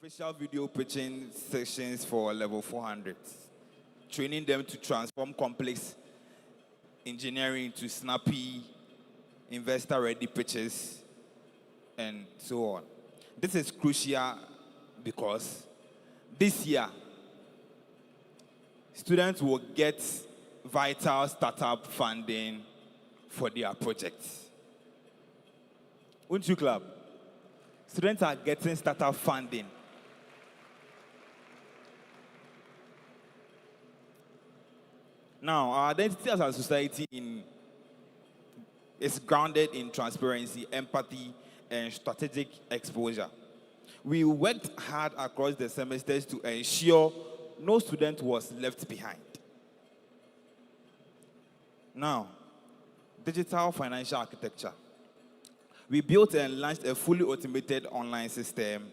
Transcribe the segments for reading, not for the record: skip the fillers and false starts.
official video pitching sessions for level 400, training them to transform complex engineering into snappy, investor-ready pitches, and so on. This is crucial because this year, students will get vital startup funding for their projects. Won't you clap? Students are getting startup funding. Now, our identity as a society is grounded in transparency, empathy, and strategic exposure. We worked hard across the semesters to ensure no student was left behind. Now, digital financial architecture. We built and launched a fully automated online system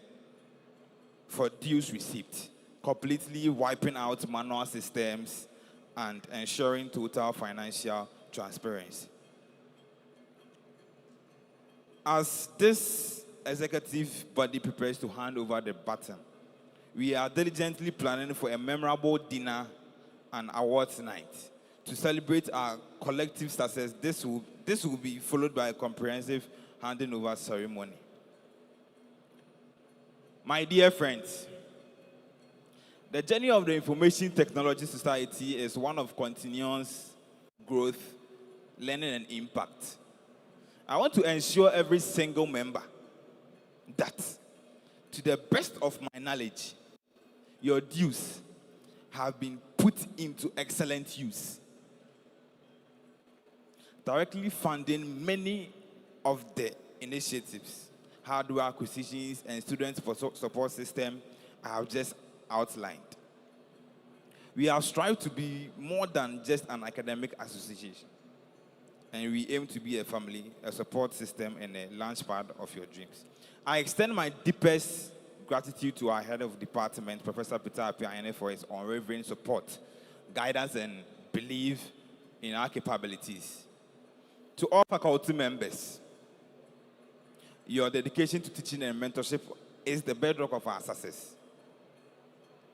for dues receipt, completely wiping out manual systems and ensuring total financial transparency. As this executive body prepares to hand over the baton, we are diligently planning for a memorable dinner and awards night to celebrate our collective success. This will be followed by a comprehensive handing over ceremony. My dear friends, the journey of the Information Technology Society is one of continuous growth, learning, and impact. I want to ensure every single member that, to the best of my knowledge, your dues have been put into excellent use, directly funding many of the initiatives, hardware acquisitions, and student support system I have just outlined. We have strived to be more than just an academic association, and we aim to be a family, a support system, and a launchpad of your dreams. I extend my deepest gratitude to our head of department, Professor Peter Apiayene, for his unwavering support, guidance, and belief in our capabilities. To all faculty members, your dedication to teaching and mentorship is the bedrock of our success.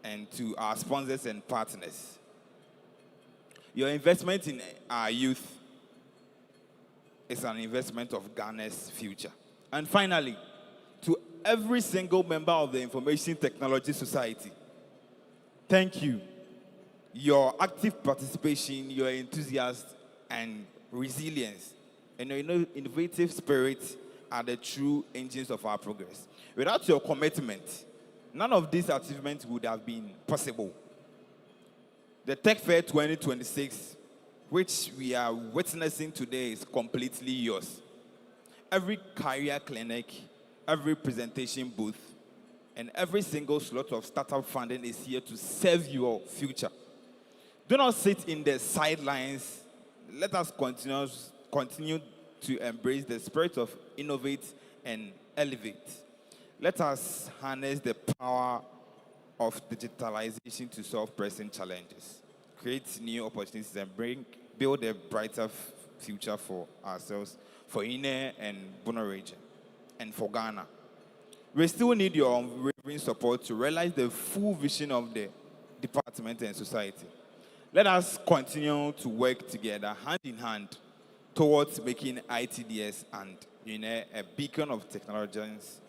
And to our sponsors and partners, your investment in our youth is an investment of Ghana's future. And finally, to every single member of the Information Technology Society, thank you. Your active participation, your enthusiasm, and resilience, and your innovative spirit are the true engines of our progress. Without your commitment, none of these achievements would have been possible. The Tech Fair 2026, which we are witnessing today, is completely yours. Every career clinic, every presentation booth, and every single slot of startup funding is here to serve your future. Do not sit in the sidelines. Let us continue to embrace the spirit of innovate and elevate. Let us harness the power of digitalization to solve pressing challenges, create new opportunities, and build a brighter future for ourselves, for INE and Bono region, and for Ghana. We still need your unwavering support to realize the full vision of the department and society. Let us continue to work together, hand in hand, towards making ITDS and INE a beacon of technologies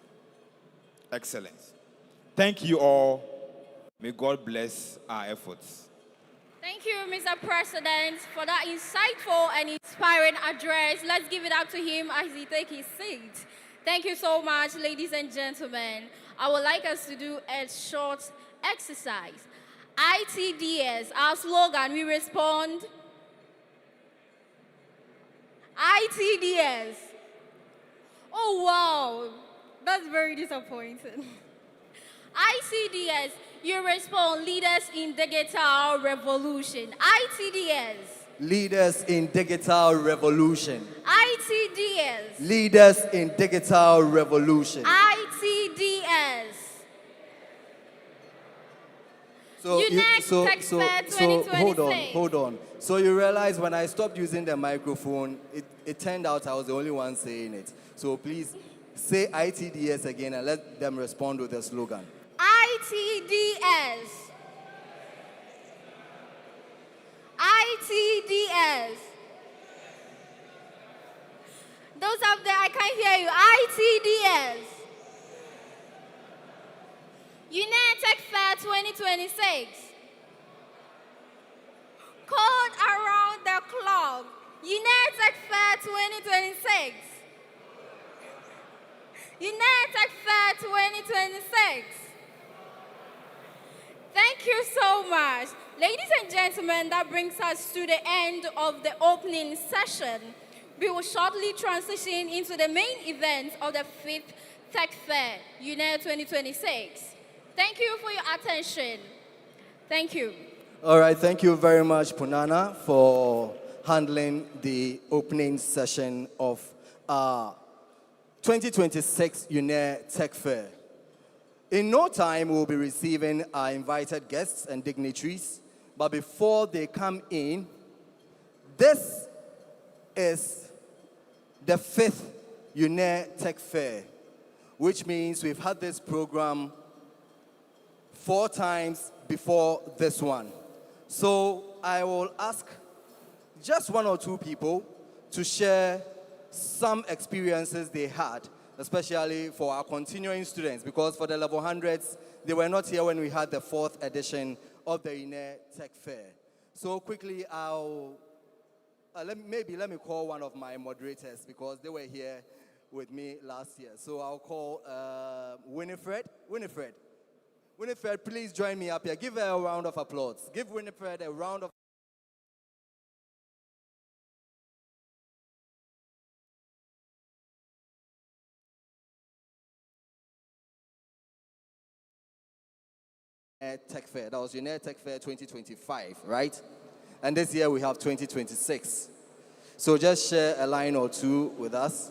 excellence. Thank you all. May God bless our efforts. Thank you, Mr. President, for that insightful and inspiring address. Let's give it up to him as he takes his seat. Thank you so much, ladies and gentlemen. I would like us to do a short exercise. ITDS, our slogan, we respond. ITDS. Oh, wow. That's very disappointing. ITDS, you respond, leaders in digital revolution. ITDS. Leaders in digital revolution. ITDS. Leaders in digital revolution. ITDS. So, UNEC hold on. So you realize when I stopped using the microphone, it turned out I was the only one saying it. So please say ITDS again and let them respond with the slogan. ITDS. ITDS. Those up there, I can't hear you. ITDS. UNER Fair 2026. Code around the clock. UNER Fair 2026. UNER Fair 2026. Thank you so much. Ladies and gentlemen, that brings us to the end of the opening session. We will shortly transition into the main event of the 5th Tech Fair, UNER 2026. Thank you for your attention. Thank you. All right, thank you very much, Punana, for handling the opening session of 2026 UNER Tech Fair. In no time, we'll be receiving our invited guests and dignitaries. But before they come in, this is the 5th UNER Tech Fair, which means we've had this program 4 times before this one. So I will ask just 1 or 2 people to share some experiences they had, especially for our continuing students, because for the level 100s, they were not here when we had the 4th edition of the UNER Tech Fair. So quickly, let me call one of my moderators because they were here with me last year. So I'll call Winifred. Winifred, please join me up here. Give her a round of applause. Give Winifred a round of Tech Fair. That was UNER Tech Fair 2025, right? And this year we have 2026. So just share a line or 2 with us.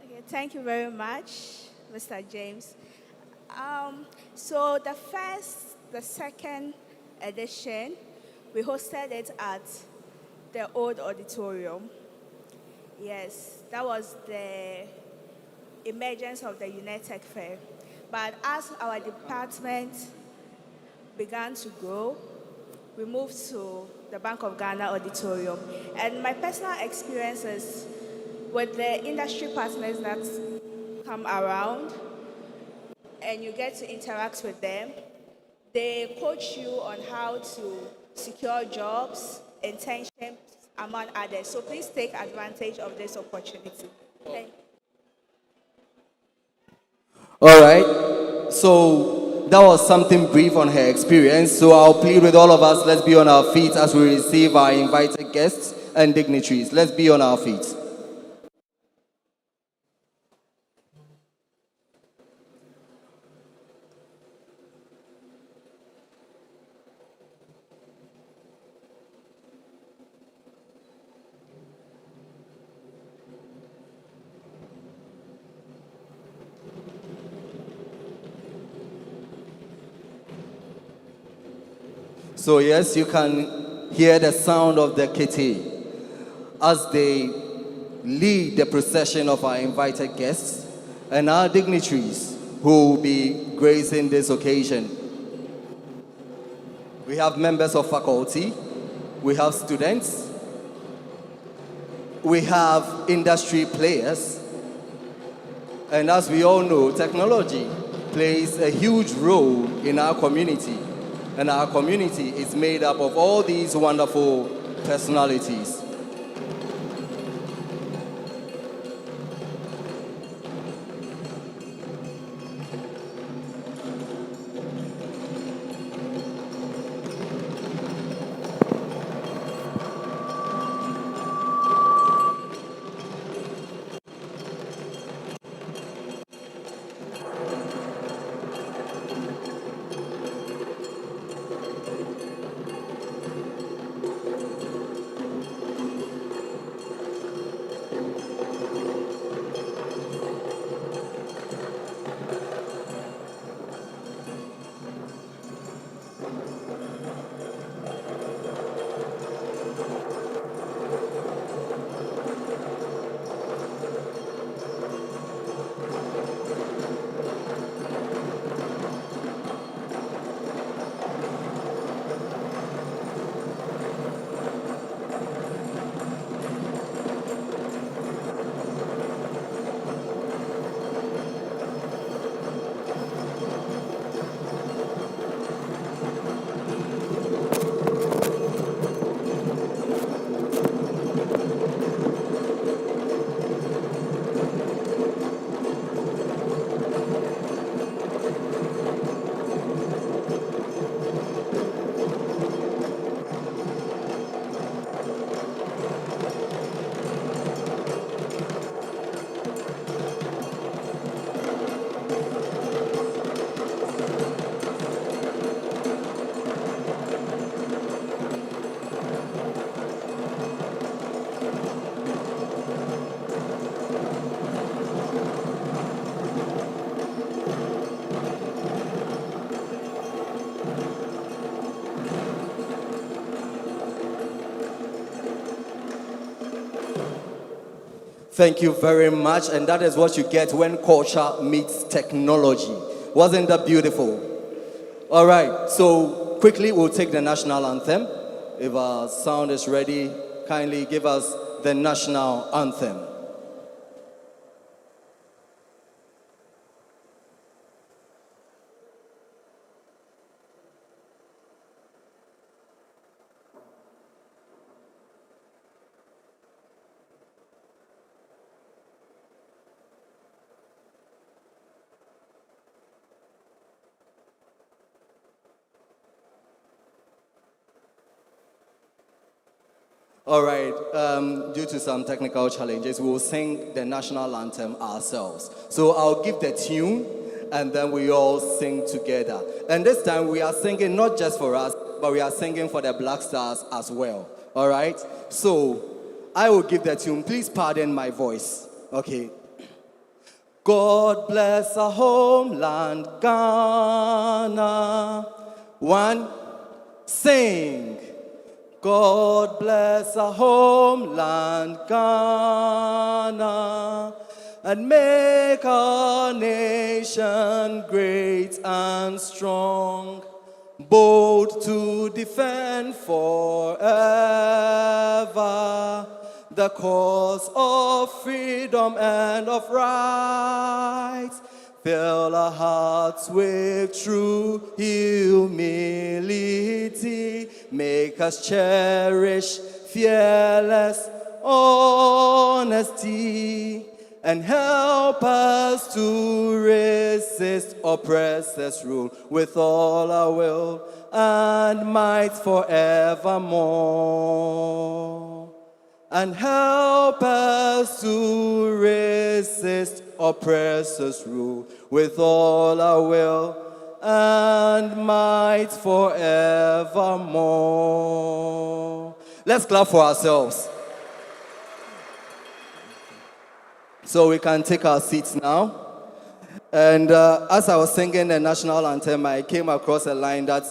Okay, thank you very much, Mr. James. So the second edition, we hosted it at the old auditorium. Yes, that was the emergence of the UNER Tech Fair. But as our department began to grow, we moved to the Bank of Ghana auditorium. And my personal experiences with the industry partners that come around, and you get to interact with them, they coach you on how to secure jobs, internships, among others. So please take advantage of this opportunity. Thank you. All right. So that was something brief on her experience. So I'll plead with all of us, let's be on our feet as we receive our invited guests and dignitaries. Let's be on our feet. So yes, you can hear the sound of the kitty as they lead the procession of our invited guests and our dignitaries who will be gracing this occasion. We have members of faculty, we have students, we have industry players, and as we all know, technology plays a huge role in our community. And our community is made up of all these wonderful personalities. Thank you very much. And that is what you get when culture meets technology. Wasn't that beautiful? All right, so quickly we'll take the national anthem. If our sound is ready, kindly give us the national anthem. All right, due to some technical challenges, we will sing the national anthem ourselves. So I'll give the tune, and then we all sing together. And this time we are singing not just for us, but we are singing for the Black Stars as well. All right? So I will give the tune. Please pardon my voice. Okay. God bless our homeland, Ghana. One, sing. God bless our homeland, Ghana, and make our nation great and strong, bold to defend forever the cause of freedom and of rights. Fill our hearts with true humility. Make us cherish fearless honesty. And help us to resist oppressors' rule with all our will and might forevermore. And help us to resist oppressors' rule with all our will and might forevermore. Let's clap for ourselves. So we can take our seats now. And as I was singing the national anthem, I came across a line that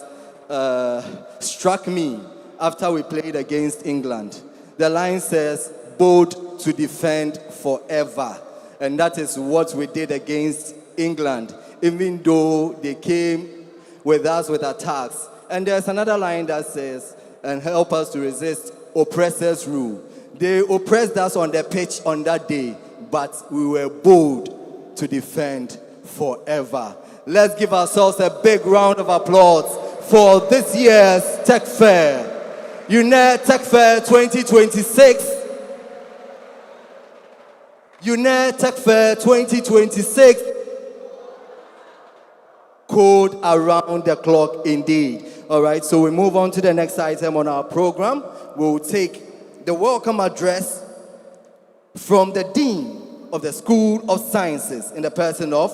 struck me after we played against England. The line says, bold to defend forever. And that is what we did against England, even though they came with us with attacks. And there's another line that says, and help us to resist oppressors' rule. They oppressed us on the pitch on that day, but we were bold to defend forever. Let's give ourselves a big round of applause for this year's Tech Fair. UNER Tech Fair 2026. UNER Tech Fair 2026. Code around the clock indeed. All right, so we move on to the next item on our program. We'll take the welcome address from the Dean of the School of Sciences in the person of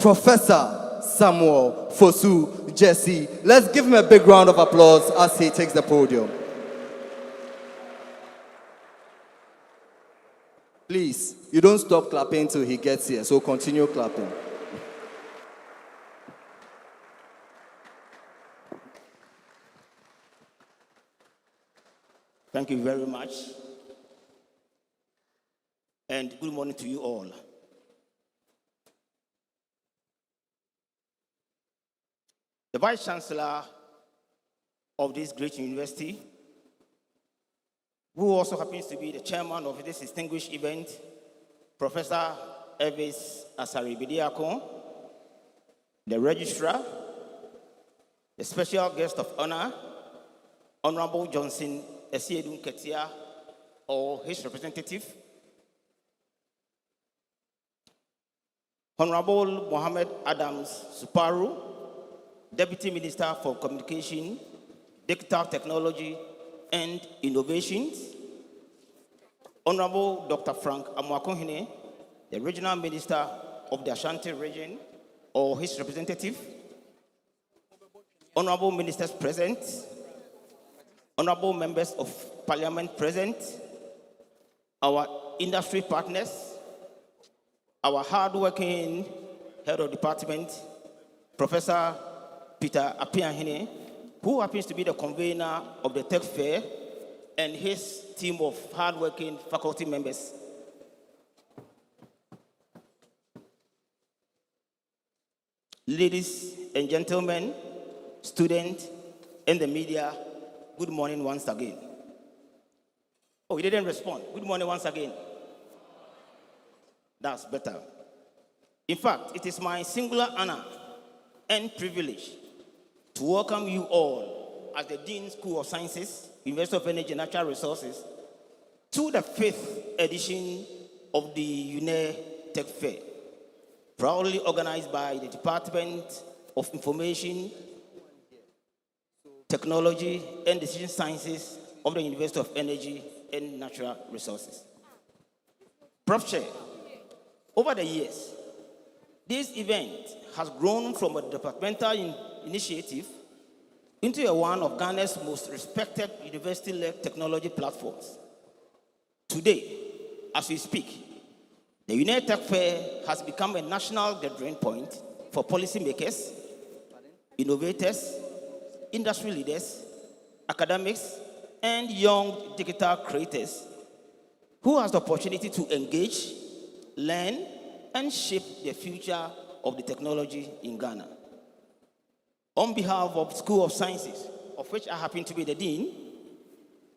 Professor Samuel Fosu Jesse. Let's give him a big round of applause as he takes the podium. Please, you don't stop clapping till he gets here, so continue clapping. Thank you very much. And good morning to you all. The Vice Chancellor of this great university, who also happens to be the chairman of this distinguished event, Professor Elvis Asari-Bediako, the registrar, the special guest of honor, Honorable Johnson Esiedun Ketia, or his representative, Honorable Mohammed Adams Suparu, Deputy Minister for Communication, Digital Technology, and Innovations, Honorable Dr. Frank Amwakohine, the Regional Minister of the Ashanti Region, or his representative, Honorable Ministers present, Honorable Members of Parliament present, our industry partners, our hard-working head of department, Professor Peter Apiahine, who happens to be the convener of the Tech Fair, and his team of hard-working faculty members. Ladies and gentlemen, students, and the media, good morning once again. Oh, you didn't respond. Good morning once again. That's better. In fact, it is my singular honor and privilege to welcome you all as the Dean School of Sciences, University of Energy and Natural Resources, to the 5th edition of the UENR Tech Fair, proudly organized by the Department of Information, Technology, and Decision Sciences of the University of Energy and Natural Resources. Prof. Chair, over the years, this event has grown from a departmental initiative into one of Ghana's most respected university-led technology platforms. Today, as we speak, the UENR Tech Fair has become a national gathering point for policymakers, innovators, industry leaders, academics, and young digital creators who has the opportunity to engage, learn, and shape the future of the technology in Ghana. On behalf of the School of Sciences, of which I happen to be the Dean,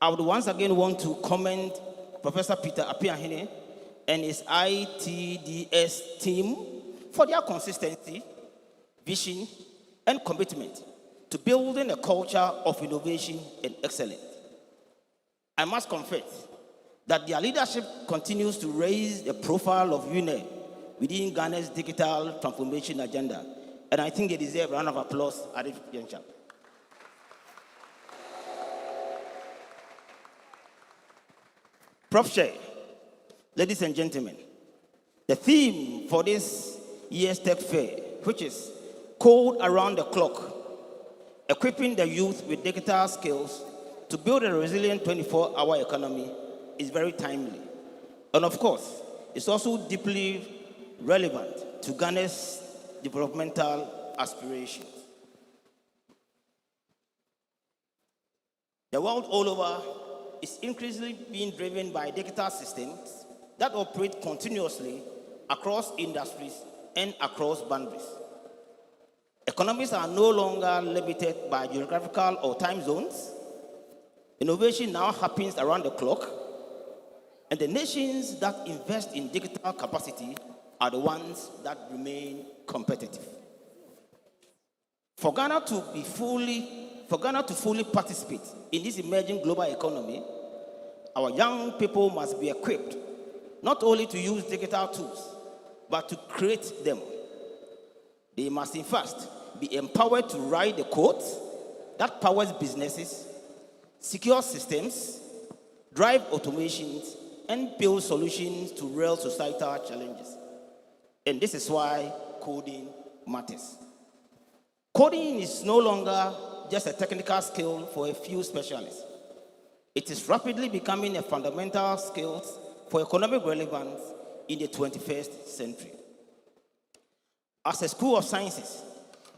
I would once again want to commend Professor Peter Apiahene and his ITDS team for their consistency, vision, and commitment to building a culture of innovation and excellence. I must confess that their leadership continues to raise the profile of UENR within Ghana's digital transformation agenda, and I think they deserve a round of applause at this juncture. Prof. Chair, ladies and gentlemen, the theme for this year's Tech Fair, which is Code Around the Clock, equipping the youth with digital skills to build a resilient 24-hour economy, is very timely. And of course, it's also deeply relevant to Ghana's developmental aspirations. The world all over is increasingly being driven by digital systems that operate continuously across industries and across boundaries. Economies are no longer limited by geographical or time zones. Innovation now happens around the clock, and the nations that invest in digital capacity are the ones that remain competitive. For Ghana to fully participate in this emerging global economy, our young people must be equipped not only to use digital tools, but to create them. They must, in fact, be empowered to write the code that powers businesses, secure systems, drive automations, and build solutions to real societal challenges. And this is why coding matters. Coding is no longer just a technical skill for a few specialists. It is rapidly becoming a fundamental skill for economic relevance in the 21st century. As a School of Sciences,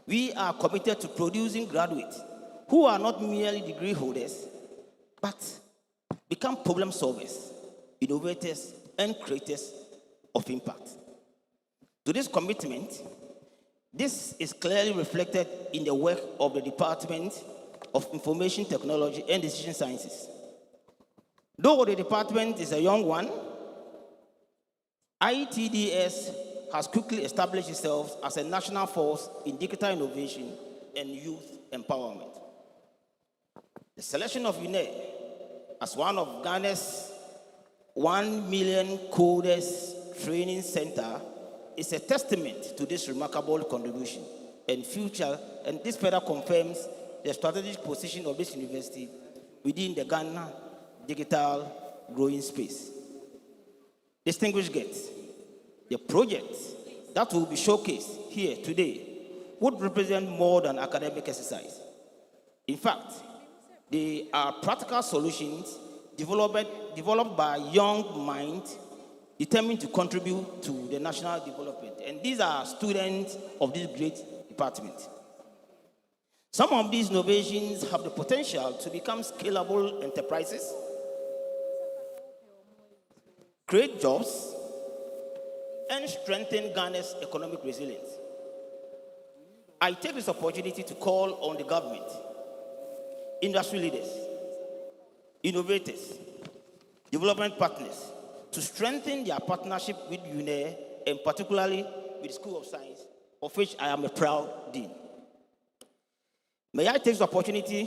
we are committed to producing graduates who are not merely degree holders, but become problem solvers, innovators, and creators of impact. To this commitment, this is clearly reflected in the work of the Department of Information Technology and Decision Sciences. Though the department is a young one, ITDS has quickly established itself as a national force in digital innovation and youth empowerment. The selection of UENR as one of Ghana's 1 million coders training center is a testament to this remarkable contribution and future, and this further confirms the strategic position of this university within the Ghana digital growing space. Distinguished guests, the projects that will be showcased here today would represent more than academic exercise. In fact, they are practical solutions developed by young minds determined to contribute to the national development. And these are students of this great department. Some of these innovations have the potential to become scalable enterprises, create jobs, and strengthen Ghana's economic resilience. I take this opportunity to call on the government, industry leaders, innovators, development partners to strengthen their partnership with UNER and particularly with the School of Science, of which I am a proud dean. May I take this opportunity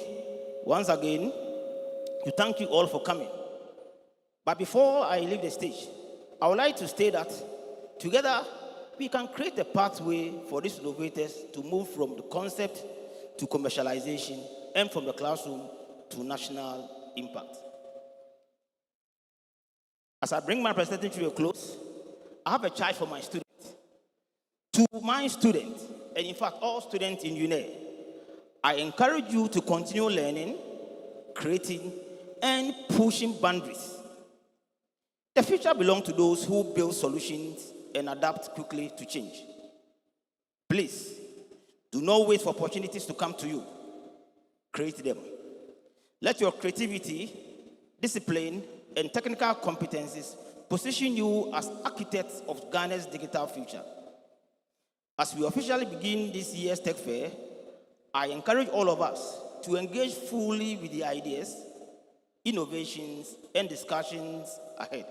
once again to thank you all for coming. But before I leave the stage, I would like to state that together we can create a pathway for these innovators to move from the concept to commercialization and from the classroom to national impact. As I bring my presentation to a close, I have a charge for my students. To my students, and in fact all students in UNER, I encourage you to continue learning, creating, and pushing boundaries. The future belongs to those who build solutions and adapt quickly to change. Please, do not wait for opportunities to come to you. Create them. Let your creativity, discipline, and technical competencies position you as architects of Ghana's digital future. As we officially begin this year's Tech Fair, I encourage all of us to engage fully with the ideas, innovations, and discussions ahead.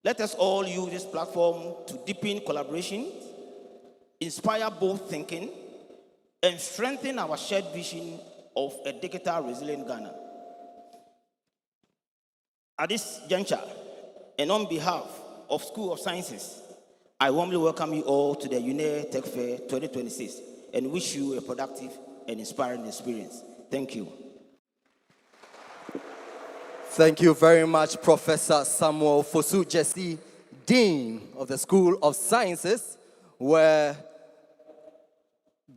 Let us all use this platform to deepen collaboration, inspire bold thinking, and strengthen our shared vision of a digital resilient Ghana. At this juncture, and on behalf of School of Sciences, I warmly welcome you all to the UNER Tech Fair 2026 and wish you a productive and inspiring experience. Thank you. Thank you very much, Professor Samuel Fosu Jesse, Dean of the School of Sciences, where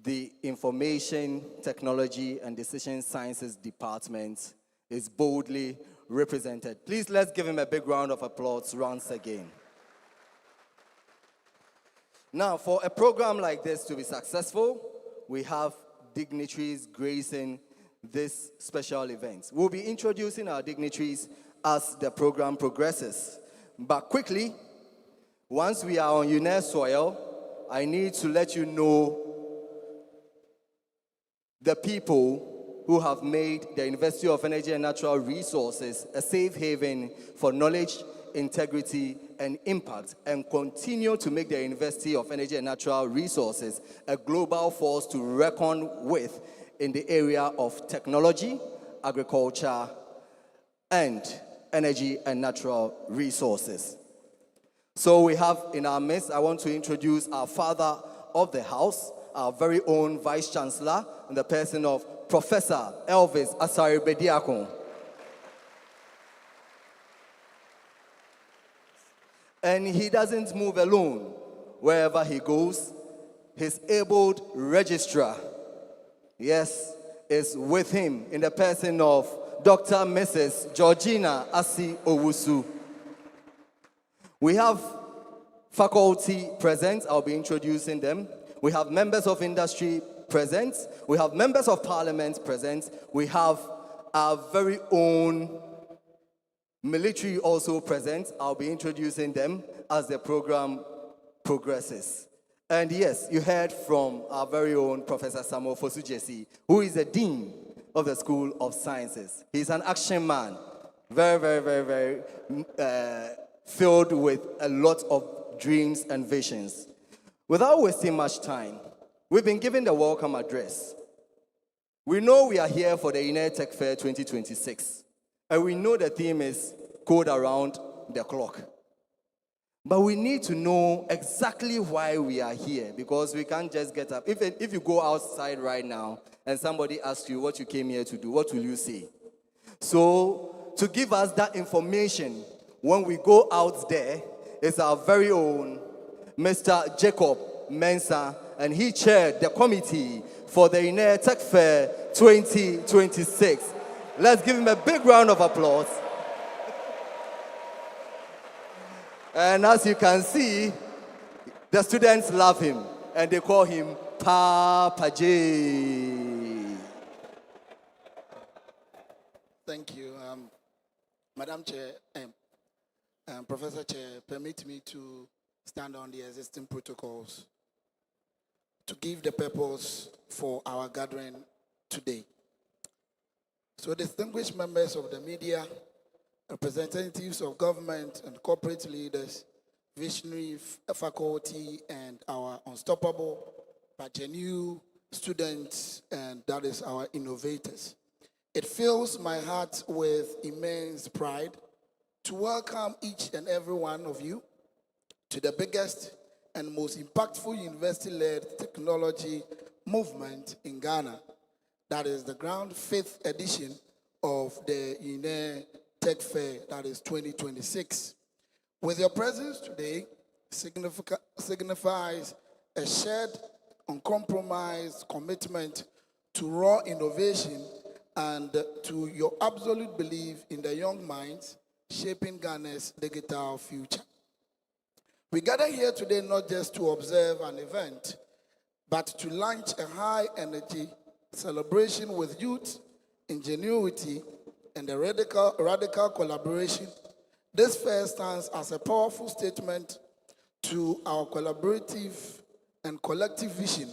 the Information Technology and Decision Sciences Department is boldly represented. Please, let's give him a big round of applause once again. Now, for a program like this to be successful, we have dignitaries gracing this special event. We'll be introducing our dignitaries as the program progresses. But quickly, once we are on UNER soil, I need to let you know the people who have made the University of Energy and Natural Resources a safe haven for knowledge, integrity, and impact, and continue to make the University of Energy and Natural Resources a global force to reckon with in the area of technology, agriculture, and energy and natural resources. So we have in our midst, I want to introduce our father of the house, our very own Vice Chancellor, in the person of Professor Elvis Asari Bediakon. And he doesn't move alone. Wherever he goes, his abled registrar, yes, is with him in the person of Dr. Mrs. Georgina Asi Owusu. We have faculty present. I'll be introducing them. We have members of industry present. We have members of parliament present. We have our very own military also present. I'll be introducing them as the program progresses. And yes, you heard from our very own Professor Samuel Fosu Jesse, who is the Dean of the School of Sciences. He's an action man, very filled with a lot of dreams and visions. Without wasting much time, we've been given the welcome address. We know we are here for the UNER Tech Fair 2026, and we know the theme is code around the clock. But we need to know exactly why we are here, because we can't just get up. If you go outside right now and somebody asks you what you came here to do, what will you say? So to give us that information when we go out there is our very own Mr. Jacob Mensah, and he chaired the committee for the UNER Tech Fair 2026. Let's give him a big round of applause. And as you can see, the students love him, and they call him Papa J. Thank you. Madam Chair, Professor Chair, permit me to stand on the existing protocols to give the purpose for our gathering today. So, distinguished members of the media, representatives of government and corporate leaders, visionary faculty, and our unstoppable but genuine students, and that is our innovators. It fills my heart with immense pride to welcome each and every one of you to the biggest and most impactful university-led technology movement in Ghana. That is the ground 5th edition of the ITDS Tech Fair, that is 2026. With your presence today signifies a shared, uncompromised commitment to raw innovation and to your absolute belief in the young minds shaping Ghana's digital future. We gather here today not just to observe an event, but to launch a high-energy celebration with youth, ingenuity, and a radical collaboration. This fair stands as a powerful statement to our collaborative and collective vision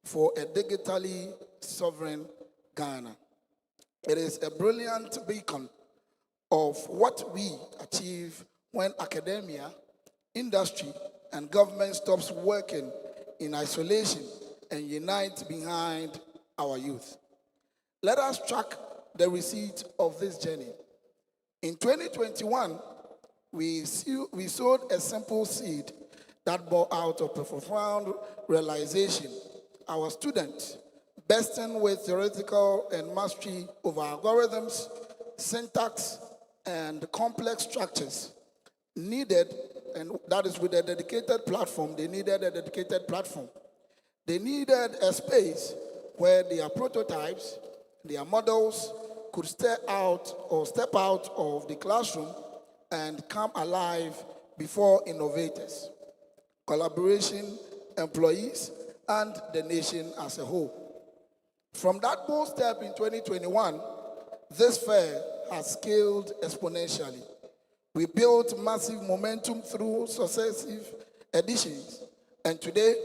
for a digitally sovereign Ghana. It is a brilliant beacon of what we achieve when academia, industry, and government stops working in isolation and unite behind our youth. Let us track the receipt of this journey. In 2021, we sowed a simple seed that bore out of a profound realization. Our students, bursting with theoretical and mastery over algorithms, syntax, and complex structures, needed, and that is with a dedicated platform, they needed a dedicated platform. They needed a space where their prototypes, their models could step out of the classroom and come alive before innovators, collaboration, employees, and the nation as a whole. From that bold step in 2021, this fair has scaled exponentially. We built massive momentum through successive editions, and today,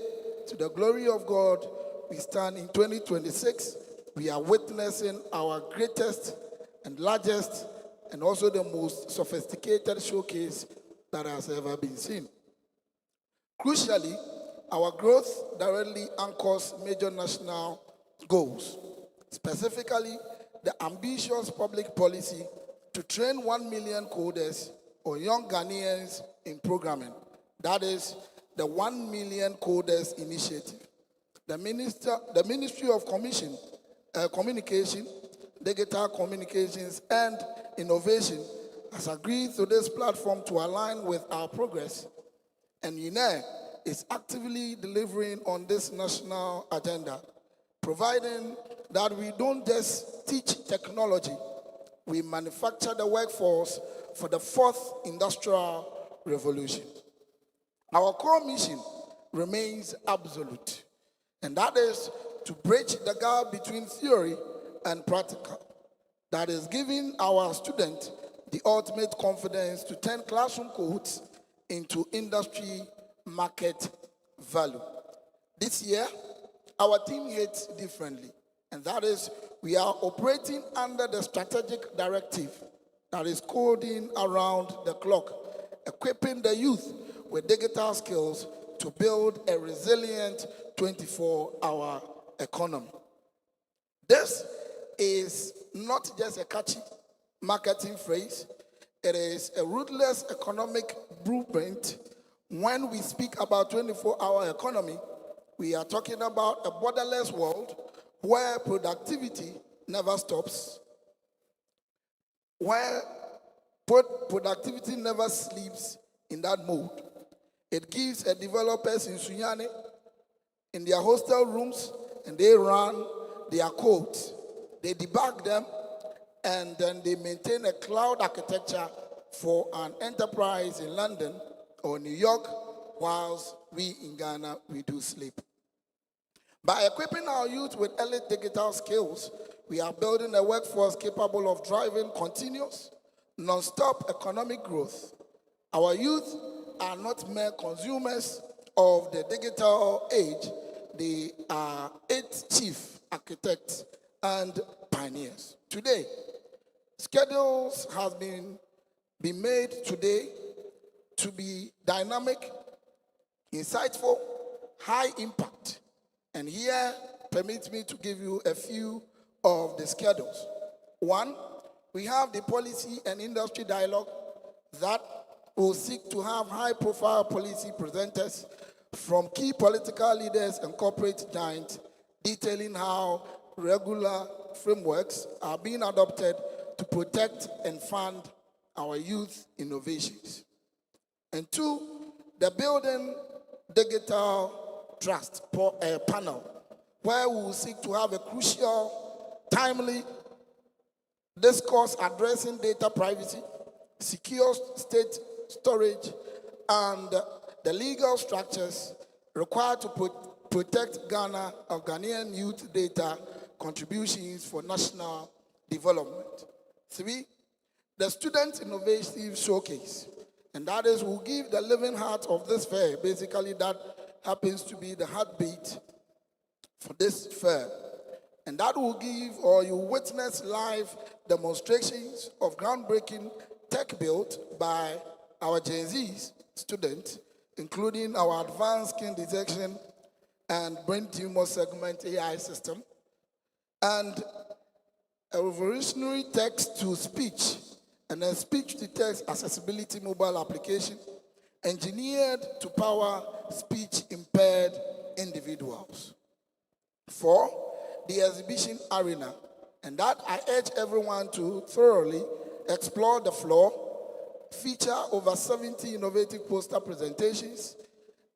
to the glory of God, we stand in 2026. We are witnessing our greatest and largest and also the most sophisticated showcase that has ever been seen. Crucially, our growth directly anchors major national goals, specifically the ambitious public policy to train 1 million coders or young Ghanaians in programming. That is the 1 million coders initiative. The Ministry of Communication, Digital Communications, and Innovation has agreed to this platform to align with our progress, and ITDS is actively delivering on this national agenda, providing that we don't just teach technology, we manufacture the workforce for the 4th industrial revolution. Our core mission remains absolute, and that is to bridge the gap between theory and practical. That is giving our students the ultimate confidence to turn classroom codes into industry market value. This year, our team hits differently, and that is we are operating under the strategic directive that is coding around the clock, equipping the youth with digital skills to build a resilient 24-hour economy. This is not just a catchy marketing phrase, it is a ruthless economic blueprint. When we speak about 24-hour economy, we are talking about a borderless world where productivity never stops, where productivity never sleeps in that mode. It gives developers in Sunyani in their hostel rooms, and they run their codes. They debug them, and then they maintain a cloud architecture for an enterprise in London or New York, whilst we in Ghana, we do sleep. By equipping our youth with elite digital skills, we are building a workforce capable of driving continuous, non-stop economic growth. Our youth are not mere consumers of the digital age, They are 8 chief architects and pioneers. Today, schedules has been made today to be dynamic, insightful, high impact. And here, permit me to give you a few of the schedules. One, we have the policy and industry dialogue that will seek to have high-profile policy presenters from key political leaders and corporate giants detailing how regular frameworks are being adopted to protect and fund our youth innovations. And two, the Building Digital Trust panel, where we will seek to have a crucial, timely discourse addressing data privacy, secure state storage, and the legal structures required to protect Ghanaian youth data contributions for national development. Three, the Student Innovative Showcase, and that is, we'll give the living heart of this fair. Basically, that happens to be the heartbeat for this fair. And that will give, or you witness live demonstrations of groundbreaking tech built by our Gen Z students, including our advanced skin detection and brain tumor segment AI system, and a revolutionary text-to-speech and a speech-to-text accessibility mobile application engineered to power speech-impaired individuals. 4, the exhibition arena, and that I urge everyone to thoroughly explore the floor, feature over 70 innovative poster presentations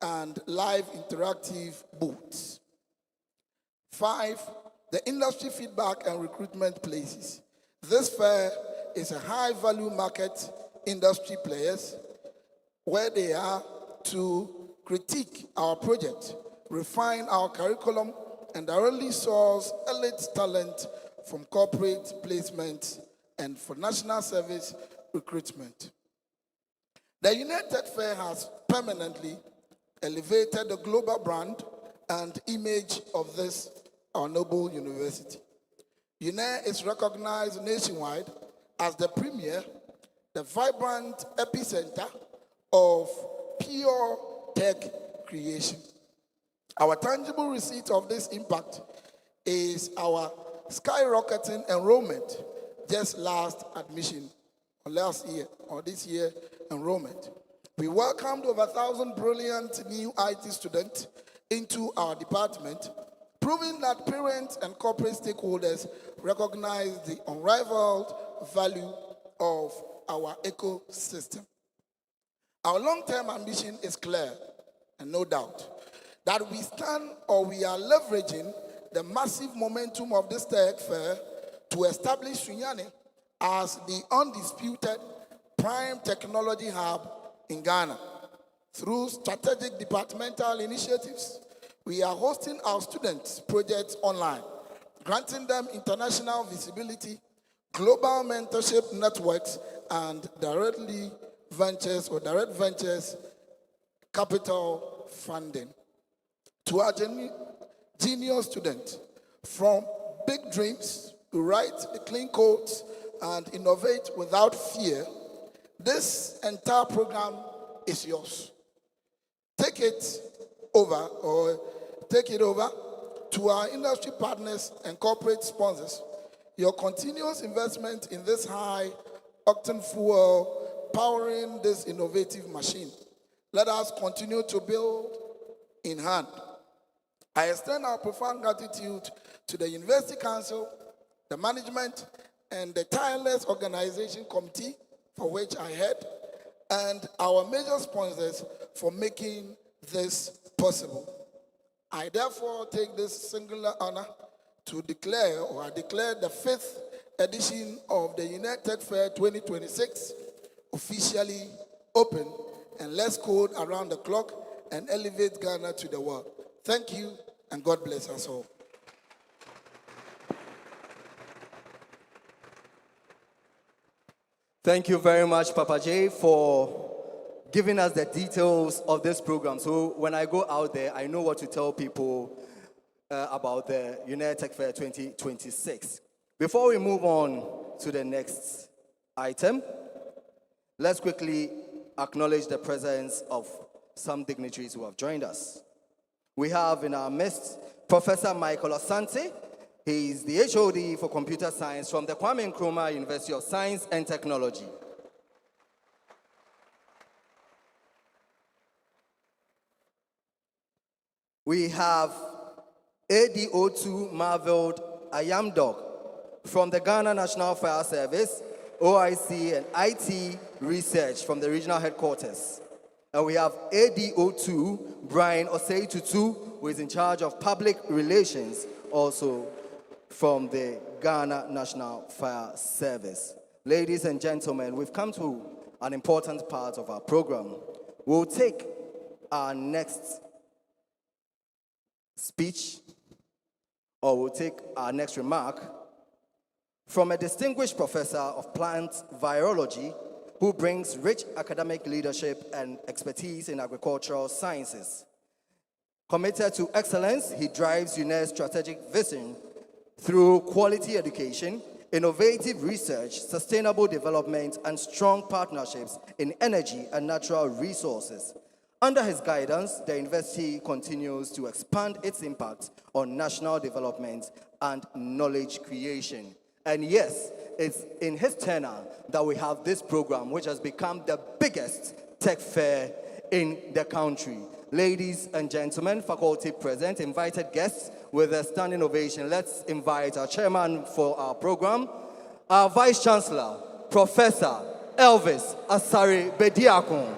and live interactive booths. 5, the industry feedback and recruitment places. This fair is a high-value market industry players where they are to critique our project, refine our curriculum, and directly source elite talent from corporate placement and for national service recruitment. The United Fair has permanently elevated the global brand and image of this, our noble university. UNER is recognized nationwide as the premier, the vibrant epicenter of pure tech creation. Our tangible receipt of this impact is our skyrocketing enrollment just last admission, or last year, or this year enrollment. We welcomed over 1,000 brilliant new IT students into our department, proving that parents and corporate stakeholders recognize the unrivaled value of our ecosystem. Our long-term ambition is clear, and no doubt, that we are leveraging the massive momentum of this tech fair to establish Sunyani as the undisputed prime technology hub in Ghana. Through strategic departmental initiatives, we are hosting our students' projects online, granting them international visibility, global mentorship networks, and direct ventures capital funding. To our genius students, from big dreams to write the clean codes and innovate without fear, this entire program is yours. Take it over to our industry partners and corporate sponsors. Your continuous investment in this high-octane fuel powering this innovative machine. Let us continue to build in hand. I extend our profound gratitude to the University Council, the management, and the tireless organization committee for which I head, and our major sponsors for making this possible. I therefore take this singular honor to declare the 5th edition of the United Fair 2026 officially open, and let's code around the clock and elevate Ghana to the world. Thank you, and God bless us all. Thank you very much, Papa J, for giving us the details of this program. So when I go out there, I know what to tell people about the UNER Tech Fair 2026. Before we move on to the next item, let's quickly acknowledge the presence of some dignitaries who have joined us. We have in our midst Professor Michael Asante. He is the HOD for Computer Science from the Kwame Nkrumah University of Science and Technology. We have ADO2 Marveled Ayamdog from the Ghana National Fire Service, OIC, and IT Research from the regional headquarters. And we have ADO2 Brian Osei-Tutu, who is in charge of public relations, also from the Ghana National Fire Service. Ladies and gentlemen, we've come to an important part of our program. We'll take our next speech, or we'll take our next remark from a distinguished professor of plant virology who brings rich academic leadership and expertise in agricultural sciences. Committed to excellence, he drives UNER's strategic vision through quality education, innovative research, sustainable development, and strong partnerships in energy and natural resources. Under his guidance, the university continues to expand its impact on national development and knowledge creation. And yes, it's in his tenure that we have this program, which has become the biggest tech fair in the country. Ladies and gentlemen, faculty present, invited guests with a standing ovation. Let's invite our chairman for our program, our Vice Chancellor, Professor Elvis Asare Bediakon.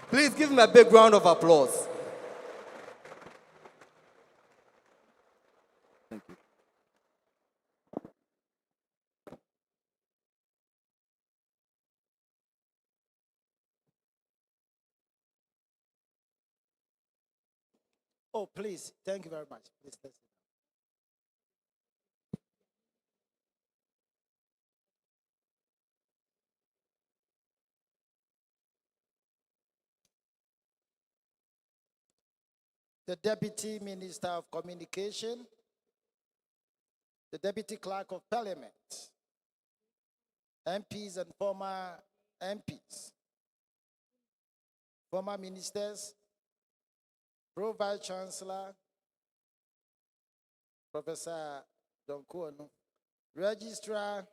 Please give him a big round of applause. Thank you. Oh, please. Thank you very much. Please listen. The Deputy Minister of Communication, the Deputy Clerk of Parliament, MPs and former MPs, former ministers, Pro Vice Chancellor, Professor Donkuonu, Registrar,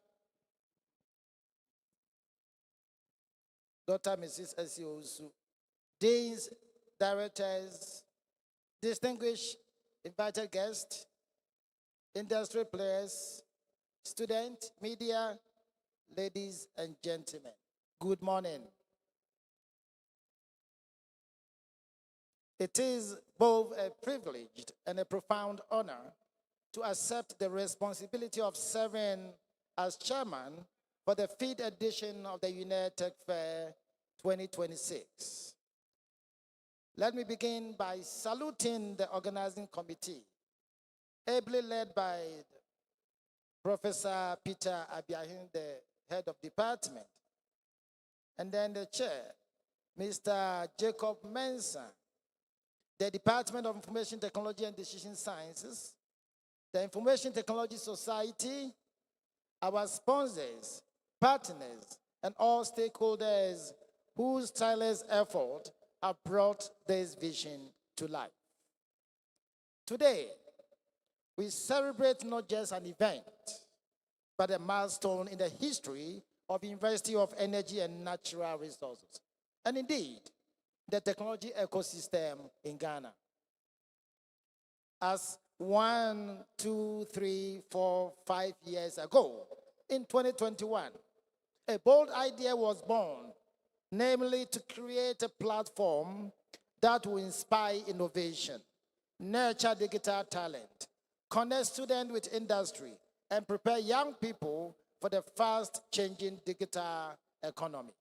Dr. Mrs. Esiosu, Deans, Directors, distinguished invited guests, industry players, students, media, ladies and gentlemen, good morning. It is both a privilege and a profound honor to accept the responsibility of serving as chairman for the 5th edition of the UNER Tech Fair 2026. Let me begin by saluting the organizing committee, ably led by Professor Peter Abiahin, the head of department, and then the chair, Mr. Jacob Mensah, the Department of Information Technology and Decision Sciences, the Information Technology Society, our sponsors, partners, and all stakeholders whose tireless effort have brought this vision to life. Today, we celebrate not just an event, but a milestone in the history of the University of Energy and Natural Resources, and indeed, the technology ecosystem in Ghana. As 1, 2, 3, 4, 5 years ago, in 2021, a bold idea was born, namely to create a platform that will inspire innovation, nurture digital talent, connect students with industry, and prepare young people for the fast-changing digital economy.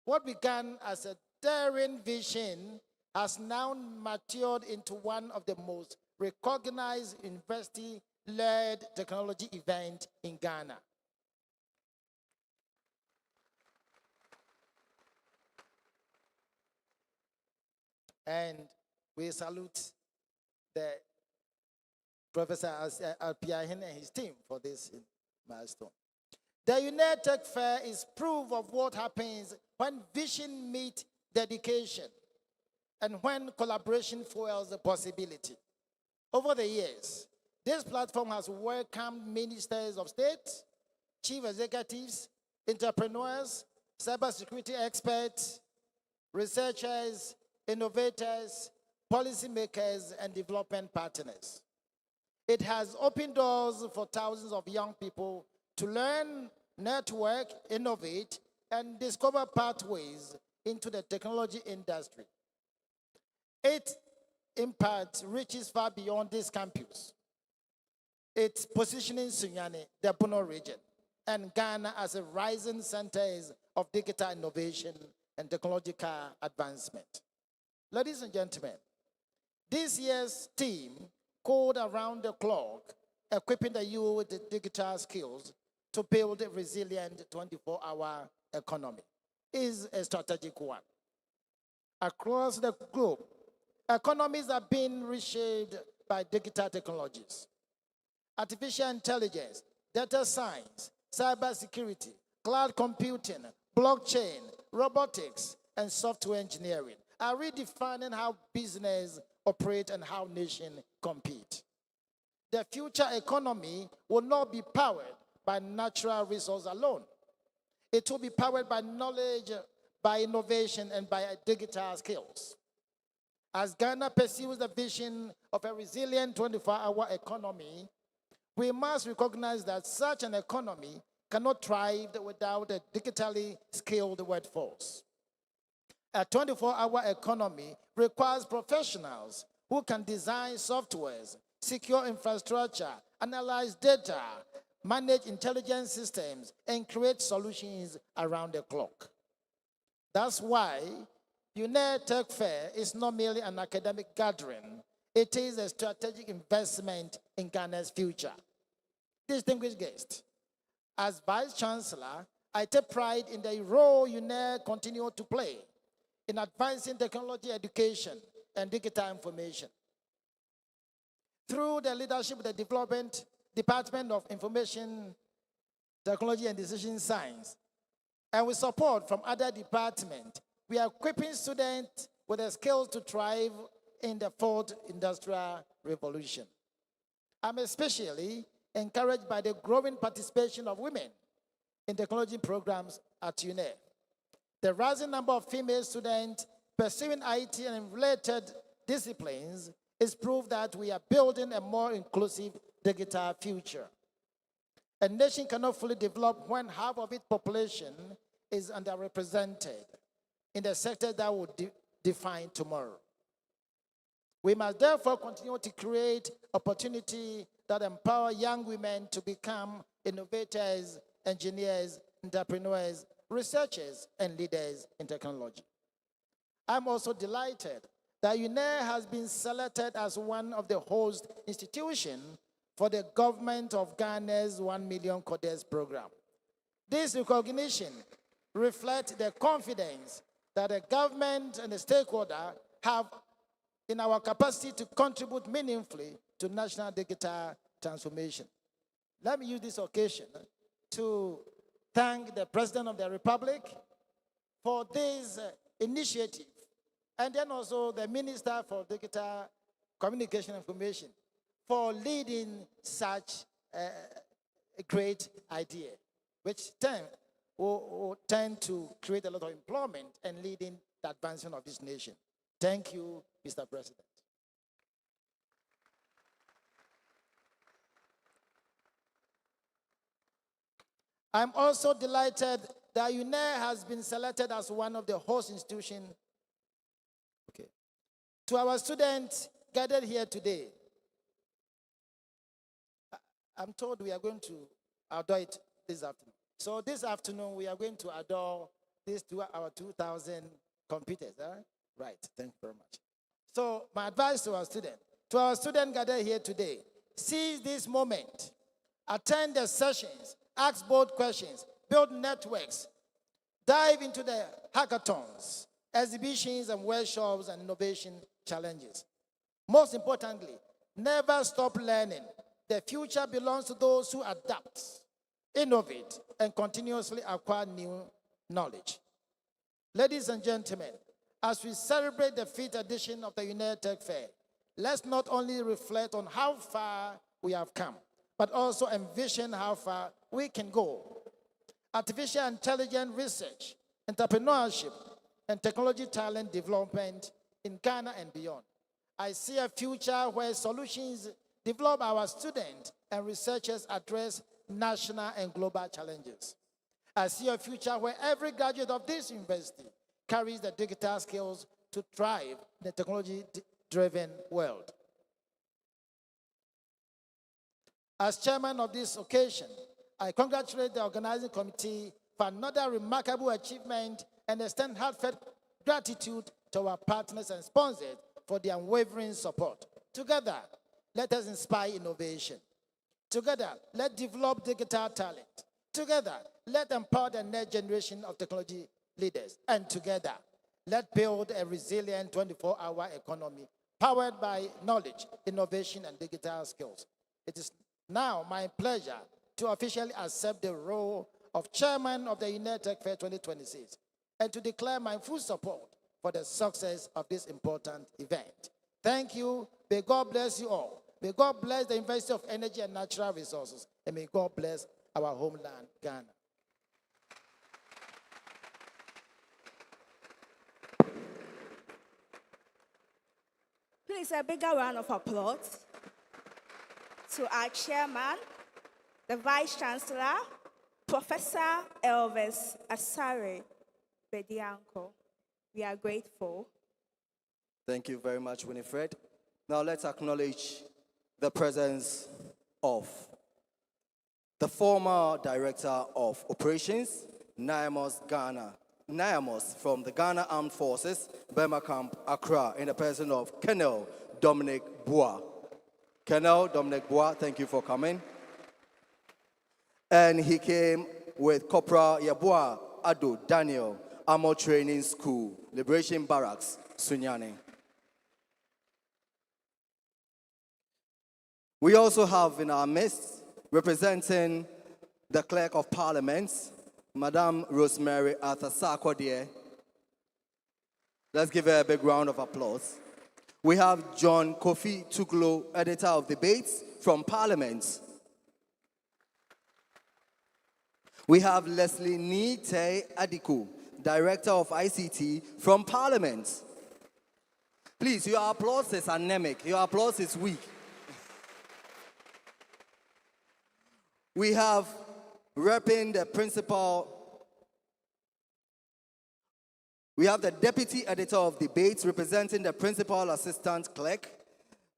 What began as a daring vision has now matured into one of the most recognized university-led technology events in Ghana. And we salute the Professor Alpiahin and his team for this milestone. The UNER Tech Fair is proof of what happens when vision meets dedication and when collaboration fuels the possibility. Over the years, this platform has welcomed ministers of state, chief executives, entrepreneurs, cybersecurity experts, researchers, innovators, policymakers, and development partners. It has opened doors for thousands of young people to learn, network, innovate, and discover pathways into the technology industry. Its impact reaches far beyond this campus. Its positioning Sunyani, the Puno region, and Ghana as a rising centers of digital innovation and technological advancement. Ladies and gentlemen, this year's theme, called Around the Clock, equipping the youth with digital skills to build a resilient 24-hour economy, is a strategic one. Across the globe, economies are being reshaped by digital technologies. Artificial intelligence, data science, cybersecurity, cloud computing, blockchain, robotics, and software engineering are redefining how business operate and how nations compete. The future economy will not be powered by natural resources alone. It will be powered by knowledge, by innovation, and by digital skills. As Ghana pursues the vision of a resilient 24-hour economy, we must recognize that such an economy cannot thrive without a digitally skilled workforce. A 24-hour economy requires professionals who can design softwares, secure infrastructure, analyze data, manage intelligence systems, and create solutions around the clock. That's why UNER Tech Fair is not merely an academic gathering, it is a strategic investment in Ghana's future. Distinguished guests, as Vice Chancellor, I take pride in the role UNER continues to play in advancing technology education and digital information. Through the leadership of the Development Department of Information Technology and Decision Science, and with support from other departments, we are equipping students with the skills to thrive in the fourth industrial revolution. I'm especially encouraged by the growing participation of women in technology programs at UNER. The rising number of female students pursuing IT and related disciplines is proof that we are building a more inclusive digital future. A nation cannot fully develop when half of its population is underrepresented in the sector that will define tomorrow. We must therefore continue to create opportunity that empower young women to become innovators, engineers, entrepreneurs, researchers, and leaders in technology. I'm also delighted that UNER has been selected as one of the host institutions for the government of Ghana's 1 million Codes program. This recognition reflects the confidence that the government and the stakeholder have in our capacity to contribute meaningfully to national digital transformation. Let me use this occasion to thank the President of the Republic for this initiative, and then also the Minister for Digital Communication and Information for leading such a great idea, which will tend to create a lot of employment and leading the advancement of this nation. Thank you, Mr. President. I'm also delighted that UNER has been selected as one of the host institutions. Okay. To our students gathered here today, I'm told we are going to adore it this afternoon. So this afternoon, we are going to adore our 2,000 computers. Right, thank you very much. So my advice to our students gathered here today, seize this moment, attend the sessions, ask bold questions, build networks, dive into the hackathons, exhibitions and workshops and innovation challenges. Most importantly, never stop learning. The future belongs to those who adapt, innovate, and continuously acquire new knowledge. Ladies and gentlemen, as we celebrate the 5th edition of the UNER Tech Fair, let's not only reflect on how far we have come, but also envision how far we can go. Artificial intelligence research, entrepreneurship, and technology talent development in Ghana and beyond. I see a future where solutions develop our students and researchers address national and global challenges. I see a future where every graduate of this university carries the digital skills to thrive in the technology-driven world. As chairman of this occasion, I congratulate the organizing committee for another remarkable achievement and extend heartfelt gratitude to our partners and sponsors for their unwavering support. Together, let us inspire innovation. Together, let's develop digital talent. Together, let's empower the next generation of technology leaders. And together, let's build a resilient 24-hour economy powered by knowledge, innovation, and digital skills. It is now my pleasure to officially accept the role of chairman of the UNER Tech Fair 2026 and to declare my full support for the success of this important event. Thank you. May God bless you all. May God bless the University of Energy and Natural Resources, and may God bless our homeland, Ghana. Please, a bigger round of applause to our chairman, the Vice Chancellor, Professor Elvis Asare Bedianko. We are grateful. Thank you very much, Winifred. Now let's acknowledge the presence of the former Director of Operations, NIAMOS Ghana. NIAMOS from the Ghana Armed Forces, Burma Camp, Accra, in the person of Colonel Dominic Bois. Colonel Dominic Bois, thank you for coming. And he came with Corporal Yabua Ado Daniel, Armor Training School, Liberation Barracks, Sunyani. We also have in our midst, representing the Clerk of Parliament, Madame Rosemary Arthur Sarkodie. Let's give her a big round of applause. We have John Kofi Tuklo, Editor of Debates from Parliament. We have Leslie Nite Adiku, Director of ICT from Parliament. Please, your applause is anemic. Your applause is weak. We have repping the principal. We have the Deputy Editor of Debates representing the Principal Assistant Clerk,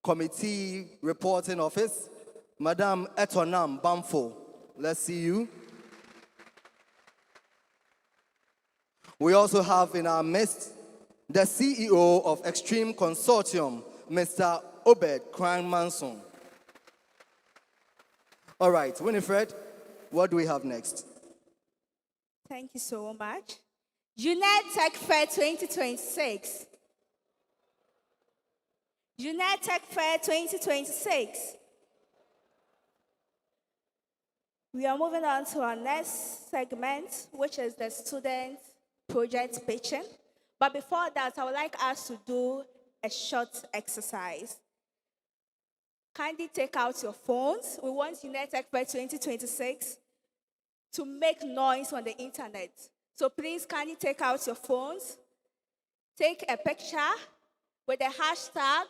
Committee Reporting Office, Madame Etonam Bamfo. Let's see you. We also have in our midst the CEO of Extreme Consortium, Mr. Obed Kran Manson. All right, Winifred, what do we have next? Thank you so much. UNER Tech Fair 2026. UNER Tech Fair 2026. We are moving on to our next segment, which is the student project pitching. But before that, I would like us to do a short exercise. Kindly take out your phones. We want UNER Tech Fair 2026 to make noise on the internet. So please kindly take out your phones. Take a picture with the hashtag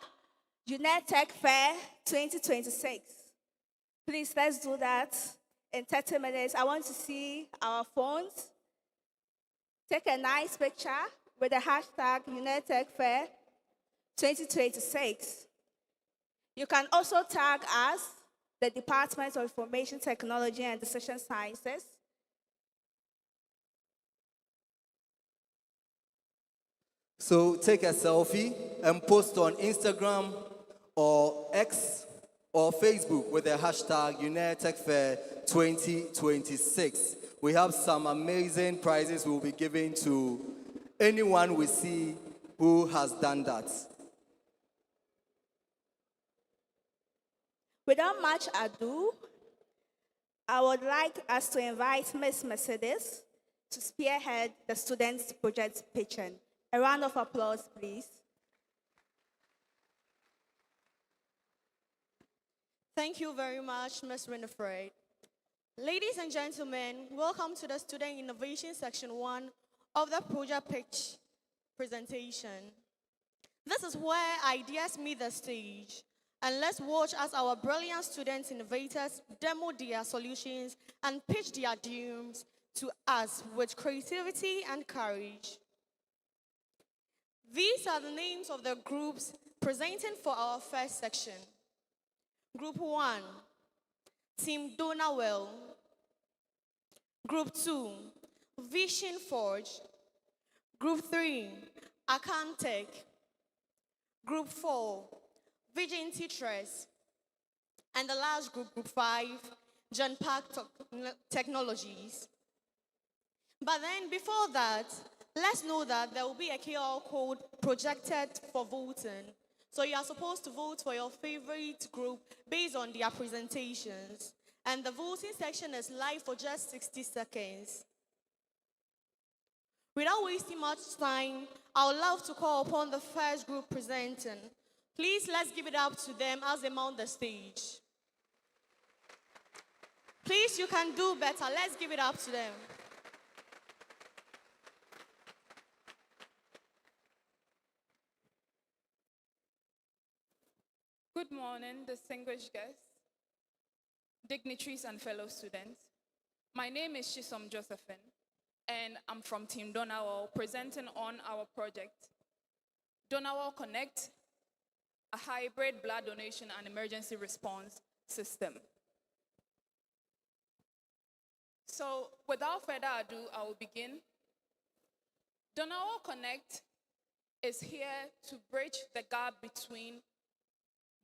UNER Tech Fair 2026. Please, let's do that in 30 minutes. I want to see our phones. Take a nice picture with the hashtag UNER Tech Fair 2026. You can also tag us, the Department of Information Technology and Decision Sciences. So take a selfie and post on Instagram or X or Facebook with the hashtag UNER Tech Fair 2026. We have some amazing prizes we'll be giving to Anyone we see who has done that? Without much ado, I would like us to invite Ms. Mercedes to spearhead the students' project pitching. A round of applause, please. Thank you very much, Ms. Winifred. Ladies and gentlemen, welcome to the Student Innovation Section 1 of the project pitch presentation. This is where ideas meet the stage, and let's watch as our brilliant student innovators demo their solutions and pitch their dreams to us with creativity and courage. These are the names of the groups presenting for our first section. Group 1, Team Donawell. Group 2, Vision Forge. Group 3, Acantech. Group 4, Vision Teachers. And the last group, Group 5, John Park Technologies. But then before that, let's know that there will be a QR code projected for voting. So you are supposed to vote for your favorite group based on their presentations. And the voting section is live for just 60 seconds. Without wasting much time, I would love to call upon the first group presenting. Please, let's give it up to them as they mount the stage. Please, you can do better. Let's give it up to them. Good morning, distinguished guests, dignitaries, and fellow students. My name is Shisom Josephine, and I'm from Team Donawell, presenting on our project, Donawell Connect, a hybrid blood donation and emergency response system. So, without further ado, I will begin. Donawell Connect is here to bridge the gap between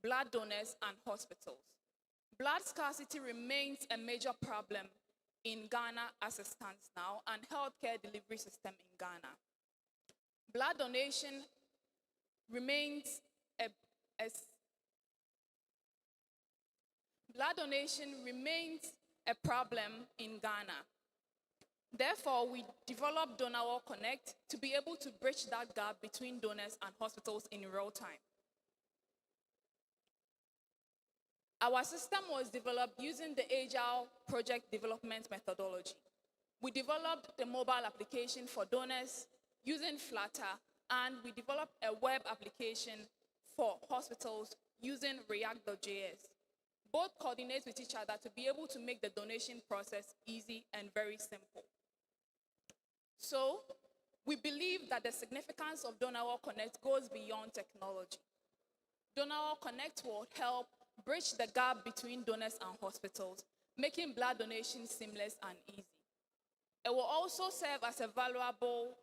blood donors and hospitals. Blood scarcity remains a major problem in Ghana as it stands now, and healthcare delivery system in Ghana. Blood donation remains a problem in Ghana. Therefore, we developed Donawell Connect to be able to bridge that gap between donors and hospitals in real time. Our system was developed using the Agile project development methodology. We developed the mobile application for donors using Flutter, and we developed a web application for hospitals using React.js. Both coordinate with each other to be able to make the donation process easy and very simple. So, we believe that the significance of Donawell Connect goes beyond technology. Donawell Connect will help bridge the gap between donors and hospitals, making blood donation seamless and easy. It will also serve as a valuable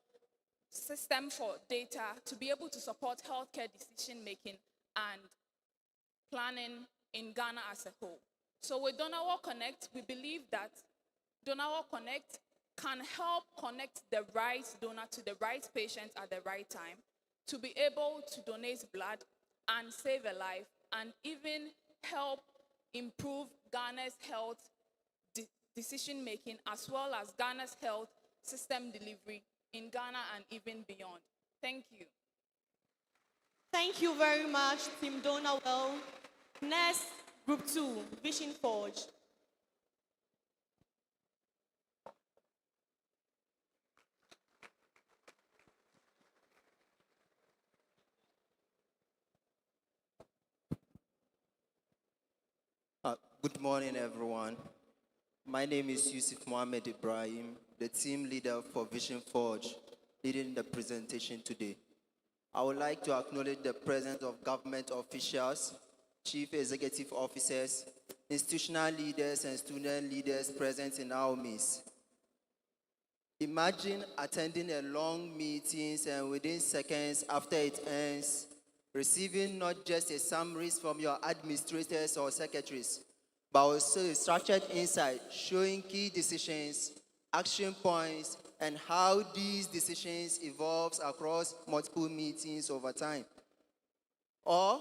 system for data to be able to support healthcare decision-making and planning in Ghana as a whole. So with Donawell Connect, we believe that Donawell Connect can help connect the right donor to the right patient at the right time to be able to donate blood and save a life, and even help improve Ghana's health decision-making, as well as Ghana's health system delivery in Ghana and even beyond. Thank you. Thank you very much, Team Donawell. Next, Group 2, Vision Forge. Good morning, everyone. My name is Yusuf Mohammed Ibrahim, the team leader for Vision Forge, leading the presentation today. I would like to acknowledge the presence of government officials, chief executive officers, institutional leaders, and student leaders present in our midst. Imagine attending a long meeting and within seconds after it ends, receiving not just a summaries from your administrators or secretaries, but also a structured insight showing key decisions, action points, and how these decisions evolve across multiple meetings over time. Or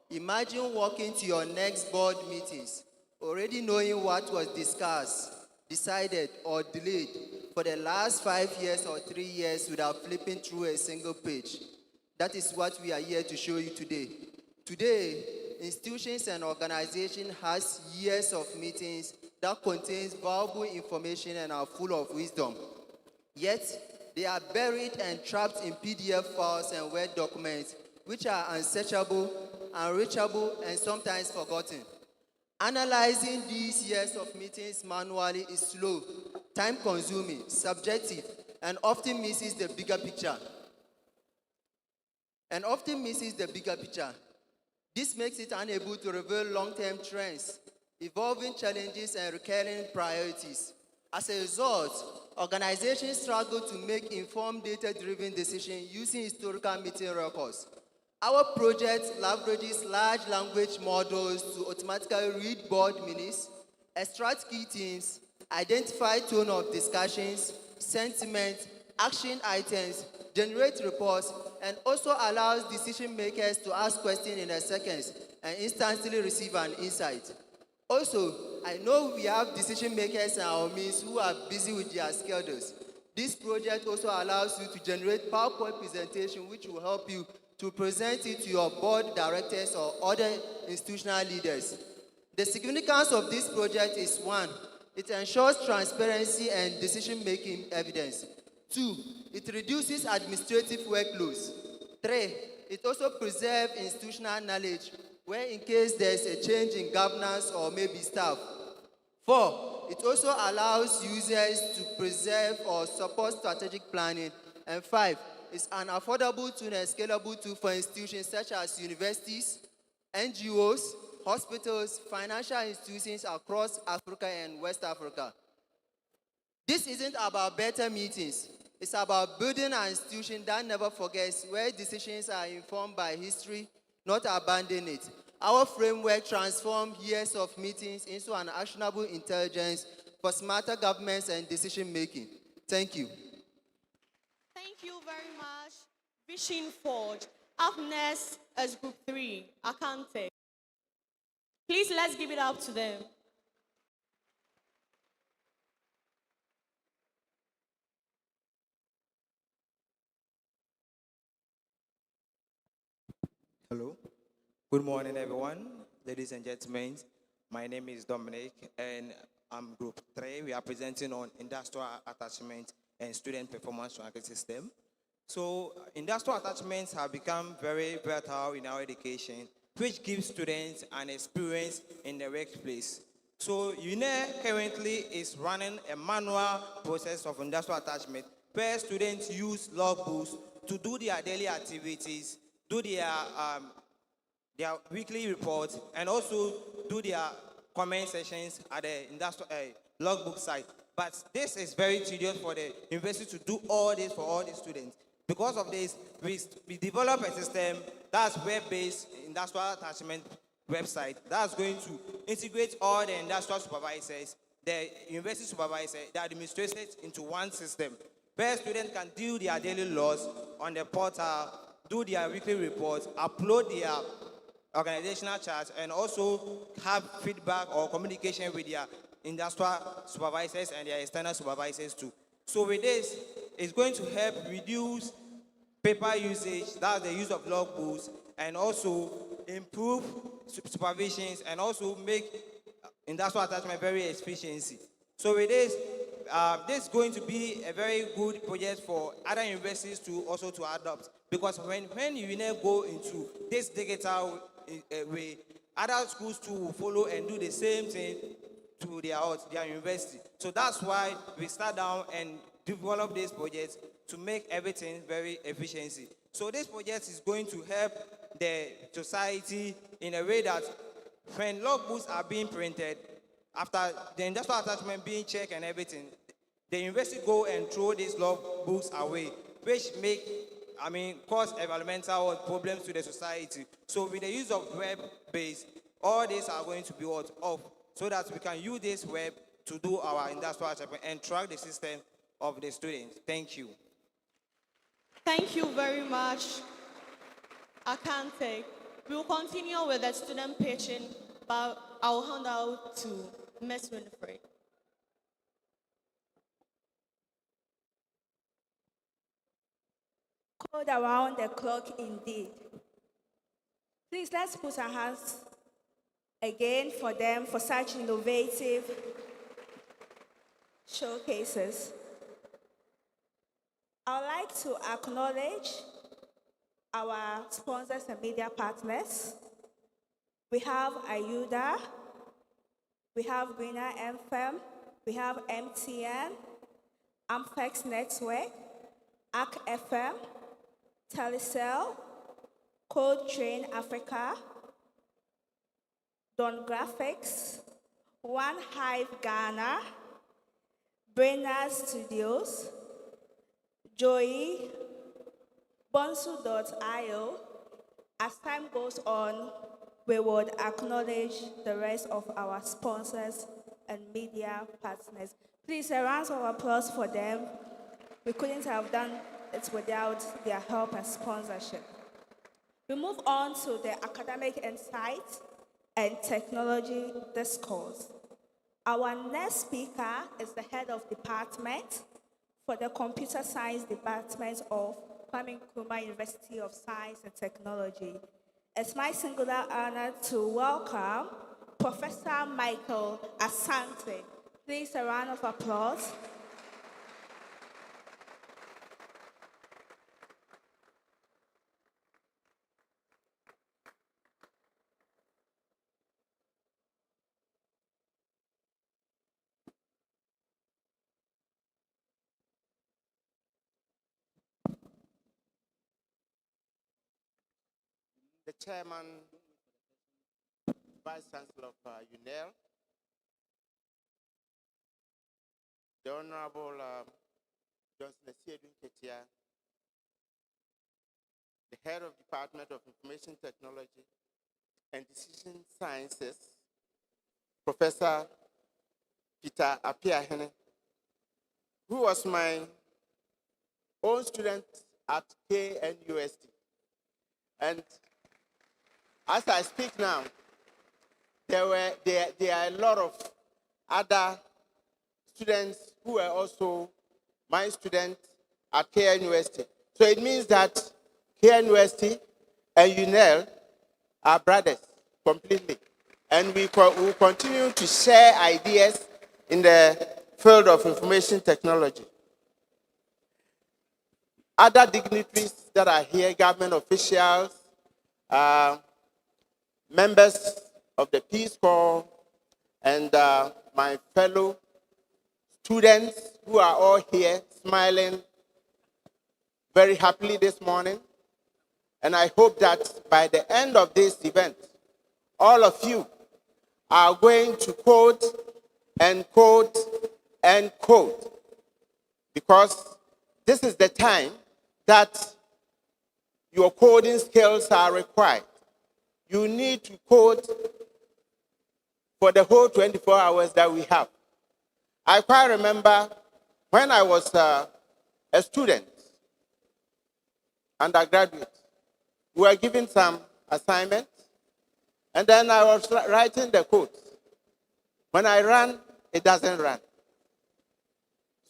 imagine walking to your next board meetings, already knowing what was discussed, decided, or delayed for the last 5 years or 3 years without flipping through a single page. That is what we are here to show you today. Today, institutions and organizations has years of meetings that contains valuable information and are full of wisdom. Yet, they are buried and trapped in PDF files and Word documents, which are unsearchable, unreachable, and sometimes forgotten. Analyzing these years of meetings manually is slow, time-consuming, subjective, and often misses the bigger picture. This makes it unable to reveal long-term trends, evolving challenges, and recurring priorities. As a result, organizations struggle to make informed, data-driven decisions using historical meeting records. Our project leverages large language models to automatically read board minutes, extract key themes, identify tone of discussions, sentiment, action items, generate reports, and also allows decision makers to ask questions in a second and instantly receive an insight. Also, I know we have decision makers in our midst who are busy with their schedules. This project also allows you to generate PowerPoint presentation which will help you to present it to your board directors or other institutional leaders. The significance of this project is 1, it ensures transparency and decision-making evidence. 2, it reduces administrative workloads. 3, it also preserves institutional knowledge where in case there's a change in governance or maybe staff. 4, it also allows users to preserve or support strategic planning. And 5, it's an affordable tool and scalable tool for institutions such as universities, NGOs, hospitals, financial institutions across Africa and West Africa. This isn't about better meetings. It's about building an institution that never forgets, where decisions are informed by history, not abandon it. Our framework transforms years of meetings into an actionable intelligence for smarter governments and decision making. Thank you. Thank you very much, Vision Forge. Up next is Group 3, Accounting. Please, let's give it up to them. Hello. Good morning, everyone. Ladies and gentlemen, my name is Dominic, and I'm Group 3. We are presenting on industrial attachment and student performance tracking system. So, industrial attachments have become very vital in our education, which gives students an experience in the workplace. So, UNER currently is running a manual process of industrial attachment where students use logbooks to do their daily activities, do their weekly reports, and also do their comment sessions at the industrial logbook site. But this is very tedious for the university to do all this for all the students. Because of this, we develop a system that's web-based industrial attachment website that's going to integrate all the industrial supervisors, the university supervisor, the administrators into one system where students can do their daily logs on the portal, do their weekly reports, upload their organizational charts, and also have feedback or communication with their industrial supervisors and their external supervisors too. So with this, it's going to help reduce paper usage, that's the use of logbooks, and also improve supervisions and also make industrial attachment very efficiency. So with this, this is going to be a very good project for other universities to also to adopt, because when you go into this digital way, other schools too will follow and do the same thing to their university. So that's why we start down and develop this project to make everything very efficiency. So this project is going to help the society in a way that when logbooks are being printed, after the industrial attachment being checked and everything, the university go and throw these logbooks away, which cause environmental problems to the society. So with the use of web-based, all these are going to be off, so that we can use this web to do our industrial attachment and track the system of the students. Thank you. Thank you very much, Akante. We will continue with the student pitching, but I'll hand out to Ms. Winifred. Code around the clock indeed. Please let's put our hands again for them for such innovative showcases. I would like to acknowledge our sponsors and media partners. We have IUDA, we have Greener FM, we have MTN, Ampex Network, ACK FM, Telecel, Code Train Africa, Don Graphics, One Hive Ghana, Brainerd Studios, Joey, Bonsu.io. As time goes on, we would acknowledge the rest of our sponsors and media partners. Please, a round of applause for them. We couldn't have done it without their help and sponsorship. We move on to the academic insight and technology discourse. Our next speaker is the head of department for the Computer Science Department of Kwame Nkrumah University of Science and Technology. It's my singular honor to welcome Professor Michael Asante. Please, a round of applause. The Chairman, Vice Chancellor of UNEL, the Honorable Johnson Esiedun Ketia, the Head of Department of Information Technology and Decision Sciences, Professor Peter Apiahene, who was my own student at KNUST. And as I speak now, there are a lot of other students who were also my students at KNUST. So it means that KNUST and UNEL are brothers completely. And we will continue to share ideas in the field of information technology. Other dignitaries that are here, government officials, members of the Peace Corps, and my fellow students who are all here smiling very happily this morning. And I hope that by the end of this event, all of you are going to quote and quote and quote, because this is the time that your coding skills are required. You need to code for the whole 24 hours that we have. I quite remember when I was a student, undergraduate, we were given some assignments, and then I was writing the code. When I run, it doesn't run.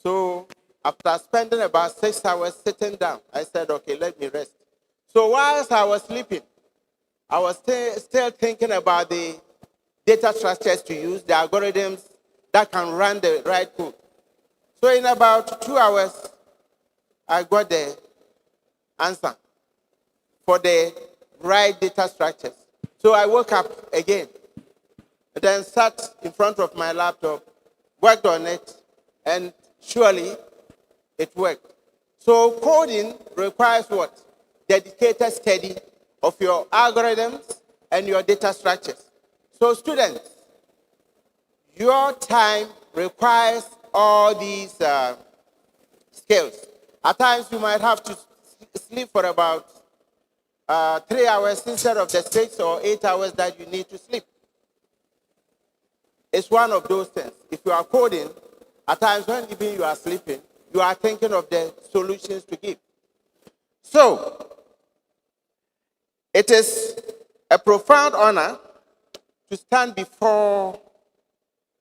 So after spending about 6 hours sitting down, I said, okay, let me rest. So whilst I was sleeping, I was still thinking about the data structures to use, the algorithms that can run the right code. So in about 2 hours, I got the answer for the right data structures. So I woke up again, and then sat in front of my laptop, worked on it, and surely it worked. So coding requires what? Dedicated study of your algorithms and your data structures. So students, your time requires all these skills. At times you might have to sleep for about 3 hours instead of the 6 or 8 hours that you need to sleep. It's one of those things. If you are coding, at times when even you are sleeping, you are thinking of the solutions to give. So, it is a profound honor to stand before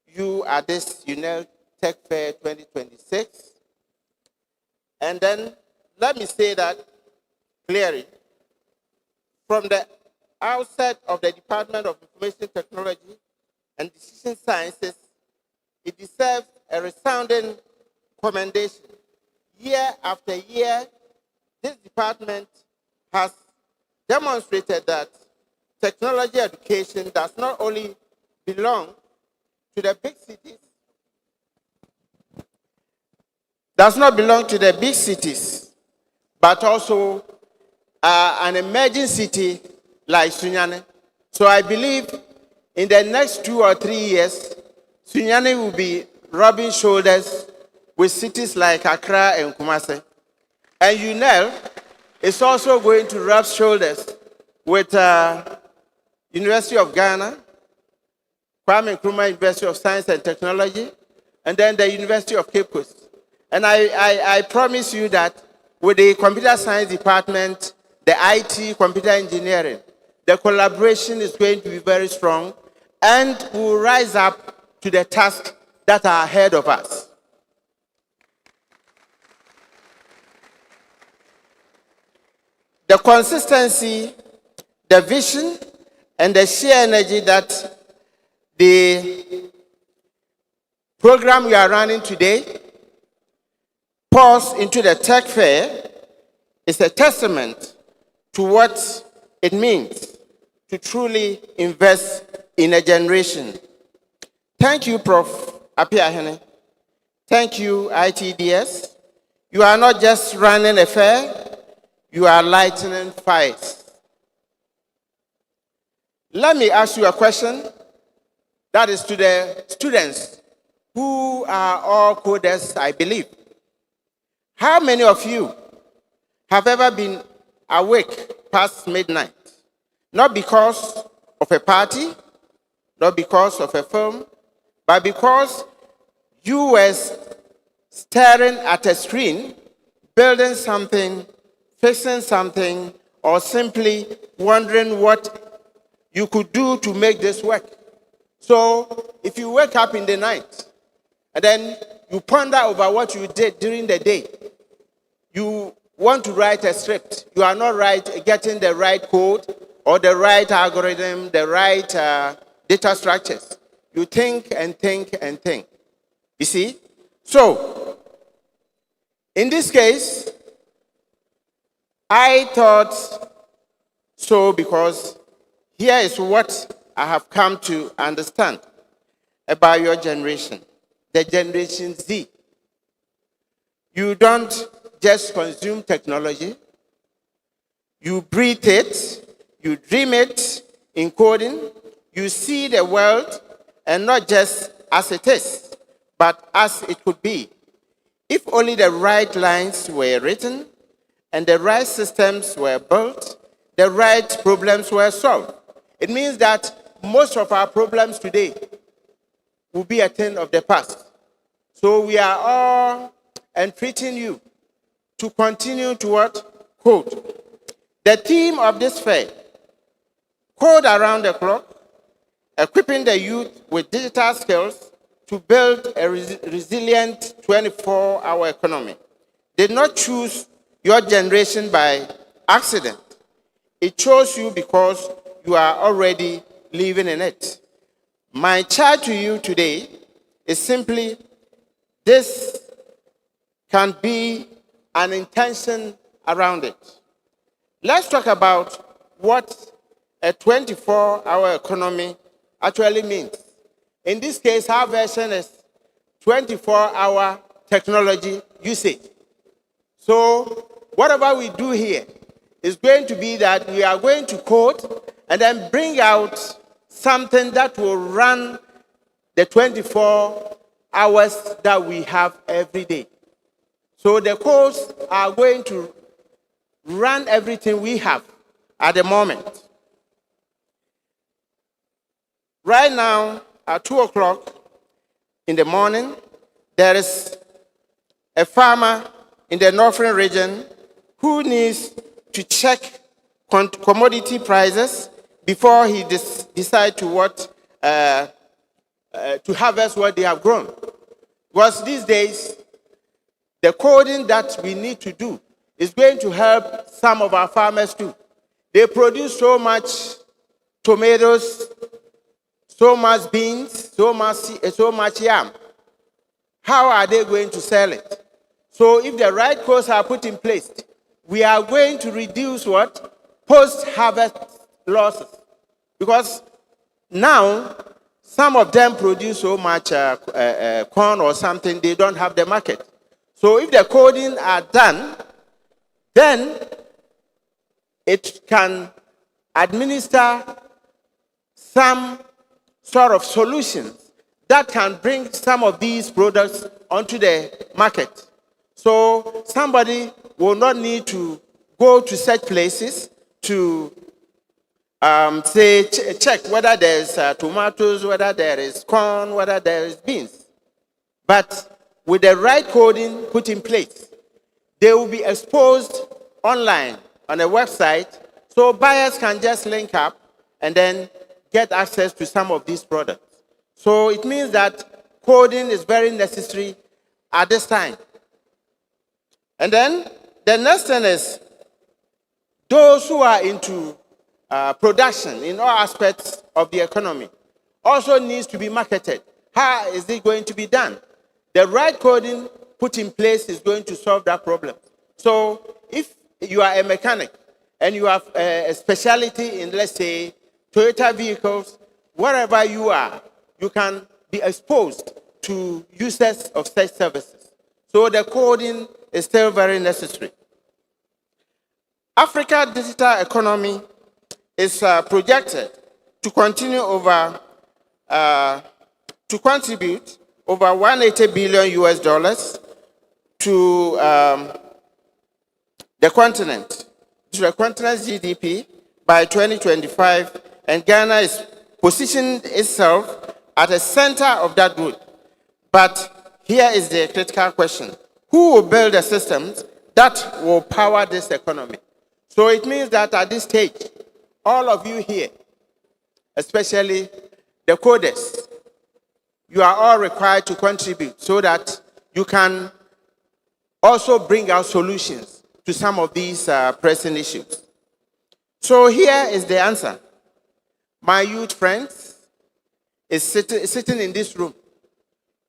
you at this UNEL Tech Fair 2026. And then let me say that clearly. From the outset of the Department of Information Technology and Decision Sciences, it deserves a resounding commendation. Year after year, this department has demonstrated that technology education does not only belong to the big cities, but also an emerging city like Sunyani. So I believe in the next 2 or 3 years, Sunyani will be rubbing shoulders with cities like Accra and Kumasi. And UNEL is also going to rub shoulders with University of Ghana, Kwame Nkrumah University of Science and Technology, and then the University of Cape Coast. And I promise you that with the computer science department, the IT, computer engineering, the collaboration is going to be very strong and will rise up to the tasks that are ahead of us. The consistency, the vision, and the sheer energy that the program we are running today pours into the tech fair is a testament to what it means to truly invest in a generation. Thank you, Prof. Apiahene. Thank you, ITDS. You are not just running a fair, you are lightening fires. Let me ask you a question that is to the students who are all coders, I believe. How many of you have ever been awake past midnight? Not because of a party, not because of a film, but because you were staring at a screen, building something, fixing something, or simply wondering what you could do to make this work. So if you wake up in the night and then you ponder over what you did during the day, you want to write a script, you are not getting the right code or the right algorithm, the right data structures. You think and think and think. You see? So, in this case, I thought so because here is what I have come to understand about your generation, the Generation Z. You don't just consume technology, you breathe it, you dream it in coding, you see the world, and not just as it is, but as it could be. If only the right lines were written, and the right systems were built, the right problems were solved. It means that most of our problems today will be a thing of the past. So we are all entreating you to continue to what? Code. The theme of this fair, code around the clock, equipping the youth with digital skills to build a resilient 24-hour economy, did not choose your generation by accident. It chose you because you are already living in it. My charge to you today is simply this can be an intention around it. Let's talk about what a 24-hour economy actually means. In this case, our version is 24-hour technology usage. So whatever we do here is going to be that we are going to code and then bring out something that will run the 24 hours that we have every day. So the codes are going to run everything we have at the moment. Right now, at 2 o'clock in the morning, there is a farmer in the northern region who needs to check commodity prices before he decide to harvest what they have grown. Because these days, the coding that we need to do is going to help some of our farmers too. They produce so much tomatoes, so much beans, so much yam. How are they going to sell it? So if the right codes are put in place, we are going to reduce what? Post-harvest losses. Because now, some of them produce so much corn or something, they don't have the market. So if the coding are done, then it can administer some sort of solutions that can bring some of these products onto the market. So somebody will not need to go to such places to check whether there's tomatoes, whether there is corn, whether there is beans. But with the right coding put in place, they will be exposed online on a website, so buyers can just link up and then get access to some of these products. So it means that coding is very necessary at this time. And then the next thing is those who are into production in all aspects of the economy also needs to be marketed. How is it going to be done? The right coding put in place is going to solve that problem. So if you are a mechanic and you have a specialty in, let's say, Toyota vehicles, wherever you are, you can be exposed to users of such services. So the coding is still very necessary. Africa's digital economy is projected to continue to contribute over 180 billion US dollars to the continent's GDP by 2025, and Ghana is positioned itself at the center of that growth. But here is the critical question: who will build the systems that will power this economy? So it means that at this stage, all of you here, especially the coders, you are all required to contribute so that you can also bring out solutions to some of these pressing issues. So here is the answer. My youth friends is sitting in this room.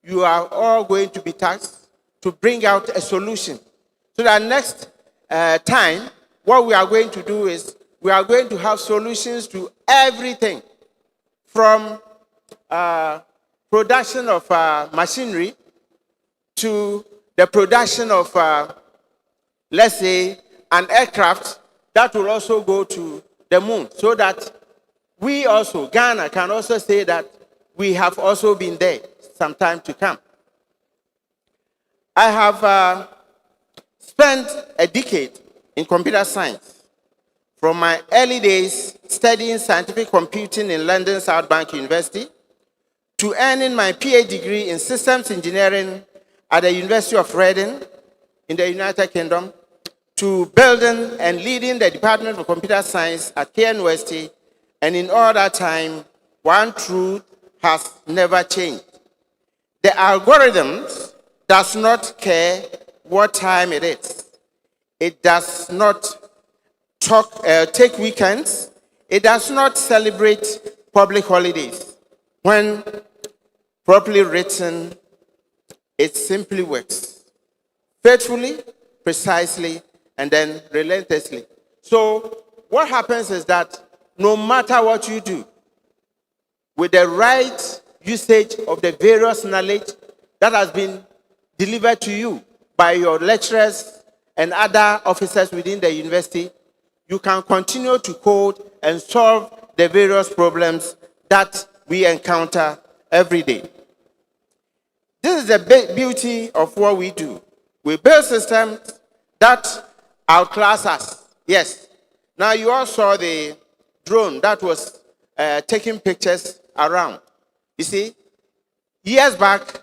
You are all going to be tasked to bring out a solution. So that next time, what we are going to do is we are going to have solutions to everything from production of machinery to the production of, let's say, an aircraft that will also go to the moon, so that we also, Ghana, can also say that we have also been there some time to come. I have spent a decade in computer science, from my early days studying scientific computing in London South Bank University to earning my PhD degree in systems engineering at the University of Reading in the United Kingdom, to building and leading the Department of Computer Science at KNUST, and in all that time, one truth has never changed. The algorithms does not care what time it is. It does not take weekends. It does not celebrate public holidays. When properly written, it simply works. Faithfully, precisely, and then relentlessly. So what happens is that no matter what you do, with the right usage of the various knowledge that has been delivered to you by your lecturers and other officers within the university, you can continue to code and solve the various problems that we encounter every day. This is the beauty of what we do. We build systems that outclass us. Yes. Now you all saw the drone that was taking pictures around. You see, years back,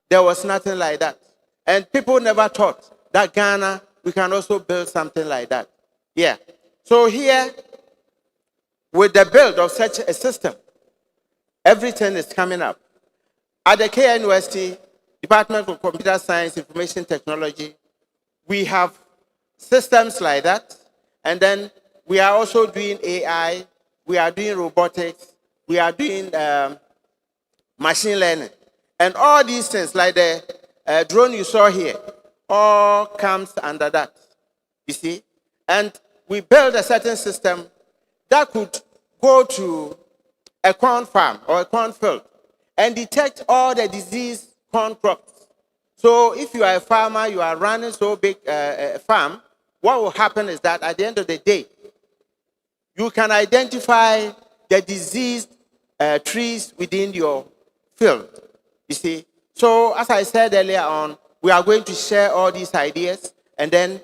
there was nothing like that. And people never thought that Ghana, we can also build something like that. Yeah. So here, with the build of such a system, everything is coming up. At the KNUST, Department of Computer Science, Information Technology, we have systems like that. And then we are also doing AI, we are doing robotics, we are doing machine learning. And all these things, like the drone you saw here, all comes under that, you see. And we build a certain system that could go to a corn farm or a corn field and detect all the diseased corn crops. So if you are a farmer, you are running so big farm, what will happen is that at the end of the day, you can identify the diseased trees within your field, you see. So as I said earlier on, we are going to share all these ideas, and then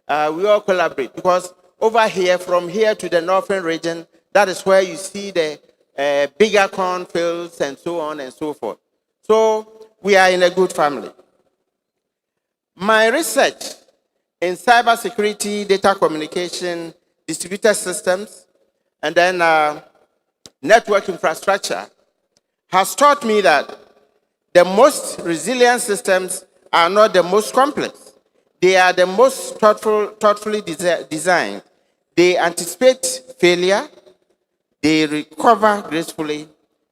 we all collaborate, because over here, from here to the northern region, that is where you see the bigger corn fields and so on and so forth. So we are in a good family. My research in cybersecurity, data communication, distributed systems, and then network infrastructure has taught me that the most resilient systems are not the most complex. They are the most thoughtfully designed. They anticipate failure, they recover gracefully,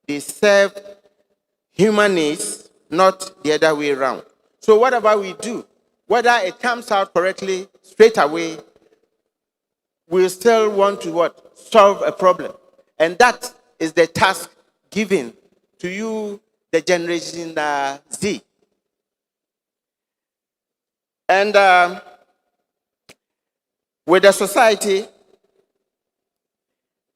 they serve human needs, not the other way around. So whatever we do, whether it comes out correctly straight away, we still want to what? Solve a problem. And that is the task given to you, the Generation Z. And with the society,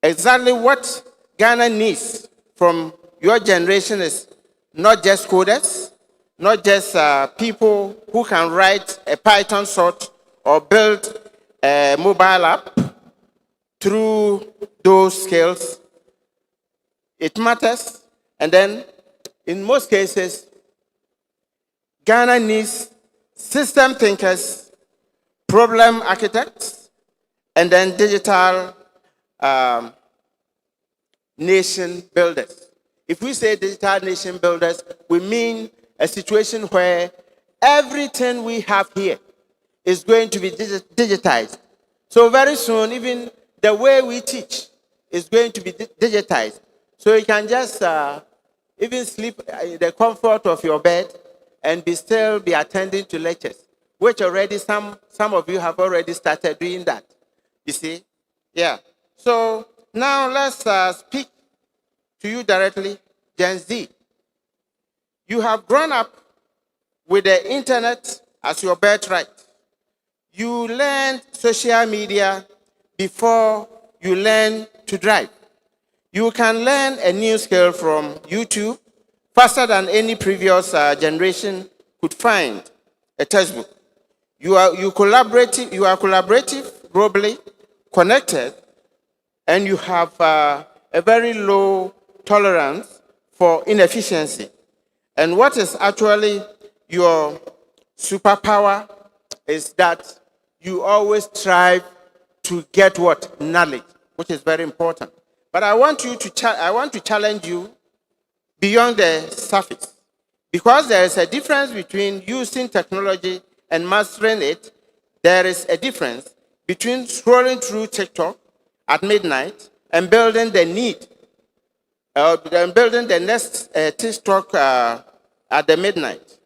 exactly what Ghana needs from your generation is not just coders, not just people who can write a Python sort or build a mobile app through those skills. It matters. And then, in most cases, Ghana needs system thinkers, problem architects, and then digital nation builders. If we say digital nation builders, we mean a situation where everything we have here is going to be digitized. So very soon, even the way we teach is going to be digitized. So you can just even sleep in the comfort of your bed and still be attending to lectures, which already some of you have already started doing that. You see? Yeah. So now let's speak to you directly, Gen Z. You have grown up with the internet as your birthright. You learned social media before you learn to drive. You can learn a new skill from YouTube faster than any previous generation could find a textbook. You are collaborative, globally connected, and you have a very low tolerance for inefficiency. And what is actually your superpower is that you always strive to get what? Knowledge, which is very important. But I want to challenge you beyond the surface, because there is a difference between using technology and mastering it. There is a difference between scrolling through TikTok at midnight and building the next TikTok at the midnight.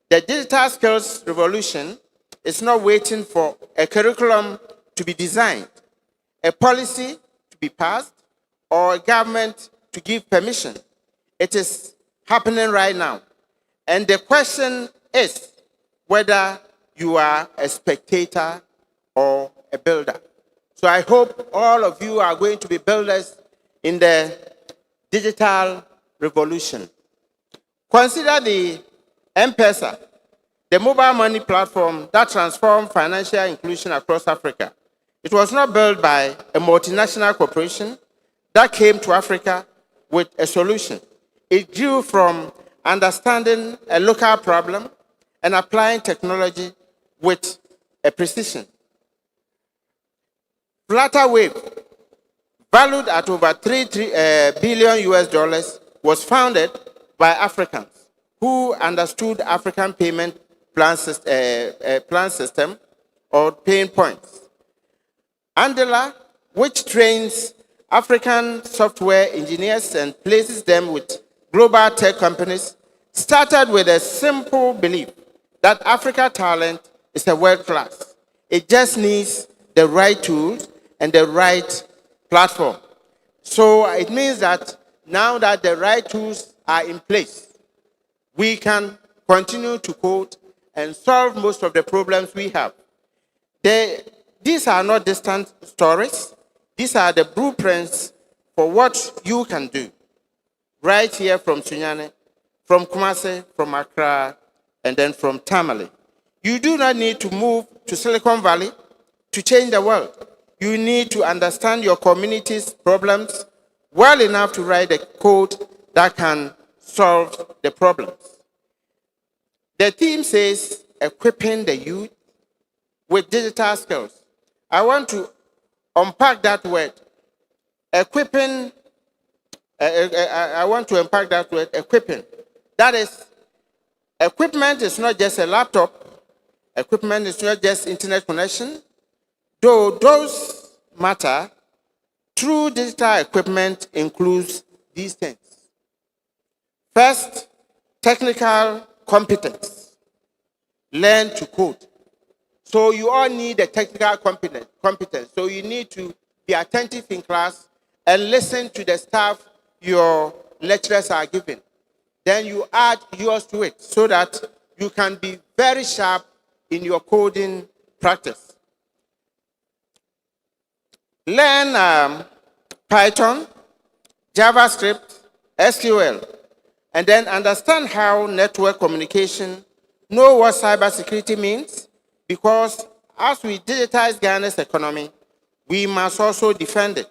The digital skills revolution is not waiting for a curriculum to be designed, a policy to be passed, or a government to give permission. It is happening right now. And the question is whether you are a spectator or a builder. So I hope all of you are going to be builders in the digital revolution. Consider the M-Pesa, the mobile money platform that transformed financial inclusion across Africa. It was not built by a multinational corporation that came to Africa with a solution. It grew from understanding a local problem and applying technology with a precision. Flutterwave, valued at over 3 billion US dollars, was founded by Africans who understood African payment plan system or pain points. Andela, which trains African software engineers and places them with global tech companies, started with a simple belief that Africa talent is a world class. It just needs the right tools and the right platform. So it means that now that the right tools are in place, we can continue to code and solve most of the problems we have. These are not distant stories. These are the blueprints for what you can do. Right here from Sunyane, from Kumasi, from Accra, and then from Tamale. You do not need to move to Silicon Valley to change the world. You need to understand your community's problems well enough to write a code that can solve the problems. The theme says, equipping the youth with digital skills. I want to unpack that word, equipping. I want to unpack that word, equipping. That is, equipment is not just a laptop. Equipment is not just internet connection. Though those matter, true digital equipment includes these things. First, technical competence. Learn to code. So you all need a technical competence. So you need to be attentive in class and listen to the stuff your lecturers are giving. Then you add yours to it so that you can be very sharp in your coding practice. Learn Python, JavaScript, SQL, and then understand how network communication, know what cybersecurity means, because as we digitize Ghana's economy, we must also defend it.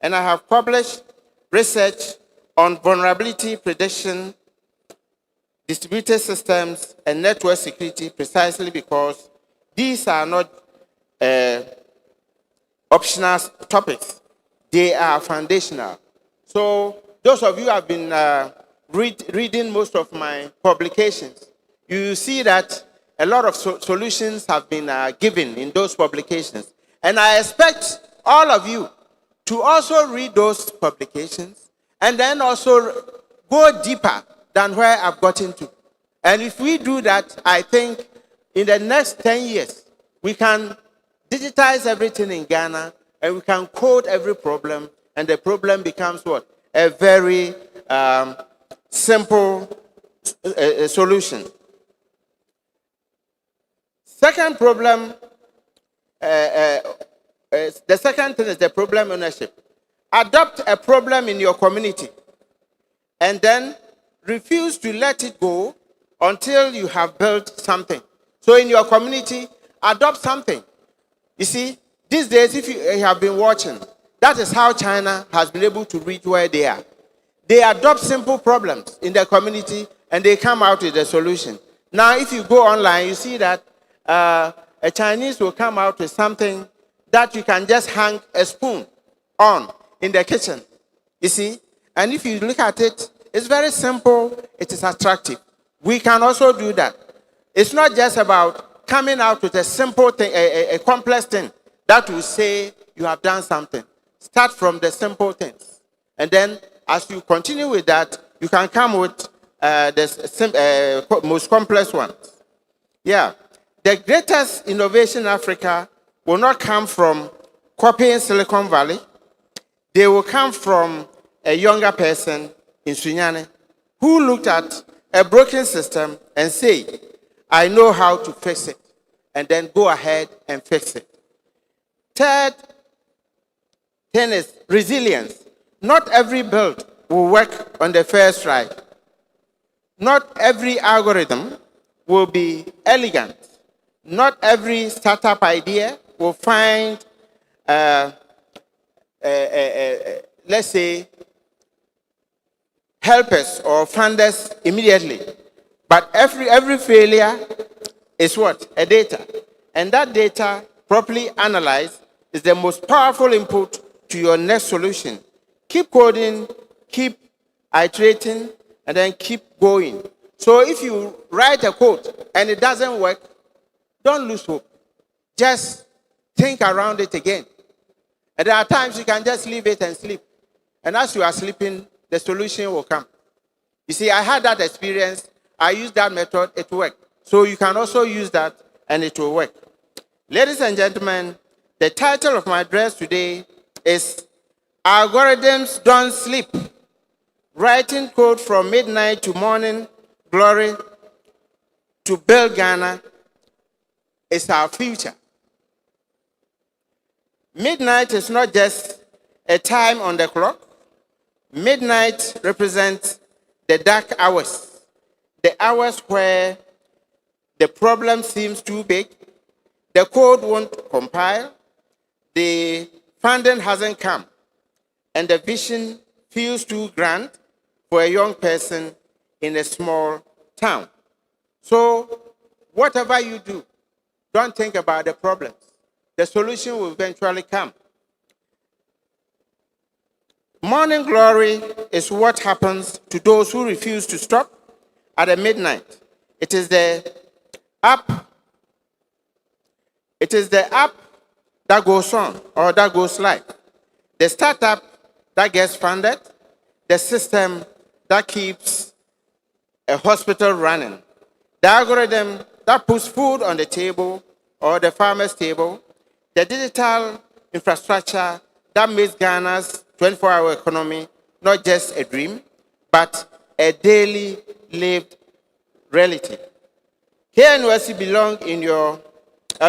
And I have published research on vulnerability prediction, distributed systems, and network security precisely because these are not optional topics. They are foundational. So those of you who have been reading most of my publications, you see that a lot of solutions have been given in those publications. And I expect all of you to also read those publications and then also go deeper than where I've gotten to. And if we do that, I think in the next 10 years, we can digitize everything in Ghana and we can code every problem, and the problem becomes what? A very simple solution. Second problem, the second thing is the problem ownership. Adopt a problem in your community and then refuse to let it go until you have built something. So in your community, adopt something. You see, these days, if you have been watching, that is how China has been able to reach where they are. They adopt simple problems in their community and they come out with a solution. Now, if you go online, you see that a Chinese will come out with something that you can just hang a spoon on in the kitchen. You see? And if you look at it, it's very simple, it is attractive. We can also do that. It's not just about coming out with a simple thing, a complex thing that will say you have done something. Start from the simple things. And then as you continue with that, you can come with the most complex ones. Yeah. The greatest innovation in Africa will not come from copying Silicon Valley. They will come from a younger person in Sunyane who looked at a broken system and say, I know how to fix it, and then go ahead and fix it. Third thing is resilience. Not every build will work on the first try. Not every algorithm will be elegant. Not every startup idea will find, let's say, helpers or funders immediately. But every failure is what? A data. And that data, properly analyzed, is the most powerful input to your next solution. Keep coding, keep iterating, and then keep going. So if you write a code and it doesn't work, don't lose hope. Just think around it again. And there are times you can just leave it and sleep. And as you are sleeping, the solution will come. You see, I had that experience. I used that method. It worked. So you can also use that and it will work. Ladies and gentlemen, the title of my address today is Algorithms Don't Sleep. Writing code from midnight to morning glory to build Ghana is our future. Midnight is not just a time on the clock. Midnight represents the dark hours, the hours where the problem seems too big, the code won't compile, the funding hasn't come, and the vision feels too grand for a young person in a small town. So whatever you do, don't think about the problems. The solution will eventually come. Morning glory is what happens to those who refuse to stop at a midnight. It is the app that goes on or that goes live. The startup that gets funded, the system that keeps a hospital running, the algorithm that puts food on the table or the farmer's table, the digital infrastructure that makes Ghana's 24-hour economy not just a dream, but a daily lived reality. KNUSC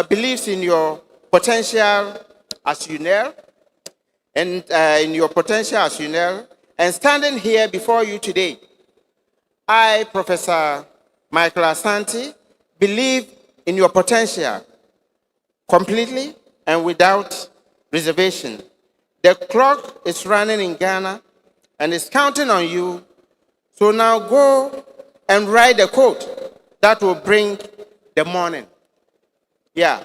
believes in your potential as UNER, and in your potential as UNER, and standing here before you today, I, Professor Michael Asante, believe in your potential completely and without reservation. The clock is running in Ghana and it's counting on you. So now go and write the code that will bring the morning. Yeah.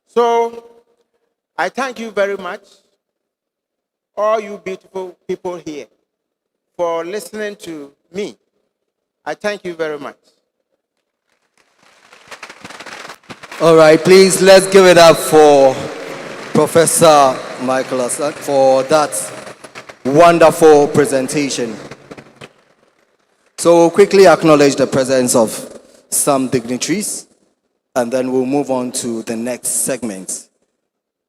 So I thank you very much, all you beautiful people here, for listening to me. I thank you very much. All right, please let's give it up for Professor Michael Asante for that wonderful presentation. So we'll quickly acknowledge the presence of some dignitaries, and then we'll move on to the next segment.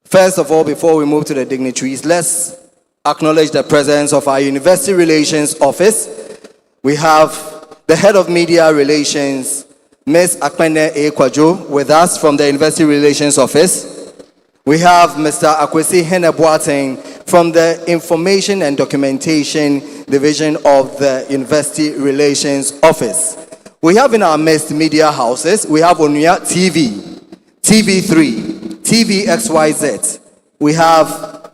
First of all, before we move to the dignitaries, let's acknowledge the presence of our University Relations Office. We have the Head of Media Relations, Ms. Akpene A. Kwajo, with us from the University Relations Office. We have Mr. Akwesi Heneboateng from the Information and Documentation Division of the University Relations Office. We have in our midst media houses. We have Onuya TV, TV3, TV XYZ. We have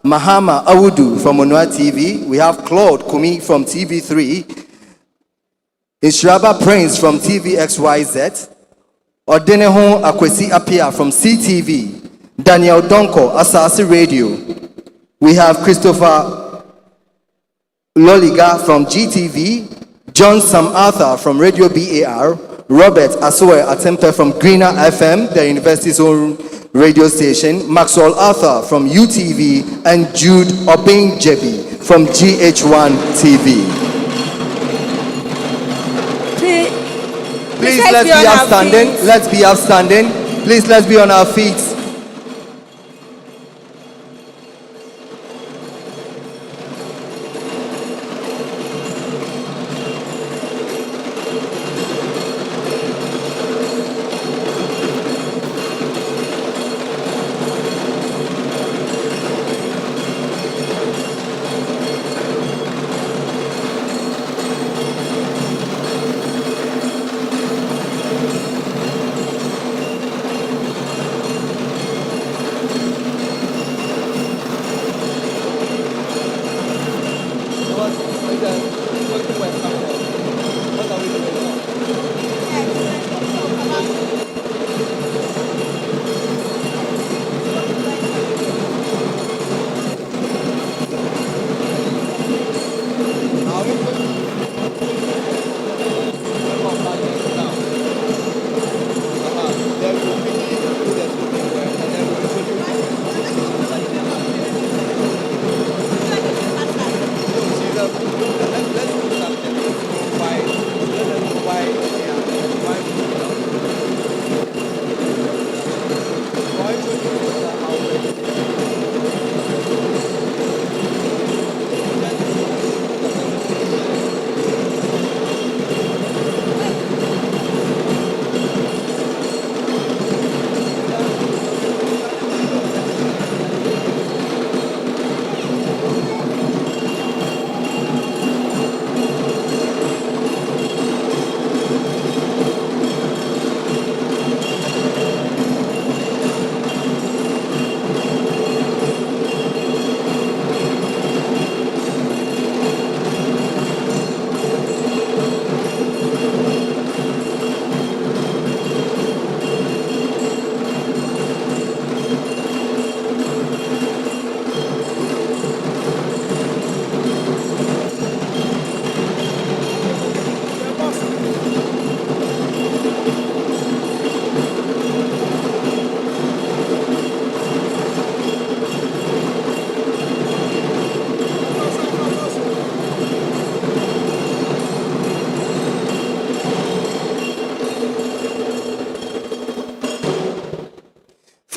Mahama Awudu from Onuya TV. We have Claude Kumi from TV3. Inshiraba Prince from TV XYZ. Odeneho Akwesi Apia from CTV. Daniel Donko, Asasi Radio. We have Christopher Loliga from GTV. John Sam Arthur from Radio BAR. Robert Asoe Atempe from Greener FM, the university's own radio station. Maxwell Arthur from UTV. And Jude Obeng Jebi from GH1 TV. Please let's be upstanding. Let's be upstanding. Please let's be on our feet.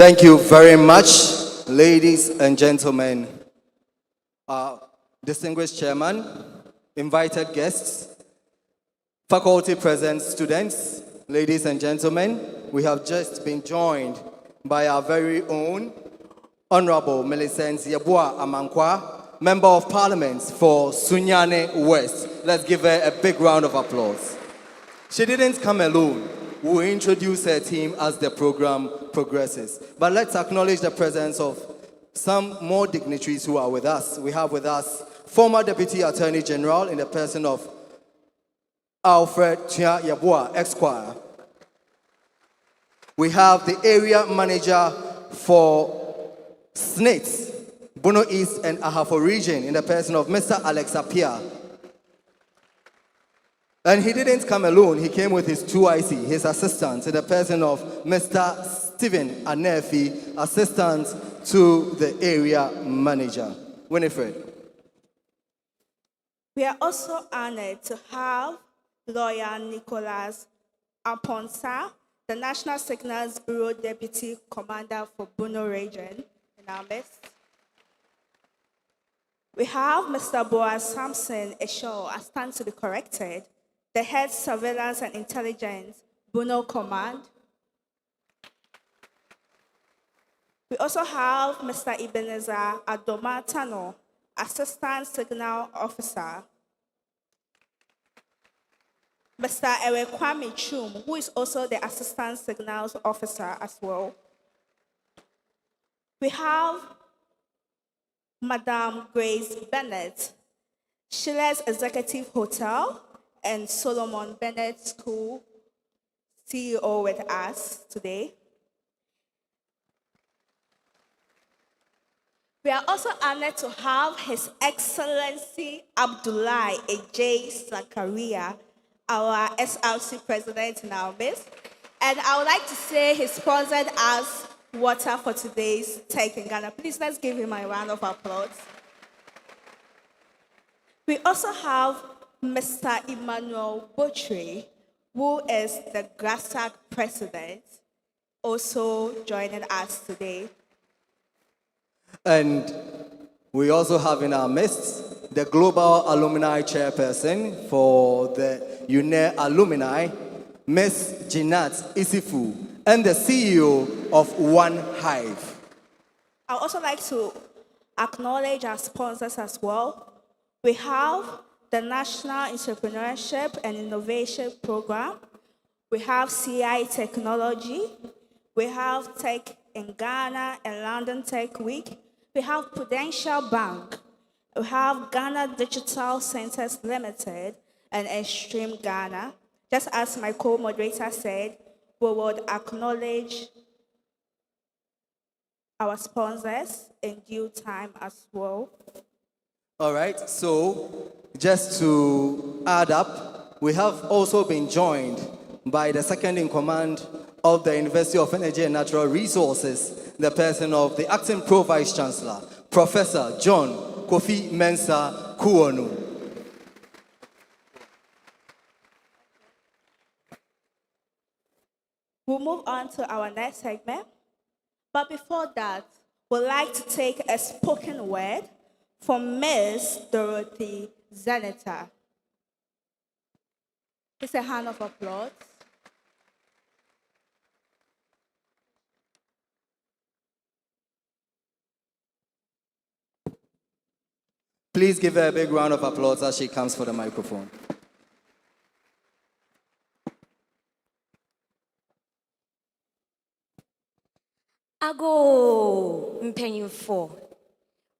Thank you very much, ladies and gentlemen. Distinguished chairman, invited guests, faculty present, students, ladies and gentlemen, we have just been joined by our very own Honorable Millicent Yeboah Amankwa, Member of Parliament for Sunyane West. Let's give her a big round of applause. She didn't come alone. We'll introduce her team as the program progresses. But let's acknowledge the presence of some more dignitaries who are with us. We have with us former Deputy Attorney General in the person of Alfred Tia Yeboah, Esquire. We have the area manager for SNITS, Bono East and Ahafo region in the person of Mr. Alex Apia. And he didn't come alone. He came with his 2IC, his assistants, in the person of Mr. Stephen Anefi, assistant to the area manager. Winifred. We are also honored to have Lawyer Nicholas Aponsa, the National Signals Bureau Deputy Commander for Bono region, in our midst. We have Mr. Boaz Sampson Esho, I stand to be corrected, the Head Surveillance and Intelligence, Bono Command. We also have Mr. Ebenezer Adomatano, Assistant Signal Officer. Mr. Ewekwame Chum, who is also the Assistant Signals Officer as well. We have Madam Grace Bennett, Sheila's Executive Hotel and Solomon Bennett School CEO with us today. We are also honored to have His Excellency Abdullah Ej Zakaria, our SRC president in our midst. And I would like to say he sponsored us water for today's Tech in Ghana. Please, let's give him a round of applause. We also have Mr. Emmanuel Botry, who is the GRASAC president, also joining us today. And we also have in our midst the Global Alumni Chairperson for the UNER Alumni, Ms. Jinat Isifu, and the CEO of One Hive. I would also like to acknowledge our sponsors as well. We have the National Entrepreneurship and Innovation Program. We have CI Technology. We have Tech in Ghana and London Tech Week. We have Prudential Bank. We have Ghana Digital Centers Limited and Extreme Ghana. Just as my co-moderator said, we would acknowledge our sponsors in due time as well. All right, so just to add up, we have also been joined by the second in command of the University of Energy and Natural Resources, the person of the acting pro-vice chancellor, Professor John Kofi Mensah Kuonu. We'll move on to our next segment. But before that, we'd like to take a spoken word from Ms. Dorothy Zaneta. It's a hand of applause. Please give her a big round of applause as she comes for the microphone. Ago mpanyinfo,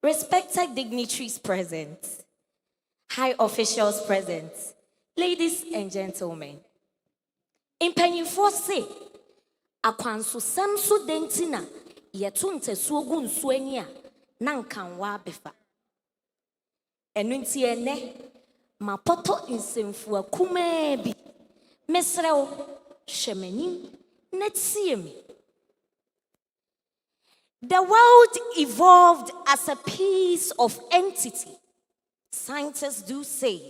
respected dignitaries present, high officials present, ladies and gentlemen. Mpanyinfo say, akwanso samso dentina, yetu ntesuo gu nsuo ani a na nkanwa abefa. Enu nti ene, mapoto nsemfu akumaa bi, mesrew, hwemanim, netie me. The world evolved as a piece of entity, scientists do say.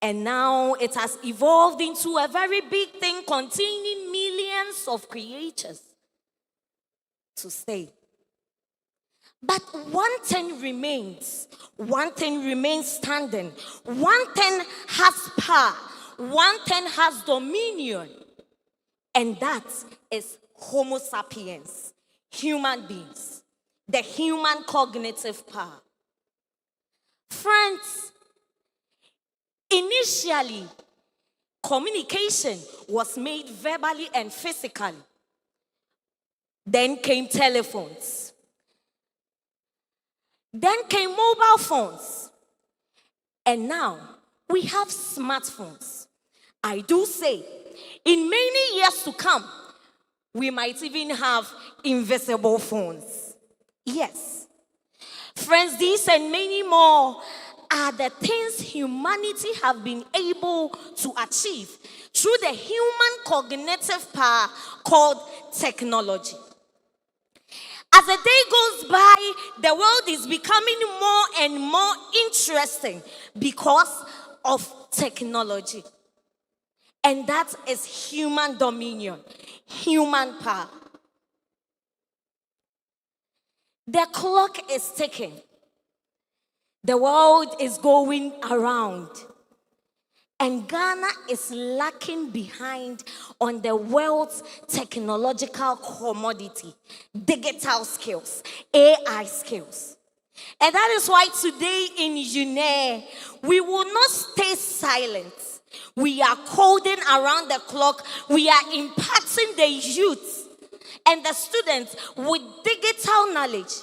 And now it has evolved into a very big thing containing millions of creatures. to stay. But one thing remains. One thing remains standing. One thing has power. One thing has dominion. And that is Homo sapiens, human beings, the human cognitive power. Friends, initially, communication was made verbally and physically. Then came telephones. Then came mobile phones. And now we have smartphones. I do say, in many years to come, we might even have invisible phones. Yes. Friends, these and many more are the things humanity have been able to achieve through the human cognitive power called technology. As the day goes by, the world is becoming more and more interesting because of technology. And that is human dominion, human power. The clock is ticking. The world is going around. And Ghana is lacking behind on the world's technological commodity, digital skills, AI skills. And that is why today in UNER, we will not stay silent. We are coding around the clock. We are impacting the youth and the students with digital knowledge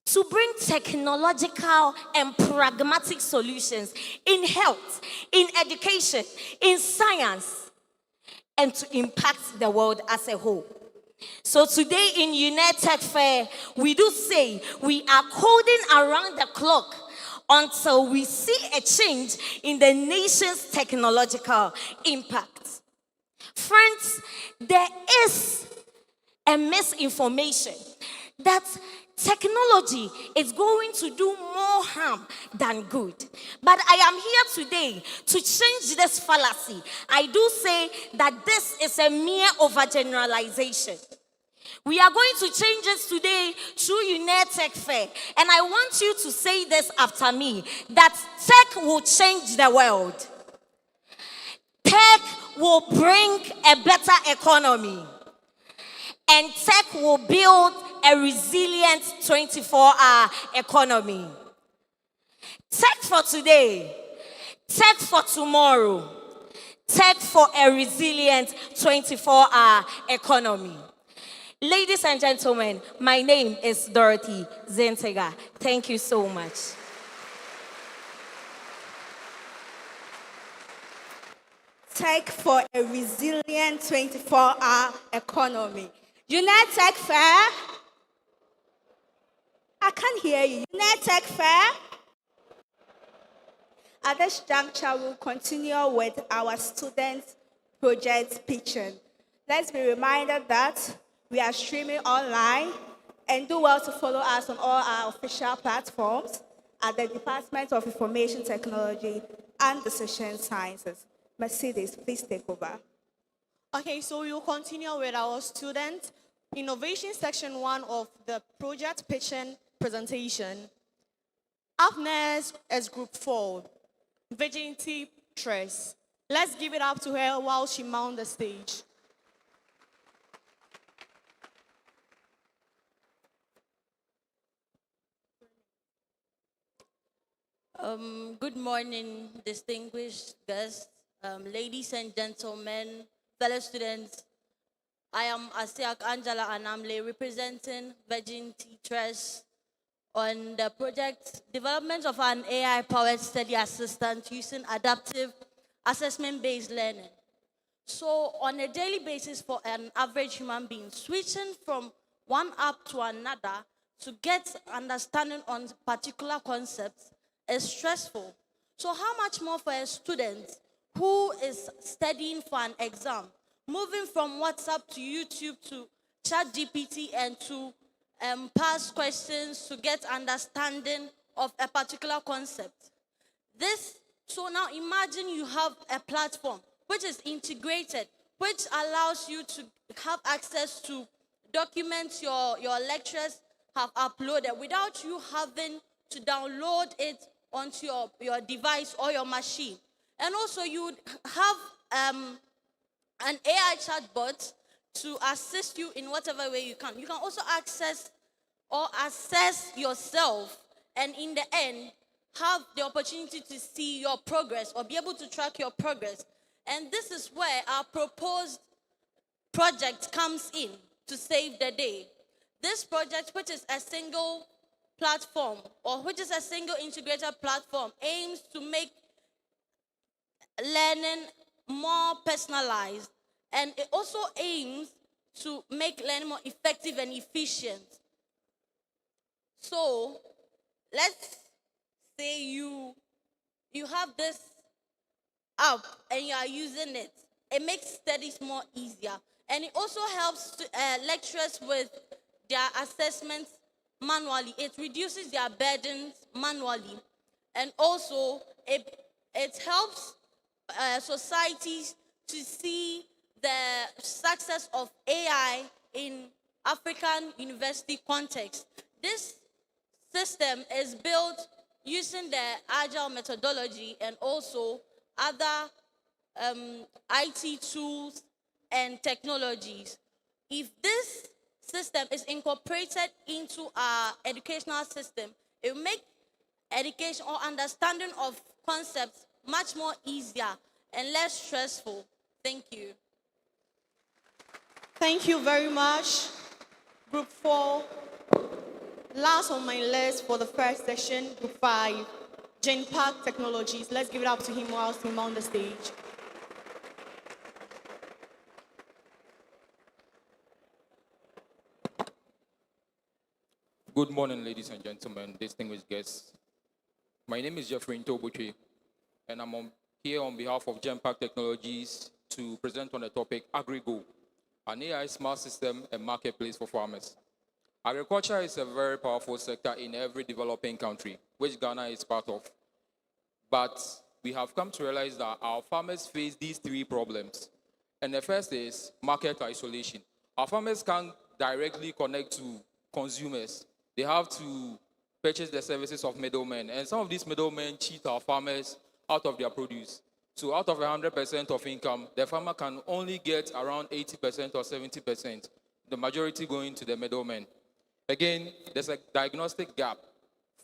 to bring technological and pragmatic solutions in health, in education, in science, and to impact the world as a whole. So today in UNER Tech Fair, we do say we are coding around the clock until we see a change in the nation's technological impact. Friends, there is a misinformation that technology is going to do more harm than good. But I am here today to change this fallacy. I do say that this is a mere overgeneralization. We are going to change this today through UNER Tech Fair. And I want you to say this after me, that tech will change the world. Tech will bring a better economy. And tech will build a resilient 24-hour economy. Tech for today, tech for tomorrow, tech for a resilient 24-hour economy. Ladies and gentlemen, my name is Dorothy Zentega. Thank you so much. Tech for a resilient 24-hour economy. UNER Tech Fair. I can't hear you. UNER Tech Fair. At this juncture, we'll continue with our student project pitching. Let's be reminded that we are streaming online, and do well to follow us on all our official platforms at the Department of Information Technology and Decision Sciences. Mercedes, please take over. Okay, so we will continue with our student innovation section 1 of the project pitching presentation. Up next is group 4, Virginity Tress. Let's give it up to her while she mounts the stage. Good morning, distinguished guests, ladies and gentlemen, fellow students. I am Asiak Angela Anamle, representing Virginity Trust on the project development of an AI-powered study assistant using adaptive assessment-based learning. So on a daily basis for an average human being, switching from one app to another to get understanding on particular concepts is stressful. So how much more for a student who is studying for an exam, moving from WhatsApp to YouTube to ChatGPT and to pass questions to get understanding of a particular concept. So now imagine you have a platform which is integrated, which allows you to have access to documents your lecturers have uploaded without you having to download it onto your device or your machine. And also you would have an AI chatbot to assist you in whatever way you can. You can also access or assess yourself, and in the end, have the opportunity to see your progress or be able to track your progress. And this is where our proposed project comes in to save the day. This project, which is a single platform or which is a single integrated platform, aims to make learning more personalized, and it also aims to make learning more effective and efficient. So let's say you have this app and you are using it. It makes studies more easier, and it also helps lecturers with their assessments manually. It reduces their burdens manually, and also it helps societies to see the success of AI in African university context. This system is built using the agile methodology and also other IT tools and technologies. If this system is incorporated into our educational system, it will make education or understanding of concepts much more easier and less stressful. Thank you. Thank you very much. Group 4. Last on my list for the first session, Group 5, Jane Park Technologies. Let's give it up to him whilst he's on the stage. Good morning, ladies and gentlemen, distinguished guests. My name is Jeffrey Ntobuchi, and I'm here on behalf of Genpact Technologies to present on the topic AgriGo, an AI smart system and marketplace for farmers. Agriculture is a very powerful sector in every developing country, which Ghana is part of. But we have come to realize that our farmers face these three problems. And the first is market isolation. Our farmers can't directly connect to consumers. They have to purchase the services of middlemen. And some of these middlemen cheat our farmers out of their produce. So out of 100% of income, the farmer can only get around 80% or 70%, the majority going to the middlemen. Again, there's a diagnostic gap.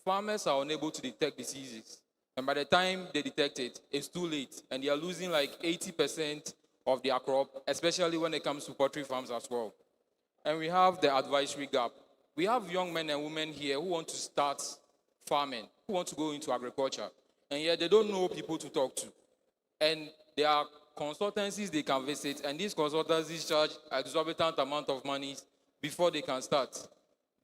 Farmers are unable to detect diseases. And by the time they detect it, it's too late. And they are losing like 80% of their crop, especially when it comes to poultry farms as well. And we have the advisory gap. We have young men and women here who want to start farming, who want to go into agriculture. And yet they don't know people to talk to. And there are consultancies they can visit, and these consultancies charge exorbitant amount of money before they can start.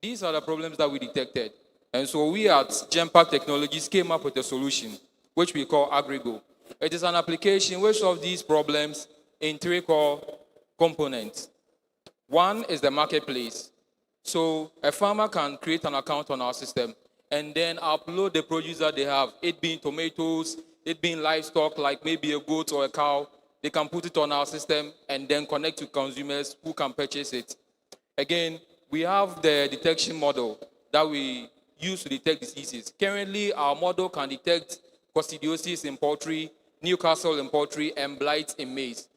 These are the problems that we detected. And so we at Genpact Technologies came up with a solution, which we call AgriGo. It is an application which solves these problems in three core components. One is the marketplace. So a farmer can create an account on our system and then upload the produce that they have, it being tomatoes, it being livestock like maybe a goat or a cow. They can put it on our system and then connect to consumers who can purchase it. Again, we have the detection model that we use to detect diseases. Currently, our model can detect coccidiosis in poultry, Newcastle in poultry, and blight in maize.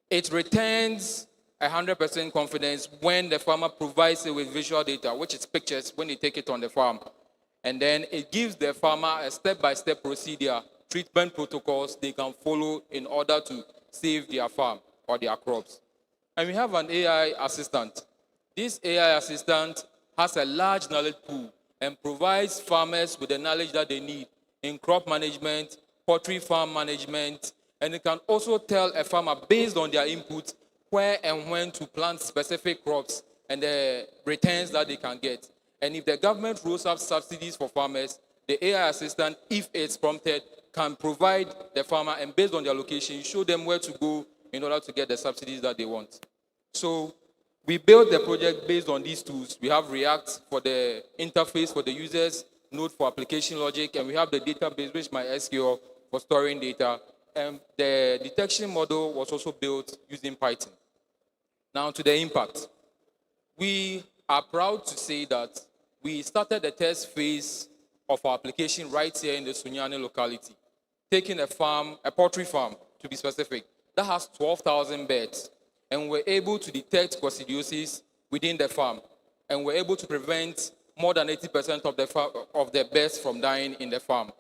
It returns 100% confidence when the farmer provides it with visual data, which is pictures when they take it on the farm. And then it gives the farmer a step-by-step procedure, treatment protocols they can follow in order to save their farm or their crops. And we have an AI assistant. This AI assistant has a large knowledge pool and provides farmers with the knowledge that they need in crop management, poultry farm management, and it can also tell a farmer based on their input where and when to plant specific crops and the returns that they can get. And if the government rolls up subsidies for farmers, the AI assistant, if it's prompted, can provide the farmer and based on their location, show them where to go in order to get the subsidies that they want. So we built the project based on these tools. We have React for the interface for the users, Node for application logic, and we have the database, which is MySQL for storing data. And the detection model was also built using Python. Now to the impact. We are proud to say that we started the test phase of our application right here in the Sunyani locality, taking a farm, a poultry farm to be specific, that has 12,000 birds. And we're able to detect coccidiosis within the farm. And we're able to prevent more than 80% of the birds from dying in the farm.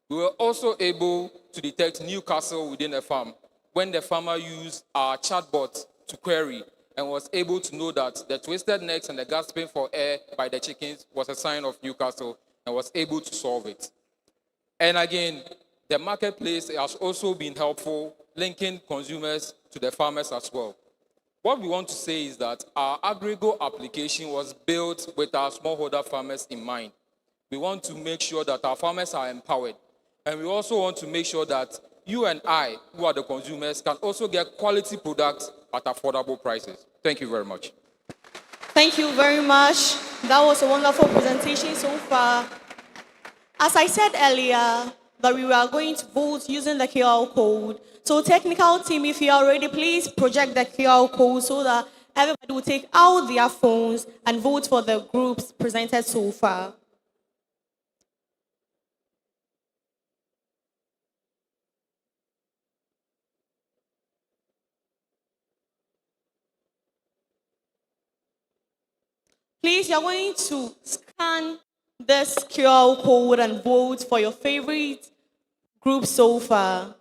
We were also able to detect Newcastle within the farm when the farmer used our chatbot to query and was able to know that the twisted necks and the gasping for air by the chickens was a sign of Newcastle and was able to solve it. And again, the marketplace has also been helpful, linking consumers to the farmers as well. What we want to say is that our AgriGo application was built with our smallholder farmers in mind. We want to make sure that our farmers are empowered. And we also want to make sure that you and I, who are the consumers, can also get quality products at affordable prices. Thank you very much. Thank you very much. That was a wonderful presentation so far. As I said earlier, that we were going to vote using the QR code. So technical team, if you are ready, please project the QR code so that everybody will take out their phones and vote for the groups presented so far. Please, you're going to scan this QR code and vote for your favorite group so far.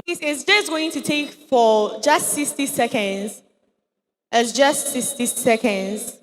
Please, it's just going to take for just 60 seconds. It's just 60 seconds.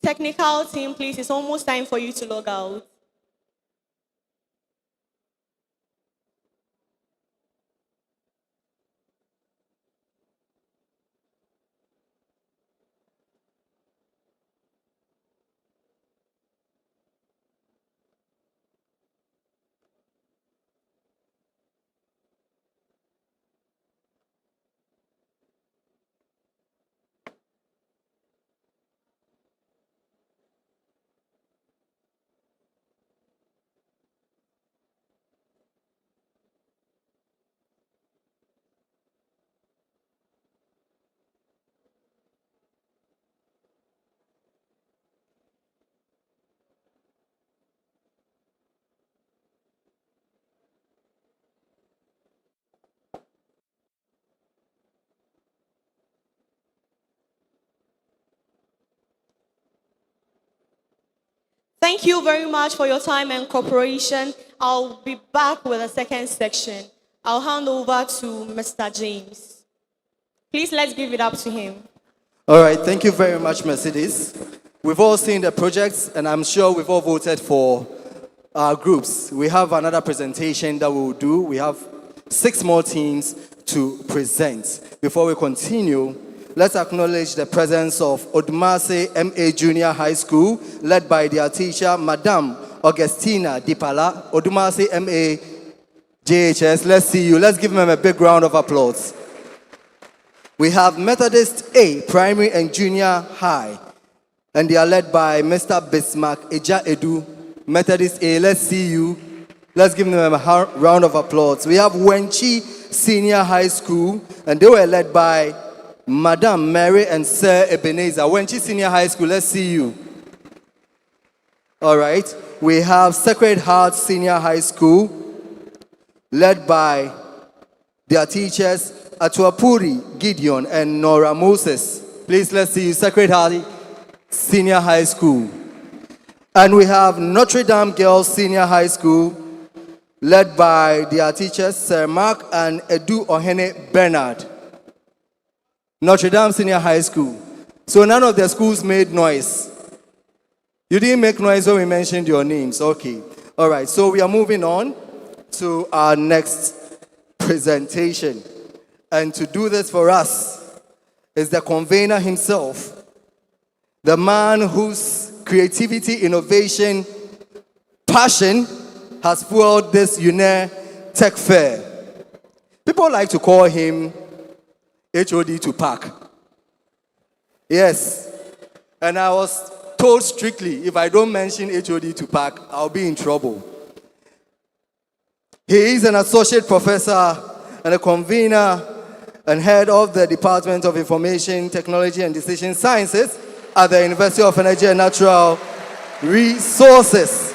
Technical team, please, it's almost time for you to log out. Thank you very much for your time and cooperation. I'll be back with a second section. I'll hand over to Mr. James. Please, let's give it up to him. All right, thank you very much, Mercedes. We've all seen the projects, and I'm sure we've all voted for our groups. We have another presentation that we will do. We have 6 more teams to present. Before we continue, let's acknowledge the presence of Odumase MA Junior High School, led by their teacher, Madame Augustina Dipala. Odumase MA JHS, let's see you. Let's give them a big round of applause. We have Methodist A, Primary and Junior High, and they are led by Mr. Bismarck Eja Edu. Methodist A, let's see you. Let's give them a round of applause. We have Wenchi Senior High School, and they were led by Madam Mary and Sir Ebenezer. Wenchi Senior High School, let's see you. All right. We have Sacred Heart Senior High School, led by their teachers, Atuapuri Gideon and Nora Moses. Please let's see you, Sacred Heart Senior High School. And we have Notre Dame Girls Senior High School, led by their teachers, Sir Mark and Edu Ohene Bernard. Notre Dame Senior High School. So none of the schools made noise. You didn't make noise when we mentioned your names. Okay. All right. So we are moving on to our next presentation. And to do this for us is the convener himself, the man whose creativity, innovation, passion has fueled this UNER Tech Fair. People like to call him HOD to pack. Yes. And I was told strictly, if I don't mention HOD to pack, I'll be in trouble. He is an associate professor and a convener and head of the Department of Information Technology and Decision Sciences at the University of Energy and Natural Resources.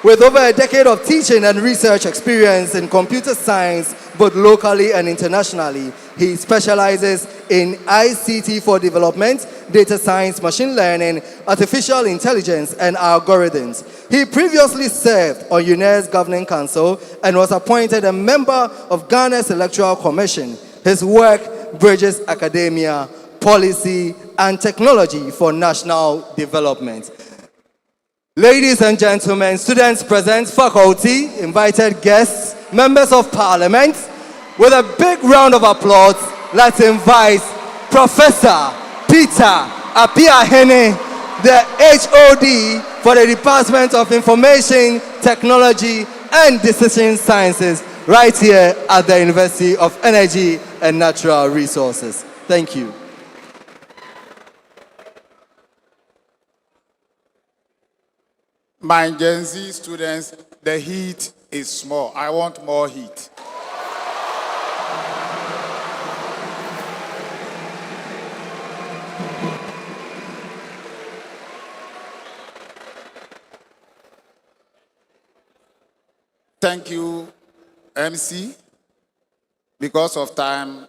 With over a decade of teaching and research experience in computer science, both locally and internationally, he specializes in ICT for development, data science, machine learning, artificial intelligence, and algorithms. He previously served on UNER's Governing Council and was appointed a member of Ghana's Electoral Commission. His work bridges academia, policy, and technology for national development. Ladies and gentlemen, students present, faculty, invited guests, members of parliament, with a big round of applause, let's invite Professor Peter Apiahene, the HOD for the Department of Information Technology and Decision Sciences, right here at the University of Energy and Natural Resources. Thank you. My Gen Z students, the heat is small. I want more heat. Thank you, MC. Because of time,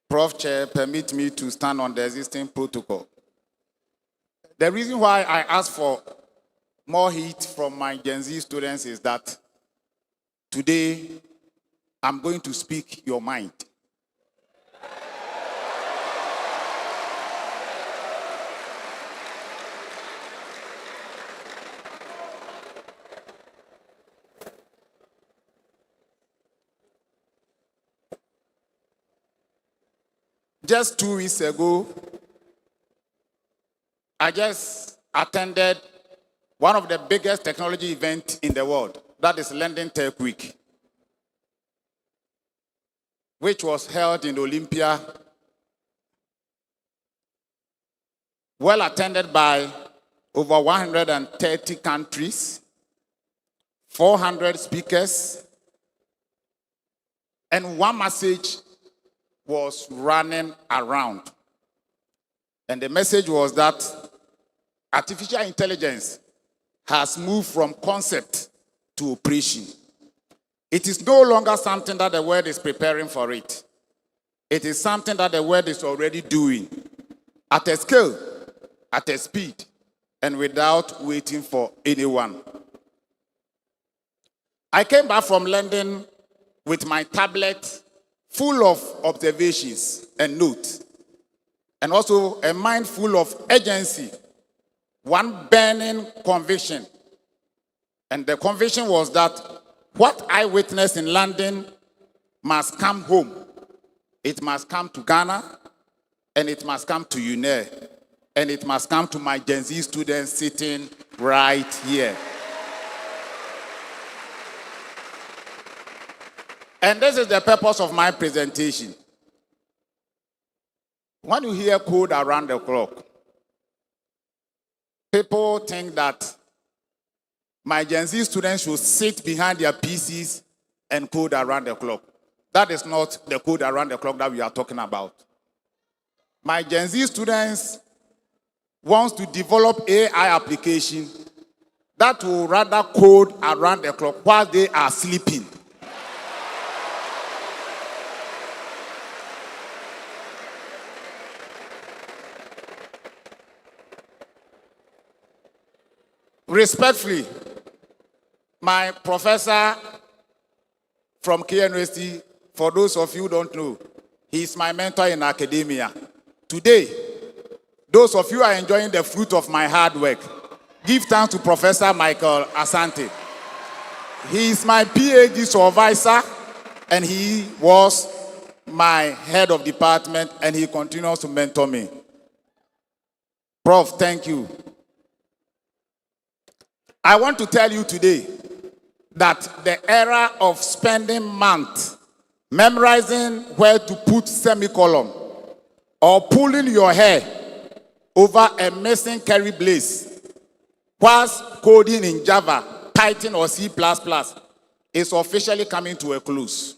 Prof. Chair, permit me to stand on the existing protocol. The reason why I asked for more heat from my Gen Z students is that today I'm going to speak your mind. Just 2 weeks ago, I just attended one of the biggest technology events in the world. That is London Tech Week, which was held in Olympia, well attended by over 130 countries, 400 speakers, and one message was running around. And the message was that artificial intelligence has moved from concept to operation. It is no longer something that the world is preparing for it. It is something that the world is already doing at a scale, at a speed, and without waiting for anyone. I came back from London with my tablet full of observations and notes, and also a mind full of urgency, one burning conviction. And the conviction was that what I witnessed in London must come home. It must come to Ghana, and it must come to UNER, and it must come to my Gen Z students sitting right here. And this is the purpose of my presentation. When you hear code around the clock, people think that my Gen Z students should sit behind their PCs and code around the clock. That is not the code around the clock that we are talking about. My Gen Z students want to develop AI application that will rather code around the clock while they are sleeping. Respectfully, my professor from KNUST, for those of you who don't know, he's my mentor in academia. Today, those of you who are enjoying the fruit of my hard work, give thanks to Professor Michael Asante. He is my PhD supervisor, and he was my head of department, and he continues to mentor me. Prof, thank you. I want to tell you today that the era of spending months memorizing where to put semicolon or pulling your hair over a missing curry blaze whilst coding in Java, Python, or C++ is officially coming to a close.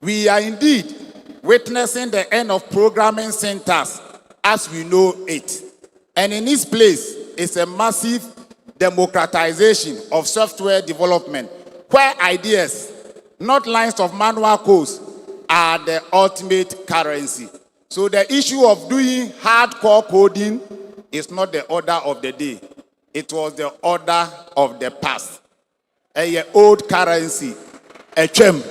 We are indeed witnessing the end of programming syntax as we know it. And in its place is a massive democratization of software development, where ideas, not lines of manual codes, are the ultimate currency. So the issue of doing hardcore coding is not the order of the day. It was the order of the past. A old currency, a gem.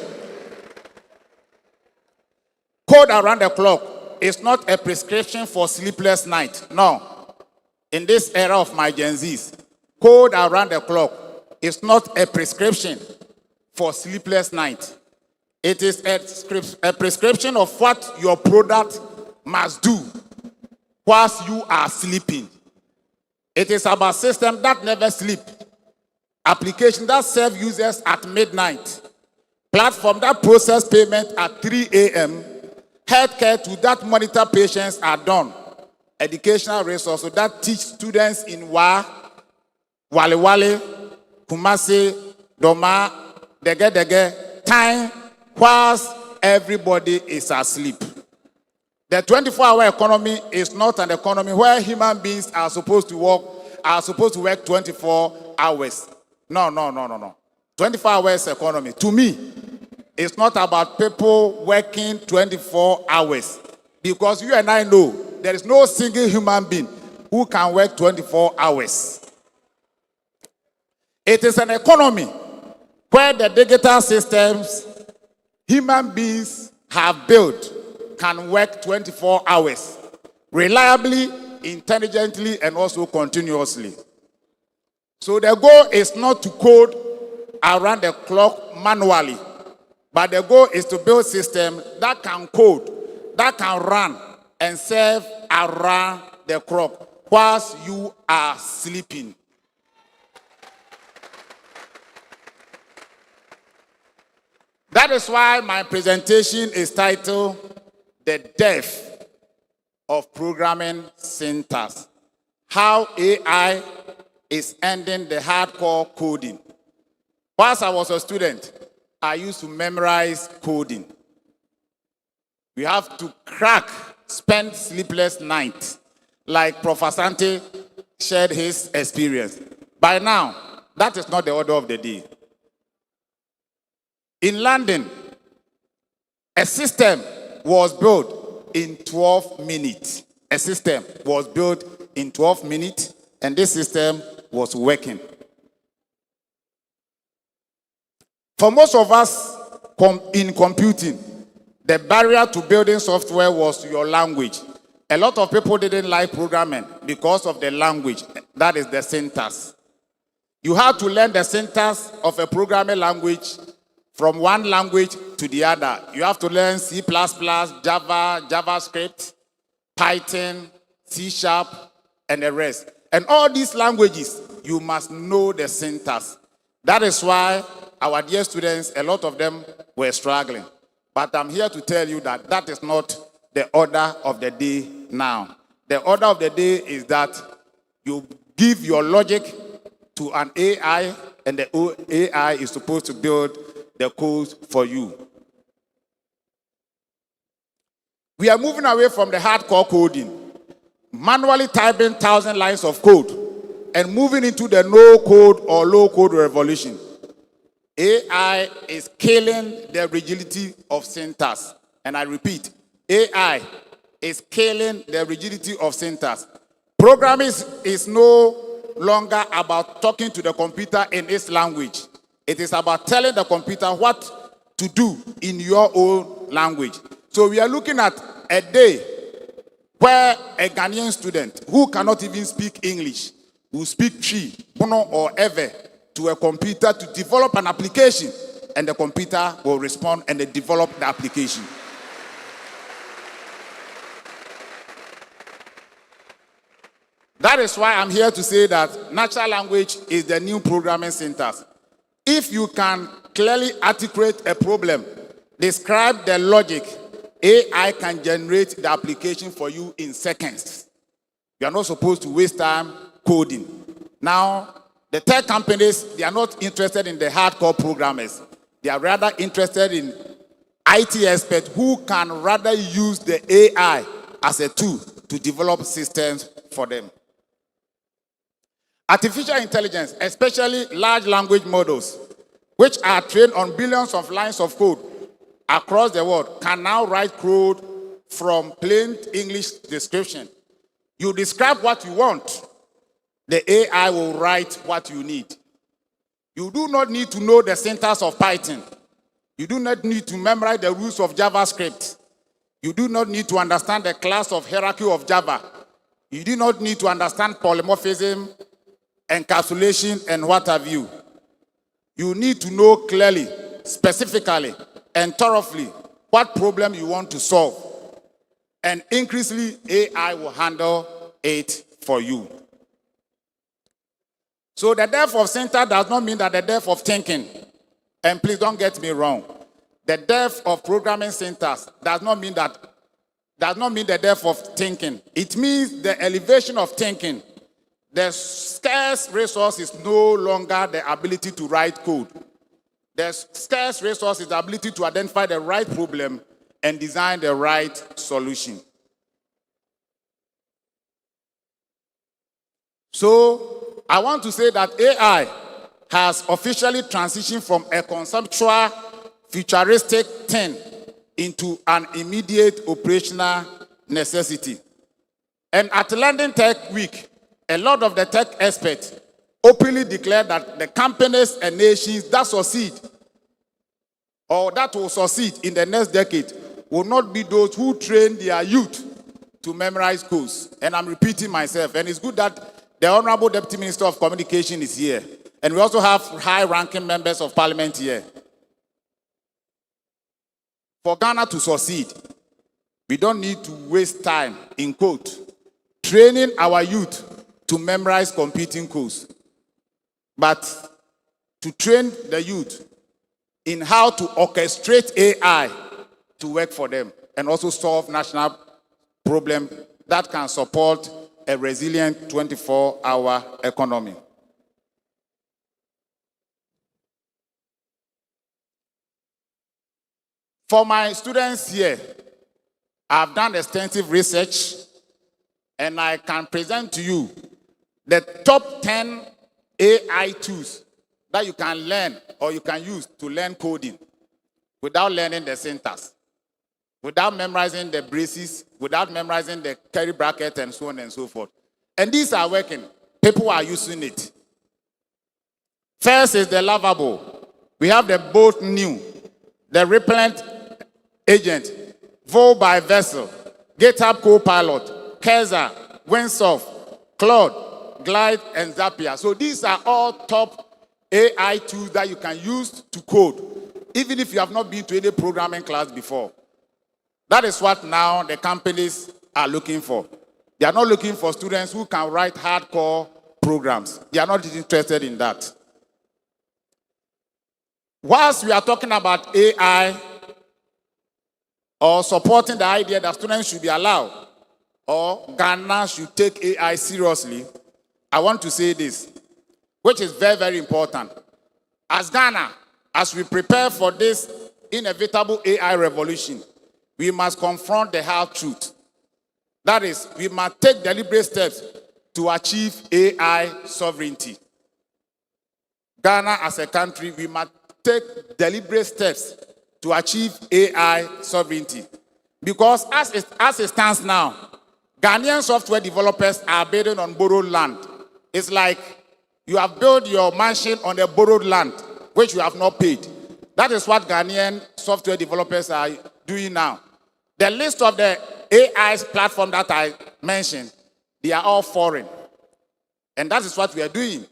Code around the clock is not a prescription for sleepless night. No. In this era of my Gen Zs, code around the clock is not a prescription for sleepless night. It is a prescription of what your product must do whilst you are sleeping. It is about systems that never sleep, applications that serve users at midnight, platform that process payment at 3 a.m., healthcare to that monitor patients are done, educational resources that teach students in Wale Wale, Kumasi, Doma, Dege, time whilst everybody is asleep. The 24-hour economy is not an economy where human beings are supposed to work 24 hours. No. 24 hours economy, to me, it's not about people working 24 hours. Because you and I know there is no single human being who can work 24 hours. It is an economy where the digital systems human beings have built can work 24 hours, reliably, intelligently, and also continuously. So the goal is not to code around the clock manually, but the goal is to build systems that can code, that can run, and serve around the clock whilst you are sleeping. That is why my presentation is titled The Death of Programming Syntax. How AI is ending the hardcore coding. Whilst I was a student, I used to memorize coding. We have to spend sleepless nights, like Professor Sante shared his experience. By now, that is not the order of the day. In London, a system was built in 12 minutes. A system was built in 12 minutes, and this system was working. For most of us in computing, the barrier to building software was your language. A lot of people didn't like programming because of the language, that is the syntax. You had to learn the syntax of a programming language from one language to the other. You have to learn C++, Java, JavaScript, Python, C#, and the rest. And all these languages, you must know the syntax. That is why our dear students, a lot of them were struggling. But I'm here to tell you that that is not the order of the day now. The order of the day is that you give your logic to an AI, and the AI is supposed to build the code for you. We are moving away from the hardcore coding, manually typing 1,000 lines of code, and moving into the no-code or low-code revolution. AI is killing the rigidity of syntax. And I repeat, AI is killing the rigidity of syntax. Programming is no longer about talking to the computer in its language. It is about telling the computer what to do in your own language. So we are looking at a day where a Ghanaian student who cannot even speak English will speak Chi, Bono, or Ever to a computer to develop an application, and the computer will respond and they develop the application. That is why I'm here to say that natural language is the new programming syntax. If you can clearly articulate a problem, describe the logic, AI can generate the application for you in seconds. You are not supposed to waste time coding. Now, the tech companies, they are not interested in the hardcore programmers. They are rather interested in IT experts who can rather use the AI as a tool to develop systems for them. Artificial intelligence, especially large language models, which are trained on billions of lines of code across the world, can now write code from plain English description. You describe what you want, the AI will write what you need. You do not need to know the syntax of Python. You do not need to memorize the rules of JavaScript. You do not need to understand the class of hierarchy of Java. You do not need to understand polymorphism, encapsulation, and what have you. You need to know clearly, specifically, and thoroughly what problem you want to solve. And increasingly, AI will handle it for you. So the death of syntax does not mean that the death of thinking. And please don't get me wrong. The death of programming syntax does not mean the death of thinking. It means the elevation of thinking. The scarce resource is no longer the ability to write code. The scarce resource is the ability to identify the right problem and design the right solution. So I want to say that AI has officially transitioned from a conceptual, futuristic thing into an immediate operational necessity. And at London Tech Week, a lot of the tech experts openly declared that the companies and nations that succeed or that will succeed in the next decade will not be those who train their youth to memorize codes. And I'm repeating myself. And it's good that the Honorable Deputy Minister of Communication is here. And we also have high-ranking members of Parliament here. For Ghana to succeed, we don't need to waste time in code training our youth to memorize computing codes, but to train the youth in how to orchestrate AI to work for them and also solve national problems that can support a resilient 24-hour economy. For my students here, I've done extensive research and I can present to you the top 10 AI tools that you can learn or you can use to learn coding without learning the syntax, without memorizing the braces, without memorizing the curly bracket and so on and so forth. And these are working. People are using it. First is the Lovable. We have the both new, the repellent agent, Vol by Vessel, GitHub Copilot, Kaiser, Winsoft, Claude, Glide, and Zapier. So these are all top AI tools that you can use to code, even if you have not been to any programming class before. That is what now the companies are looking for. They are not looking for students who can write hardcore programs. They are not interested in that. Whilst we are talking about AI or supporting the idea that students should be allowed or Ghana should take AI seriously, I want to say this, which is very, very important. As Ghana, as we prepare for this inevitable AI revolution, we must confront the hard truth. That is, we must take deliberate steps to achieve AI sovereignty. Ghana as a country, we must take deliberate steps to achieve AI sovereignty. Because as it stands now, Ghanaian software developers are building on borrowed land. It's like you have built your mansion on a borrowed land, which you have not paid. That is what Ghanaian software developers are doing now. The list of the AI platform that I mentioned, they are all foreign. And that is what we are doing.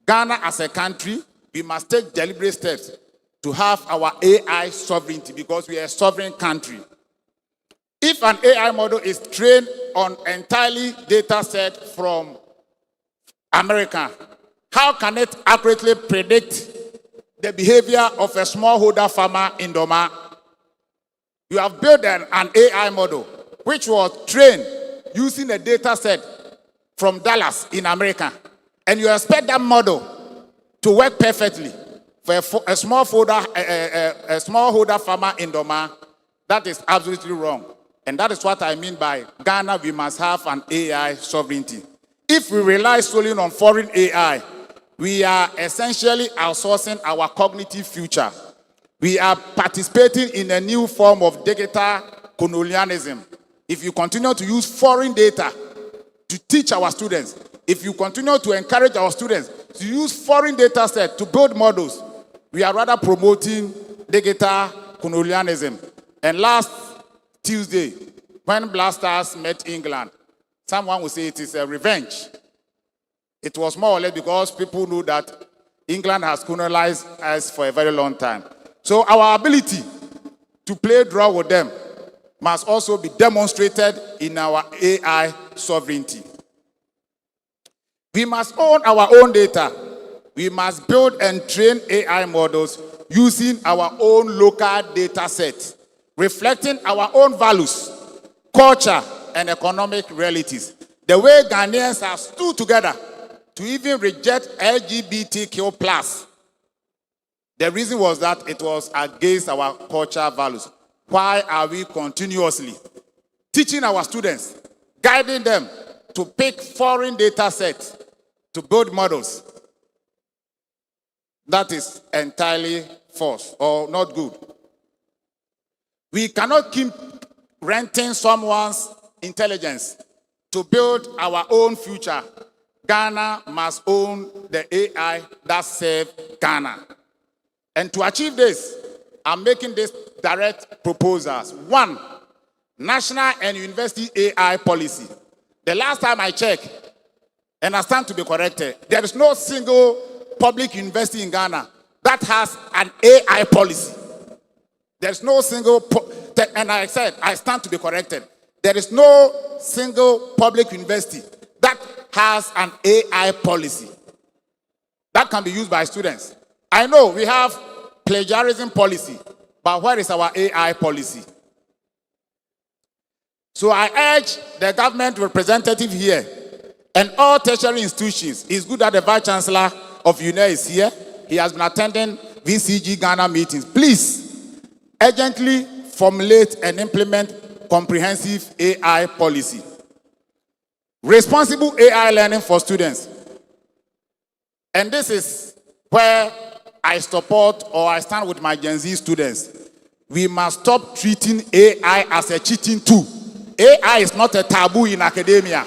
Ghana as a country, we must take deliberate steps to have our AI sovereignty because we are a sovereign country. If an AI model is trained on entirely data set from America, how can it accurately predict the behavior of a smallholder farmer in Doma? You have built an AI model which was trained using a data set from Dallas in America. And you expect that model to work perfectly for a smallholder farmer in Doma. That is absolutely wrong. And that is what I mean by Ghana, we must have an AI sovereignty. If we rely solely on foreign AI, we are essentially outsourcing our cognitive future. We are participating in a new form of digital colonialism. If you continue to use foreign data to teach our students, if you continue to encourage our students to use foreign data sets to build models, we are rather promoting digital colonialism. And last Tuesday, when Black Stars met England, someone would say it is a revenge. It was more or less because people knew that England has colonized us for a very long time. So our ability to play draw with them must also be demonstrated in our AI sovereignty. We must own our own data. We must build and train AI models using our own local data set, reflecting our own values, culture, and economic realities. The way Ghanaians have stood together to even reject LGBTQ+. The reason was that it was against our cultural values. Why are we continuously teaching our students, guiding them to pick foreign data sets to build models? That is entirely false or not good. We cannot keep renting someone's intelligence to build our own future. Ghana must own the AI that serves Ghana. And to achieve this, I'm making these direct proposals. 1, national and university AI policy. The last time I checked, and I stand to be corrected, there is no single public university in Ghana that has an AI policy. There's no single, and I said, I stand to be corrected. There is no single public university that has an AI policy that can be used by students. I know we have plagiarism policy, but where is our AI policy? So I urge the government representative here and all tertiary institutions. It's good that the Vice Chancellor of UNER is here. He has been attending VCG Ghana meetings. Please, urgently formulate and implement comprehensive AI policy. Responsible AI learning for students. And this is where I support or I stand with my Gen Z students. We must stop treating AI as a cheating tool. AI is not a taboo in academia.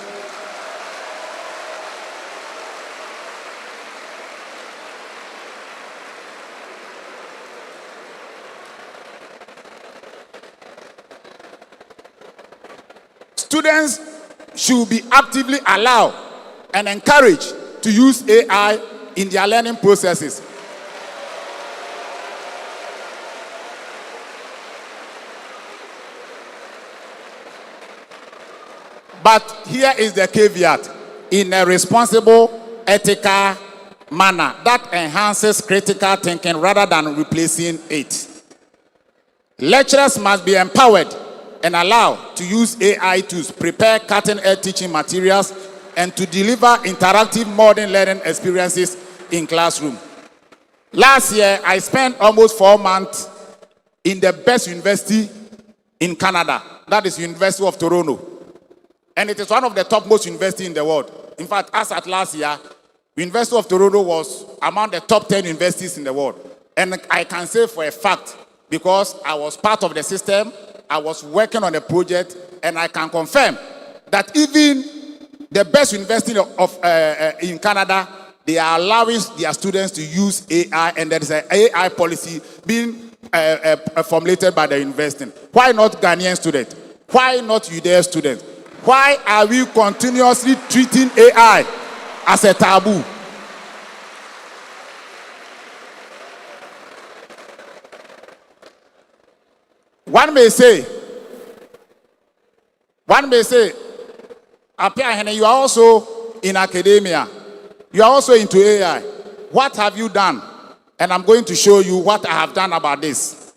Students should be actively allowed and encouraged to use AI in their learning processes. But here is the caveat: in a responsible, ethical manner that enhances critical thinking rather than replacing it. Lecturers must be empowered and allowed to use AI to prepare cutting-edge teaching materials and to deliver interactive modern learning experiences in classroom. Last year, I spent almost 4 months in the best university in Canada. That is University of Toronto. And it is one of the topmost universities in the world. In fact, as at last year, University of Toronto was among the top 10 universities in the world. And I can say for a fact, because I was part of the system, I was working on a project, and I can confirm that even the best university in Canada, they are allowing their students to use AI, and there is an AI policy being formulated by the university. Why not Ghanaian students? Why not UDS students? Why are we continuously treating AI as a taboo? One may say, Apia, you are also in academia. You are also into AI. What have you done? And I'm going to show you what I have done about this.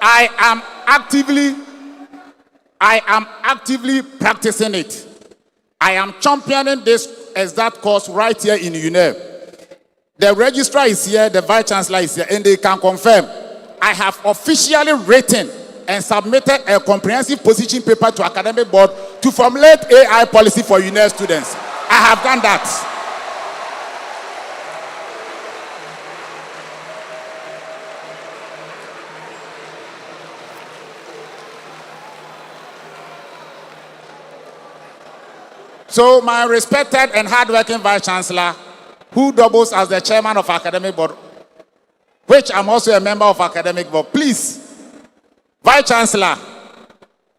I am actively practicing it. I am championing this exact course right here in UNER. The registrar is here, the vice chancellor is here, and they can confirm. I have officially written and submitted a comprehensive position paper to academic board to formulate AI policy for UNER students. I have done that. So my respected and hardworking vice chancellor, who doubles as the chairman of academic board, which I'm also a member of academic board, please, vice chancellor,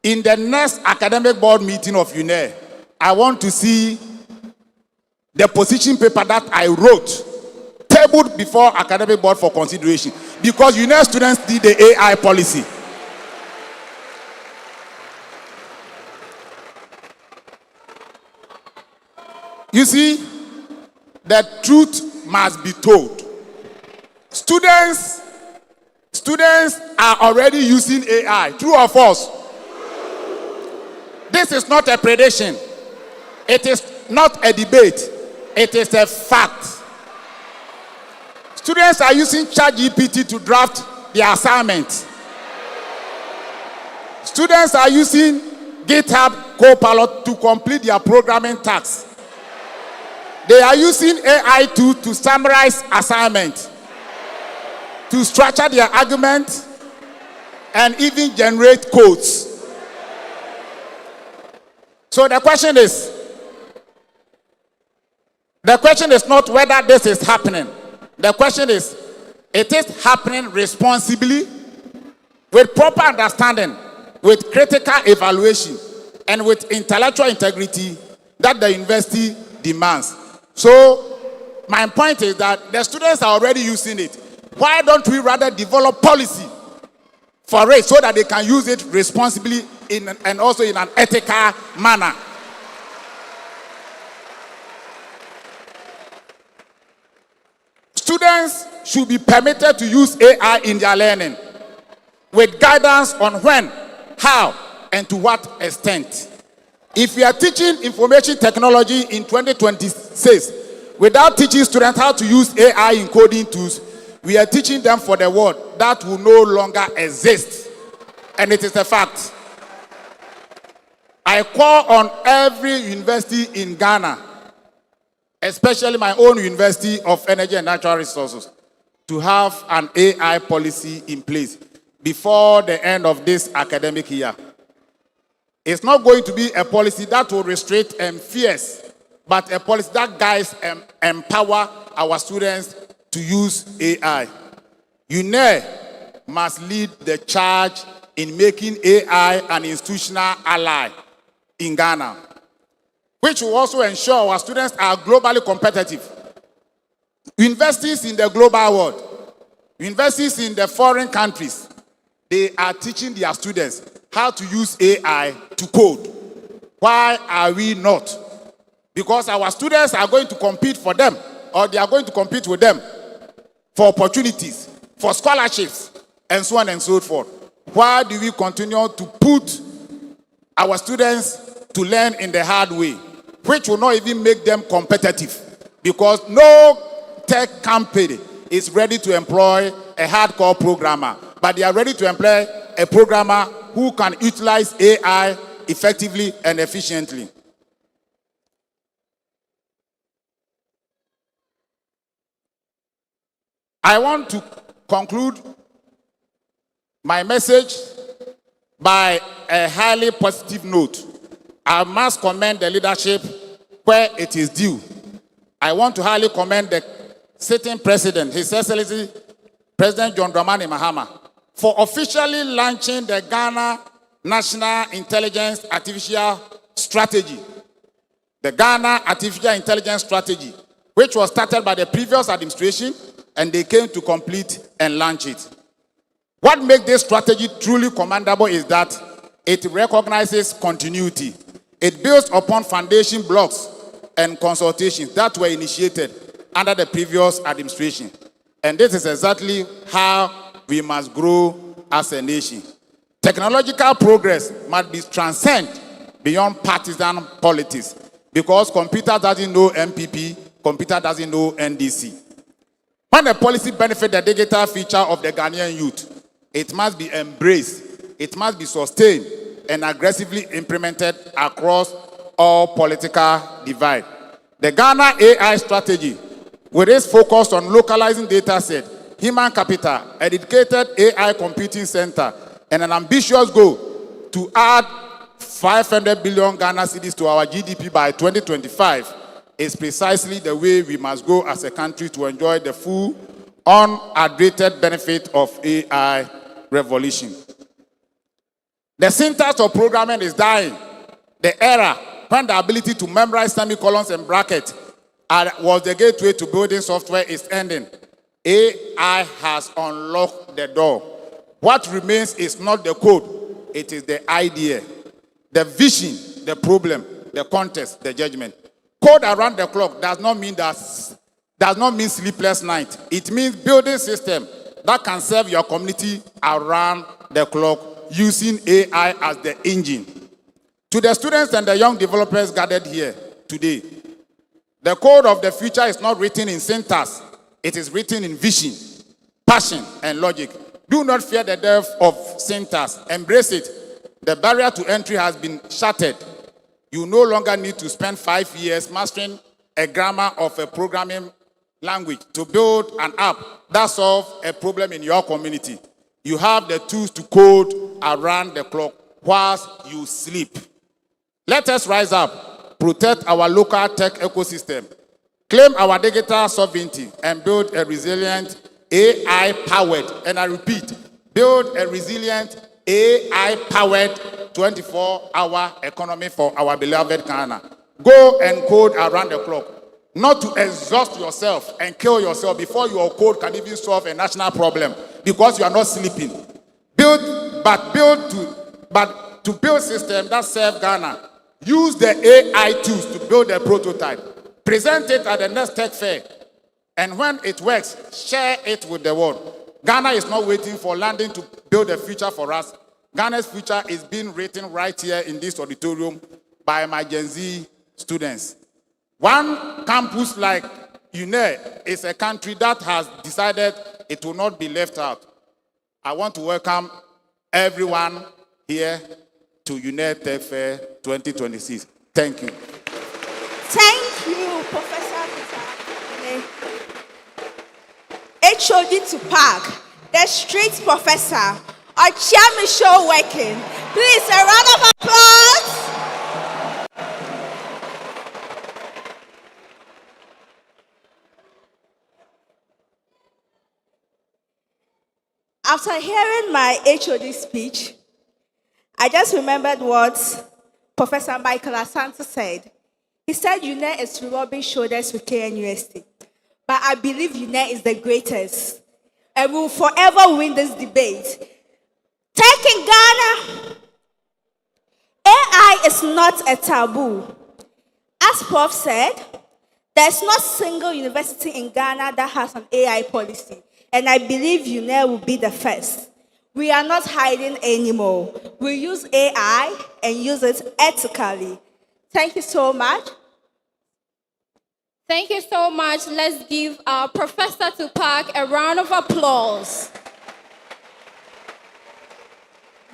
in the next academic board meeting of UNER, I want to see the position paper that I wrote tabled before academic board for consideration, because UNER students did the AI policy. You see, the truth must be told. Students are already using AI. True or false? This is not a prediction. It is not a debate. It is a fact. Students are using ChatGPT to draft their assignments. Students are using GitHub Copilot to complete their programming tasks. They are using AI to summarize assignments, to structure their argument, and even generate codes. So the question is not whether this is happening. The question is, it is happening responsibly, with proper understanding, with critical evaluation, and with intellectual integrity that the university demands. So my point is that the students are already using it. Why don't we rather develop policy for it so that they can use it responsibly and also in an ethical manner? Students should be permitted to use AI in their learning, with guidance on when, how, and to what extent. If we are teaching information technology in 2026 without teaching students how to use AI in coding tools, we are teaching them for the world that will no longer exist. And it is a fact. I call on every university in Ghana, especially my own University of Energy and Natural Resources, to have an AI policy in place before the end of this academic year. It's not going to be a policy that will restrict and fierce, but a policy that guides and empower our students to use AI. UNER must lead the charge in making AI an institutional ally in Ghana, which will also ensure our students are globally competitive. Universities in the global world, universities in the foreign countries, they are teaching their students how to use AI to code. Why are we not? Because our students are going to compete for them, or they are going to compete with them for opportunities, for scholarships, and so on and so forth. Why do we continue to put our students to learn in the hard way, which will not even make them competitive? Because no tech company is ready to employ a hardcore programmer, but they are ready to employ a programmer who can utilize AI effectively and efficiently. I want to conclude my message by a highly positive note. I must commend the leadership where it is due. I want to highly commend the sitting president, His Excellency President John Dramani Mahama, for officially launching the Ghana National Intelligence Artificial Strategy. The Ghana Artificial Intelligence Strategy, which was started by the previous administration, and they came to complete and launch it. What makes this strategy truly commendable is that it recognizes continuity. It builds upon foundation blocks and consultations that were initiated under the previous administration. And this is exactly how we must grow as a nation. Technological progress must be transcend beyond partisan politics, because computer doesn't know MPP, computer doesn't know NDC. When a policy benefits the digital feature of the Ghanaian youth, it must be embraced, it must be sustained and aggressively implemented across all political divide. The Ghana AI strategy, with its focus on localizing data set, human capital, a dedicated AI computing center, and an ambitious goal to add 500 billion Ghana cedis to our GDP by 2025, is precisely the way we must go as a country to enjoy the full, unadulterated benefit of AI revolution. The syntax of programming is dying. The era when the ability to memorize semicolons and brackets was the gateway to building software is ending. AI has unlocked the door. What remains is not the code, it is the idea, the vision, the problem, the context, the judgment. Code around the clock does not mean sleepless night. It means building system that can serve your community around the clock using AI as the engine. To the students and the young developers gathered here today, the code of the future is not written in syntax. It is written in vision, passion, and logic. Do not fear the death of syntax. Embrace it. The barrier to entry has been shattered. You no longer need to spend 5 years mastering a grammar of a programming language to build an app that solves a problem in your community. You have the tools to code around the clock whilst you sleep. Let us rise up, protect our local tech ecosystem, claim our digital sovereignty, and build a resilient AI-powered, and I repeat, build a resilient AI-powered 24-hour economy for our beloved Ghana. Go and code around the clock. Not to exhaust yourself and kill yourself before your code can even solve a national problem because you are not sleeping. To build systems that serve Ghana, use the AI tools to build a prototype. Present it at the next tech fair. And when it works, share it with the world. Ghana is not waiting for London to build a future for us. Ghana's future is being written right here in this auditorium by my Gen Z students. One campus like UNER is a country that has decided it will not be left out. I want to welcome everyone here to UNER Tech Fair 2026. Thank you. Thank you, Professor Peter. HOD to Park, the street professor, Achia Michelle working. Please, a round of applause. After hearing my HOD speech, I just remembered what Professor Michael Asante said. He said UNER is rubbing shoulders with KNUST. But I believe UNER is the greatest and will forever win this debate. Tech in Ghana, AI is not a taboo. As Prof said, there's no single university in Ghana that has an AI policy. And I believe UNER will be the first. We are not hiding anymore. We use AI and use it ethically. Thank you so much. Thank you so much. Let's give our Professor to Park a round of applause.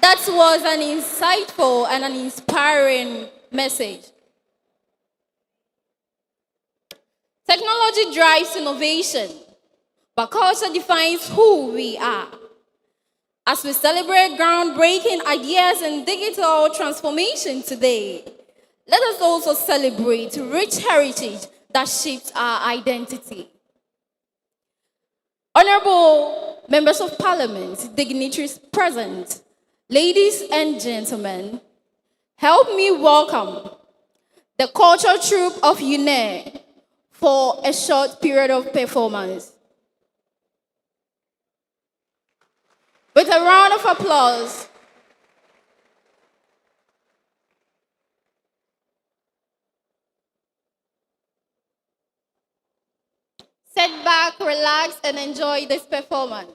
That was an insightful and an inspiring message. Technology drives innovation, but culture defines who we are. As we celebrate groundbreaking ideas in digital transformation today, let us also celebrate rich heritage that shapes our identity. Honorable members of parliament, dignitaries present, ladies and gentlemen, help me welcome the cultural troupe of UENR for a short period of performance. With a round of applause. Sit back, relax, and enjoy this performance.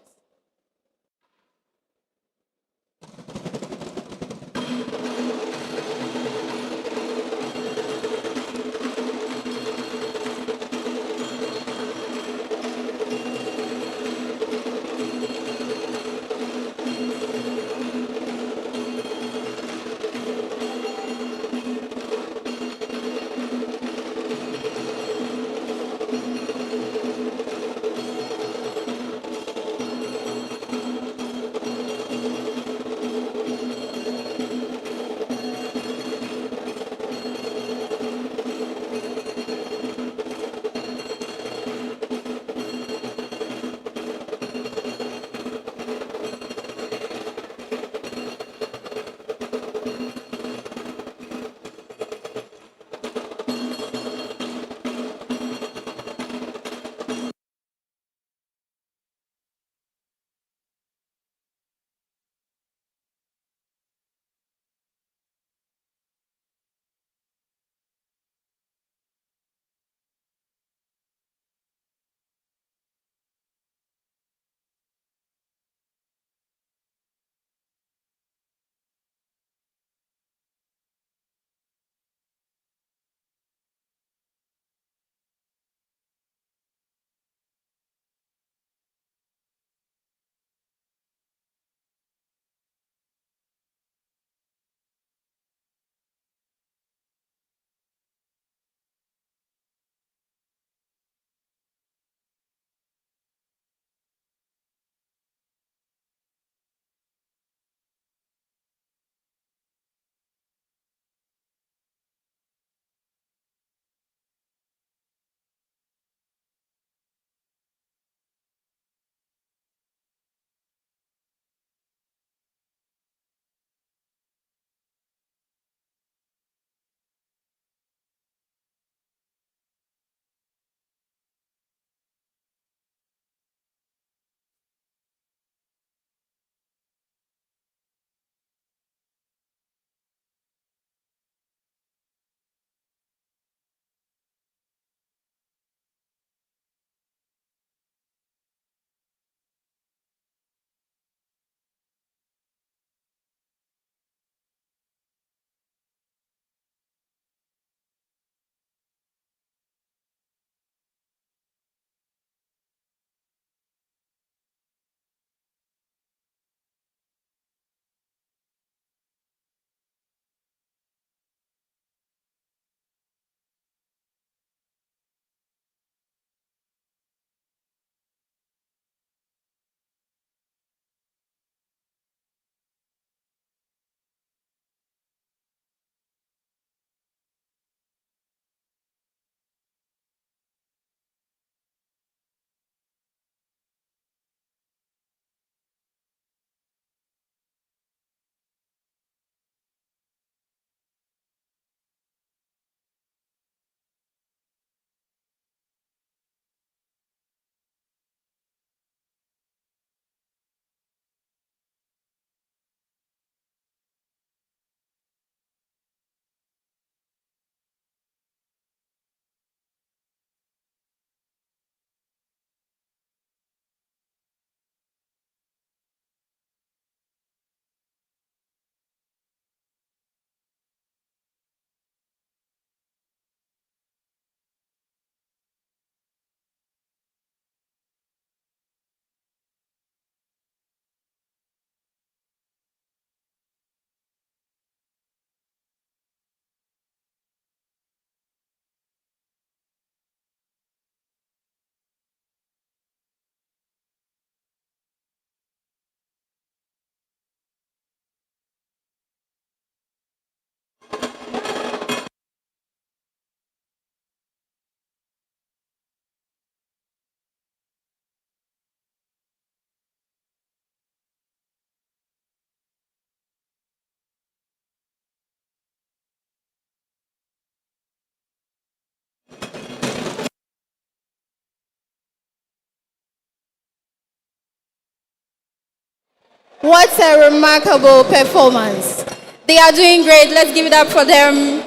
What a remarkable performance. They are doing great. Let's give it up for them.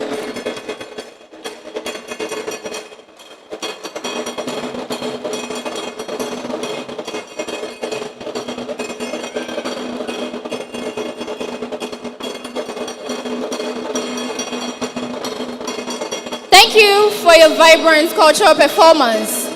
Thank you for your vibrant cultural performance.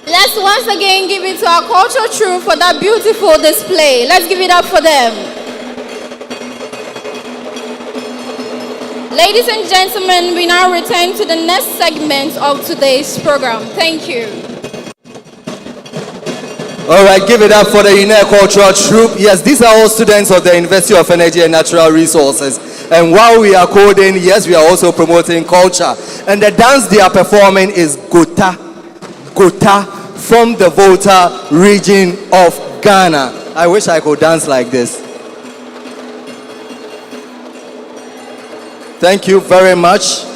Let's once again give it to our cultural troupe for that beautiful display. Let's give it up for them. Ladies and gentlemen, we now return to the next segment of today's program. Thank you. All right, give it up for the UNER Cultural Troupe. Yes, these are all students of the University of Energy and Natural Resources. And while we are coding, yes, we are also promoting culture. And the dance they are performing is Gota. Gota from the Volta region of Ghana. I wish I could dance like this. Thank you very much.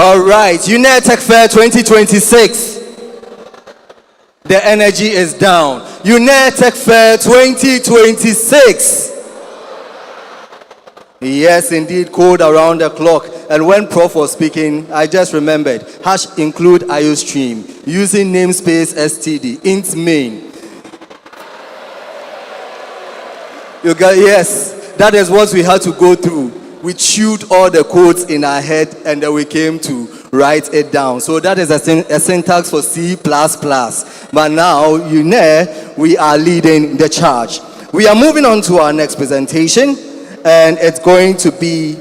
All right, UNER Tech Fair 2026. The energy is down. UNER Tech Fair 2026. Yes, indeed, code around the clock. And when Prof was speaking, I just remembered, #include IOStream, using namespace STD, int main. You got, yes, that is what we had to go through. We chewed all the codes in our head and then we came to write it down. So that is a syntax for C++. But now, UNER, we are leading the charge. We are moving on to our next presentation, and it's going to be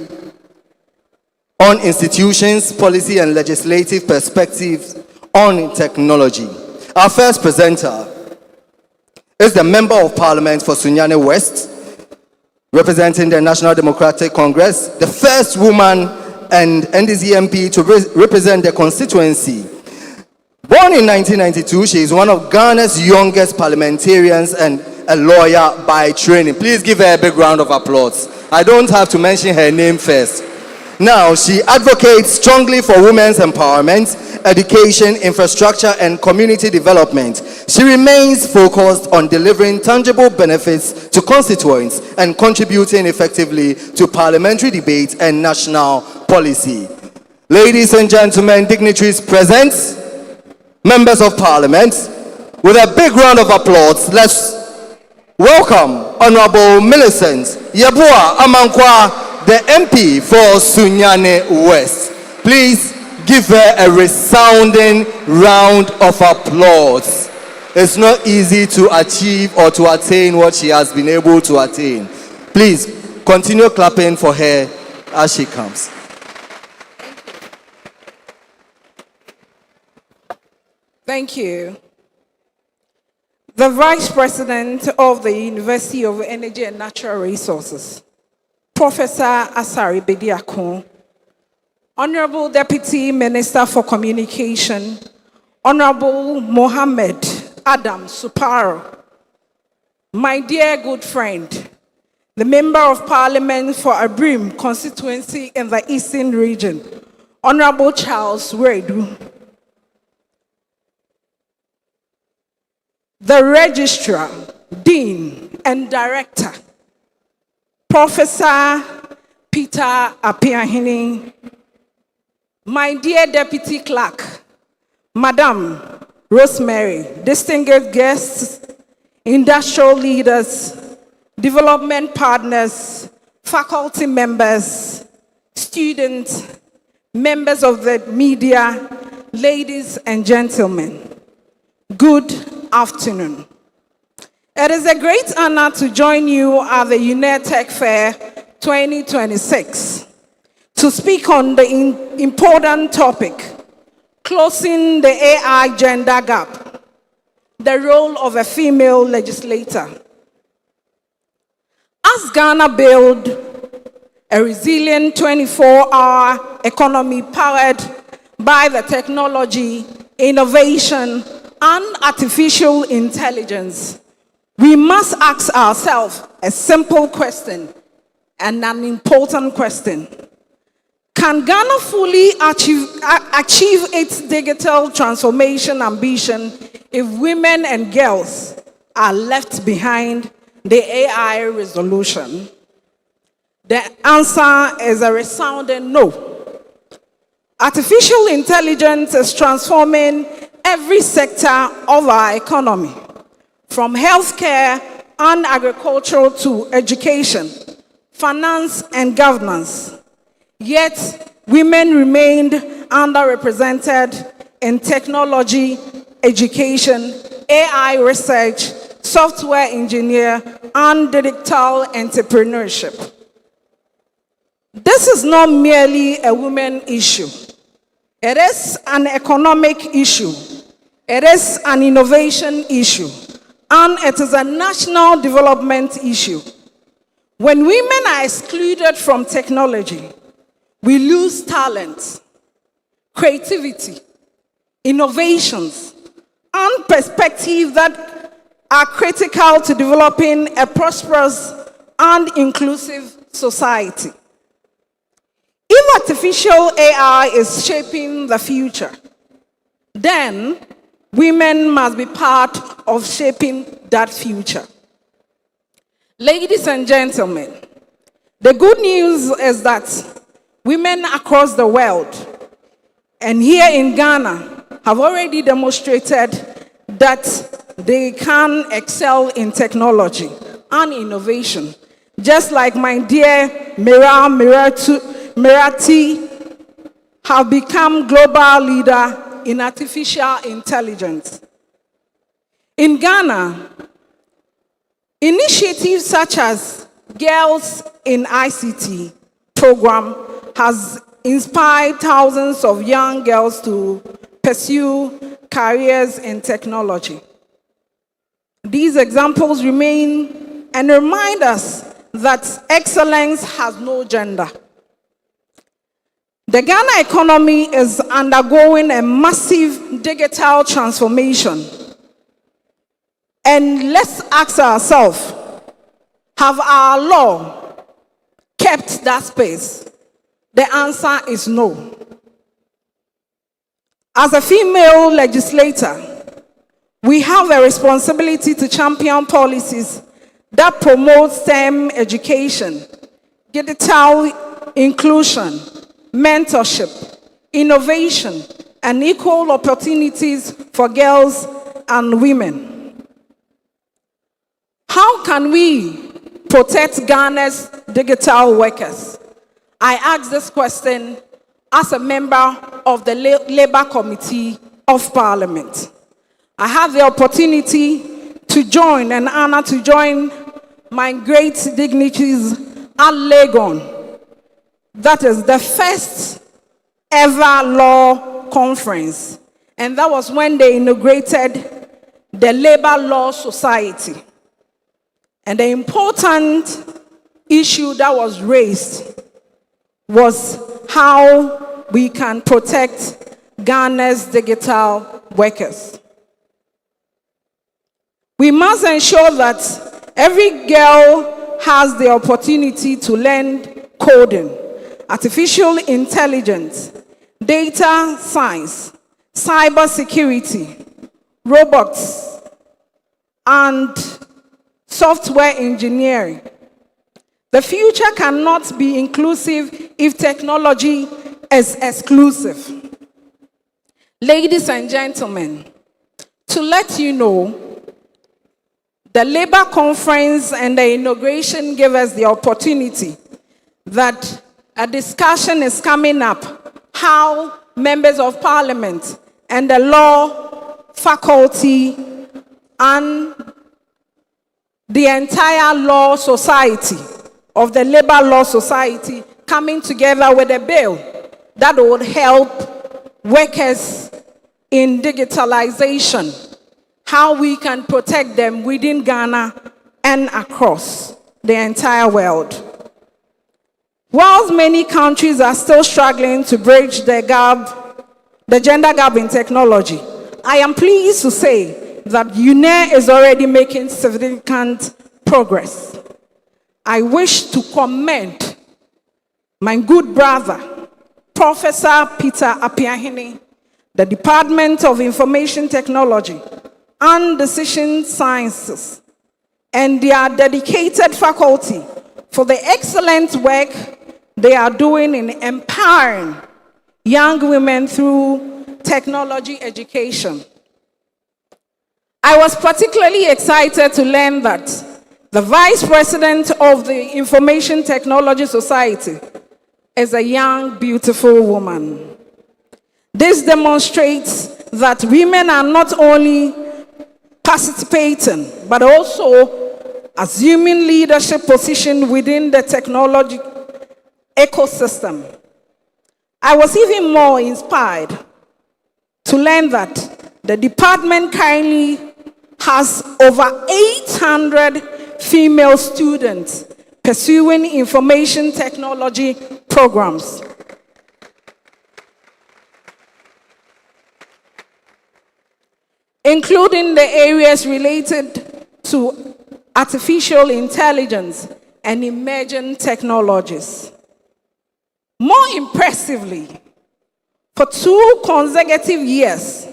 on institutions, policy and legislative perspectives on technology. Our first presenter is the Member of Parliament for Sunyani West, representing the National Democratic Congress, the first woman and NDC MP to represent the constituency. Born in 1992, she is one of Ghana's youngest parliamentarians and a lawyer by training. Please give her a big round of applause. I don't have to mention her name first. Now, she advocates strongly for women's empowerment, education, infrastructure, and community development. She remains focused on delivering tangible benefits to constituents and contributing effectively to parliamentary debate and national policy. Ladies and gentlemen, dignitaries present, members of parliament, with a big round of applause, let's welcome Honorable Millicent Yabua Amankwa, the MP for Sunyani West. Please give her a resounding round of applause. It's not easy to achieve or to attain what she has been able to attain. Please continue clapping for her as she comes. Thank you. The Vice President of the University of Energy and Natural Resources, Professor Asari Bediakon, Honorable Deputy Minister for Communication, Honorable Mohammed Adam Suparo, my dear good friend, the Member of Parliament for Abrim constituency in the Eastern Region, Honorable Charles Wedu, the Registrar, Dean, and Director, Professor Peter Apiahini, my dear Deputy Clerk, Madam Rosemary, distinguished guests, industrial leaders, development partners, faculty members, students, members of the media, ladies and gentlemen, good afternoon. It is a great honor to join you at the UNER Tech Fair 2026 to speak on the important topic, closing the AI gender gap, the role of a female legislator. As Ghana builds a resilient 24-hour economy powered by the technology, innovation, and artificial intelligence, we must ask ourselves a simple question and an important question. Can Ghana fully achieve its digital transformation ambition if women and girls are left behind the AI resolution? The answer is a resounding no. Artificial intelligence is transforming every sector of our economy, from healthcare and agriculture to education, finance, and governance. Yet, women remained underrepresented in technology, education, AI research, software engineer, and digital entrepreneurship. This is not merely a women issue. It is an economic issue. It is an innovation issue. And it is a national development issue. When women are excluded from technology, we lose talent, creativity, innovations, and perspectives that are critical to developing a prosperous and inclusive society. If artificial AI is shaping the future, then women must be part of shaping that future. Ladies and gentlemen, the good news is that women across the world and here in Ghana have already demonstrated that they can excel in technology and innovation, just like my dear Mirati have become global leader in artificial intelligence. In Ghana, initiatives such as Girls in ICT program has inspired thousands of young girls to pursue careers in technology. These examples remain and remind us that excellence has no gender. The Ghana economy is undergoing a massive digital transformation. And let's ask ourselves, have our law kept that space? The answer is no. As a female legislator, we have a responsibility to champion policies that promote STEM education, digital inclusion, mentorship, innovation, and equal opportunities for girls and women. How can we protect Ghana's digital workers? I ask this question as a member of the Labour Committee of Parliament. I have the opportunity to join and honor to join my great dignitaries at Legon. That is the first ever law conference. And that was when they inaugurated the Labour Law Society. And the important issue that was raised was how we can protect Ghana's digital workers. We must ensure that every girl has the opportunity to learn coding, artificial intelligence, data science, cybersecurity, robots, and software engineering. The future cannot be inclusive if technology is exclusive. Ladies and gentlemen, to let you know, the Labour Conference and the inauguration gave us the opportunity that a discussion is coming up how members of parliament and the law faculty and the entire law society of the Labor Law Society coming together with a bill that would help workers in digitalization, how we can protect them within Ghana and across the entire world. Whilst many countries are still struggling to bridge the gender gap in technology, I am pleased to say that UNER is already making significant progress. I wish to commend my good brother, Professor Peter Apiahene, the Department of Information Technology and Decision Sciences, and their dedicated faculty for the excellent work they are doing in empowering young women through technology education. I was particularly excited to learn that the Vice President of the Information Technology Society is a young, beautiful woman. This demonstrates that women are not only participating, but also assuming leadership position within the technology ecosystem. I was even more inspired to learn that the department currently has over 800 female students pursuing information technology programs. Including the areas related to artificial intelligence and emerging technologies. More impressively, for 2 consecutive years,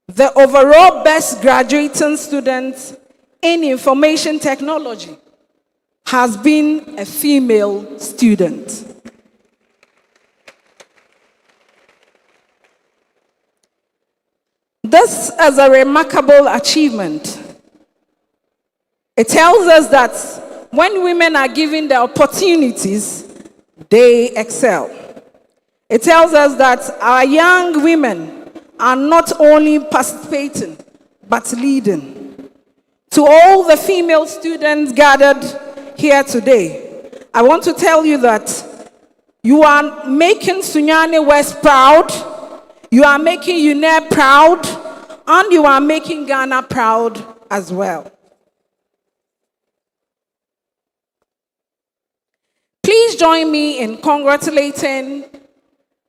the overall best graduating student in information technology has been a female student. This is a remarkable achievement. It tells us that when women are given the opportunities, they excel. It tells us that our young women are not only participating, but leading. To all the female students gathered here today, I want to tell you that you are making Sunyani West proud, you are making UNER proud, and you are making Ghana proud as well. Please join me in congratulating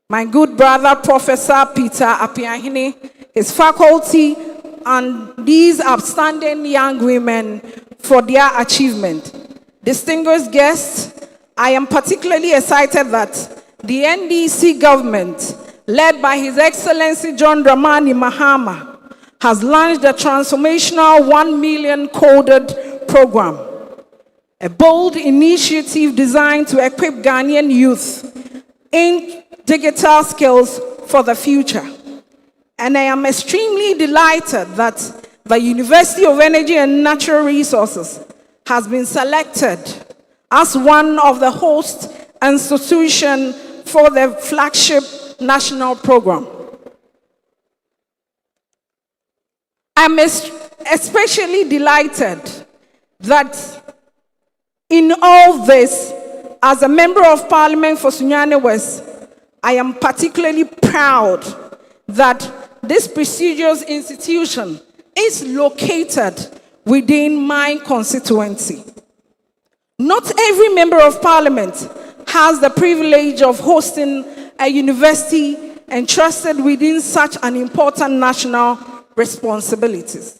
my good brother, Professor Peter Apiahene, his faculty, and these outstanding young women for their achievement. Distinguished guests, I am particularly excited that the NDC government, led by His Excellency John Dramani Mahama, has launched the transformational 1 million coded program, a bold initiative designed to equip Ghanaian youth in digital skills for the future. And I am extremely delighted that the University of Energy and Natural Resources has been selected as one of the host institutions for the flagship national program. I'm especially delighted that in all this, as a member of Parliament for Sunyani West, I am particularly proud that this prestigious institution is located within my constituency. Not every member of Parliament has the privilege of hosting a university entrusted within such an important national responsibilities.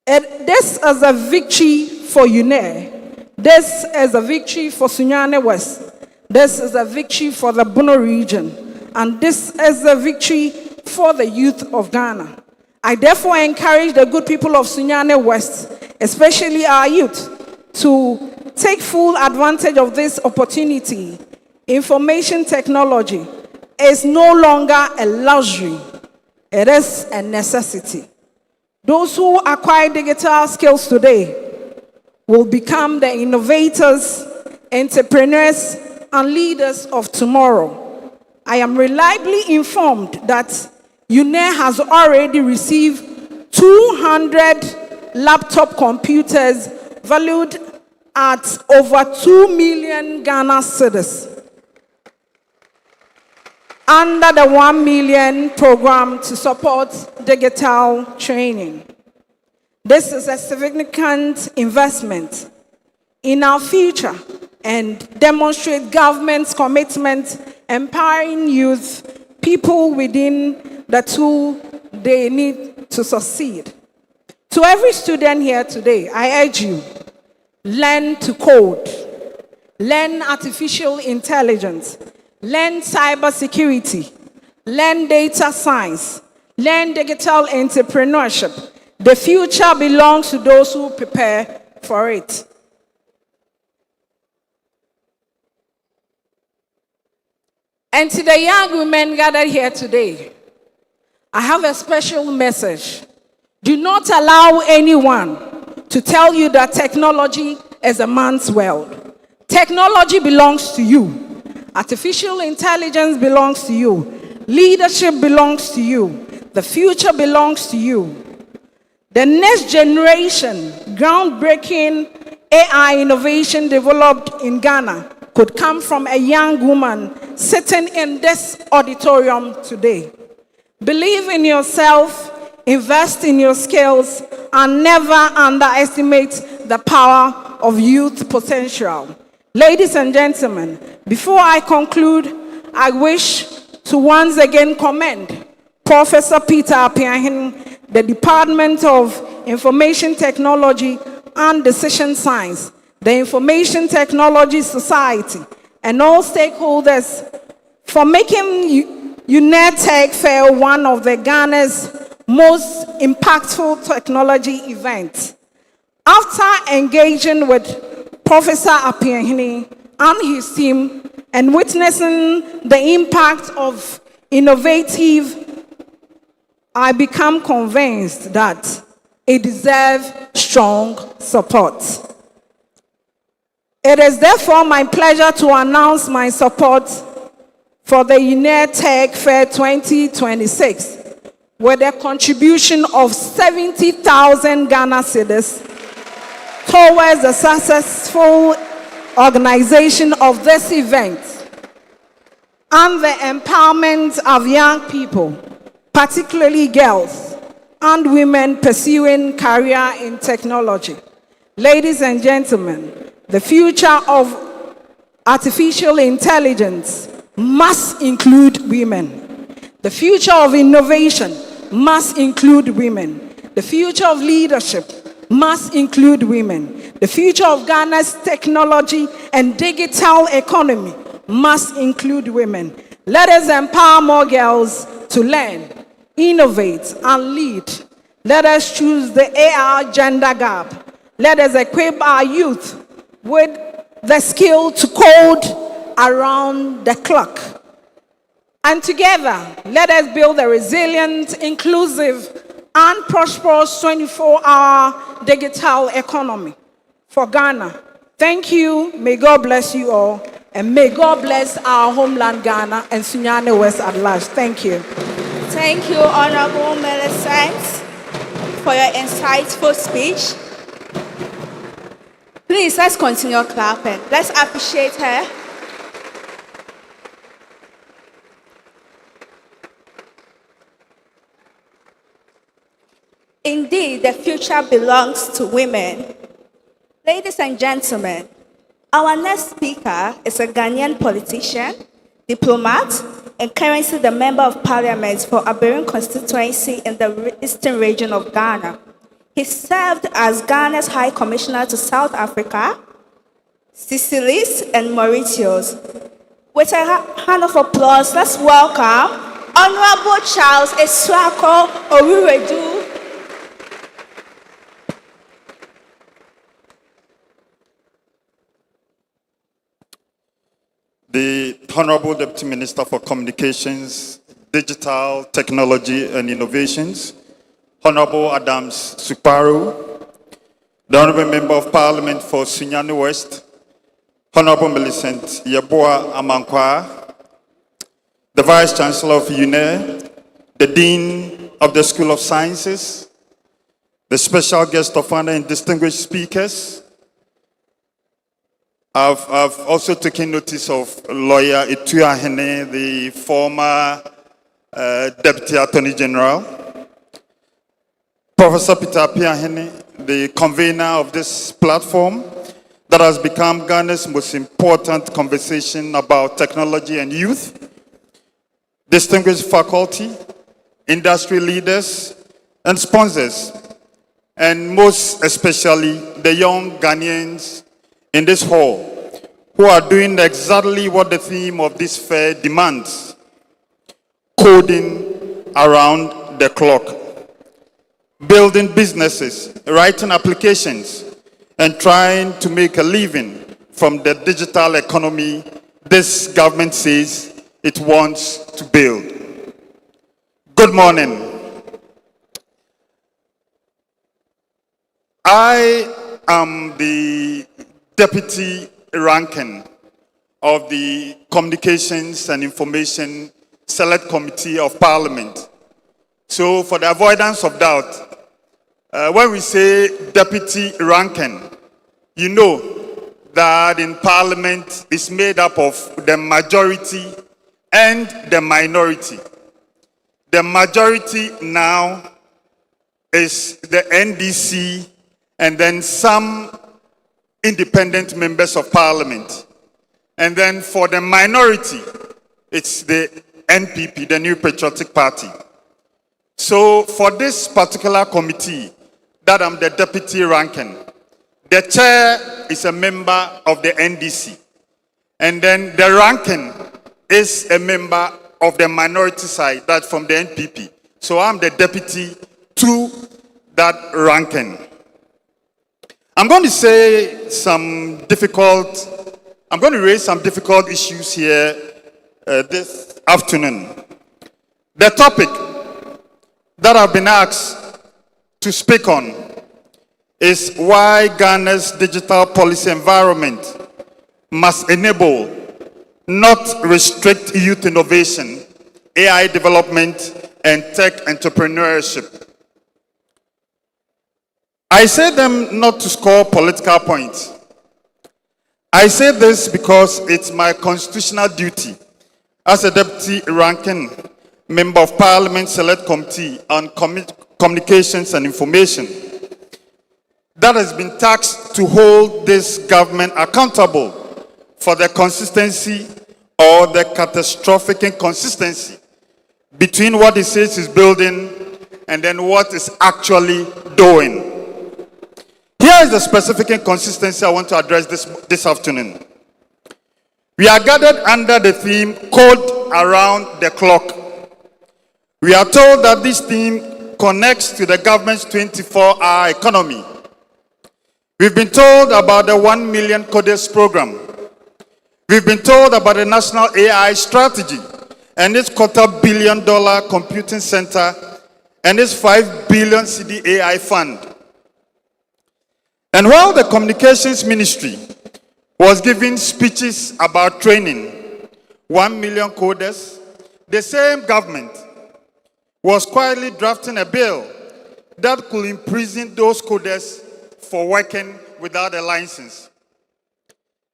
This is a victory for UNER. This is a victory for Sunyani West. This is a victory for the Bono region. And this is a victory for the youth of Ghana. I therefore encourage the good people of Sunyani West, especially our youth, to take full advantage of this opportunity. Information technology is no longer a luxury. It is a necessity. Those who acquire digital skills today will become the innovators, entrepreneurs, and leaders of tomorrow. I am reliably informed that UNER has already received 200 laptop computers valued at over 2 million Ghana cedis under the 1 million program to support digital training. This is a significant investment in our future and demonstrate government's commitment empowering youth, people within the tool they need to succeed. To every student here today, I urge you, learn to code, learn artificial intelligence, learn cybersecurity, learn data science, learn digital entrepreneurship. The future belongs to those who prepare for it. And to the young women gathered here today, I have a special message. Do not allow anyone to tell you that technology is a man's world. Technology belongs to you. Artificial intelligence belongs to you. Leadership belongs to you. The future belongs to you. The next generation, groundbreaking AI innovation developed in Ghana could come from a young woman sitting in this auditorium today. Believe in yourself, invest in your skills, and never underestimate the power of youth potential. Ladies and gentlemen, before I conclude, I wish to once again commend Professor Peter Apiahin, the Department of Information Technology and Decision Science, the Information Technology Society, and all stakeholders for making UNER Tech Fair one of the Ghana's most impactful technology events. After engaging with Professor Apiahin and his team and witnessing the impact of innovative, I become convinced that it deserves strong support. It is therefore my pleasure to announce my support for the UNER Tech Fair 2026 with a contribution of 70,000 Ghana cedis towards the successful organization of this event and the empowerment of young people, particularly girls and women pursuing career in technology. Ladies and gentlemen, the future of artificial intelligence must include women. The future of innovation must include women. The future of leadership must include women. The future of Ghana's technology and digital economy must include women. Let us empower more girls to learn, innovate, and lead. Let us choose the AI gender gap. Let us equip our youth with the skill to code around the clock. And together, let us build a resilient, inclusive, and prosperous 24-hour digital economy for Ghana. Thank you. May God bless you all. And may God bless our homeland, Ghana, and Sunyani West at large. Thank you. Thank you, Honorable Millicent, for your insightful speech. Please, let's continue clapping. Let's appreciate her. Indeed, the future belongs to women. Ladies and gentlemen, our next speaker is a Ghanaian politician, diplomat, and currently the Member of Parliament for Aberin constituency in the eastern region of Ghana. He served as Ghana's High Commissioner to South Africa, Seychelles, and Mauritius. With a hand of applause, let's welcome Honorable Charles Eswako Oruredu. The Honorable Deputy Minister for Communications, Digital Technology and Innovations, Honorable Adams Suparu, the Honorable Member of Parliament for Sunyani West, Honorable Millicent Yeboah Amankwa, the Vice Chancellor of UENR, the Dean of the School of Sciences, the special guest of honor and distinguished speakers. I've also taken notice of Lawyer Etua Hene, the former Deputy Attorney General, Professor Peter Piahene, the convener of this platform that has become Ghana's most important conversation about technology and youth, distinguished faculty, industry leaders, and sponsors, and most especially the young Ghanaians in this hall who are doing exactly what the theme of this fair demands: coding around the clock, building businesses, writing applications, and trying to make a living from the digital economy this government says it wants to build. Good morning. I am the Deputy Ranking of the Communications and Information Select Committee of Parliament. So for the avoidance of doubt, when we say Deputy Ranking, you know that in Parliament is made up of the majority and the minority. The majority now is the NDC and then some independent members of Parliament. And then for the minority, it's the NPP, the New Patriotic Party. So for this particular committee that I'm the deputy ranking, the chair is a member of the NDC. And then the ranking is a member of the minority side, that's from the NPP. So I'm the deputy to that ranking. I'm going to raise some difficult issues here this afternoon. The topic that I've been asked to speak on is why Ghana's digital policy environment must enable, not restrict, youth innovation, AI development, and tech entrepreneurship. I say them not to score political points. I say this because it's my constitutional duty as a deputy ranking member of Parliament Select Committee on Communications and Information that has been tasked to hold this government accountable for the consistency or the catastrophic inconsistency between what it says is building and then what is actually doing. Here is the specific inconsistency I want to address this afternoon. We are gathered under the theme Code Around the Clock. We are told that this theme connects to the government's 24-hour economy. We've been told about the 1 million coders program. We've been told about the national AI strategy and its $250 million computing center and its 5 billion CD AI fund. And while the communications ministry was giving speeches about training 1 million coders, the same government was quietly drafting a bill that could imprison those coders for working without a license.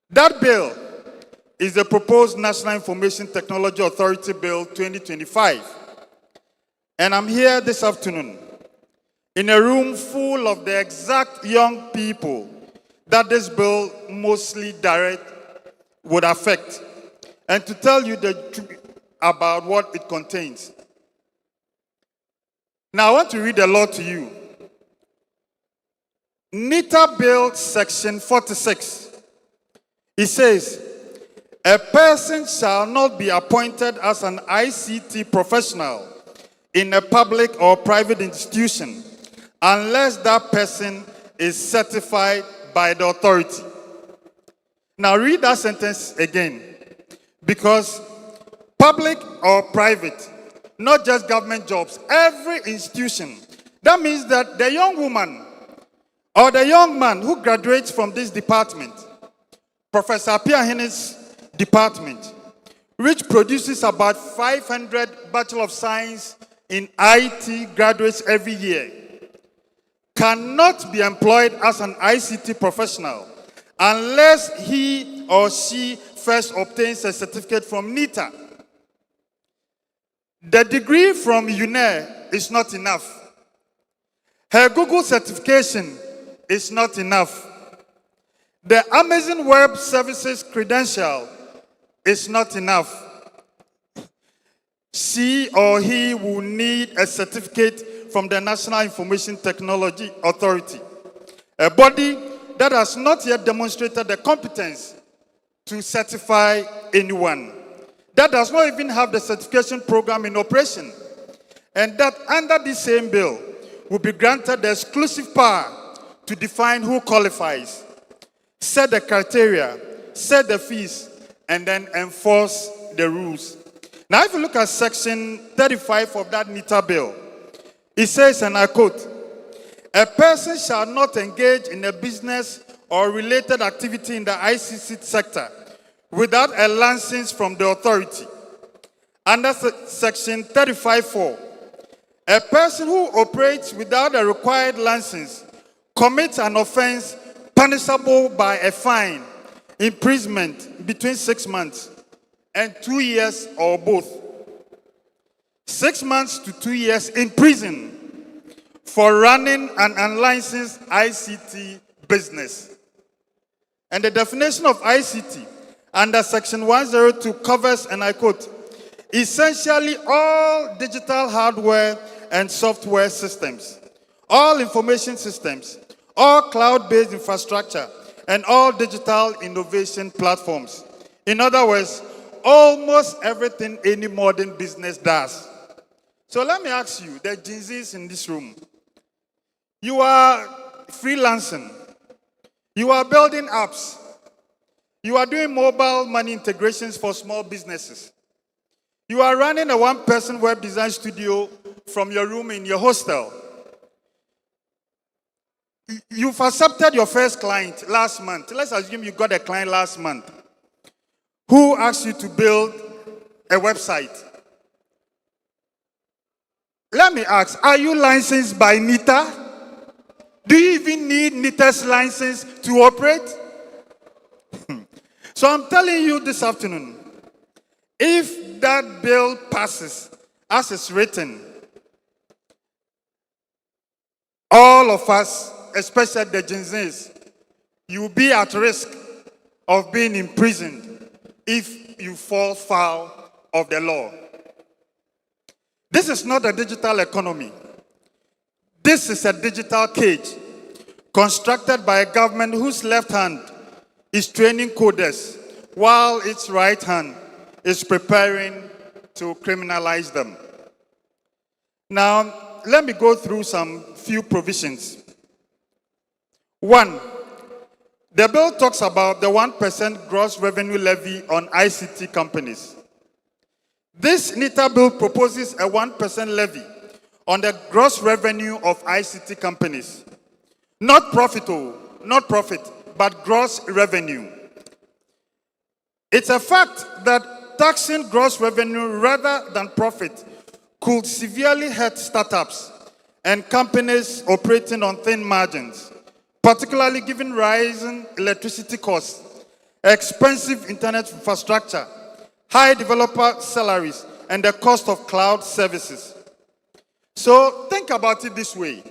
That bill is the proposed National Information Technology Authority Bill 2025. And I'm here this afternoon in a room full of the exact young people that this bill mostly would affect, and to tell you the truth about what it contains. Now I want to read the law to you. NITA Bill Section 46. It says, a person shall not be appointed as an ICT professional in a public or private institution unless that person is certified by the authority. Now read that sentence again, because public or private, not just government jobs, every institution, that means that the young woman or the young man who graduates from this department, Professor Piahene's department, which produces about 500 Bachelor of Science in IT graduates every year, cannot be employed as an ICT professional unless he or she first obtains a certificate from NITA. The degree from UNER is not enough. Her Google certification is not enough. The Amazon Web Services credential is not enough. She or he will need a certificate from the National Information Technology Authority, a body that has not yet demonstrated the competence to certify anyone, that does not even have the certification program in operation, and that under this same bill will be granted the exclusive power to define who qualifies, set the criteria, set the fees, and then enforce the rules. Now, if you look at section 35 of that NITA bill, it says, and I quote, "A person shall not engage in a business or related activity in the ICT sector without a license from the authority." Under section 35(4), a person who operates without a required license commits an offense punishable by a fine, imprisonment between 6 months and 2 years or both. 6 months to 2 years in prison for running an unlicensed ICT business. And the definition of ICT under section 102 covers, and I quote, "essentially all digital hardware and software systems, all information systems, all cloud-based infrastructure, and all digital innovation platforms." In other words, almost everything any modern business does. So let me ask you, the Gen Zs in this room, you are freelancing, you are building apps, you are doing mobile money integrations for small businesses, you are running a one-person web design studio from your room in your hostel. You've accepted your first client last month. Let's assume you got a client last month who asked you to build a website. Let me ask, are you licensed by NITA? Do you even need NITA's license to operate? So I'm telling you this afternoon, if that bill passes as it's written, all of us, especially the Gen Zs, you will be at risk of being imprisoned if you fall foul of the law. This is not a digital economy. This is a digital cage constructed by a government whose left hand is training coders while its right hand is preparing to criminalize them. Now, let me go through some few provisions. One, the bill talks about the 1% gross revenue levy on ICT companies. This NITA bill proposes a 1% levy on the gross revenue of ICT companies. Not profit, but gross revenue. It's a fact that taxing gross revenue rather than profit could severely hurt startups and companies operating on thin margins, particularly given rising electricity costs, expensive internet infrastructure, high developer salaries, and the cost of cloud services. So think about it this way.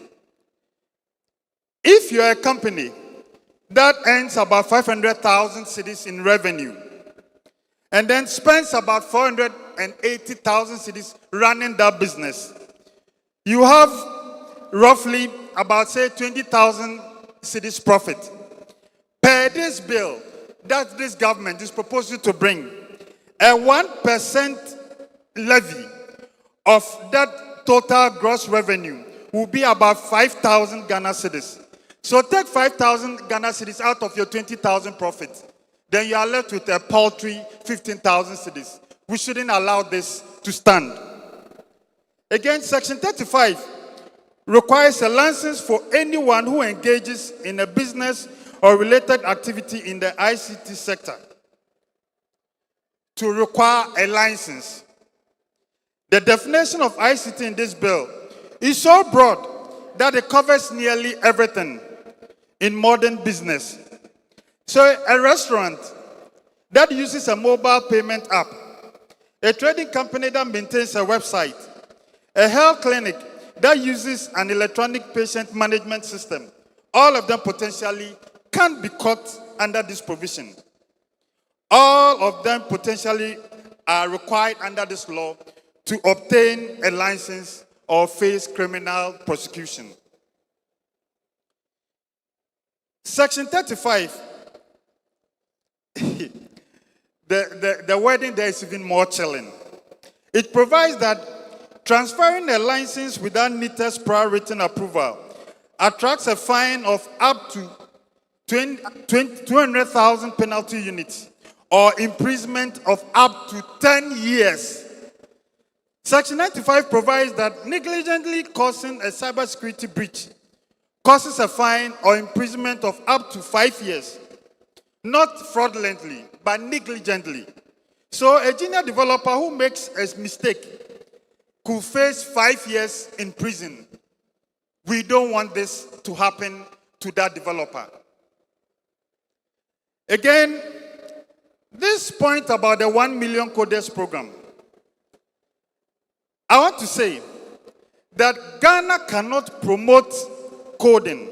If you're a company that earns about 500,000 cedis in revenue and then spends about 480,000 cedis running that business, you have roughly about, say, 20,000 cedis profit. Per this bill that this government is proposing to bring, a 1% levy of that total gross revenue will be about 5,000 Ghana cedis. So take 5,000 Ghana cedis out of your 20,000 profit. Then you are left with a paltry 15,000 cedis. We shouldn't allow this to stand. Again, Section 35 requires a license for anyone who engages in a business or related activity in the ICT sector. to require a license. The definition of ICT in this bill is so broad that it covers nearly everything in modern business. So a restaurant that uses a mobile payment app, a trading company that maintains a website, a health clinic that uses an electronic patient management system, all of them potentially can be caught under this provision. All of them potentially are required under this law to obtain a license or face criminal prosecution. Section 35, the wording there is even more chilling. It provides that transferring a license without NITA's prior written approval attracts a fine of up to 200,000 penalty units or imprisonment of up to 10 years. Section 95 provides that negligently causing a cybersecurity breach causes a fine or imprisonment of up to 5 years. Not fraudulently, but negligently. So a junior developer who makes a mistake could face 5 years in prison. We don't want this to happen to that developer. Again, this point about the 1 million coders program, I want to say that Ghana cannot promote coding,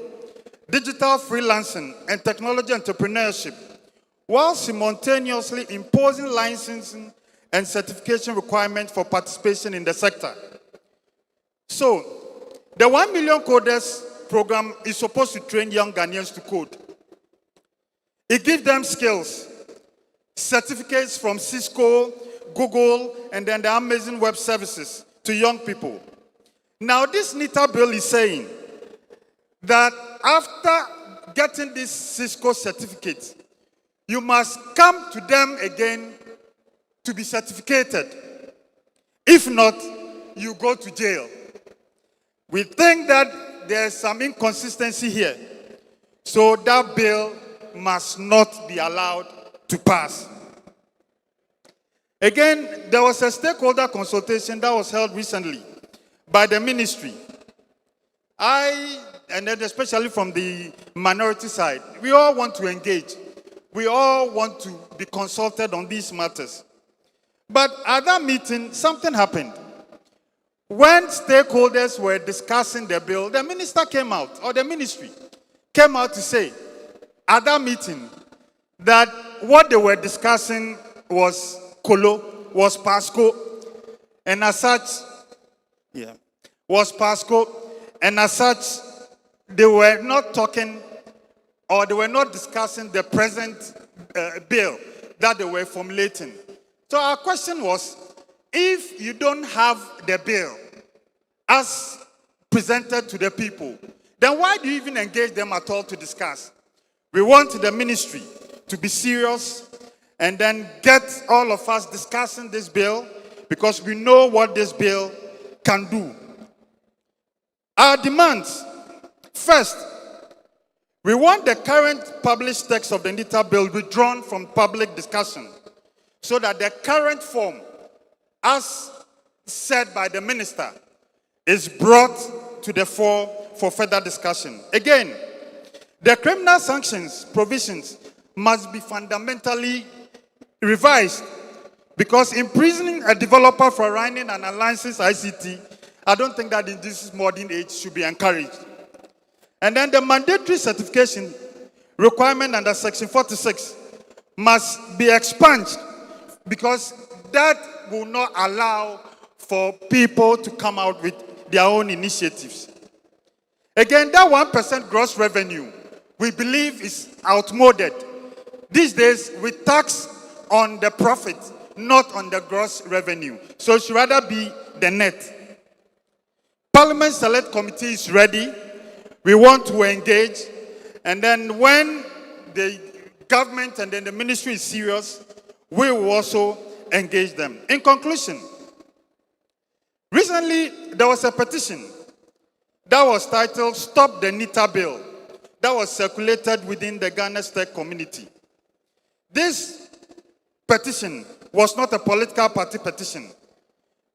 digital freelancing, and technology entrepreneurship while simultaneously imposing licensing and certification requirements for participation in the sector. So, the 1 million coders program is supposed to train young Ghanaians to code. It gives them skills, certificates from Cisco, Google, and then the Amazon Web Services to young people. Now, this NITA bill is saying that after getting this Cisco certificate, you must come to them again to be certificated. If not, you go to jail. We think that there's some inconsistency here. So that bill must not be allowed to pass. Again, there was a stakeholder consultation that was held recently by the ministry. And then especially from the minority side, we all want to engage. We all want to be consulted on these matters. But at that meeting, something happened. When stakeholders were discussing the bill, the minister came out, or the ministry came out to say at that meeting that what they were discussing was Kolo, was Pasco, and as such, was Pasco, and as such, they were not talking or they were not discussing the present bill that they were formulating. So our question was, if you don't have the bill as presented to the people, then why do you even engage them at all to discuss? We want the ministry to be serious and then get all of us discussing this bill because we know what this bill can do. Our demands, first, we want the current published text of the NITA bill withdrawn from public discussion so that the current form, as said by the minister, is brought to the fore for further discussion. Again, the criminal sanctions provisions must be fundamentally revised because imprisoning a developer for running an unlicensed ICT, I don't think that in this modern age should be encouraged. And then the mandatory certification requirement under Section 46 must be expunged because that will not allow for people to come out with their own initiatives. Again, that 1% gross revenue, we believe is outmoded. These days, we tax on the profit, not on the gross revenue. So it should rather be the net. Parliament Select Committee is ready. We want to engage. And then when the government and then the ministry is serious, we will also engage them. In conclusion, recently there was a petition that was titled Stop the NITA Bill that was circulated within the Ghana State community. This petition was not a political party petition.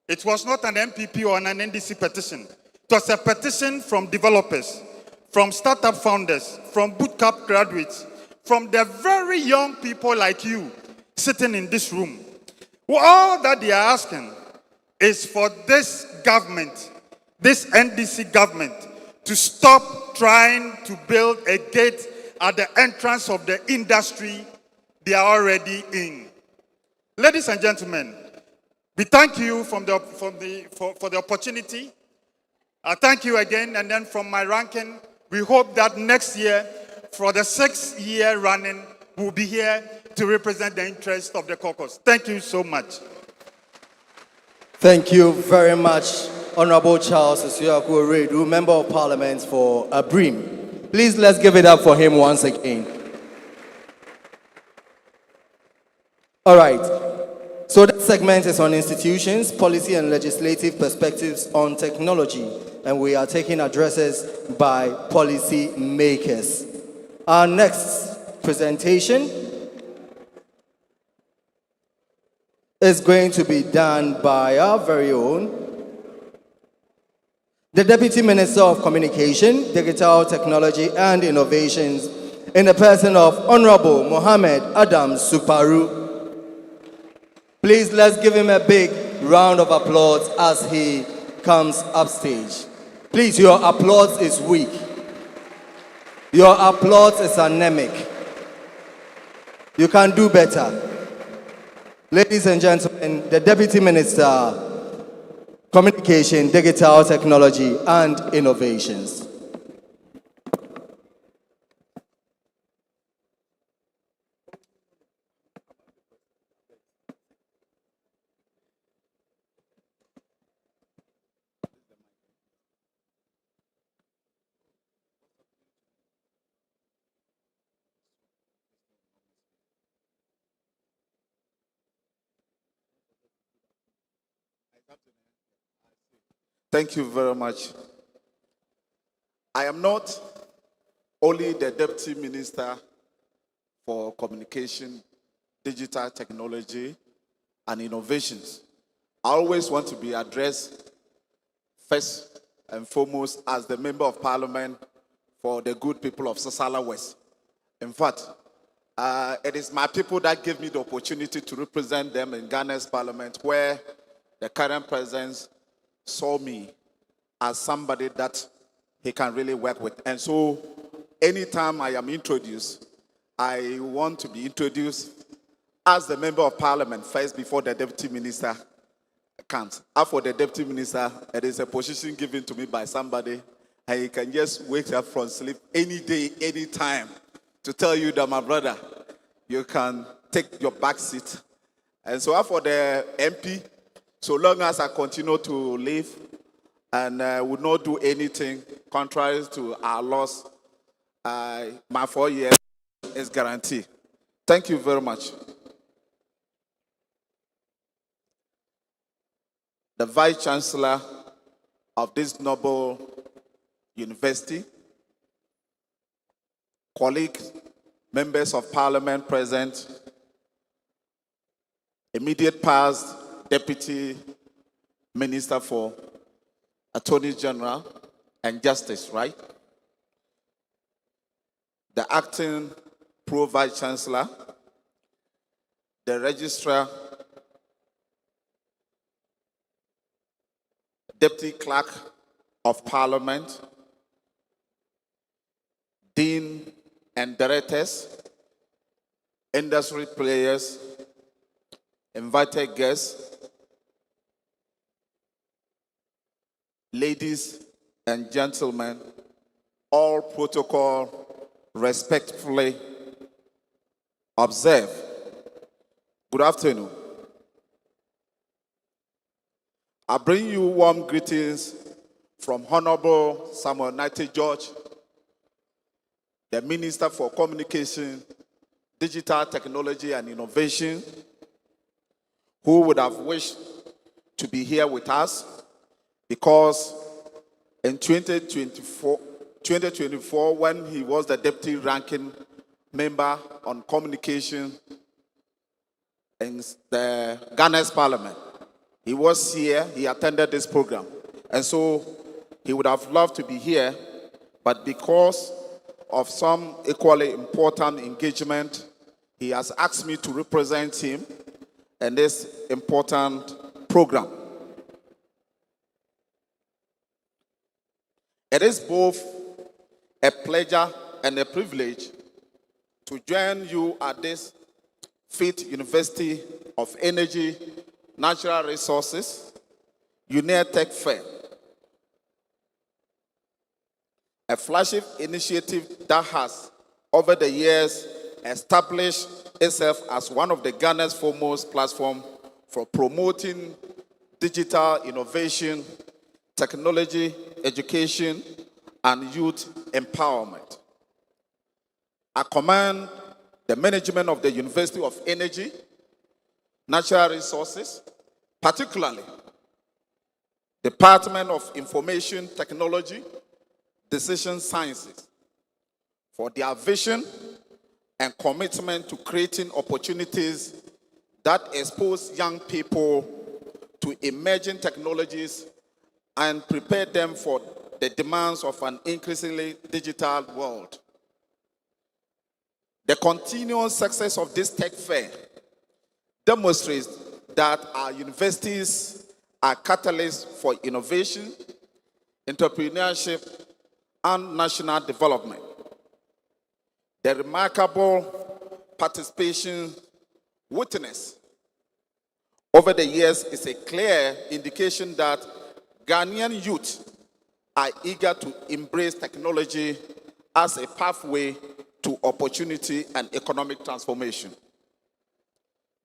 It was not an MPP or an NDC petition. It was a petition from developers, from startup founders, from bootcamp graduates, from the very young people like you sitting in this room. All that they are asking is for this government, this NDC government, to stop trying to build a gate at the entrance of the industry they are already in. Ladies and gentlemen, we thank you for the opportunity. I thank you again, and then from my ranking, we hope that next year, for the 6th year running, we'll be here to represent the interests of the caucus. Thank you so much. Thank you very much, Honorable Charles Osuaku Oredu, Member of Parliament for Abrim. Please, let's give it up for him once again. All right. So that segment is on institutions, policy and legislative perspectives on technology. And we are taking addresses by policy makers. Our next presentation is going to be done by our very own, the Deputy Minister of Communication, Digital Technology and Innovations, in the person of Honorable Mohammed Adams Suparu. Please, let's give him a big round of applause as he comes upstage. Please, your applause is weak. Your applause is anemic. You can do better. Ladies and gentlemen, the Deputy Minister, Communication, Digital Technology and Innovations. Thank you very much. I am not only the Deputy Minister for Communication, Digital Technology, and Innovations. I always want to be addressed first and foremost as the Member of Parliament for the good people of Sasala West. In fact, it is my people that give me the opportunity to represent them in Ghana's Parliament, where the current president saw me as somebody that he can really work with. And so anytime I am introduced, I want to be introduced as the Member of Parliament first before the Deputy Minister comes. After the Deputy Minister, it is a position given to me by somebody, and you can just wake up from sleep any day, any time, to tell you that, my brother, you can take your back seat. And so after the MP, so long as I continue to live and would not do anything contrary to our laws, my 4 years is guaranteed. Thank you very much. The Vice Chancellor of this noble university, colleagues, members of Parliament present, immediate past Deputy Minister for Attorney General and Justice, right? The acting Pro Vice Chancellor, the Registrar, Deputy Clerk of Parliament, Dean and Directors, industry players, invited guests, ladies and gentlemen, all protocol respectfully observed. Good afternoon. I bring you warm greetings from Honorable Samuel Knighty George, the Minister for Communication, Digital Technology and Innovation, who would have wished to be here with us because in 2024, when he was the deputy ranking member on communication, in the Ghana's parliament. He was here, he attended this program. And so he would have loved to be here, but because of some equally important engagement, he has asked me to represent him in this important program. It is both a pleasure and a privilege to join you at this 5th University of Energy, Natural Resources, UNER Tech Fair, a flagship initiative that has, over the years, established itself as one of the Ghana's foremost platforms for promoting digital innovation, technology, education, and youth empowerment. I commend the management of the University of Energy, Natural Resources, particularly Department of Information Technology, Decision Sciences, for their vision and commitment to creating opportunities that expose young people to emerging technologies and prepare them for the demands of an increasingly digital world. The continuous success of this tech fair demonstrates that our universities are catalysts for innovation, entrepreneurship, and national development. The remarkable participation witnessed over the years is a clear indication that Ghanaian youth are eager to embrace technology as a pathway to opportunity and economic transformation.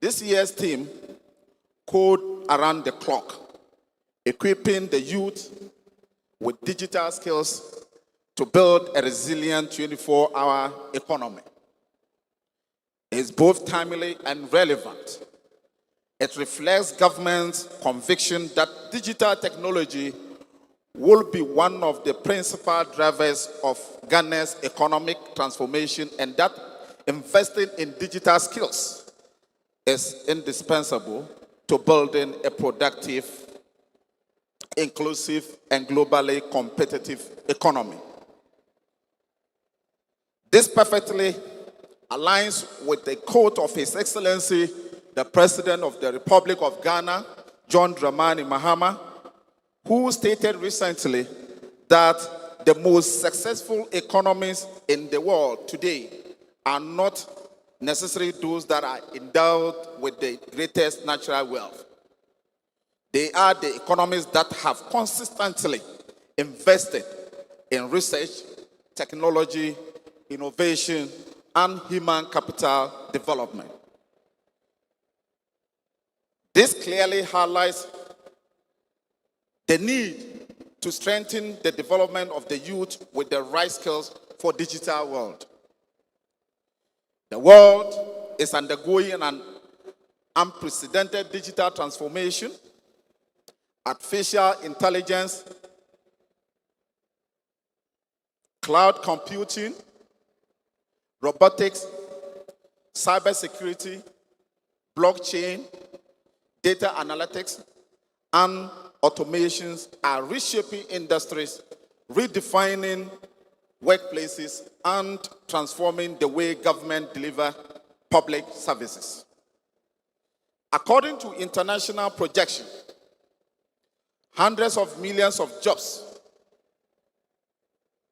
This year's theme, Code Around the Clock, equipping the youth with digital skills to build a resilient 24-hour economy, is both timely and relevant. It reflects government's conviction that digital technology will be one of the principal drivers of Ghana's economic transformation, and that investing in digital skills is indispensable to building a productive, inclusive, and globally competitive economy. This perfectly aligns with the quote of His Excellency, the President of the Republic of Ghana, John Dramani Mahama, who stated recently that the most successful economies in the world today are not necessarily those that are endowed with the greatest natural wealth. They are the economies that have consistently invested in research, technology, innovation, and human capital development. This clearly highlights the need to strengthen the development of the youth with the right skills for digital world. The world is undergoing an unprecedented digital transformation. Artificial intelligence, cloud computing, robotics, cybersecurity, blockchain, data analytics, and automations are reshaping industries, redefining workplaces, and transforming the way government deliver public services. According to international projections, hundreds of millions of jobs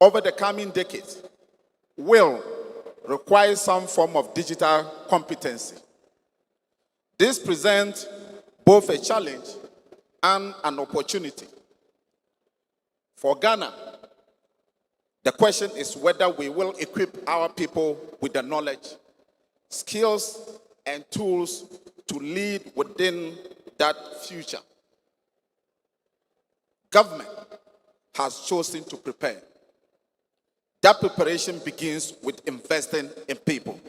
over the coming decades will require some form of digital competency. This presents both a challenge and an opportunity. For Ghana, the question is whether we will equip our people with the knowledge, skills, and tools to lead within that future. Government has chosen to prepare. That preparation begins with investing in people.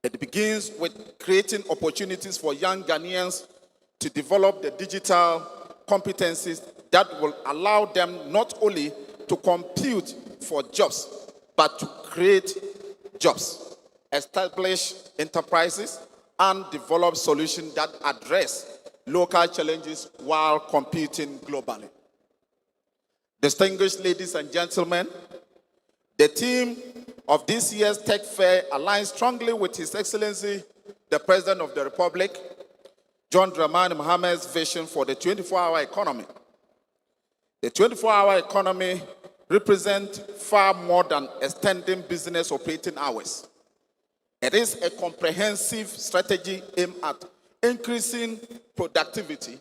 It begins with creating opportunities for young Ghanaians to develop the digital competencies that will allow them not only to compete for jobs, but to create jobs, establish enterprises, and develop solutions that address local challenges while competing globally. Distinguished ladies and gentlemen, the theme of this year's Tech Fair aligns strongly with His Excellency, the President of the Republic, John Dramani Mohammed's vision for the 24-hour economy. The 24-hour economy represents far more than extending business operating hours. It is a comprehensive strategy aimed at increasing productivity,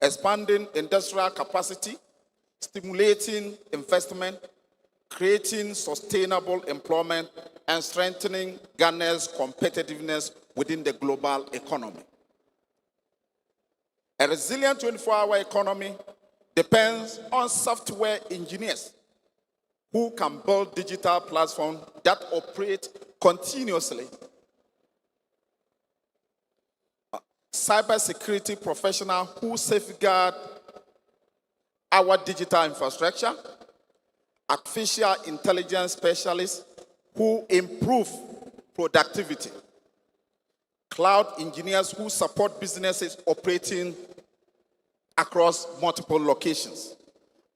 expanding industrial capacity, stimulating investment, creating sustainable employment, and strengthening Ghana's competitiveness within the global economy. A resilient 24-hour economy depends on software engineers who can build digital platforms that operate continuously, cybersecurity professionals who safeguard our digital infrastructure, artificial intelligence specialists who improve productivity, cloud engineers who support businesses operating across multiple locations,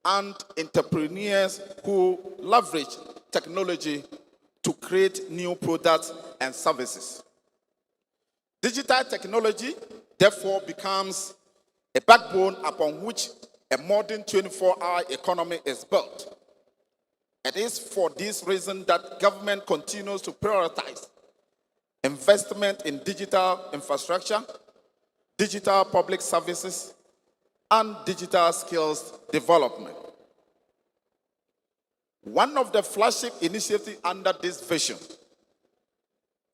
and entrepreneurs who leverage technology to create new products and services. Digital technology, therefore, becomes a backbone upon which a modern 24-hour economy is built. It is for this reason that government continues to prioritize investment in digital infrastructure, digital public services, and digital skills development. One of the flagship initiatives under this vision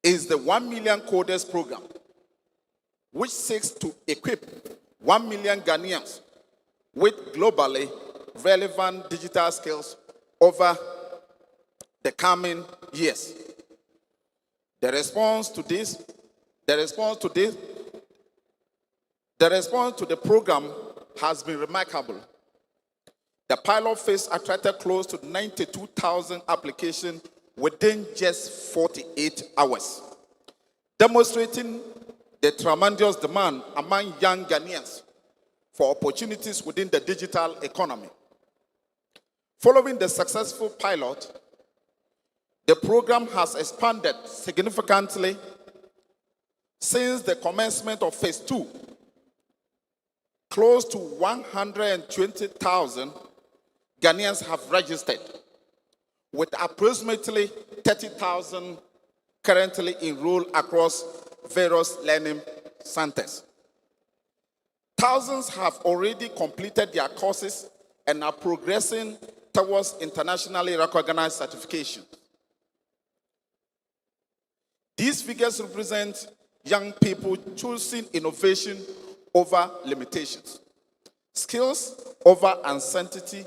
is the 1 Million Coders Program, which seeks to equip 1 million Ghanaians with globally relevant digital skills over the coming years. The response to the program has been remarkable. The pilot phase attracted close to 92,000 applications within just 48 hours, demonstrating the tremendous demand among young Ghanaians for opportunities within the digital economy. Following the successful pilot, the program has expanded significantly since the commencement of phase 2. Close to 120,000 Ghanaians have registered, with approximately 30,000 currently enrolled across various learning centers. Thousands have already completed their courses and are progressing towards internationally recognized certification. These figures represent young people choosing innovation over limitations, skills over uncertainty,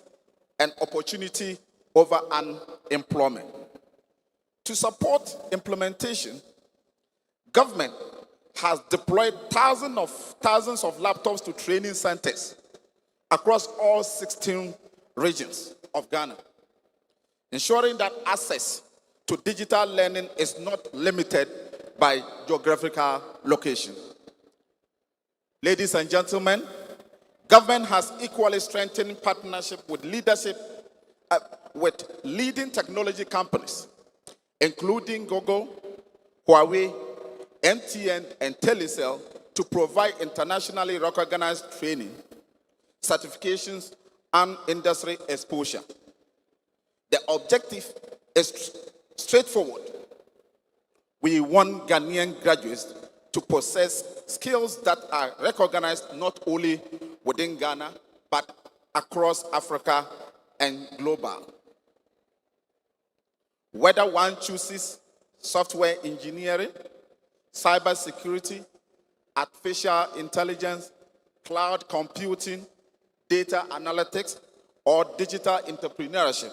and opportunity over unemployment. To support implementation, government has deployed thousands of laptops to training centers across all 16 regions of Ghana, ensuring that access to digital learning is not limited by geographical location. Ladies and gentlemen, government has equally strengthened partnership with leading technology companies, including Google, Huawei, MTN, and Telecel, to provide internationally recognized training, certifications, and industry exposure. The objective is straightforward. We want Ghanaian graduates to possess skills that are recognized not only within Ghana, but across Africa and global. Whether one chooses software engineering, cybersecurity, artificial intelligence, cloud computing, data analytics, or digital entrepreneurship,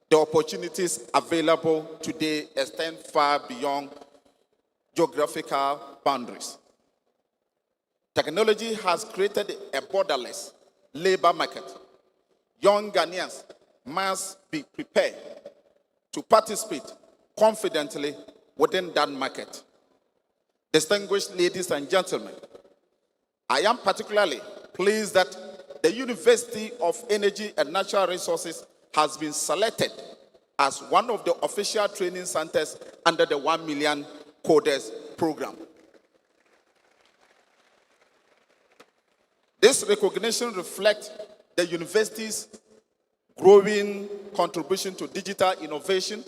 the opportunities available today extend far beyond geographical boundaries. Technology has created a borderless labor market. Young Ghanaians must be prepared to participate confidently within that market. distinguished ladies and gentlemen, I am particularly pleased that the University of Energy and Natural Resources has been selected as one of the official training centers under the 1 Million Coders program. This recognition reflects the university's growing contribution to digital innovation,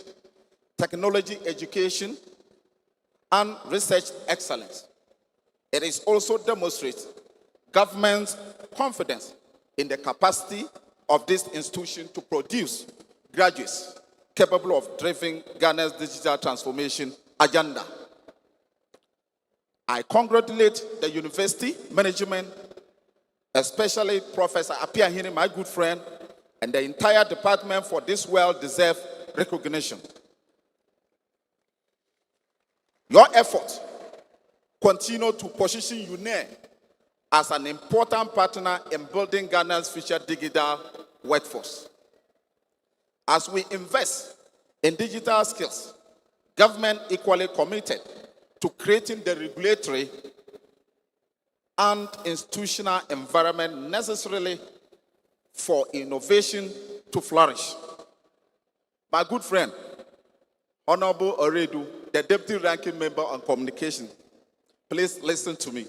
technology education, and research excellence. It is also demonstrates government's confidence in the capacity of this institution to produce graduates capable of driving Ghana's digital transformation agenda. I congratulate the university management, especially Professor Apiahini, my good friend, and the entire department for this well-deserved recognition. Your efforts continue to position UNER as an important partner in building Ghana's future digital workforce. As we invest in digital skills, government equally committed to creating the regulatory and institutional environment necessarily for innovation to flourish. My good friend, Honorable Oredu, the Deputy Ranking Member on Communication, please listen to me.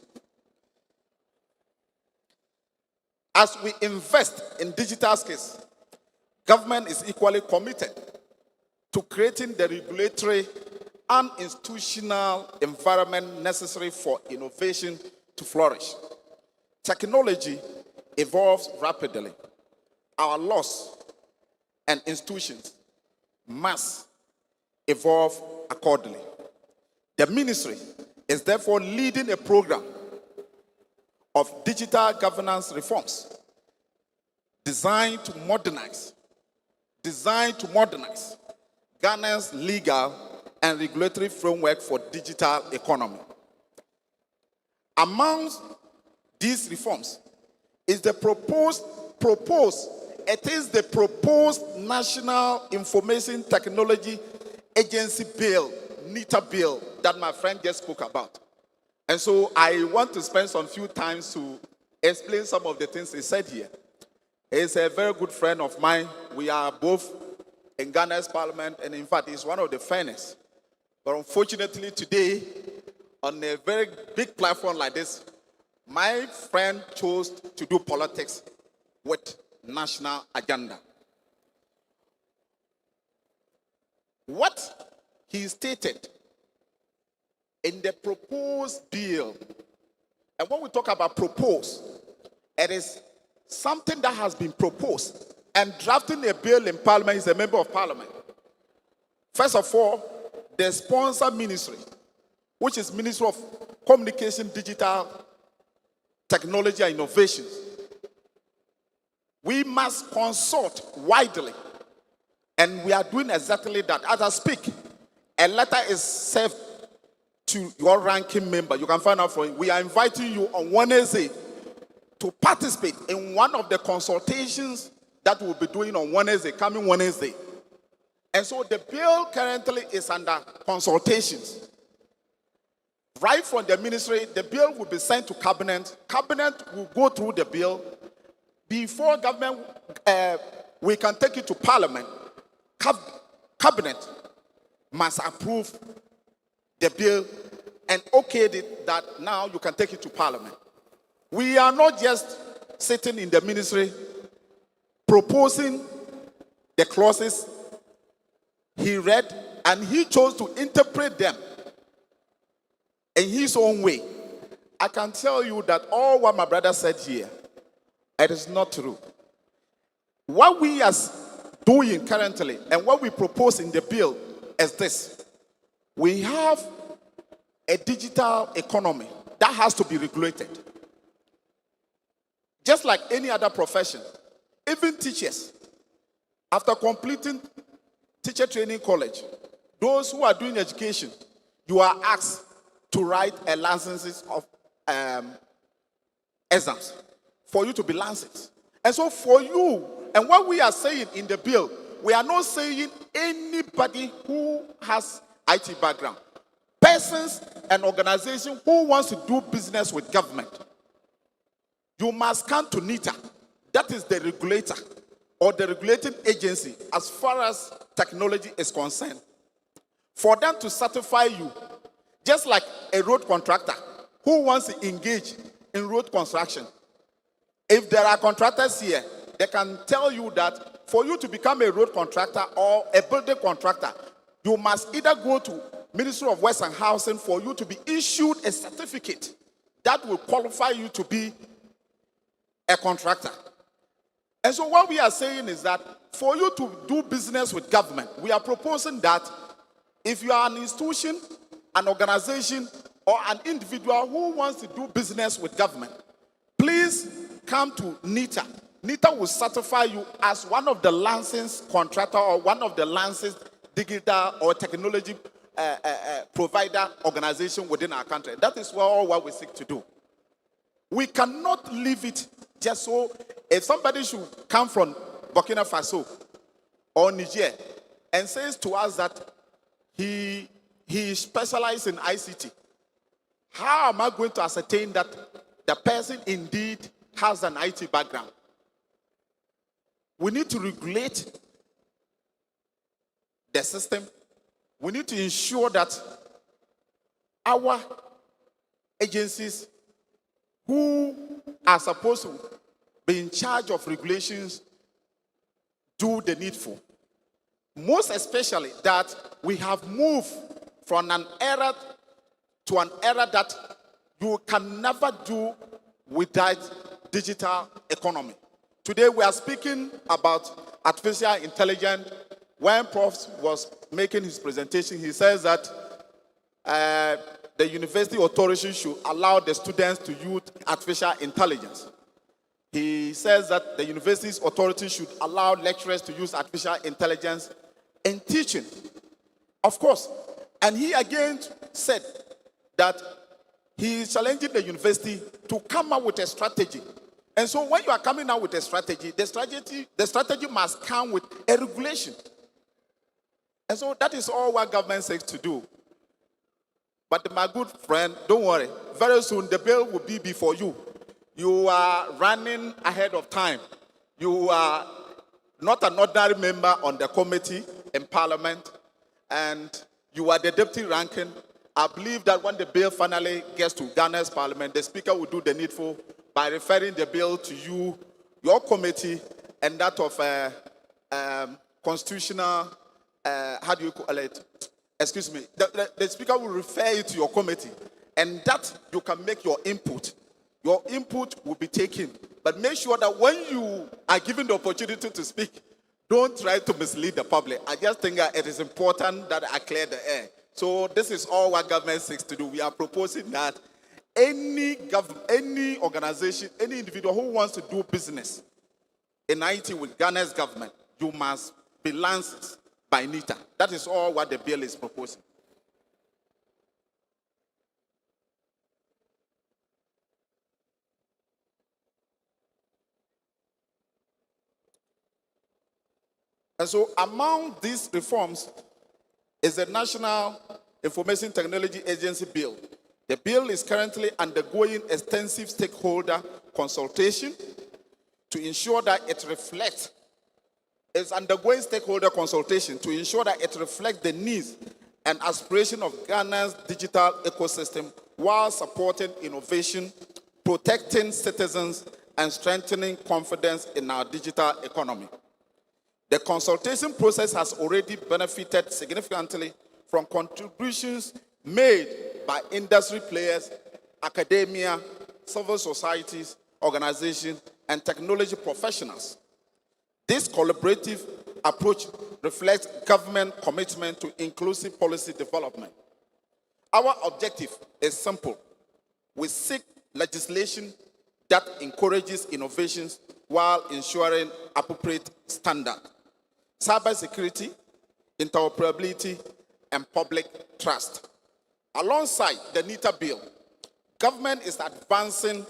As we invest in digital skills, government is equally committed to creating the regulatory and institutional environment necessary for innovation to flourish. Technology evolves rapidly. Our laws and institutions must evolve accordingly. The ministry is therefore leading a program of digital governance reforms designed to modernize Ghana's legal and regulatory framework for digital economy. Amongst these reforms is the proposed National Information Technology Agency Bill, NITA bill, that my friend just spoke about. And so I want to spend some few times to explain some of the things he said here. He's a very good friend of mine. We are both in Ghana's parliament, and in fact, he's one of the finest. But unfortunately today, on a very big platform like this, my friend chose to do politics with national agenda. What he stated in the proposed bill, and when we talk about propose, it is something that has been proposed, and drafting a bill in parliament is a member of parliament. First of all, the sponsor ministry, which is Ministry of Communication, Digital Technology and Innovations. We must consult widely, and we are doing exactly that. As I speak, a letter is served to your ranking member. You can find out from him. We are inviting you on Wednesday to participate in one of the consultations that we'll be doing on Wednesday, coming Wednesday. And so the bill currently is under consultations. Right from the ministry, the bill will be sent to cabinet. Cabinet will go through the bill. Before government, we can take it to parliament. Cabinet must approve the bill and okay it that now you can take it to parliament. We are not just sitting in the ministry proposing the clauses he read, and he chose to interpret them in his own way. I can tell you that all what my brother said here, it is not true. What we are doing currently and what we propose in the bill is this. We have a digital economy that has to be regulated. Just like any other profession, even teachers, after completing teacher training college, those who are doing education, you are asked to write a licenses of exams for you to be licensed. And so for you, and what we are saying in the bill, we are not saying anybody who has IT background. persons and organizations who wants to do business with government, you must come to NITA. That is the regulator or the regulating agency as far as technology is concerned. For them to certify you, just like a road contractor who wants to engage in road construction. If there are contractors here, they can tell you that for you to become a road contractor or a building contractor, you must either go to Ministry of Works and Housing for you to be issued a certificate that will qualify you to be a contractor. And so what we are saying is that for you to do business with government, we are proposing that if you are an institution, an organization, or an individual who wants to do business with government, please come to NITA. NITA will certify you as one of the licensed contractor or one of the licensed digital or technology provider organization within our country. That is what we seek to do. We cannot leave it just so. If somebody should come from Burkina Faso or Niger and says to us that he specializes in ICT, how am I going to ascertain that the person indeed has an IT background? We need to regulate the system. We need to ensure that our agencies who are supposed to be in charge of regulations do the needful. Most especially that we have moved from an era to an era that you can never do without digital economy. Today we are speaking about artificial intelligence. When Prof was making his presentation, he says that the university authority should allow the students to use artificial intelligence. He says that the university's authority should allow lecturers to use artificial intelligence in teaching. Of course. And he again said that he is challenging the university to come up with a strategy. And so when you are coming out with a strategy, the strategy must come with a regulation. And so that is all what government says to do. But my good friend, don't worry. Very soon the bill will be before you. You are running ahead of time. You are not an ordinary member on the committee in Parliament, and you are the deputy ranking. I believe that when the bill finally gets to Ghana's Parliament, the Speaker will do the needful by referring the bill to you, your committee, and that of constitutional, how do you call it? Excuse me. The Speaker will refer it to your committee, and that you can make your input. Your input will be taken. But make sure that when you are given the opportunity to speak, don't try to mislead the public. I just think that it is important that I clear the air. So this is all what government seeks to do. We are proposing that any organization, any individual who wants to do business in IT with Ghana's government, you must be licensed by NITA. That is all what the bill is proposing. And so among these reforms is the National Information Technology Agency bill. The bill is currently undergoing extensive stakeholder consultation to ensure that it reflects, is undergoing stakeholder consultation to ensure that it reflects the needs and aspiration of Ghana's digital ecosystem while supporting innovation, protecting citizens, and strengthening confidence in our digital economy. The consultation process has already benefited significantly from contributions made by industry players, academia, civil societies, organizations, and technology professionals. This collaborative approach reflects government commitment to inclusive policy development. Our objective is simple. We seek legislation that encourages innovations while ensuring appropriate standards. Cybersecurity, interoperability, and public trust. Alongside the NITA bill, government is advancing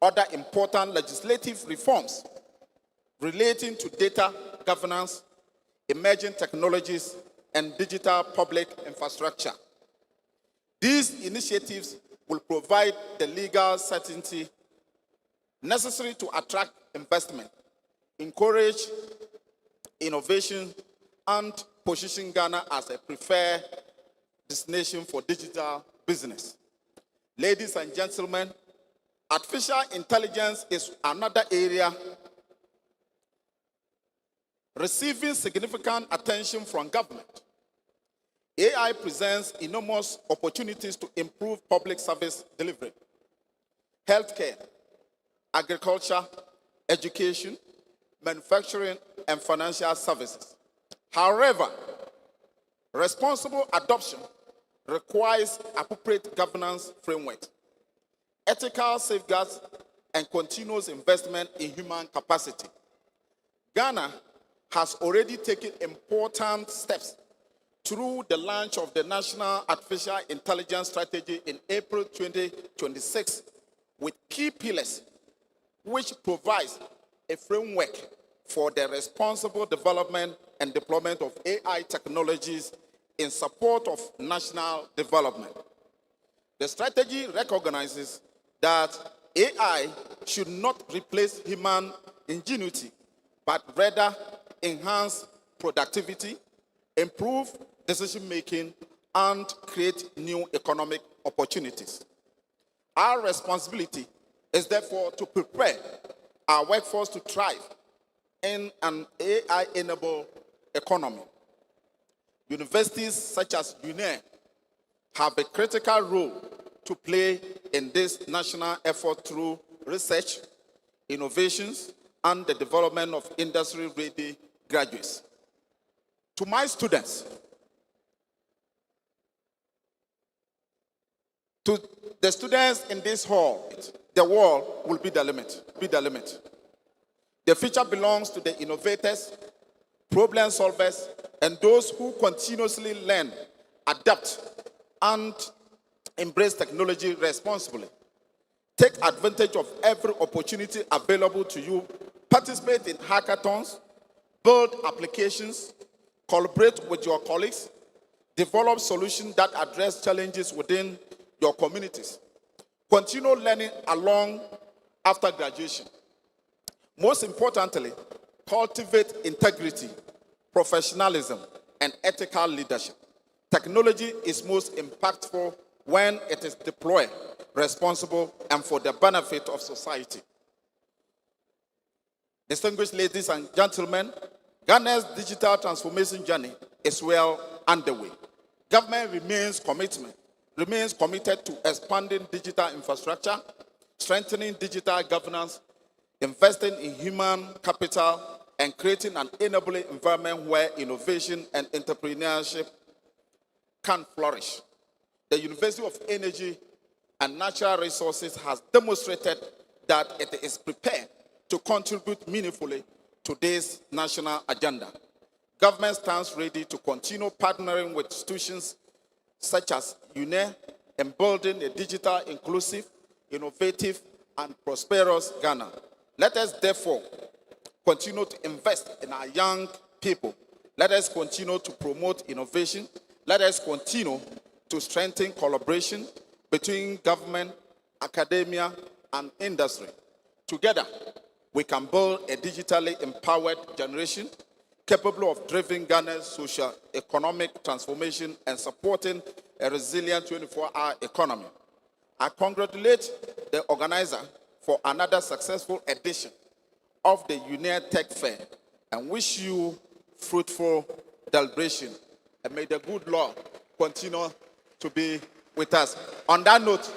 other important legislative reforms relating to data governance, emerging technologies, and digital public infrastructure. These initiatives will provide the legal certainty necessary to attract investment, encourage innovation, and position Ghana as a preferred destination for digital business. Ladies and gentlemen, artificial intelligence is another area receiving significant attention from government. AI presents enormous opportunities to improve public service delivery, healthcare, agriculture, education, manufacturing, and financial services. However, responsible adoption requires appropriate governance framework, ethical safeguards, and continuous investment in human capacity. Ghana has already taken important steps through the launch of the National Artificial Intelligence Strategy in April 2026 with key pillars which provides a framework for the responsible development and deployment of AI technologies in support of national development. The strategy recognizes that AI should not replace human ingenuity, but rather enhance productivity, improve decision-making, and create new economic opportunities. Our responsibility is therefore to prepare our workforce to thrive in an AI-enabled economy. Universities such as UNER have a critical role to play in this national effort through research, innovations, and the development of industry-ready graduates. To my students, to the students in this hall, the world will be the limit. The future belongs to the innovators, problem solvers, and those who continuously learn, adapt, and embrace technology responsibly. Take advantage of every opportunity available to you. Participate in hackathons, build applications, collaborate with your colleagues, develop solutions that address challenges within your communities. Continue learning along after graduation. Most importantly, cultivate integrity, professionalism, and ethical leadership. Technology is most impactful when it is deployed, responsible, and for the benefit of society. Distinguished ladies and gentlemen, Ghana's digital transformation journey is well underway. Government remains committed to expanding digital infrastructure, strengthening digital governance, investing in human capital, and creating an enabling environment where innovation and entrepreneurship can flourish. The University of Energy and Natural Resources has demonstrated that it is prepared to contribute meaningfully to this national agenda. Government stands ready to continue partnering with institutions such as UNER in building a digital, inclusive, innovative, and prosperous Ghana. Let us therefore continue to invest in our young people. Let us continue to promote innovation. Let us continue to strengthen collaboration between government, academia, and industry. Together, we can build a digitally empowered generation capable of driving Ghana's social economic transformation and supporting a resilient 24-hour economy. I congratulate the organizer for another successful edition of the UNER Tech Fair and wish you fruitful celebration. And may the good Lord continue to be with us. On that note,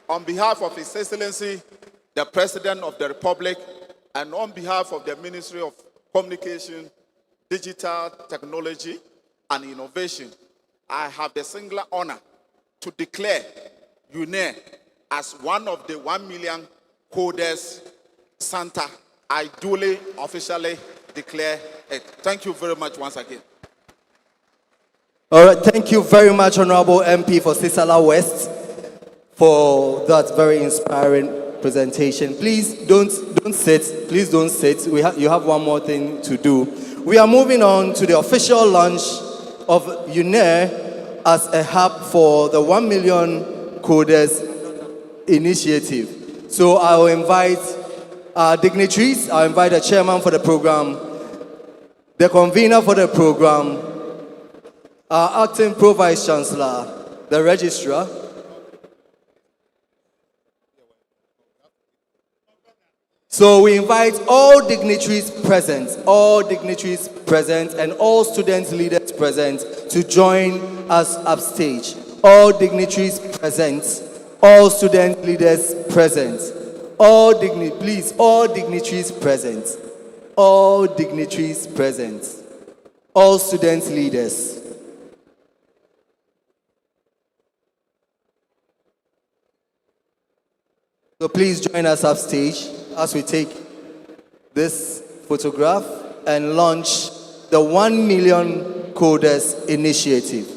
on behalf of His Excellency, the President of the Republic, and on behalf of the Ministry of Communication, Digital Technology, and Innovation, I have the singular honor to declare UNER as one of the 1 million coders Santa. I duly, officially declare it. Thank you very much once again. All right, thank you very much, Honorable MP for Sisala West, for that very inspiring presentation. Please don't sit. Please don't sit. You have one more thing to do. We are moving on to the official launch of UNER as a hub for the 1 million coders initiative. So I will invite our dignitaries, I'll invite the chairman for the program, the convener for the program, our acting pro-vice chancellor, the registrar. So we invite all dignitaries present, and all student leaders present to join us upstage. All dignitaries present, all student leaders present, all dignitaries present, all dignitaries present, all student leaders. So please join us upstage as we take this photograph and launch the 1 million coders initiative.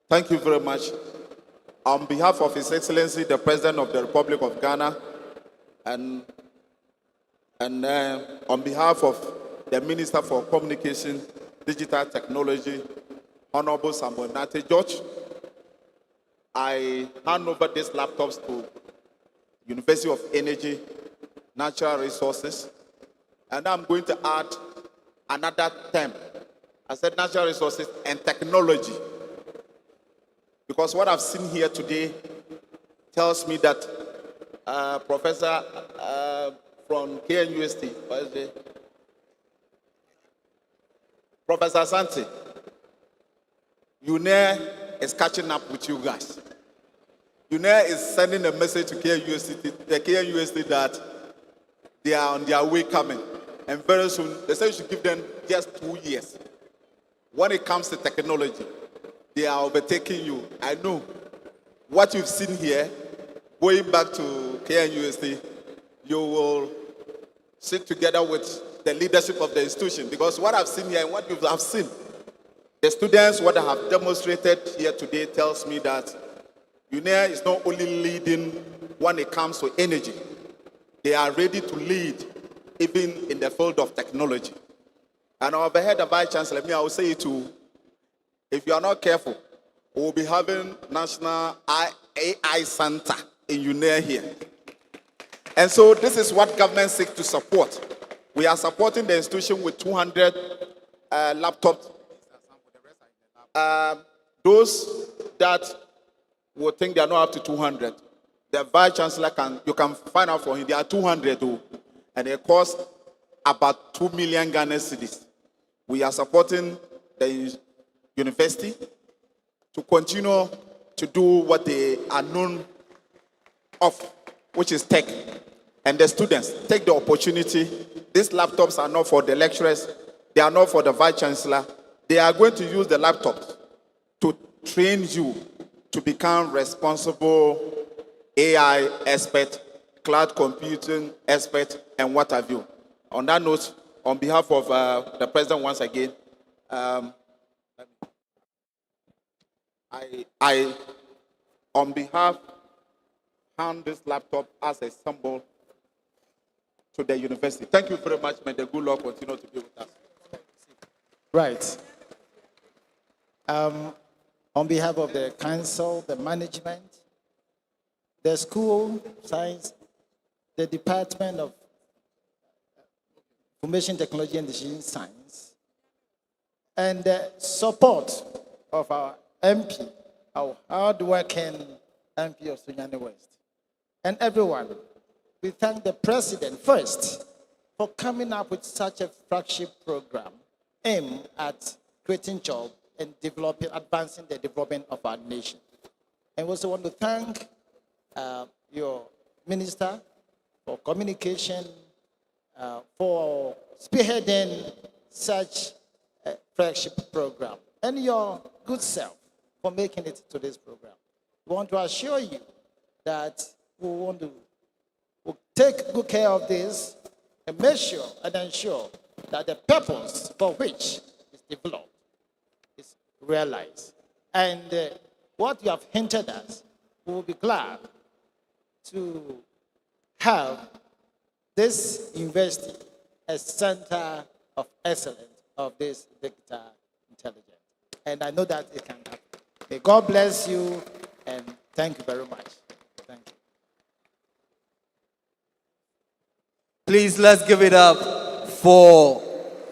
Thank you very much. On behalf of His Excellency, the President of the Republic of Ghana, and on behalf of the Minister for Communication, Digital Technology, Honorable Samuel Nate George, I hand over these laptops to University of Energy, Natural Resources, and I'm going to add another term. I said natural resources and technology. Because what I've seen here today tells me that Professor from KNUST, what is it? Professor Santi, UNER is catching up with you guys. UNER is sending a message to KNUST that they are on their way coming. And very soon, they say you should give them just 2 years. When it comes to technology, they are overtaking you. I know what you've seen here, going back to KNUST, you will sit together with the leadership of the institution. Because what I've seen here and what you have seen, the students, what I have demonstrated here today tells me that UNER is not only leading when it comes to energy, they are ready to lead even in the field of technology. And our head of Vice Chancellor, I will say it too, if you are not careful, we will be having National AI Center in UNER here. And so this is what government seeks to support. We are supporting the institution with 200 laptops. Those that will think they are not up to 200, the Vice Chancellor you can find out for him, there are 200 too, and they cost about 2 million Ghana cedis. We are supporting the university to continue to do what they are known of, which is tech. And the students take the opportunity. These laptops are not for the lecturers. They are not for the Vice Chancellor. They are going to use the laptops to train you to become responsible AI expert, cloud computing expert, and what have you. On that note, on behalf of the President once again, I, on behalf, hand this laptop as a symbol to the university. Thank you very much. May the good Lord continue to be with us. Right. On behalf of the council, the management, the school, science, the Department of Information Technology and Decision Science, and the support of our MP, our hard-working MP of Sunyani West, and everyone, we thank the President first for coming up with such a flagship program aimed at creating jobs and developing, advancing the development of our nation. And we also want to thank your minister for communication, for spearheading such a flagship program, and your good self for making it to this program. We want to assure you that we want to we'll take good care of this and make sure and ensure that the purpose for which it's developed is realized. And what you have hinted at, we will be glad to have this university a center of excellence of this digital intelligence. And I know that it can happen. May God bless you, and thank you very much. Thank you. Please, let's give it up for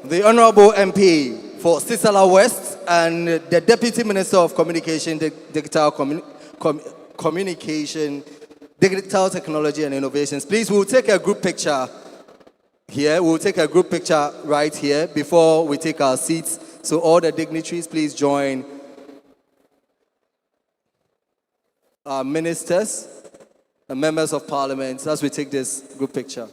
the Honorable MP for Sisala West and the Deputy Minister of Communication, Communication, Digital Technology and Innovations. Please, we'll take a group picture here. We'll take a group picture right here before we take our seats. So all the dignitaries, please join our ministers and members of parliament as we take this group picture.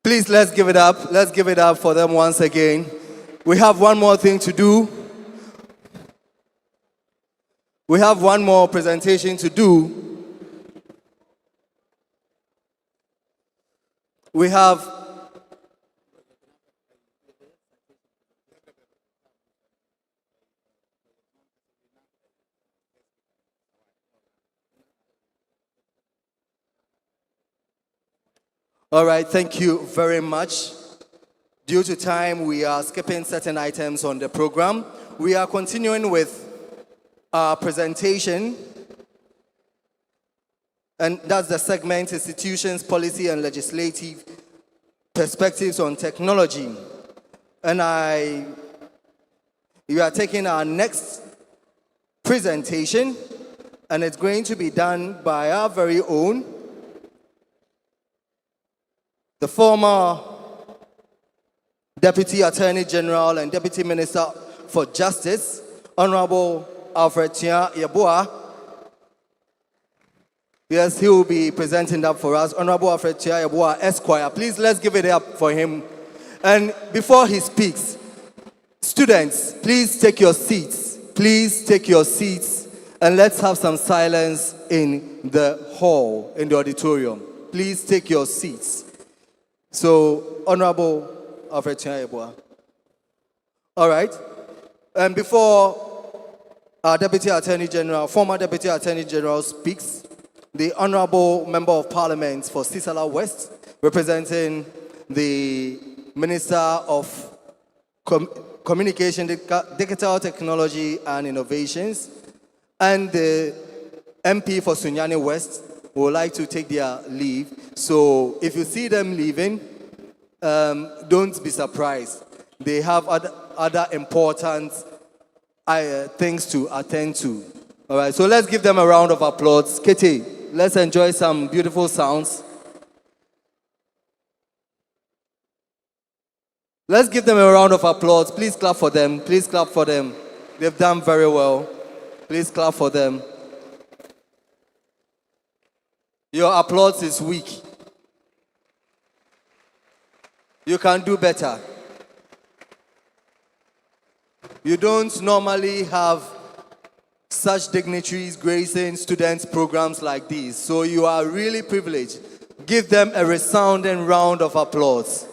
Please, let's give it up. Let's give it up for them once again. We have one more thing to do. We have one more presentation to do. We have all right, thank you very much. Due to time, we are skipping certain items on the program. We are continuing with our presentation, and that's the segment, Institutions, Policy and Legislative Perspectives on Technology. And you are taking our next presentation, and it's going to be done by our very own, the former Deputy Attorney General and Deputy Minister for Justice, Honorable Alfred Tia Yeboah. Yes, he will be presenting that for us. Honorable Alfred Tia Yeboah, Esquire. Please, let's give it up for him. And before he speaks, students, please take your seats. Please take your seats, and let's have some silence in the hall, in the auditorium. Please take your seats. So, Honorable Alfred Tia. All right. And before our Deputy Attorney General, former Deputy Attorney General speaks, the Honorable Member of Parliament for Sisala West, representing the Minister of Communication, Digital Technology and Innovations, and the MP for Sunyani West, would like to take their leave. So if you see them leaving, don't be surprised. They have other important things to attend to. All right, so let's give them a round of applause. Kitty, let's enjoy some beautiful sounds. Let's give them a round of applause. Please clap for them. Please clap for them. They've done very well. Please clap for them. Your applause is weak. You can do better. You don't normally have such dignitaries gracing students' programs like these, so you are really privileged. Give them a resounding round of applause.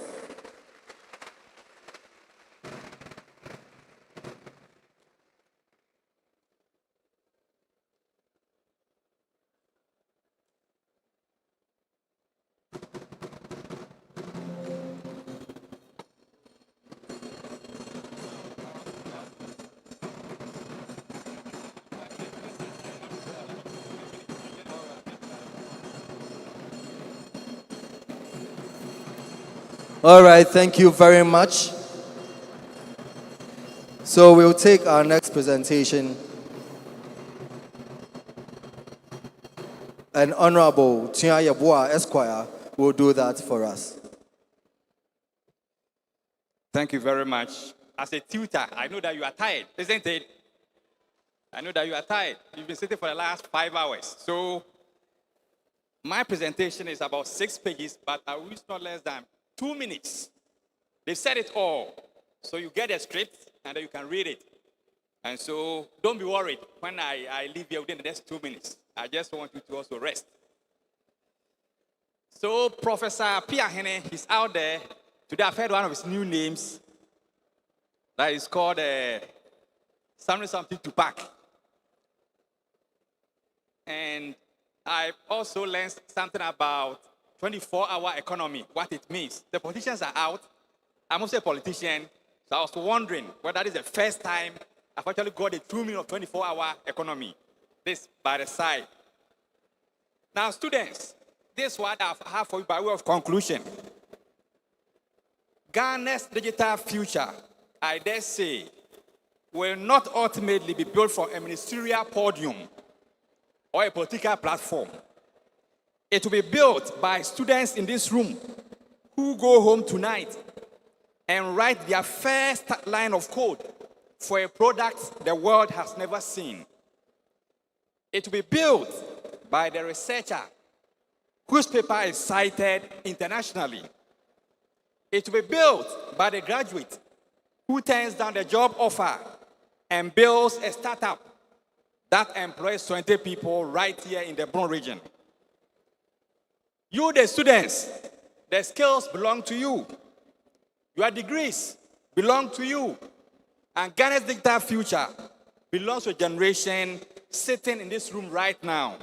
All right, thank you very much. So we'll take our next presentation. And Honorable Tia Yabua Esquire will do that for us. Thank you very much. As a tutor, I know that you are tired, isn't it? I know that you are tired. You've been sitting for the last 5 hours. So my presentation is about 6 pages, but I will use not less than 2 minutes. They've said it all. So you get a script and then you can read it. And so don't be worried when I leave here within the next 2 minutes. I just want you to also rest. So Professor Pia Hene, he's out there. Today I've heard one of his new names. That is called something to pack. And I also learned something about 24-hour economy, what it means. The politicians are out. I'm also a politician, so I was wondering whether that is the first time I've actually got a true meaning of 24-hour economy. This by the side. Now, students, this is what I have for you by way of conclusion. Ghana's digital future, I dare say, will not ultimately be built from a ministerial podium or a political platform. It will be built by students in this room who go home tonight and write their first line of code for a product the world has never seen. It will be built by the researcher whose paper is cited internationally. It will be built by the graduate who turns down the job offer and builds a startup that employs 20 people right here in the Bron region. You, the students, the skills belong to you. Your degrees belong to you. And Ghana's digital future belongs to a generation sitting in this room right now.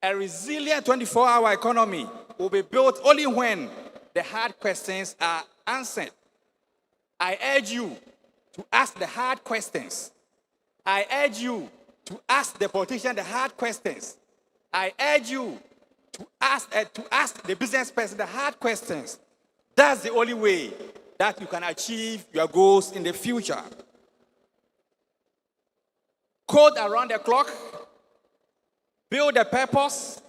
A resilient 24-hour economy will be built only when the hard questions are answered. I urge you to ask the hard questions. I urge you to ask the politician the hard questions. I urge you to ask the business person the hard questions. That's the only way that you can achieve your goals in the future. Code around the clock, build a purpose,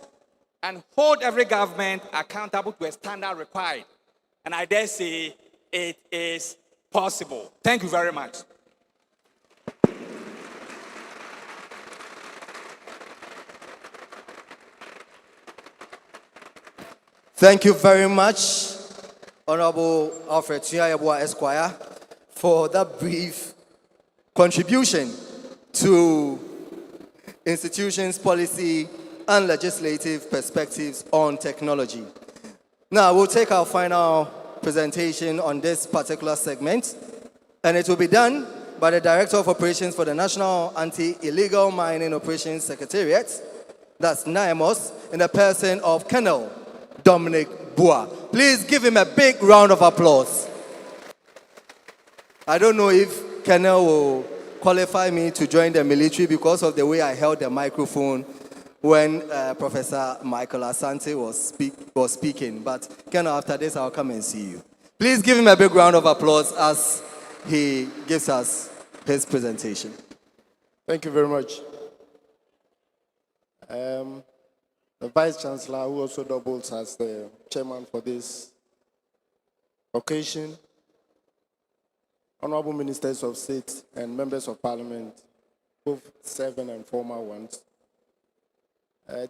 and hold every government accountable to a standard required. And I dare say it is possible. Thank you very much. Thank you very much, Honorable Alfred Chiayabua Esquire, for that brief contribution to institutions' policy and legislative perspectives on technology. Now, we'll take our final presentation on this particular segment, and it will be done by the Director of Operations for the National Anti-Illegal Mining Operations Secretariat, that's NIMOS, in the person of Colonel Dominic Bua. Please give him a big round of applause. I don't know if Colonel will qualify me to join the military because of the way I held the microphone when Professor Michael Asante was speaking. But Colonel, after this, I'll come and see you. Please give him a big round of applause as he gives us his presentation. Thank you very much. The Vice Chancellor, who also doubles as the chairman for this occasion, Honorable Ministers of State and Members of Parliament, both serving and former ones,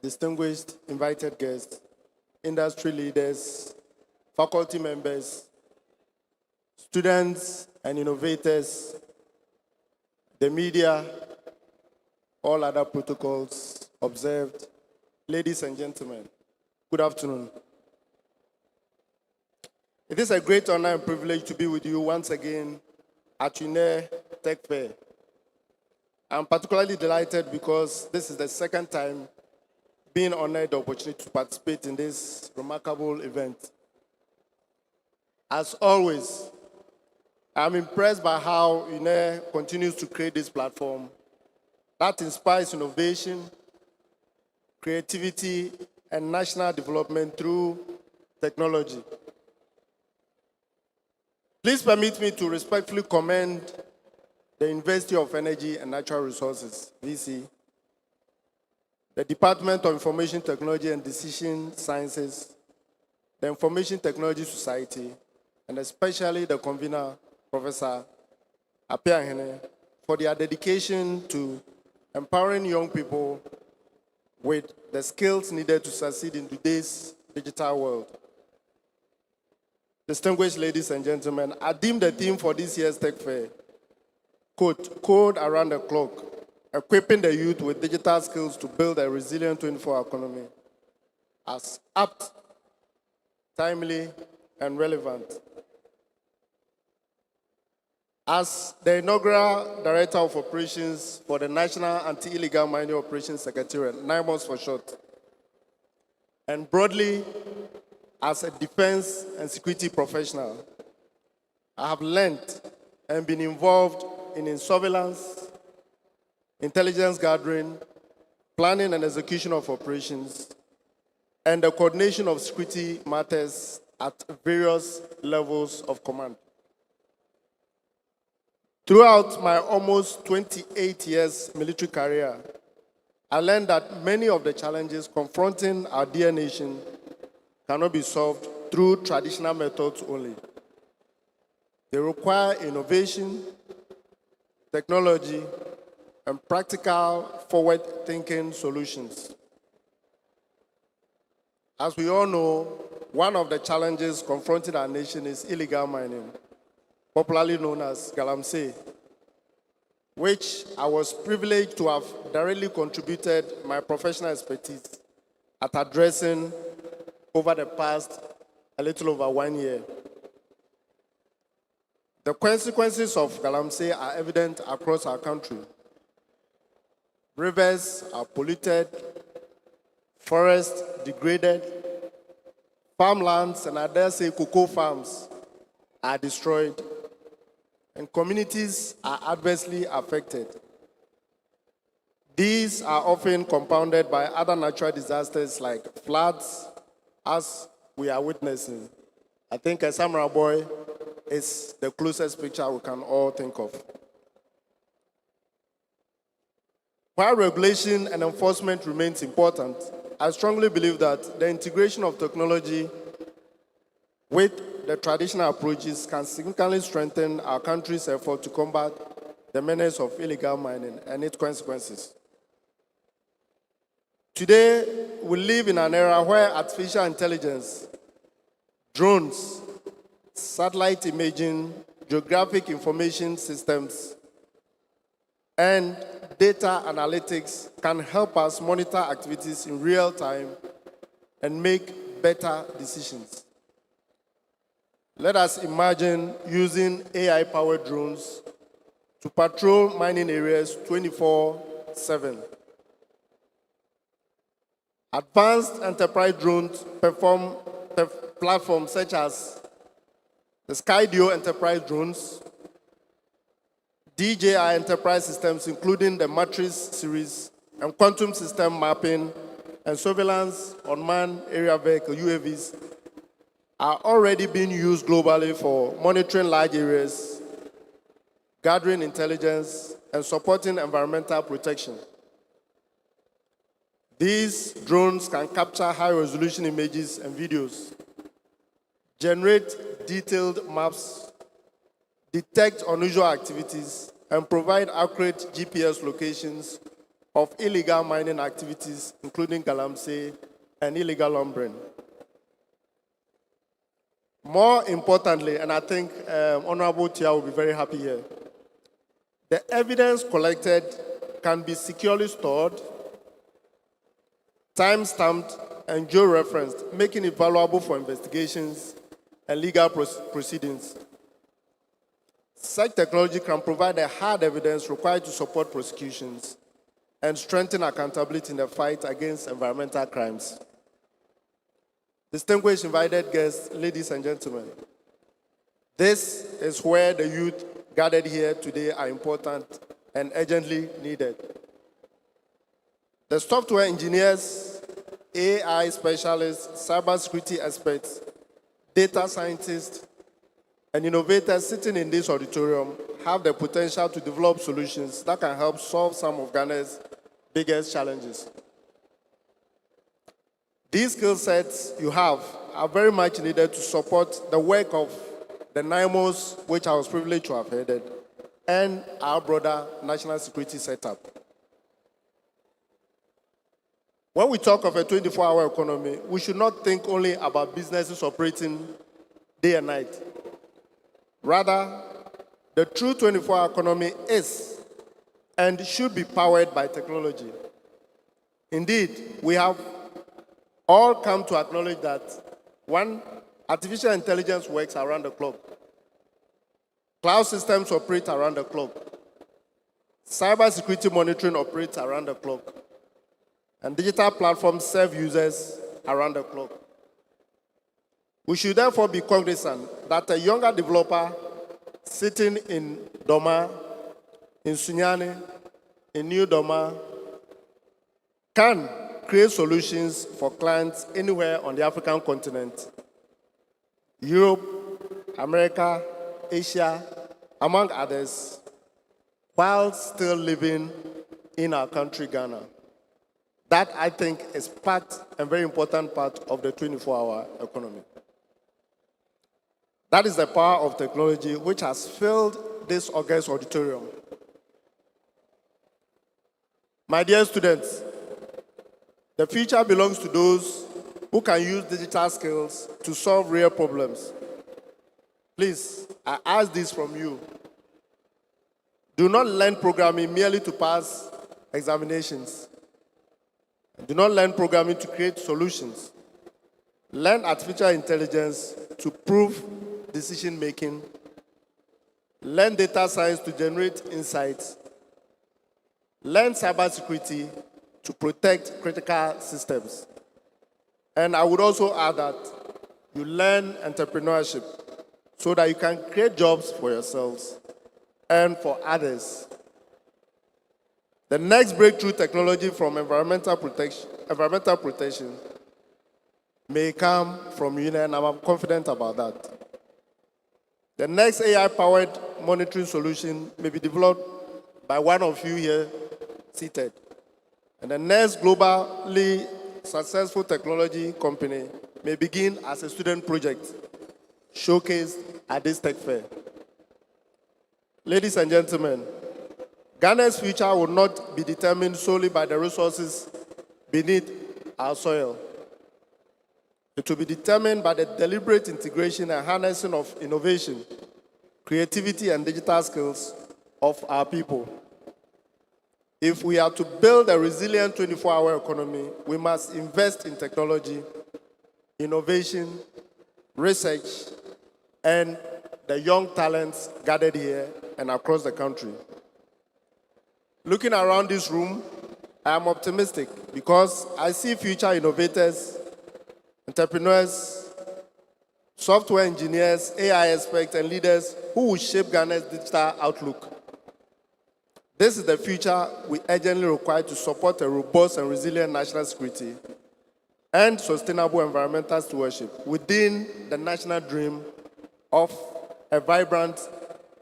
distinguished invited guests, industry leaders, faculty members, students and innovators, the media, all other protocols observed. Ladies and gentlemen, good afternoon. It is a great honor and privilege to be with you once again at UNER Tech Fair. I'm particularly delighted because this is the second time being honored the opportunity to participate in this remarkable event. As always, I'm impressed by how UNER continues to create this platform that inspires innovation, creativity, and national development through technology. Please permit me to respectfully commend the University of Energy and Natural Resources, VC, the Department of Information Technology and Decision Sciences, the Information Technology Society, and especially the convener, Professor Apiahene, for their dedication to empowering young people with the skills needed to succeed in today's digital world. Distinguished ladies and gentlemen, I deem the theme for this year's Tech Fair, quote, Code Around the Clock, equipping the youth with digital skills to build a resilient 24-hour economy, as apt, timely, and relevant. As the inaugural Director of Operations for the National Anti-Illegal Mining Operations Secretariat, NIMOS for short, and broadly as a defense and security professional, I have learned and been involved in surveillance, intelligence gathering, planning and execution of operations, and the coordination of security matters at various levels of command. Throughout my almost 28 years military career, I learned that many of the challenges confronting our dear nation cannot be solved through traditional methods only. They require innovation, technology, and practical forward-thinking solutions. As we all know, one of the challenges confronting our nation is illegal mining, popularly known as galamsey, which I was privileged to have directly contributed my professional expertise at addressing over the past a little over 1 year. The consequences of galamsey are evident across our country. Rivers are polluted, forests degraded, farmlands, and I dare say cocoa farms are destroyed, and communities are adversely affected. These are often compounded by other natural disasters like floods, as we are witnessing. I think a Samurai boy is the closest picture we can all think of. While regulation and enforcement remains important, I strongly believe that the integration of technology with the traditional approaches can significantly strengthen our country's effort to combat the menace of illegal mining and its consequences. Today, we live in an era where artificial intelligence, drones, satellite imaging, geographic information systems, and data analytics can help us monitor activities in real time and make better decisions. Let us imagine using AI-powered drones to patrol mining areas 24/7. Advanced enterprise drones perform platforms such as the Skydio enterprise drones, DJI enterprise systems, including the Matrix series, and quantum system mapping and surveillance unmanned area vehicle UAVs are already being used globally for monitoring large areas, gathering intelligence, and supporting environmental protection. These drones can capture high-resolution images and videos, generate detailed maps, detect unusual activities, and provide accurate GPS locations of illegal mining activities, including galamsey and illegal lumbering. More importantly, and I think Honorable Tia will be very happy here, the evidence collected can be securely stored, time-stamped, and geo-referenced, making it valuable for investigations and legal proceedings. Such technology can provide the hard evidence required to support prosecutions and strengthen accountability in the fight against environmental crimes. Distinguished invited guests, ladies and gentlemen, this is where the youth gathered here today are important and urgently needed. The software engineers, AI specialists, cybersecurity experts, data scientists, and innovators sitting in this auditorium have the potential to develop solutions that can help solve some of Ghana's biggest challenges. These skill sets you have are very much needed to support the work of the NIMOS, which I was privileged to have headed, and our broader national security setup. When we talk of a 24-hour economy, we should not think only about businesses operating day and night. Rather, the true 24-hour economy is and should be powered by technology. Indeed, we have all come to acknowledge that, one, artificial intelligence works around the clock. Cloud systems operate around the clock. Cybersecurity monitoring operates around the clock. And digital platforms serve users around the clock. We should therefore be cognizant that a younger developer sitting in Doma, in Sunyani, in New Doma, can create solutions for clients anywhere on the African continent, Europe, America, Asia, among others, while still living in our country, Ghana. That, I think, is part, a very important part of the 24-hour economy. That is the power of technology which has filled this august auditorium. My dear students, the future belongs to those who can use digital skills to solve real problems. Please, I ask this from you. Do not learn programming merely to pass examinations. Do not learn programming to create solutions. Learn artificial intelligence to prove decision-making. Learn data science to generate insights. Learn cybersecurity to protect critical systems. And I would also add that you learn entrepreneurship so that you can create jobs for yourselves and for others. The next breakthrough technology from environmental protection may come from you, and I'm confident about that. The next AI-powered monitoring solution may be developed by one of you here seated. And the next globally successful technology company may begin as a student project showcased at this tech fair. Ladies and gentlemen, Ghana's future will not be determined solely by the resources beneath our soil. It will be determined by the deliberate integration and harnessing of innovation, creativity, and digital skills of our people. If we are to build a resilient 24-hour economy, we must invest in technology, innovation, research, and the young talents gathered here and across the country. Looking around this room, I am optimistic because I see future innovators, entrepreneurs, software engineers, AI experts, and leaders who will shape Ghana's digital outlook. This is the future we urgently require to support a robust and resilient national security and sustainable environmental stewardship within the national dream of a vibrant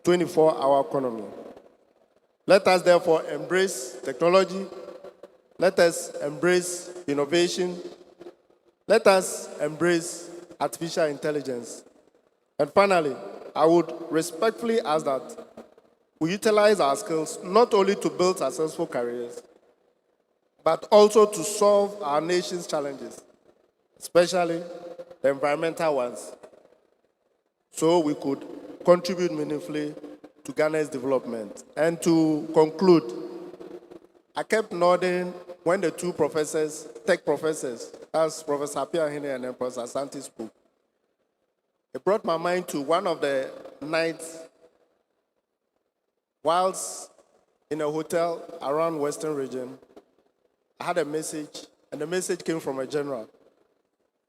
24-hour economy. Let us therefore embrace technology. Let us embrace innovation. Let us embrace artificial intelligence. And finally, I would respectfully ask that we utilize our skills not only to build successful careers, but also to solve our nation's challenges, especially the environmental ones, so we could contribute meaningfully to Ghana's development. And to conclude, I kept nodding when the two professors, tech professors, as Professor Apiahene and then Professor Asante spoke. It brought my mind to one of the nights whilst in a hotel around Western region. I had a message, and the message came from a general.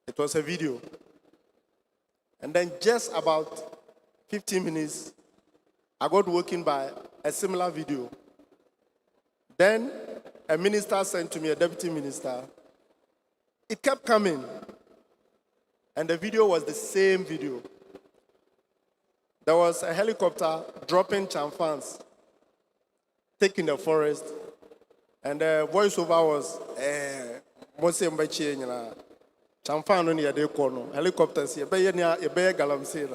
It was a video. And then just about 15 minutes, I got woken by a similar video. Then a minister sent to me, a deputy minister. It kept coming. And the video was the same video. there was a helicopter dropping chamfans, taking the forest, and the voiceover was, Mose Mbachi, chamfan no near the corner, helicopters here, galamsey.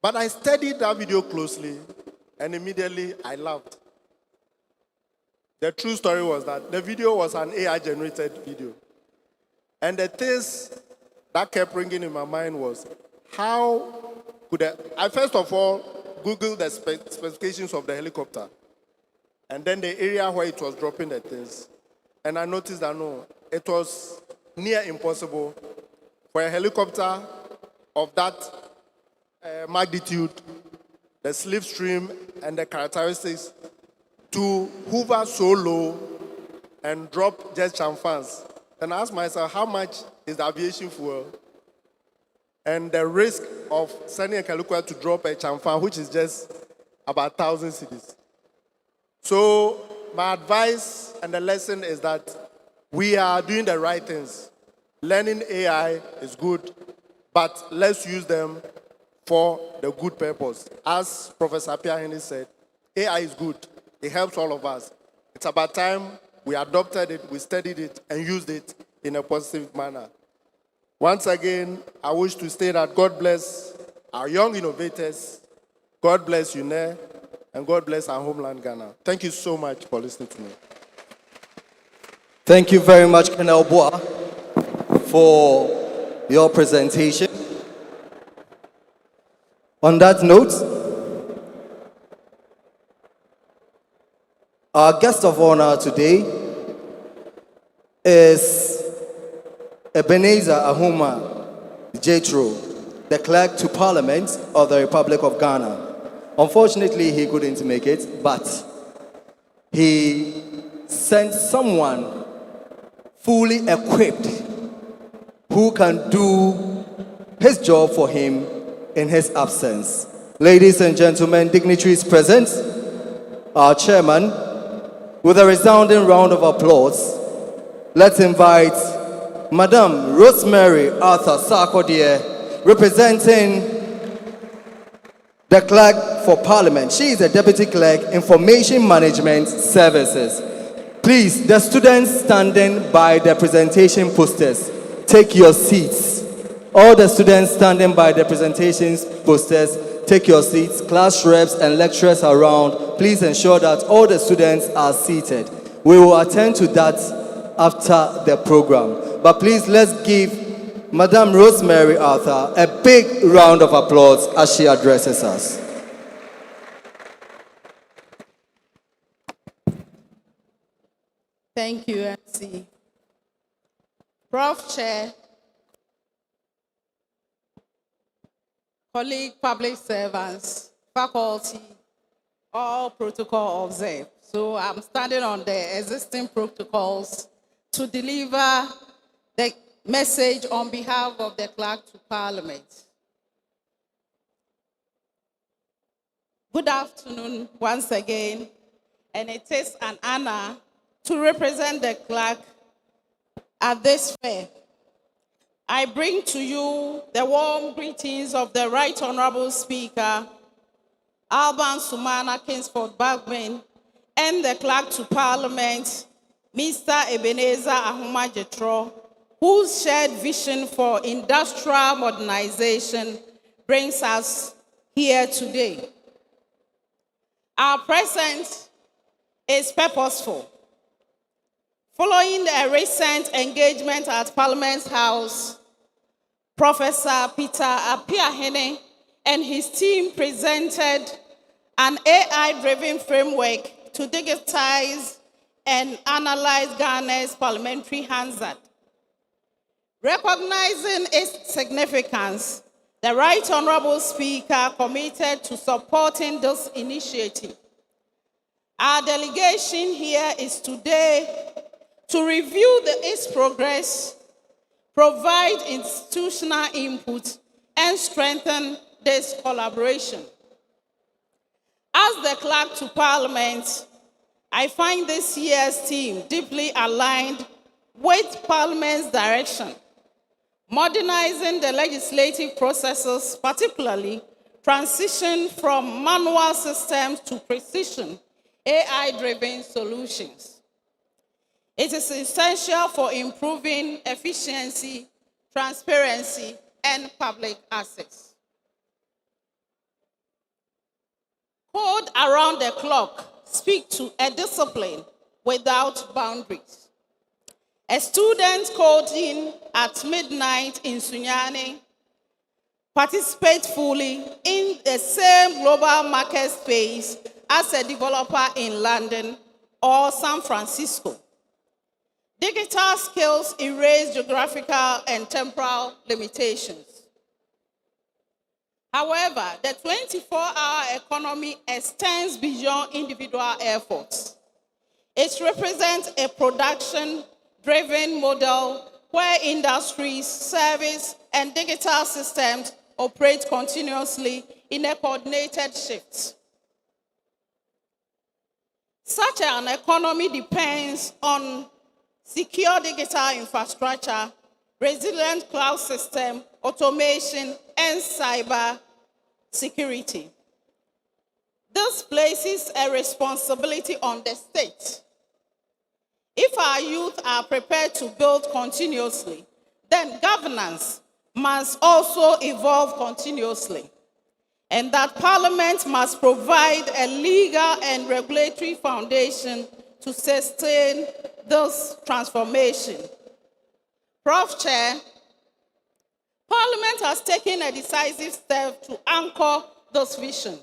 But I studied that video closely, and immediately I laughed. The true story was that the video was an AI-generated video. And the things that kept ringing in my mind was, how could I first of all Googled the specifications of the helicopter, and then the area where it was dropping the things. And I noticed that no, it was near impossible for a helicopter of that magnitude, the slipstream and the characteristics to hover so low and drop jet chamfans. And I asked myself, how much is the aviation fuel? And the risk of sending a helicopter to drop a chamfan, which is just about 1,000 cities. So my advice and the lesson is that we are doing the right things. Learning AI is good, but let's use them for the good purpose. As Professor Piahini said, AI is good. It helps all of us. It's about time we adopted it, we studied it, and used it in a positive manner. Once again, I wish to state that God bless our young innovators, God bless UNER, and God bless our homeland, Ghana. Thank you so much for listening to me. Thank you very much, Colonel Bois, for your presentation. On that note, our guest of honor today is Ebenezer Ahuma Jethro, the Clerk to Parliament of the Republic of Ghana. Unfortunately, he couldn't make it, but he sent someone fully equipped who can do his job for him in his absence. Ladies and gentlemen, dignitaries present, our chairman, with a resounding round of applause, let's invite Madame Rosemary Arthur Sarkodie, representing the Clerk for Parliament. She is the Deputy Clerk, Information Management Services. Please, the students standing by the presentation posters, take your seats. All the students standing by the presentation posters, take your seats. Class reps and lecturers around, please ensure that all the students are seated. We will attend to that after the program. But please, let's give Madame Rosemary Arthur a big round of applause as she addresses us. Thank you, MC. Prof. Chair, colleague public servants, faculty, all protocol observed. So I'm standing on the existing protocols to deliver the message on behalf of the Clerk to Parliament. Good afternoon once again, and it is an honor to represent the Clerk at this fair. I bring to you the warm greetings of the Right Honorable Speaker, Alban Sumana Kingsford Bagman, and the Clerk to Parliament, Mr. Ebenezer Ahuma Jethro, whose shared vision for industrial modernization brings us here today. Our presence is purposeful. Following a recent engagement at Parliament House, Professor Peter Apiahene and his team presented an AI-driven framework to digitize and analyze Ghana's parliamentary hazard. Recognizing its significance, the Right Honorable Speaker committed to supporting this initiative. Our delegation here is today to review its progress, provide institutional input, and strengthen this collaboration. As the Clerk to Parliament, I find this year's theme deeply aligned with Parliament's direction, modernizing the legislative processes, particularly transition from manual systems to precision, AI-driven solutions. It is essential for improving efficiency, transparency, and public access. Code around the clock speaks to a discipline without boundaries. A student coding at midnight in Sunyani participates fully in the same global market space as a developer in London or San Francisco. Digital skills erase geographical and temporal limitations. However, the 24-hour economy extends beyond individual efforts. It represents a production-driven model where industries, service, and digital systems operate continuously in a coordinated shift. Such an economy depends on secure digital infrastructure, resilient cloud system, automation, and cyber security. This places a responsibility on the state. If our youth are prepared to build continuously, then governance must also evolve continuously, and that Parliament must provide a legal and regulatory foundation to sustain this transformation. Prof. Chair, Parliament has taken a decisive step to anchor this vision.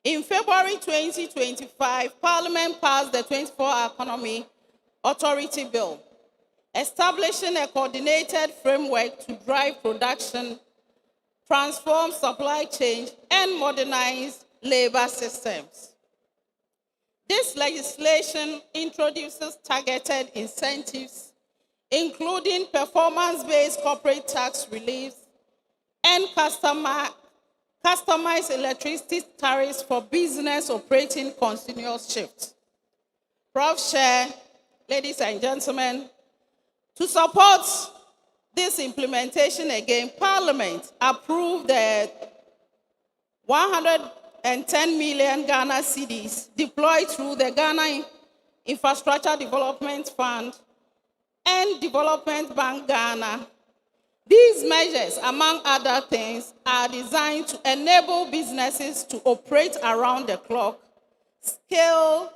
In February 2025, Parliament passed the 24-Hour Economy Authority Bill, establishing a coordinated framework to drive production, transform supply chain, and modernize labor systems. This legislation introduces targeted incentives, including performance-based corporate tax reliefs and customized electricity tariffs for business operating continuous shifts. Prof. Chair, ladies and gentlemen, to support this implementation again, Parliament approved the 110 million Ghana cedis deployed through the Ghana Infrastructure Development Fund and Development Bank Ghana. These measures, among other things, are designed to enable businesses to operate around the clock, scale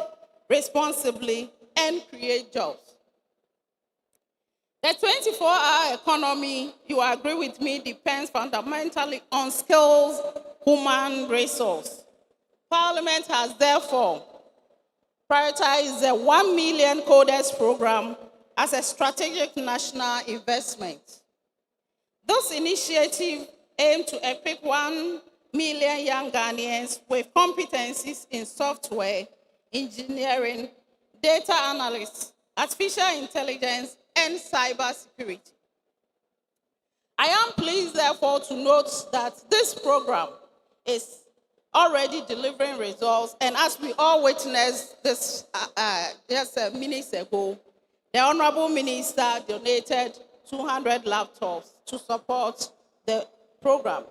responsibly, and create jobs. The 24-hour economy, you agree with me, depends fundamentally on skills, human resource. Parliament has therefore prioritized the 1 million coders program as a strategic national investment. This initiative aims to equip 1 million young Ghanaians with competencies in software, engineering, data analysis, artificial intelligence, and cybersecurity. I am pleased, therefore, to note that this program is already delivering results, and as we all witnessed this just minutes ago, the Honorable Minister donated 200 laptops to support the program.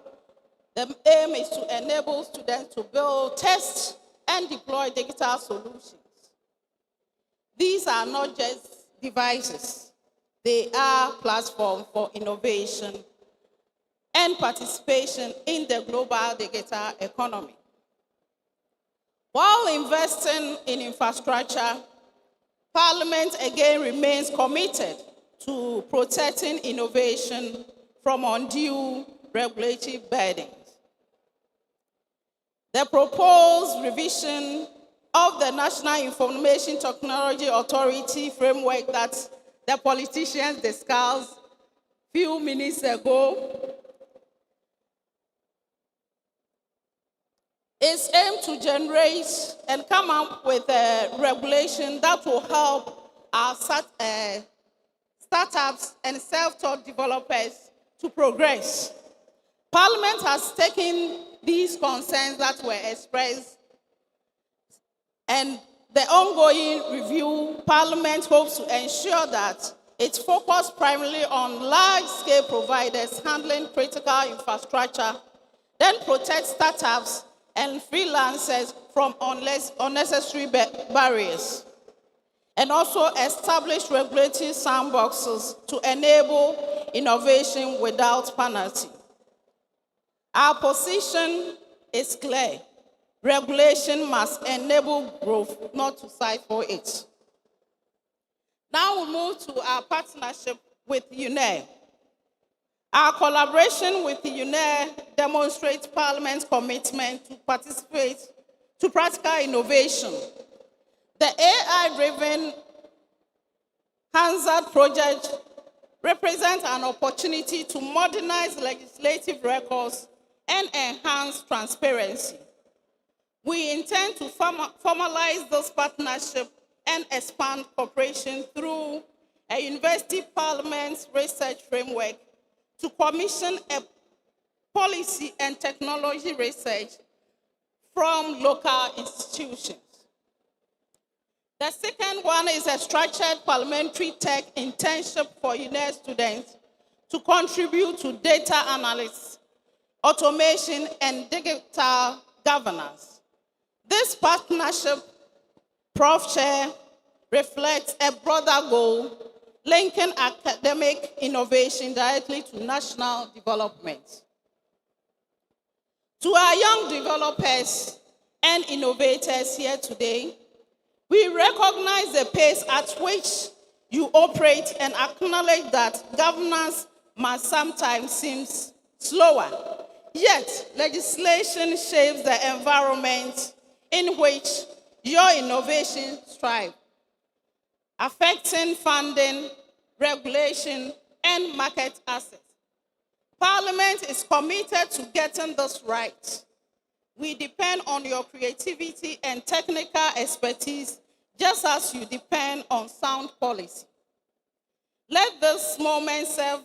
The aim is to enable students to build, test, and deploy digital solutions. These are not just devices. They are platforms for innovation and participation in the global digital economy. While investing in infrastructure, Parliament again remains committed to protecting innovation from undue regulatory burdens. The proposed revision of the National Information Technology Authority framework that the politicians discussed a few minutes ago is aimed to generate and come up with a regulation that will help our startups and self-taught developers to progress. Parliament has taken these concerns that were expressed, and the ongoing review, Parliament hopes to ensure that it focuses primarily on large-scale providers handling critical infrastructure then protect startups and freelancers from unnecessary barriers, and also establish regulatory sandboxes to enable innovation without penalty. Our position is clear. Regulation must enable growth, not to stifle it. Now we move to our partnership with UNER. Our collaboration with the UNER demonstrates Parliament's commitment to participate to practical innovation. The AI-driven Hansard project represents an opportunity to modernize legislative records and enhance transparency. We intend to formalize this partnership and expand cooperation through a University Parliament's research framework to commission a policy and technology research from local institutions. The second one is a structured parliamentary tech internship for UNER students to contribute to data analysis, automation, and digital governance. This partnership, Prof. Chair, reflects a broader goal linking academic innovation directly to national development. To our young developers and innovators here today, we recognize the pace at which you operate and acknowledge that governance must sometimes seem slower. Yet, legislation shapes the environment in which your innovations thrive, affecting funding, regulation, and market access. Parliament is committed to getting this right. We depend on your creativity and technical expertise, just as you depend on sound policy. Let this moment serve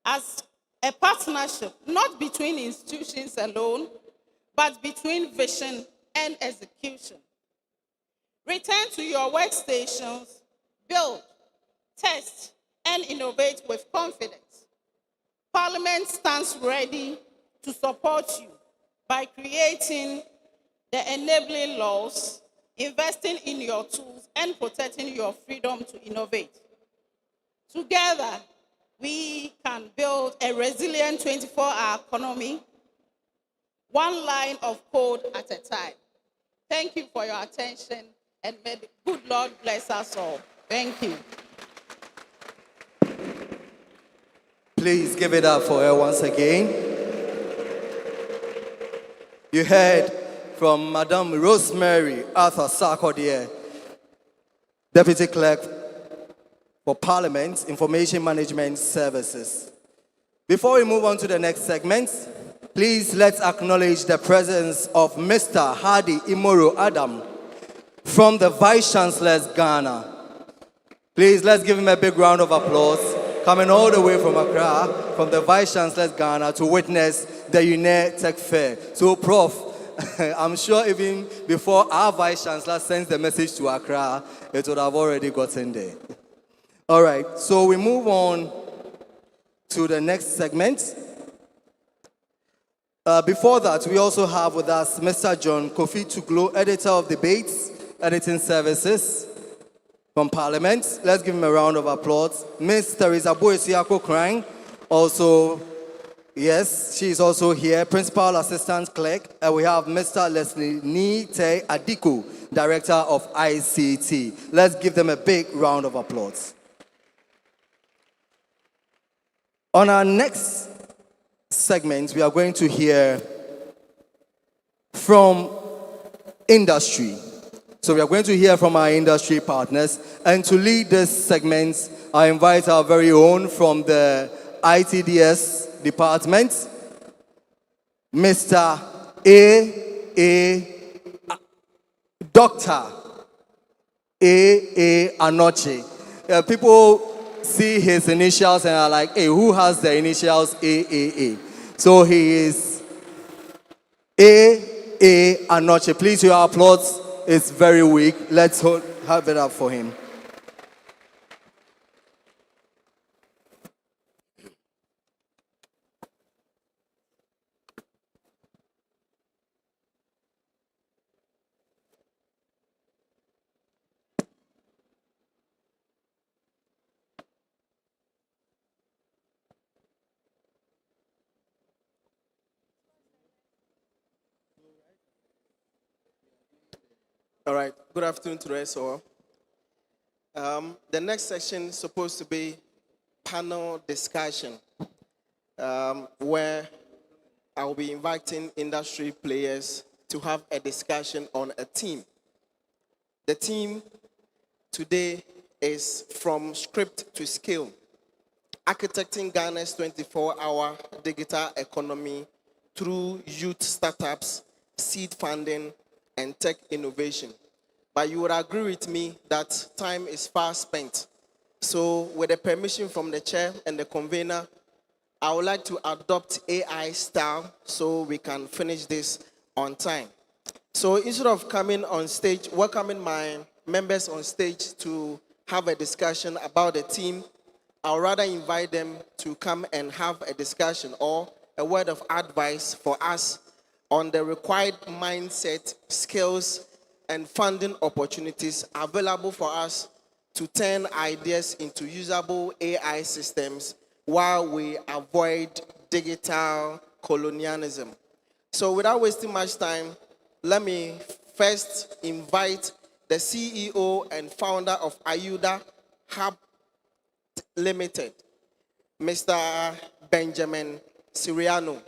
as a partnership, not between institutions alone, but between vision and execution. Return to your workstations, build, test, and innovate with confidence. Parliament stands ready to support you by creating the enabling laws, investing in your tools, and protecting your freedom to innovate. Together, we can build a resilient 24-hour economy, one line of code at a time. Thank you for your attention, and may the good Lord bless us all. Thank you. Please give it up for her once again. You heard from Madame Rosemary Arthur Sarkodie, Deputy Clerk for Parliament Information Management Services. Before we move on to the next segment, please let's acknowledge the presence of Mr. Hadi Imoro Adam from the Vice Chancellor's Ghana. Please let's give him a big round of applause. Coming all the way from Accra, from the Vice Chancellor's Ghana to witness the UNER Tech Fair. So, Prof, I'm sure even before our Vice Chancellor sends the message to Accra, it would have already gotten there. All right, so we move on to the next segment. Before that, we also have with us Mr. John Kofi Tuglo, Editor of Debates, Editing Services from Parliament. Let's give him a round of applause. Ms. Teresa Boesiako Krang, also, yes, she's also here, Principal Assistant Clerk. And we have Mr. Leslie Nite Adiku, Director of ICT. Let's give them a big round of applause. On our next segment, we are going to hear from industry. So we are going to hear from our industry partners. And to lead this segment, I invite our very own from the ITDS department, Mr. Dr. Anoche. People see his initials and are like, hey, who has the initials AAA? So he is Anoche. Please, your applause. It's very weak. Let's have it up for him. All right. Good afternoon to us all. The next section is supposed to be panel discussion, where I'll be inviting industry players to have a discussion on a theme. The theme today is From Script to Scale, Architecting Ghana's 24-hour digital economy through youth startups, seed funding, and tech innovation. But you would agree with me that time is far spent. So with the permission from the chair and the convener, I would like to adopt AI style so we can finish this on time. So instead of coming on stage, welcoming my members on stage to have a discussion about the theme, I'll rather invite them to come and have a discussion or a word of advice for us on the required mindset, skills, and funding opportunities available for us to turn ideas into usable AI systems while we avoid digital colonialism. So without wasting much time, let me first invite the CEO and founder of Ayuda Hub Limited, Mr. Benjamin Siriano.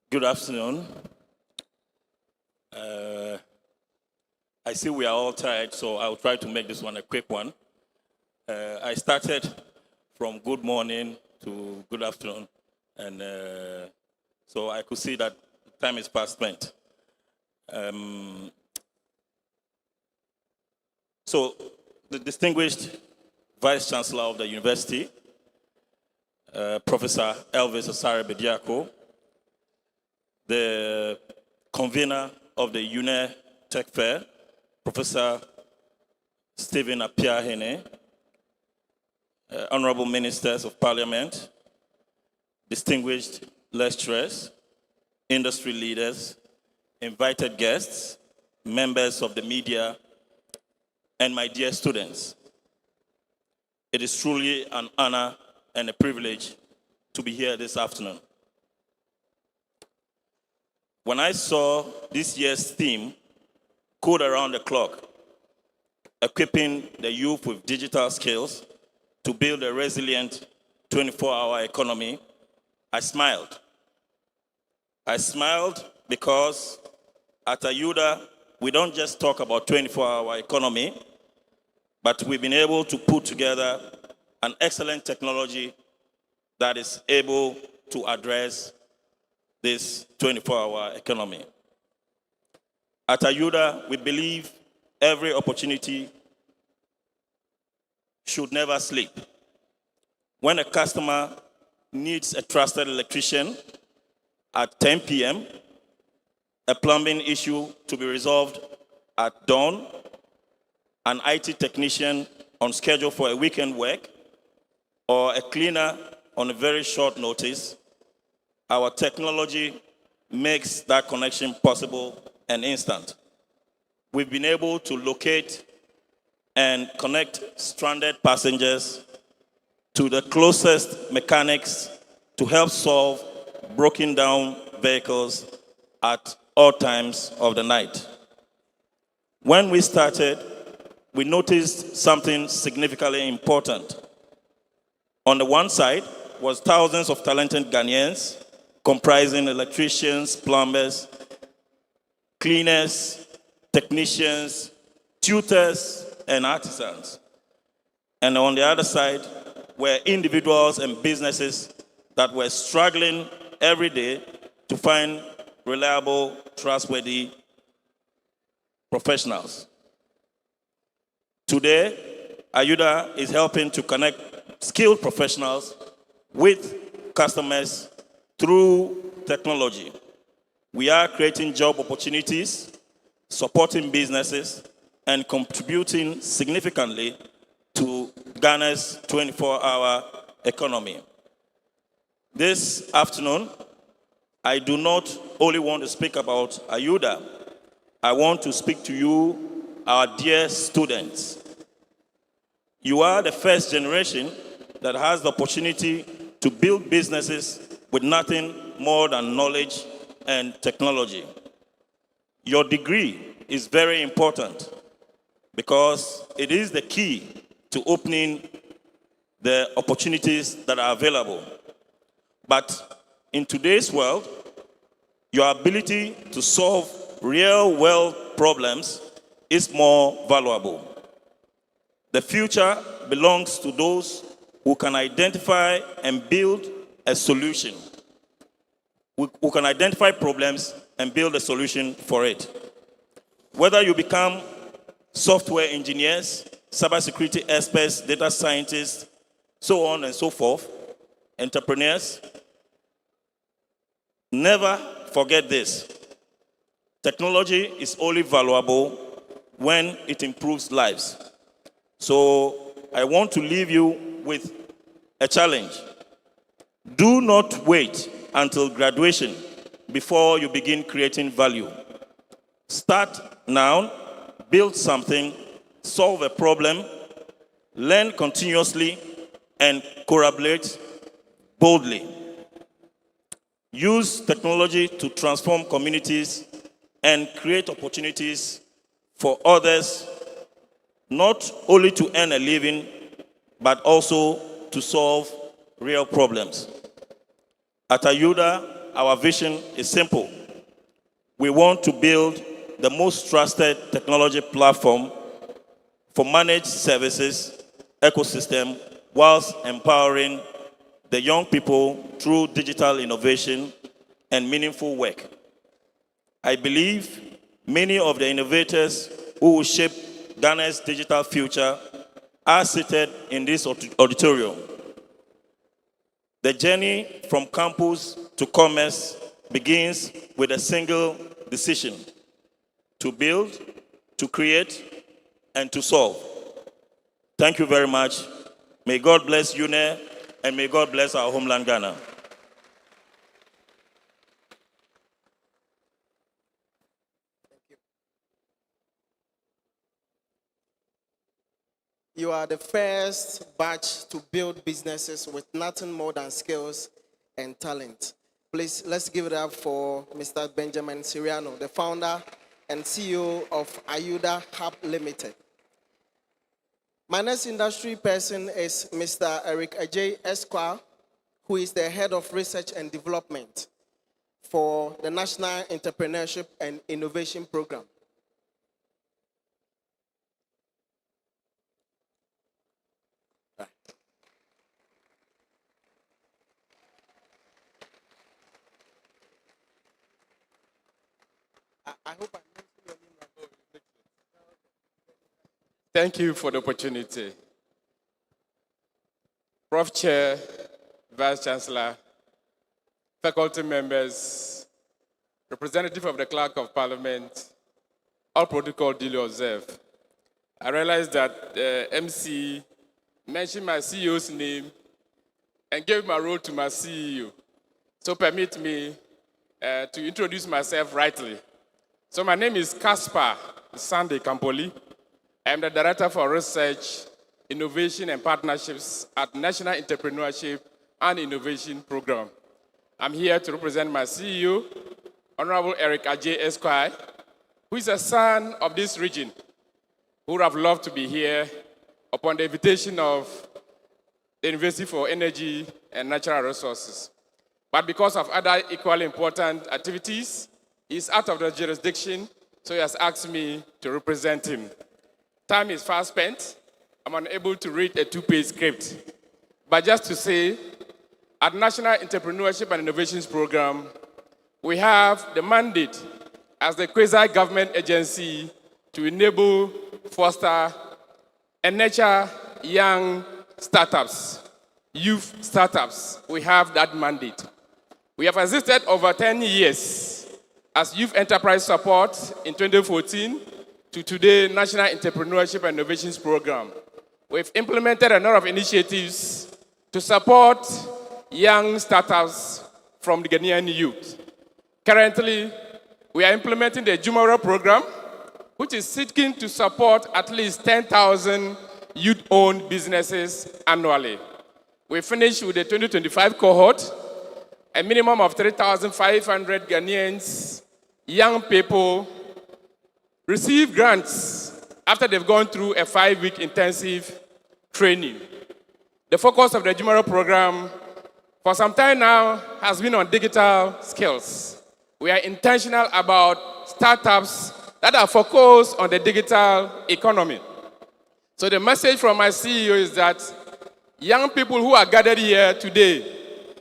Good afternoon. I see we are all tired, so I'll try to make this one a quick one. I started from good morning to good afternoon, and so I could see that time is past spent. So the distinguished Vice Chancellor of the University, Professor Elvis Osare Bediako, the convener of the UNER Tech Fair, Professor Stephen Apiahene, honorable ministers of parliament, distinguished lecturers, industry leaders, invited guests, members of the media, and my dear students. It is truly an honor and a privilege to be here this afternoon. When I saw this year's theme, Code Around the Clock, equipping the youth with digital skills to build a resilient 24-hour economy, I smiled. I smiled because at Ayuda, we don't just talk about 24-hour economy, but we've been able to put together an excellent technology that is able to address this 24-hour economy. At Ayuda, we believe every opportunity should never sleep. When a customer needs a trusted electrician at 10 p.m., a plumbing issue to be resolved at dawn, an IT technician on schedule for a weekend work, or a cleaner on a very short notice, our technology makes that connection possible and instant. We've been able to locate and connect stranded passengers to the closest mechanics to help solve broken down vehicles at all times of the night. When we started, we noticed something significantly important. On the one side was thousands of talented Ghanaians comprising electricians, plumbers, cleaners, technicians, tutors, and artisans. And on the other side were individuals and businesses that were struggling every day to find reliable, trustworthy professionals. Today, Ayuda is helping to connect skilled professionals with customers through technology. We are creating job opportunities, supporting businesses, and contributing significantly to Ghana's 24-hour economy. This afternoon, I do not only want to speak about Ayuda, I want to speak to you, our dear students. You are the first generation that has the opportunity to build businesses with nothing more than knowledge and technology. Your degree is very important because it is the key to opening the opportunities that are available. But in today's world, your ability to solve real-world problems is more valuable. The future belongs to those who can identify and build a solution, who can identify problems and build a solution for it. Whether you become software engineers, cybersecurity experts, data scientists, so on and so forth, entrepreneurs, never forget this. Technology is only valuable when it improves lives. So I want to leave you with a challenge. Do not wait until graduation before you begin creating value. Start now, build something, solve a problem, learn continuously, and collaborate boldly. Use technology to transform communities and create opportunities for others, not only to earn a living, but also to solve real problems. At Ayuda, our vision is simple. We want to build the most trusted technology platform for managed services ecosystem whilst empowering the young people through digital innovation and meaningful work. I believe many of the innovators who will shape Ghana's digital future are seated in this auditorium. The journey from campus to commerce begins with a single decision: to build, to create, and to solve. Thank you very much. May God bless UNER, and may God bless our homeland, Ghana. You are the first batch to build businesses with nothing more than skills and talent. Please, let's give it up for Mr. Benjamin Siriano, the founder and CEO of Ayuda Hub Limited. My next industry person is Mr. Eric Ajay Esquire, who is the head of research and development for the National Entrepreneurship and Innovation Program. I hope I mentioned your name. Thank you for the opportunity. Prof. Chair, Vice Chancellor, faculty members, representative of the Clerk of Parliament, all protocol duly observed. I realized that the MC mentioned my CEO's name and gave my role to my CEO. So permit me to introduce myself rightly. So my name is Caspar Sunday Kampoli. I am the Director for Research, Innovation and Partnerships at National Entrepreneurship and Innovation Program. I'm here to represent my CEO, Honorable Eric Ajay Esquire, who is a son of this region, who would have loved to be here upon the invitation of the University for Energy and Natural Resources. But because of other equally important activities, he's out of the jurisdiction, so he has asked me to represent him. Time is fast spent. I'm unable to read a 2-page script. But just to say, at National Entrepreneurship and Innovations Program, we have the mandate as the quasi-government agency to enable, foster, and nurture young startups, youth startups. We have that mandate. We have existed over 10 years as Youth Enterprise Support in 2014 to today National Entrepreneurship and Innovations Program. We've implemented a number of initiatives to support young startups from the Ghanaian youth. Currently, we are implementing the Jumara program, which is seeking to support at least 10,000 youth-owned businesses annually. We finished with the 2025 cohort, a minimum of 3,500 Ghanaians, young people, receive grants after they've gone through a 5-week intensive training. The focus of the Jumara program for some time now has been on digital skills. We are intentional about startups that are focused on the digital economy. So the message from my CEO is that young people who are gathered here today,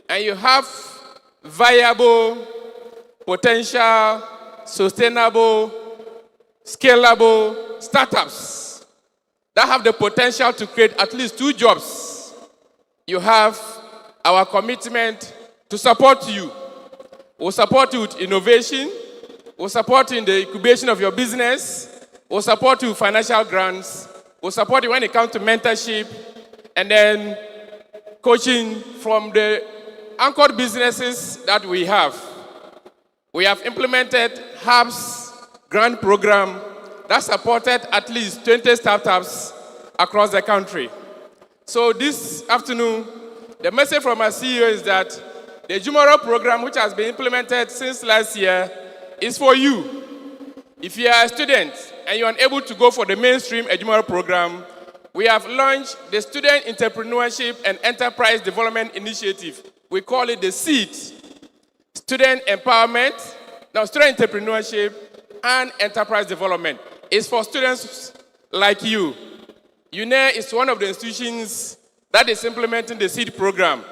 and you have viable, potential, sustainable, scalable startups that have the potential to create at least 2 jobs, you have our commitment to support you. We'll support you with innovation. We'll support you in the incubation of your business. We'll support you with financial grants. We'll support you when it comes to mentorship and then coaching from the anchored businesses that we have. We have implemented Hub's grant program that supported at least 20 startups across the country. So this afternoon, the message from our CEO is that the Jumara program, which has been implemented since last year, is for you. If you are a student and you're unable to go for the mainstream Jumara program, we have launched the Student Entrepreneurship and Enterprise Development Initiative. We call it the SEED. Student Empowerment, Student Entrepreneurship and Enterprise Development. It's for students like you. UNER is one of the institutions that is implementing the SEED program.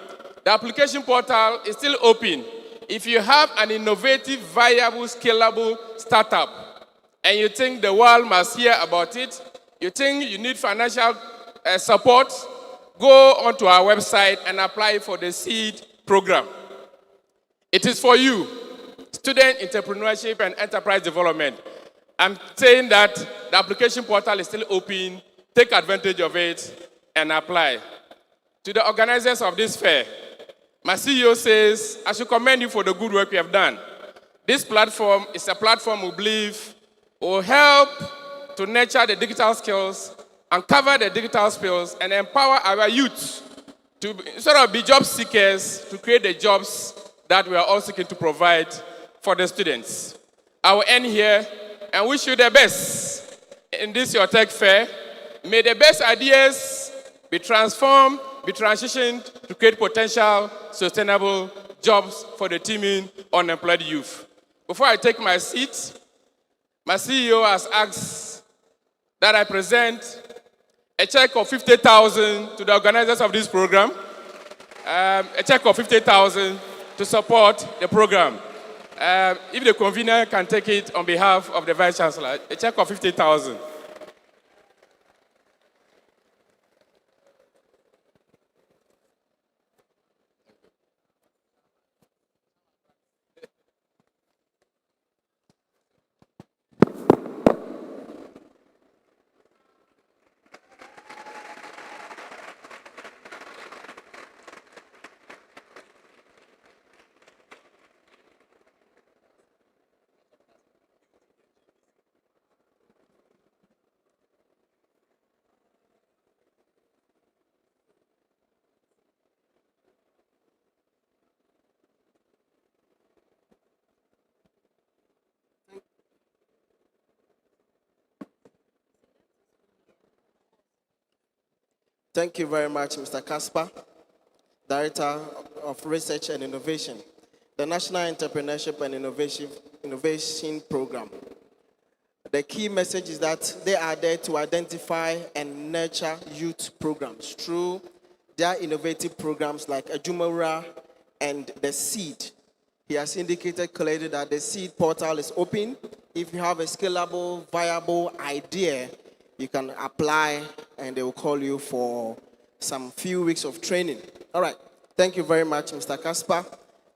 The application portal is still open. If you have an innovative, viable, scalable startup, and you think the world must hear about it, you think you need financial support, go onto our website and apply for the SEED program. It is for you, Student Entrepreneurship and Enterprise Development. I'm saying that the application portal is still open. Take advantage of it and apply. To the organizers of this fair, my CEO says, I should commend you for the good work you have done. This platform is a platform we believe will help to nurture the digital skills, uncover the digital skills, and empower our youth to sort of be job seekers, to create the jobs that we are all seeking to provide for the students. I will end here and wish you the best in this your tech fair. May the best ideas be transformed, be transitioned to create potential, sustainable jobs for the teeming unemployed youth. Before I take my seat, my CEO has asked that I present a check of 50,000 to the organizers of this program, a check of 50,000 to support the program. If the convener can take it on behalf of the Vice Chancellor, a check of 50,000. Thank you very much, Mr. Casper, Director of Research and Innovation, the National Entrepreneurship and Innovation Program. The key message is that they are there to identify and nurture youth programs through there are innovative programs like Ajumawura and the Seed. He has indicated clearly that the Seed portal is open. If you have a scalable, viable idea, you can apply and they will call you for some few weeks of training. All right. Thank you very much, Mr. Kasper.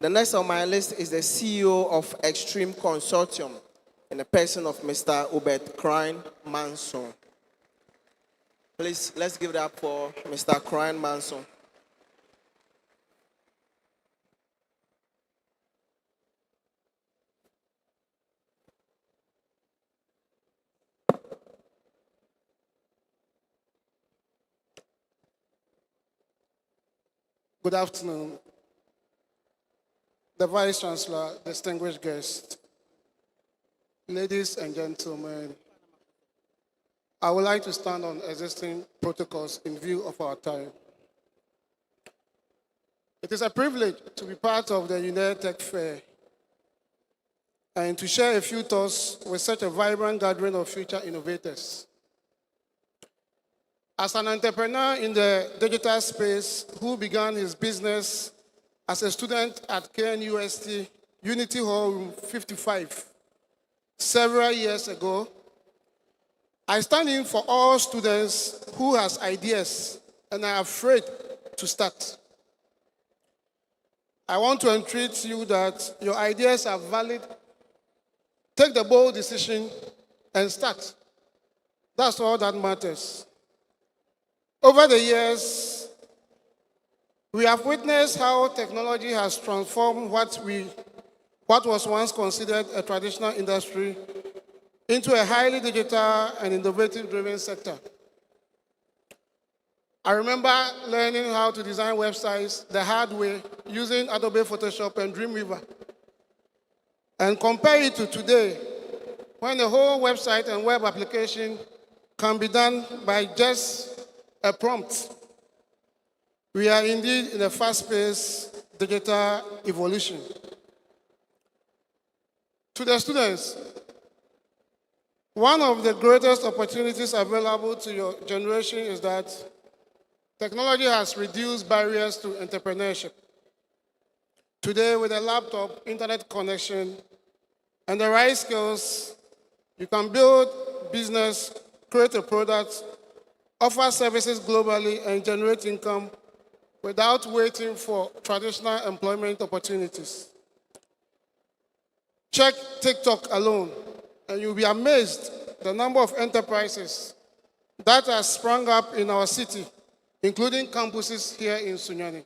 The next on my list is the CEO of Extreme Consortium in the person of Mr. Hubert Crine Manson. Please, let's give it up for Mr. Crine Manson. Good afternoon. The Vice Chancellor, distinguished guests, ladies and gentlemen, I would like to stand on existing protocols in view of our time. It is a privilege to be part of the UNER Tech Fair and to share a few thoughts with such a vibrant gathering of future innovators. As an entrepreneur in the digital space who began his business as a student at KNUST Unity Hall Room 55 several years ago, I stand in for all students who has ideas and are afraid to start. I want to entreat you that your ideas are valid. Take the bold decision and start. That's all that matters. Over the years, we have witnessed how technology has transformed what was once considered a traditional industry into a highly digital and innovative-driven sector. I remember learning how to design websites the hard way using Adobe Photoshop and Dreamweaver. And compare it to today, when the whole website and web application can be done by just a prompt. We are indeed in a fast-paced digital evolution. To the students, one of the greatest opportunities available to your generation is that technology has reduced barriers to entrepreneurship. Today, with a laptop, internet connection, and the right skills, you can build business, create a product, offer services globally, and generate income without waiting for traditional employment opportunities. Check TikTok alone, and you'll be amazed the number of enterprises that have sprung up in our city, including campuses here in Sunyani.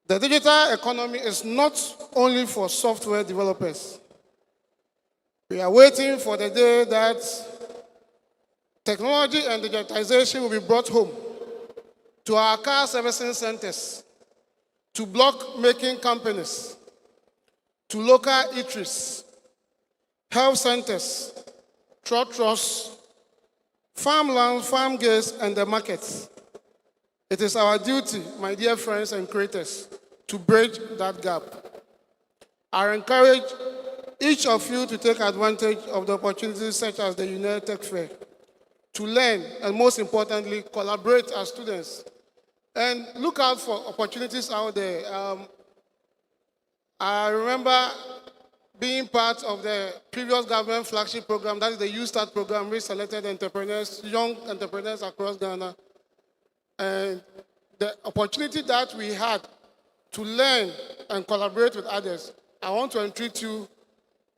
The digital economy is not only for software developers. We are waiting for the day that technology and digitization will be brought home to our car servicing centers, to block making companies, to local eateries, health centers, trotros, farmlands, farm gates, and the markets. It is our duty, my dear friends and creators, to bridge that gap. I encourage each of you to take advantage of the opportunities such as the UNER Tech Fair, to learn, and most importantly, collaborate as students, and look out for opportunities out there. I remember being part of the previous government flagship program, that is the Youth Start program, which selected entrepreneurs, young entrepreneurs across Ghana. And the opportunity that we had to learn and collaborate with others, I want to entreat you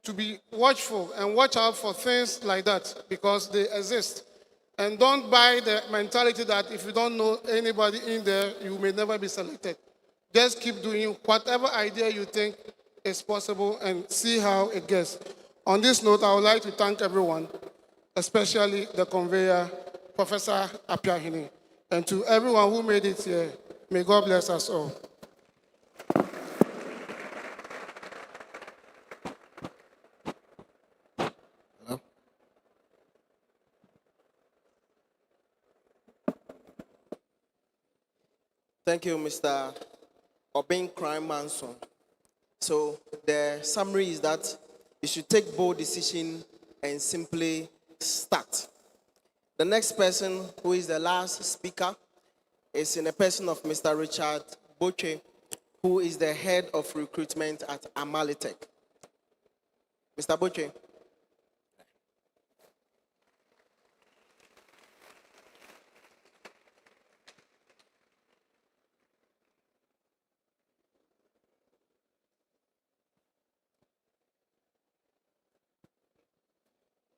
to be watchful and watch out for things like that because they exist. And don't buy the mentality that if you don't know anybody in there, you may never be selected. Just keep doing whatever idea you think is possible and see how it gets. On this note, I would like to thank everyone, especially the conveyor, Professor Apiahini, and to everyone who made it here. May God bless us all. Thank you, Mr. Obin Crime Manson. So the summary is that you should take bold decision and simply start. The next person, who is the last speaker, is in the person of Mr. Richard Boche, who is the head of recruitment at Amalitech. Mr. Boche.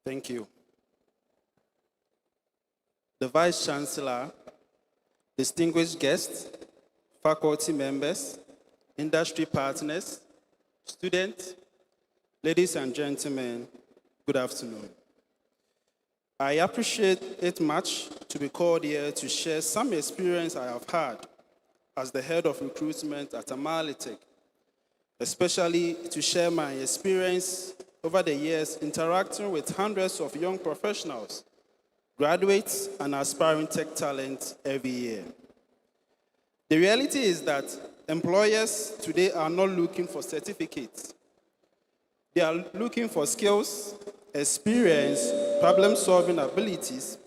Thank you. The Vice Chancellor, distinguished guests, faculty members, industry partners, students, ladies and gentlemen, good afternoon. I appreciate it much to be called here to share some experience I have had as the head of recruitment at Amalitech, especially to share my experience over the years interacting with hundreds of young professionals, graduates, and aspiring tech talent every year. The reality is that employers today are not looking for certificates. They are looking for skills, experience, problem-solving abilities,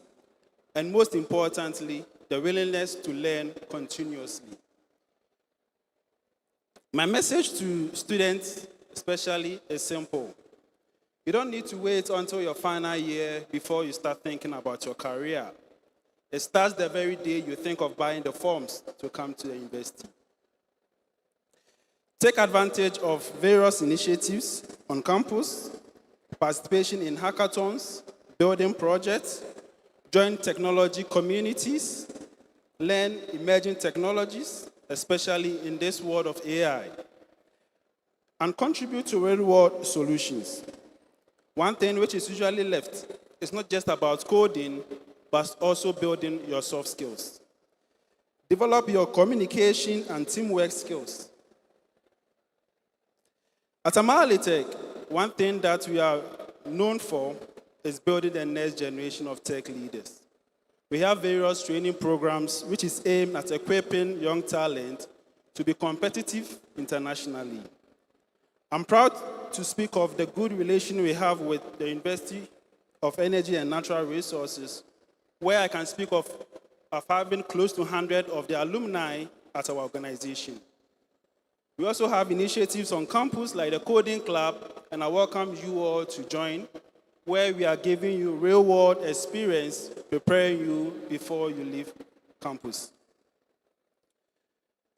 and most importantly, the willingness to learn continuously. My message to students especially is simple. You don't need to wait until your final year before you start thinking about your career. It starts the very day you think of buying the forms to come to the university. Take advantage of various initiatives on campus, participation in hackathons, building projects, join technology communities, learn emerging technologies, especially in this world of AI, and contribute to real-world solutions. One thing which is usually left is not just about coding, but also building your soft skills. Develop your communication and teamwork skills. At Amalitech, one thing that we are known for is building the next generation of tech leaders. We have various training programs which is aimed at equipping young talent to be competitive internationally. I'm proud to speak of the good relation we have with the University of Energy and Natural Resources, where I can speak of having close to 100 of the alumni at our organization. We also have initiatives on campus like the Coding Club, and I welcome you all to join, where we are giving you real-world experience, preparing you before you leave campus.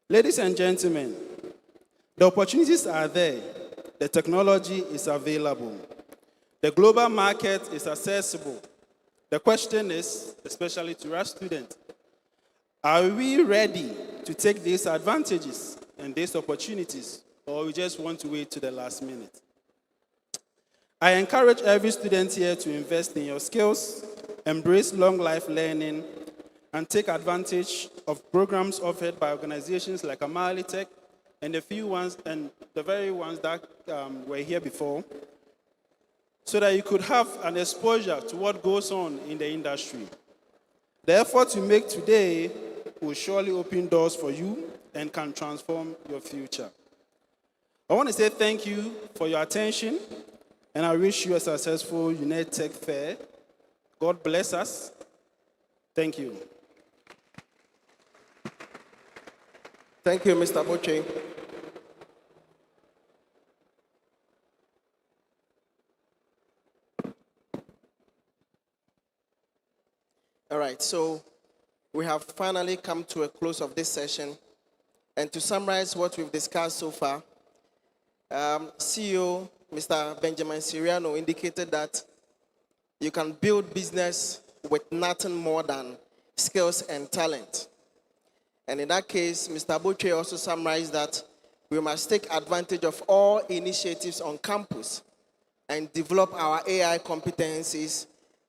Ladies and gentlemen, the opportunities are there. The technology is available. The global market is accessible. The question is, especially to our students, are we ready to take these advantages and these opportunities, or we just want to wait to the last minute? I encourage every student here to invest in your skills, embrace long life learning, and take advantage of programs offered by organizations like Amalitech and the very ones that were here before, so that you could have an exposure to what goes on in the industry. The effort you make today will surely open doors for you and can transform your future. I want to say thank you for your attention, and I wish you a successful United Tech Fair. God bless us. Thank you. Thank you, Mr. Boche. All right, so we have finally come to a close of this session. And to summarize what we've discussed so far, CEO Mr. Benjamin Siriano indicated that you can build business with nothing more than skills and talent. And in that case, Mr. Boche also summarized that we must take advantage of all initiatives on campus and develop our AI competencies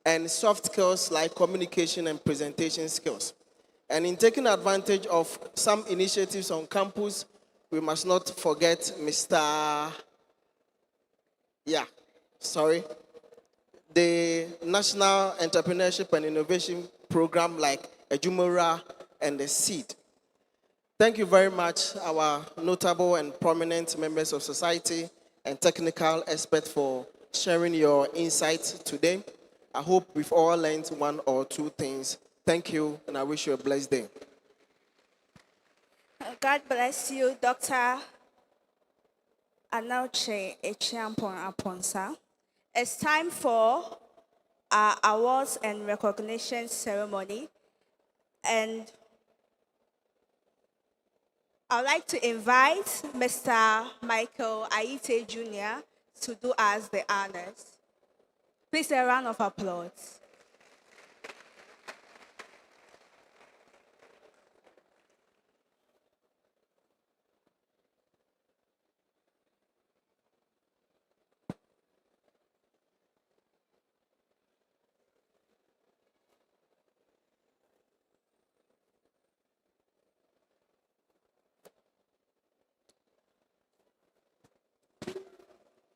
and soft skills like communication and presentation skills. And in taking advantage of some initiatives on campus, we must not forget the National Entrepreneurship and Innovation Program like Ejumura and the SEED. Thank you very much, our notable and prominent members of society and technical experts, for sharing your insights today. I hope we've all learned one or two things. Thank you, and I wish you a blessed day. God bless you, Dr. Anauche Echiampon Aponsa. It's time for our awards and recognition ceremony. And I'd like to invite Mr. Michael Aite Jr. to do us the honors. Please, a round of applause.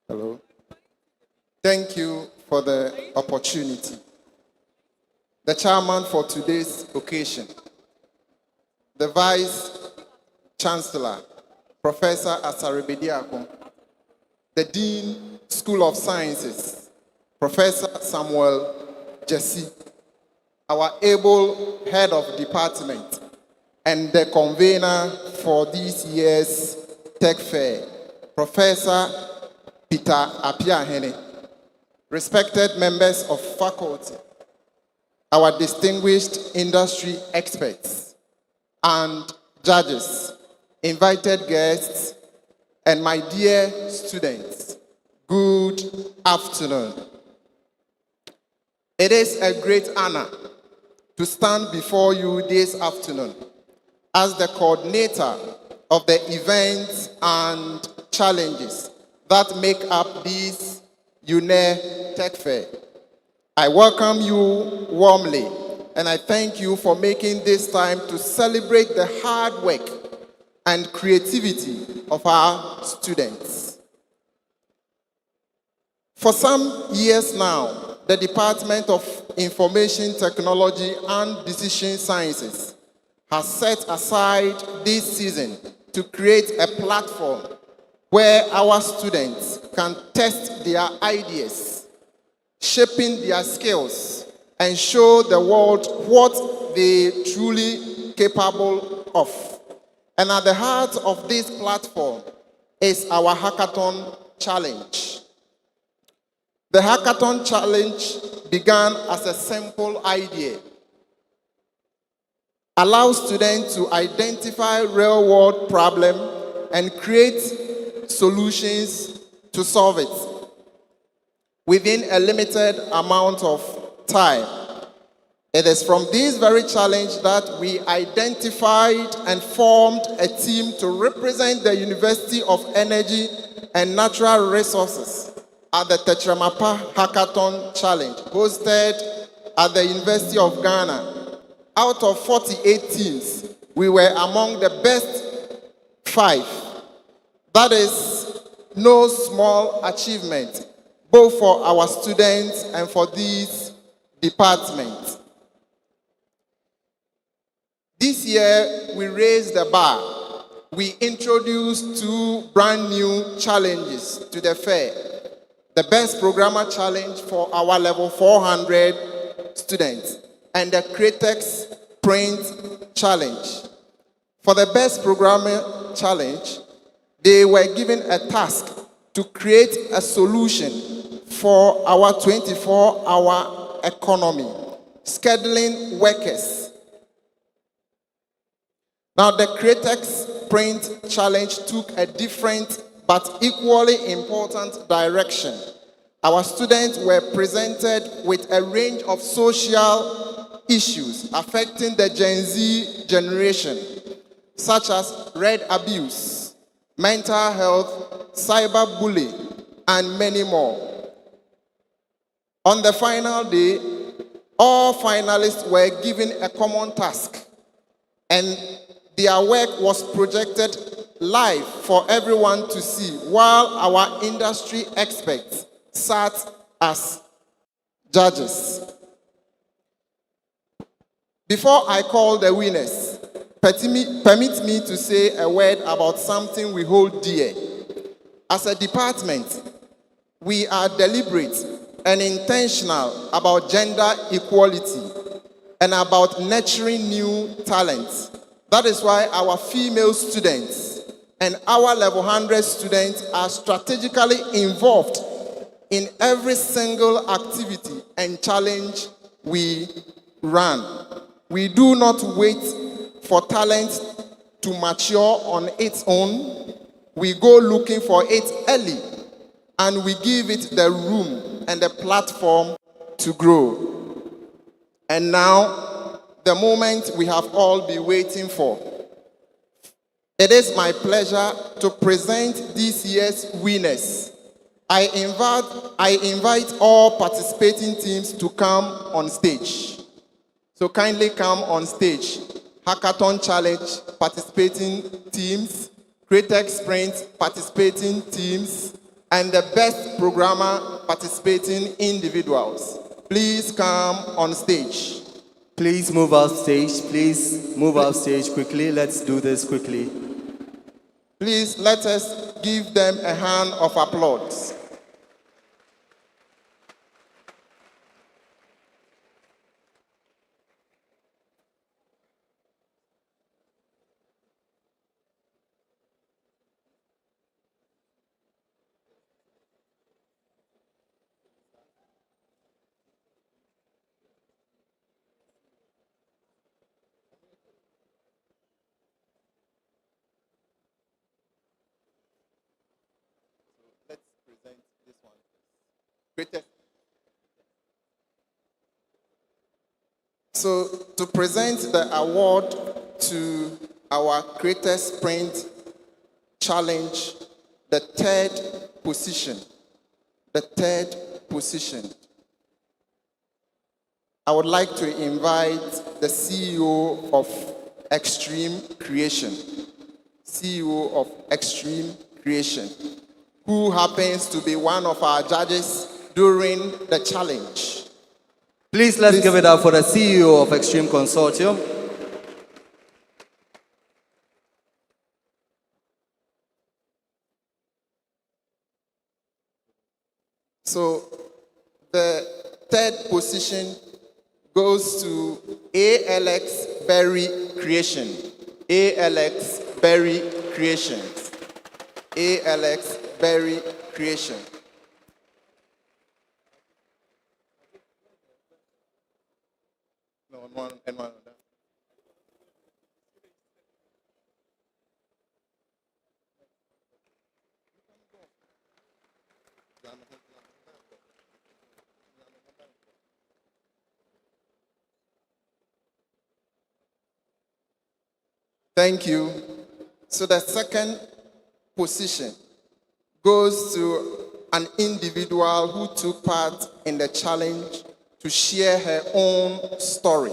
Hello. Thank you for the opportunity. The chairman for today's occasion, the Vice Chancellor, Professor Asaribediako, the Dean, School of Sciences, Professor Samuel Jesse, our able head of department, and the convener for this year's Tech Fair, Professor Peter Apiahene, respected members of faculty, our distinguished industry experts, and judges, invited guests, and my dear students, good afternoon. It is a great honor to stand before you this afternoon as the coordinator of the events and challenges that make up this UENR Tech Fair. I welcome you warmly, and I thank you for making this time to celebrate the hard work and creativity of our students. For some years now, the Department of Information Technology and Decision Sciences has set aside this season to create a platform where our students can test their ideas, shaping their skills, and show the world what they truly capable of. And at the heart of this platform is our Hackathon Challenge. The Hackathon Challenge began as a simple idea. Allow students to identify real-world problems and create solutions to solve it within a limited amount of time. It is from this very challenge that we identified and formed a team to represent the University of Energy and Natural Resources at the Tetramapa Hackathon Challenge, hosted at the University of Ghana. Out of 48 teams, we were among the best 5. That is no small achievement, both for our students and for this department. This year, we raised the bar. We introduced 2 brand new challenges to the fair. The Best Programmer Challenge for our level 400 students and the Cretex Print Challenge. For the Best Programmer Challenge, they were given a task to create a solution for our 24-hour economy, scheduling workers. Now, the Cretex Print Challenge took a different but equally important direction. Our students were presented with a range of social issues affecting the Gen Z generation, such as red abuse, mental health, cyberbullying, and many more. On the final day, all finalists were given a common task, and their work was projected live for everyone to see, while our industry experts sat as judges. Before I call the winners, permit me to say a word about something we hold dear. As a department, we are deliberate and intentional about gender equality and about nurturing new talents. That is why our female students and our level 100 students are strategically involved in every single activity and challenge we run. We do not wait for talent to mature on its own. We go looking for it early, and we give it the room and the platform to grow. And now, the moment we have all been waiting for. It is my pleasure to present this year's winners. I invite all participating teams to come on stage. So kindly come on stage. Hackathon Challenge participating teams, Createx Sprint participating teams, and the best programmer participating individuals. Please come on stage. Please move off stage. Please move off stage quickly. Let's do this quickly. Please let us give them a hand of applause. Let's present this one. Greatest. So, to present the award to our Greatest Sprint Challenge, the third position, I would like to invite the CEO of Extreme Creation, who happens to be one of our judges during the challenge. Please let's give it up for the CEO of Extreme Consortium. So the third position goes to ALX Berry Creation. ALX Berry Creations. ALX Berry Creation. No, one and one. Thank you. So the second position goes to an individual who took part in the challenge to share her own story.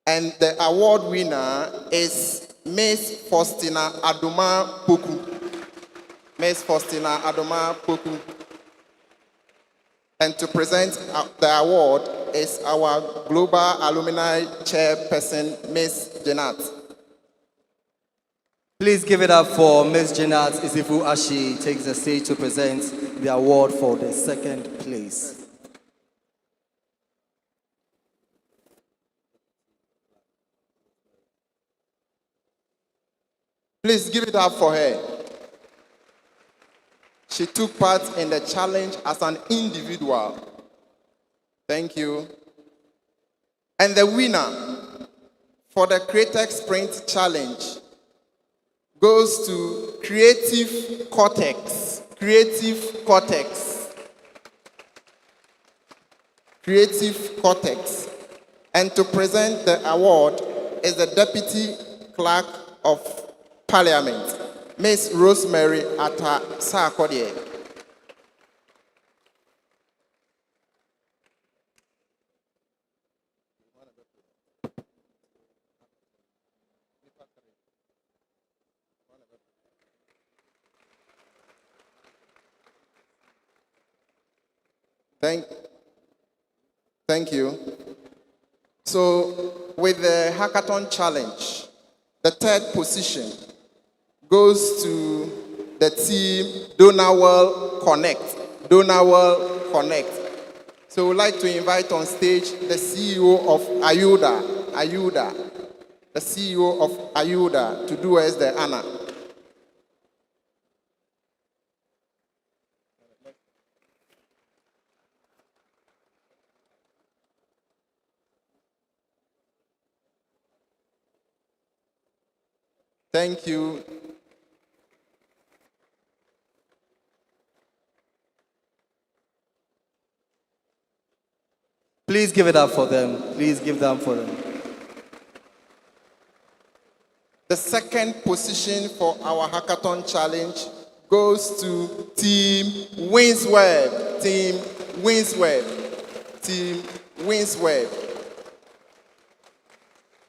And the award winner is Miss Faustina Adoma Poku. Miss Faustina Adoma Poku. And to present the award is our Global Alumni Chairperson, Miss Janat. Please give it up for Ms. Janat Isifu as she takes the stage to present the award for the second place. Please give it up for her. She took part in the challenge as an individual. Thank you. And the winner for the Createx Sprint Challenge goes to Creative Cortex. Creative Cortex. Creative Cortex. And to present the award is the Deputy Clerk of Parliament, Miss Rosemary Atta Sarkodie. Thank you. So, with the Hackathon Challenge, the third position goes to the team Donawell Connect. Donawell Connect. So we'd like to invite on stage the CEO of Ayuda, the CEO of Ayuda to do us the honor. Thank you. Please give it up for them. Please give them for them. The second position for our hackathon challenge goes to Team Winsweb. Team Winsweb. Team Winsweb.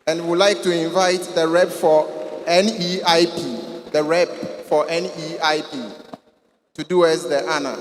And we'd like to invite the rep for NEIP, the rep for NEIP, to do us the honor.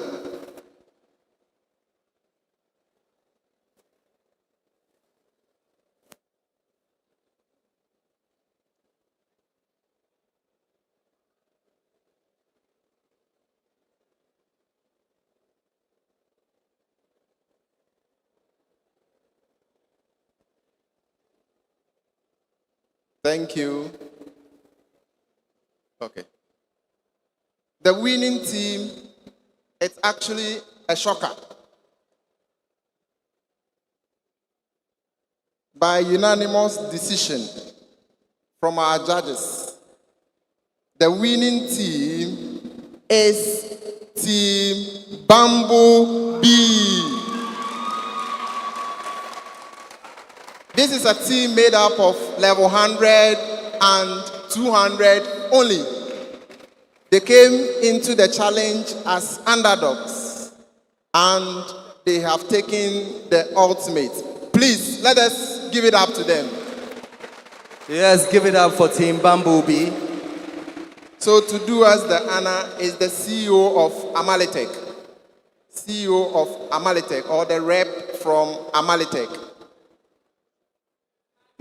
Thank you. Okay. The winning team, it's actually a shocker. By unanimous decision from our judges, the winning team is Team Bamboo Bee. This is a team made up of level 100 and 200 only. They came into the challenge as underdogs and they have taken the ultimate. Please, let us give it up to them. Yes, give it up for Team Bumblebee. So to do us the honor is the CEO of Amalitech. CEO of Amalitech, or the rep from Amalitech.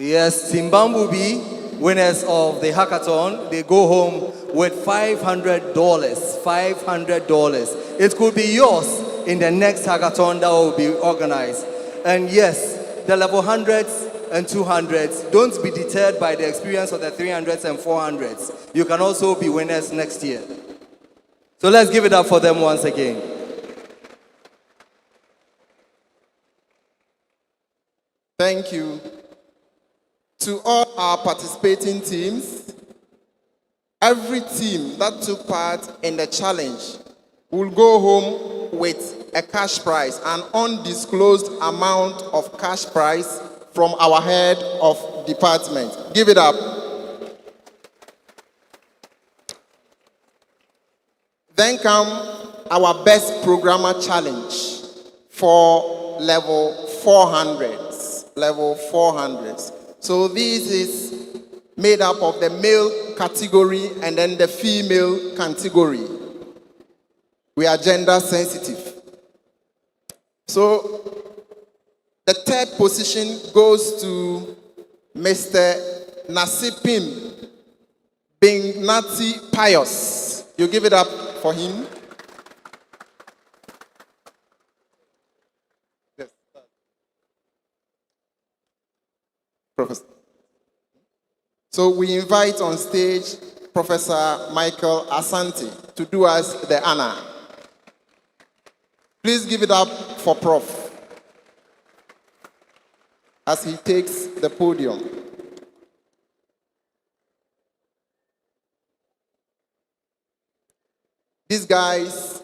Yes, Team Bumblebee, winners of the hackathon, they go home with $500. $500. It could be yours in the next hackathon that will be organized. And yes, the level 100s and 200s, don't be deterred by the experience of the 300s and 400s. You can also be winners next year. So let's give it up for them once again. Thank you. To all our participating teams, every team that took part in the challenge will go home with a cash prize, an undisclosed amount of cash prize from our head of department. Give it up. Then come our best programmer challenge for level 400s. Level 400s. So this is made up of the male category and then the female category. We are gender sensitive. So the third position goes to Mr. Nasipim Bingnati Pius. You give it up for him. Yes. Professor. So we invite on stage Professor Michael Asante to do us the honor. Please give it up for Prof. as he takes the podium. These guys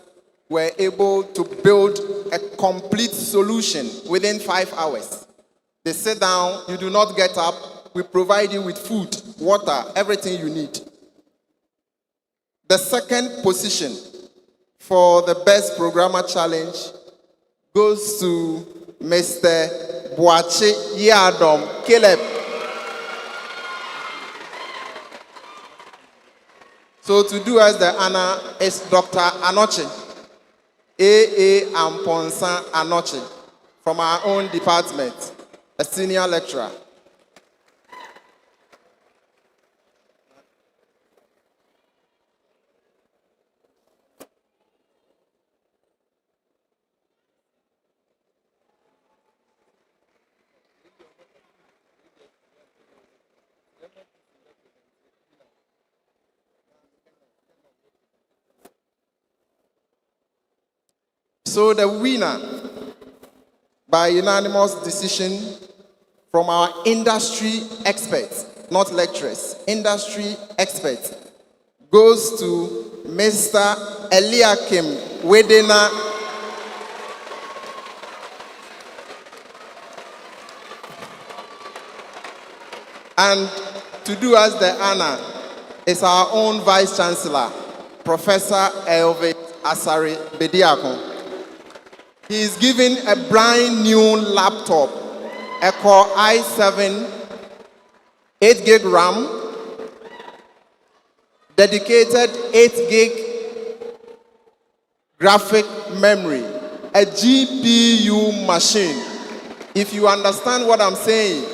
were able to build a complete solution within 5 hours. They sit down, you do not get up, we provide you with food, water, everything you need. The second position for the Best Programmer Challenge goes to Mr. Boache Yadom Caleb. So to do us the honor is Dr. Anoche, A.A. Amponsa Anoche, from our own department, a senior lecturer. So the winner, by unanimous decision from our industry experts, not lecturers, industry experts, goes to Mr. Eliakim Wedena. And to do us the honor is our own Vice Chancellor, Professor Elvis Asari Bediako. He is given a brand new laptop, a Core i7, 8 gig RAM, dedicated 8 gig graphic memory, a GPU machine. If you understand what I'm saying,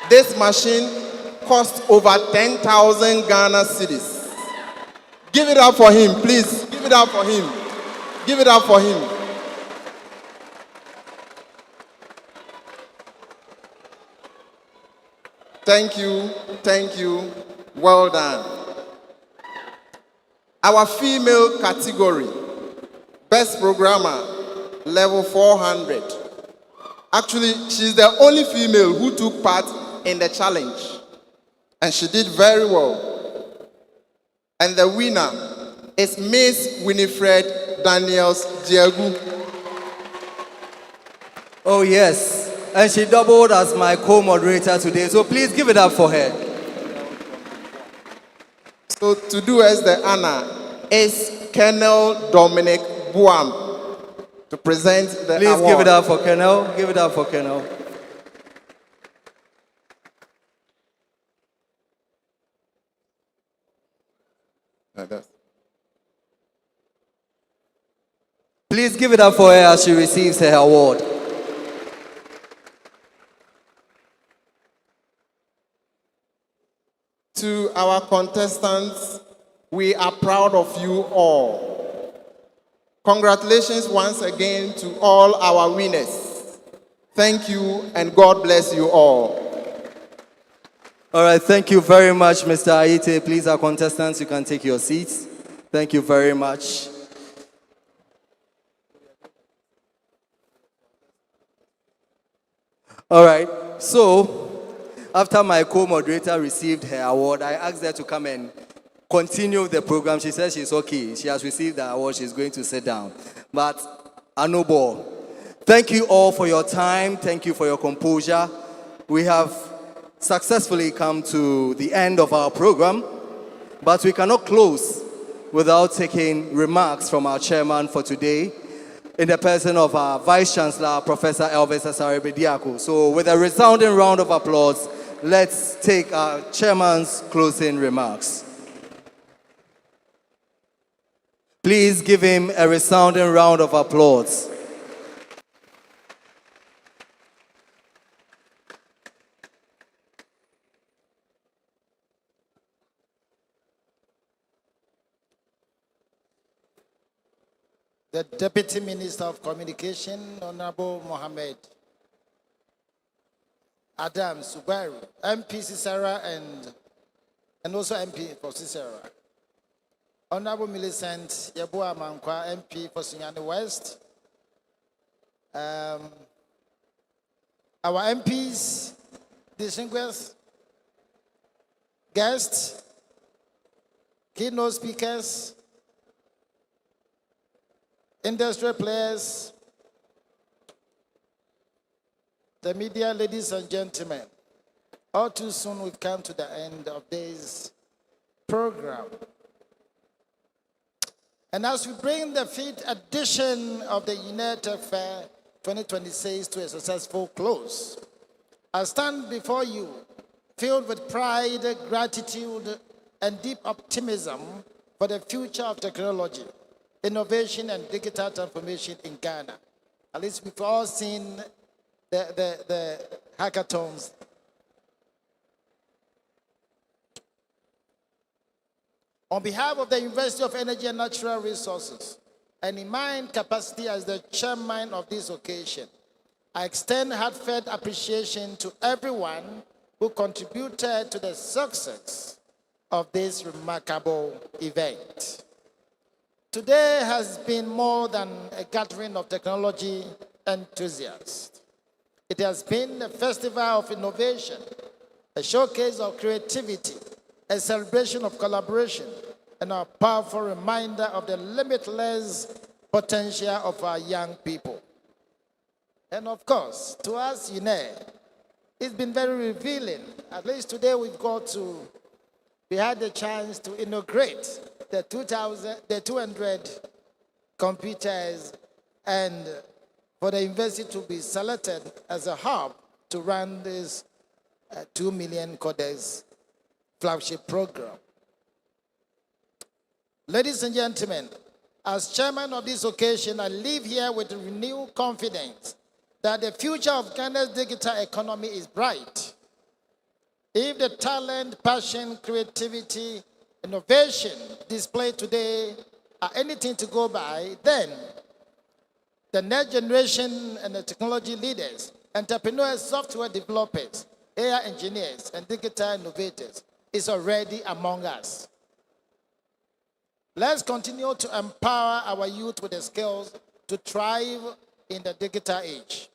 this machine cost over 10,000 Ghana cedis. Give it up for him, please. Give it up for him. Give it up for him. Thank you, thank you. Well done. Our female category, Best Programmer, level 400. Actually, she's the only female who took part in the challenge. And she did very well. And the winner is Miss Winifred Daniels Diagu. Oh, yes. And she doubled as my co-moderator today, so please give it up for her. So to do us the honor is Colonel Dominic Buam to present the Please award. give it up for Colonel. Give it up for Colonel. Please give it up for her as she receives her award. To our contestants, we are proud of you all. Congratulations once again to all our winners. Thank you and God bless you all. All right, thank you very much, Mr. Aite. Please, our contestants, you can take your seats. Thank you very much. All right, so after my co-moderator received her award, I asked her to come and continue the program. She said she's okay. She has received the award. She's going to sit down. But Anobo, thank you all for your time. Thank you for your composure. We have successfully come to the end of our program, but we cannot close without taking remarks from our chairman for today, in the person of our Vice Chancellor, Professor Elvis Asare Bediako. So with a resounding round of applause, let's take our chairman's closing remarks. Please give him a resounding round of applause. The Deputy Minister of Communication, Honorable Mohammed Adam Subaru, MP Sisera and also MP for Sisera. Honorable Millicent Yabua Mankwa, MP for Sunyani West. Our MPs, distinguished guests, keynote speakers, industry players, the media, ladies and gentlemen, all too soon we've come to the end of this program. And as we bring the 5th edition of the UENR Fair 2026 to a successful close, I stand before you filled with pride, gratitude, and deep optimism for the future of technology, innovation, and digital transformation in Ghana. At least we've all seen the hackathons. On behalf of the University of Energy and Natural Resources, and in my capacity as the chairman of this occasion, I extend heartfelt appreciation to everyone who contributed to the success of this remarkable event. Today has been more than a gathering of technology enthusiasts. It has been a festival of innovation, a showcase of creativity, a celebration of collaboration, and a powerful reminder of the limitless potential of our young people. And of course, to us, it's been very revealing. At least today we had the chance to inaugurate the 200 computers, and for the university to be selected as a hub to run this 2 million codex flagship program. Ladies and gentlemen, as chairman of this occasion, I leave here with renewed confidence that the future of Ghana's digital economy is bright. If the talent, passion, creativity, innovation displayed today are anything to go by, then the next generation and the technology leaders, entrepreneurs, software developers, AI engineers, and digital innovators is already among us. Let's continue to empower our youth with the skills to thrive in the digital age.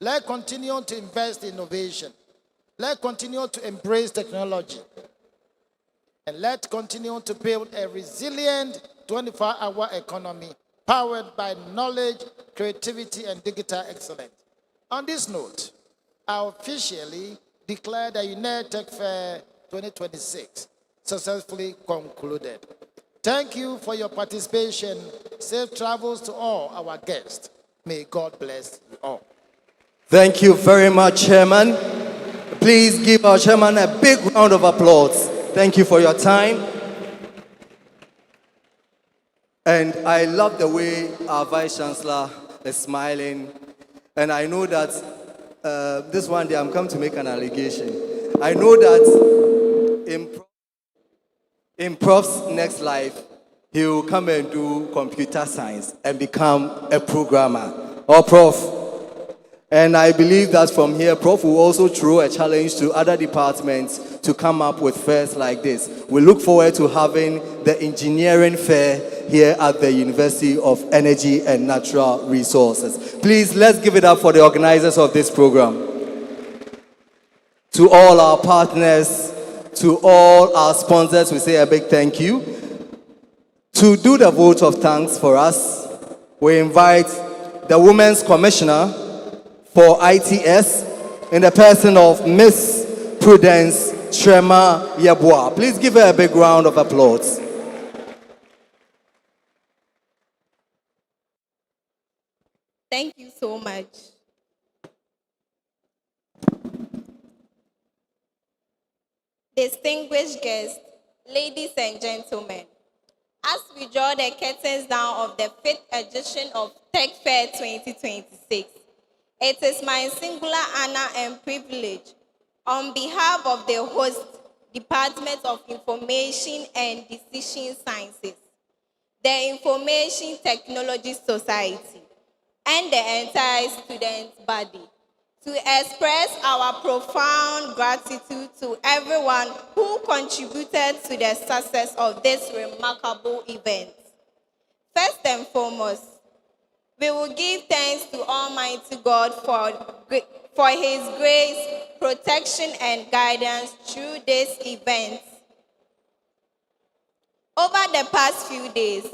Let's continue to invest in innovation. Let's continue to embrace technology. And let's continue to build a resilient 24-hour economy powered by knowledge, creativity, and digital excellence. On this note, I officially declare the UNED Tech Fair 2026 successfully concluded. Thank you for your participation. Safe travels to all our guests. May God bless you all. Thank you very much, Chairman. Please give our Chairman a big round of applause. Thank you for your time. And I love the way our Vice Chancellor is smiling. And I know that this one day I'm come to make an allegation. I know that in Prof's next life, he will come and do computer science and become a programmer. Or Prof. And I believe that from here, Prof will also throw a challenge to other departments to come up with fairs like this. We look forward to having the engineering fair here at the University of Energy and Natural Resources. Please, let's give it up for the organizers of this program. To all our partners, to all our sponsors, we say a big thank you. To do the vote of thanks for us, we invite the Women's Commissioner for ITS in the person of Miss Prudence Trema Yeboah. Please give her a big round of applause. Thank you so much. Distinguished guests, ladies and gentlemen, as we draw the curtains down of the 5th edition of Tech Fair 2026, it is my singular honor and privilege, on behalf of the host Department of Information and Decision Sciences, the Information Technology Society, and the entire student body, to express our profound gratitude to everyone who contributed to the success of this remarkable event. First and foremost, we will give thanks to Almighty God for His grace, protection, and guidance through this event. Over the past few days,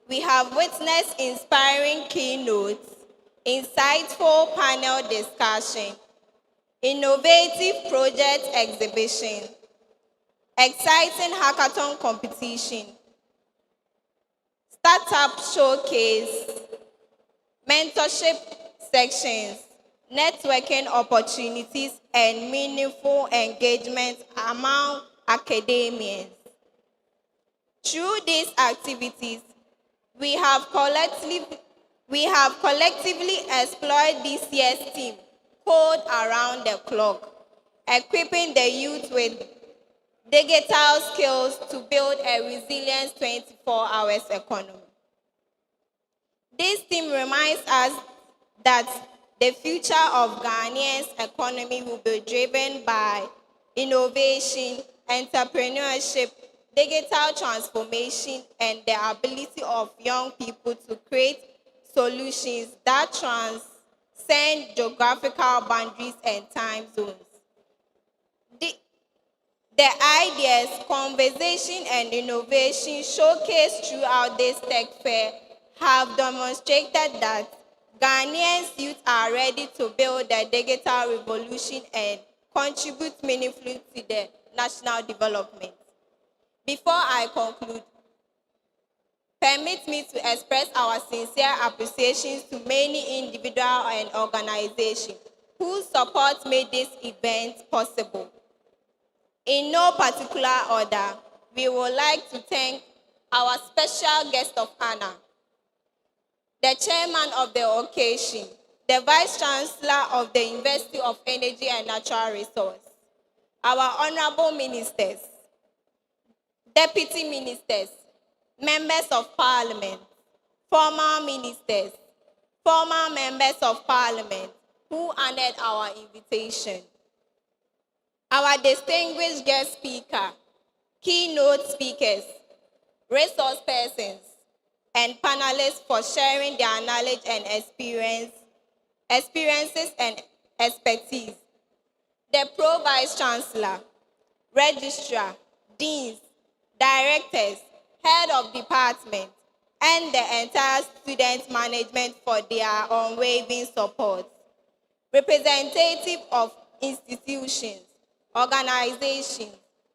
we have witnessed inspiring keynotes, insightful panel discussion, innovative project exhibition, exciting hackathon competition, startup showcase, mentorship sections, networking opportunities, and meaningful engagement among academians. Through these activities, we have collectively explored this year's theme, Code Around the Clock, equipping the youth with digital skills to build a resilient 24 hours economy. This theme reminds us that the future of Ghanaia's economy will be driven by innovation, entrepreneurship, digital transformation, and the ability of young people to create solutions that transcend geographical boundaries and time zones. The ideas, conversation, and innovation showcased throughout this tech fair have demonstrated that Ghanaians youth are ready to build the digital revolution and contribute meaningfully to the national development. Before I conclude, permit me to express our sincere appreciations to many individuals and organizations whose support made this event possible. In no particular order, we would like to thank our special guest of honor, the chairman of the occasion, the vice chancellor of the University of Energy and Natural Resources, our honorable ministers, deputy ministers, members of parliament, former ministers, former members of parliament who honored our invitation, our distinguished guest speaker, keynote speakers, resource persons, and panelists for sharing their knowledge and experiences and expertise. The Pro Vice Chancellor, Registrar, Deans, Directors, Head of Department, and the entire student management for their unwavering support. Representative of institutions, organizations,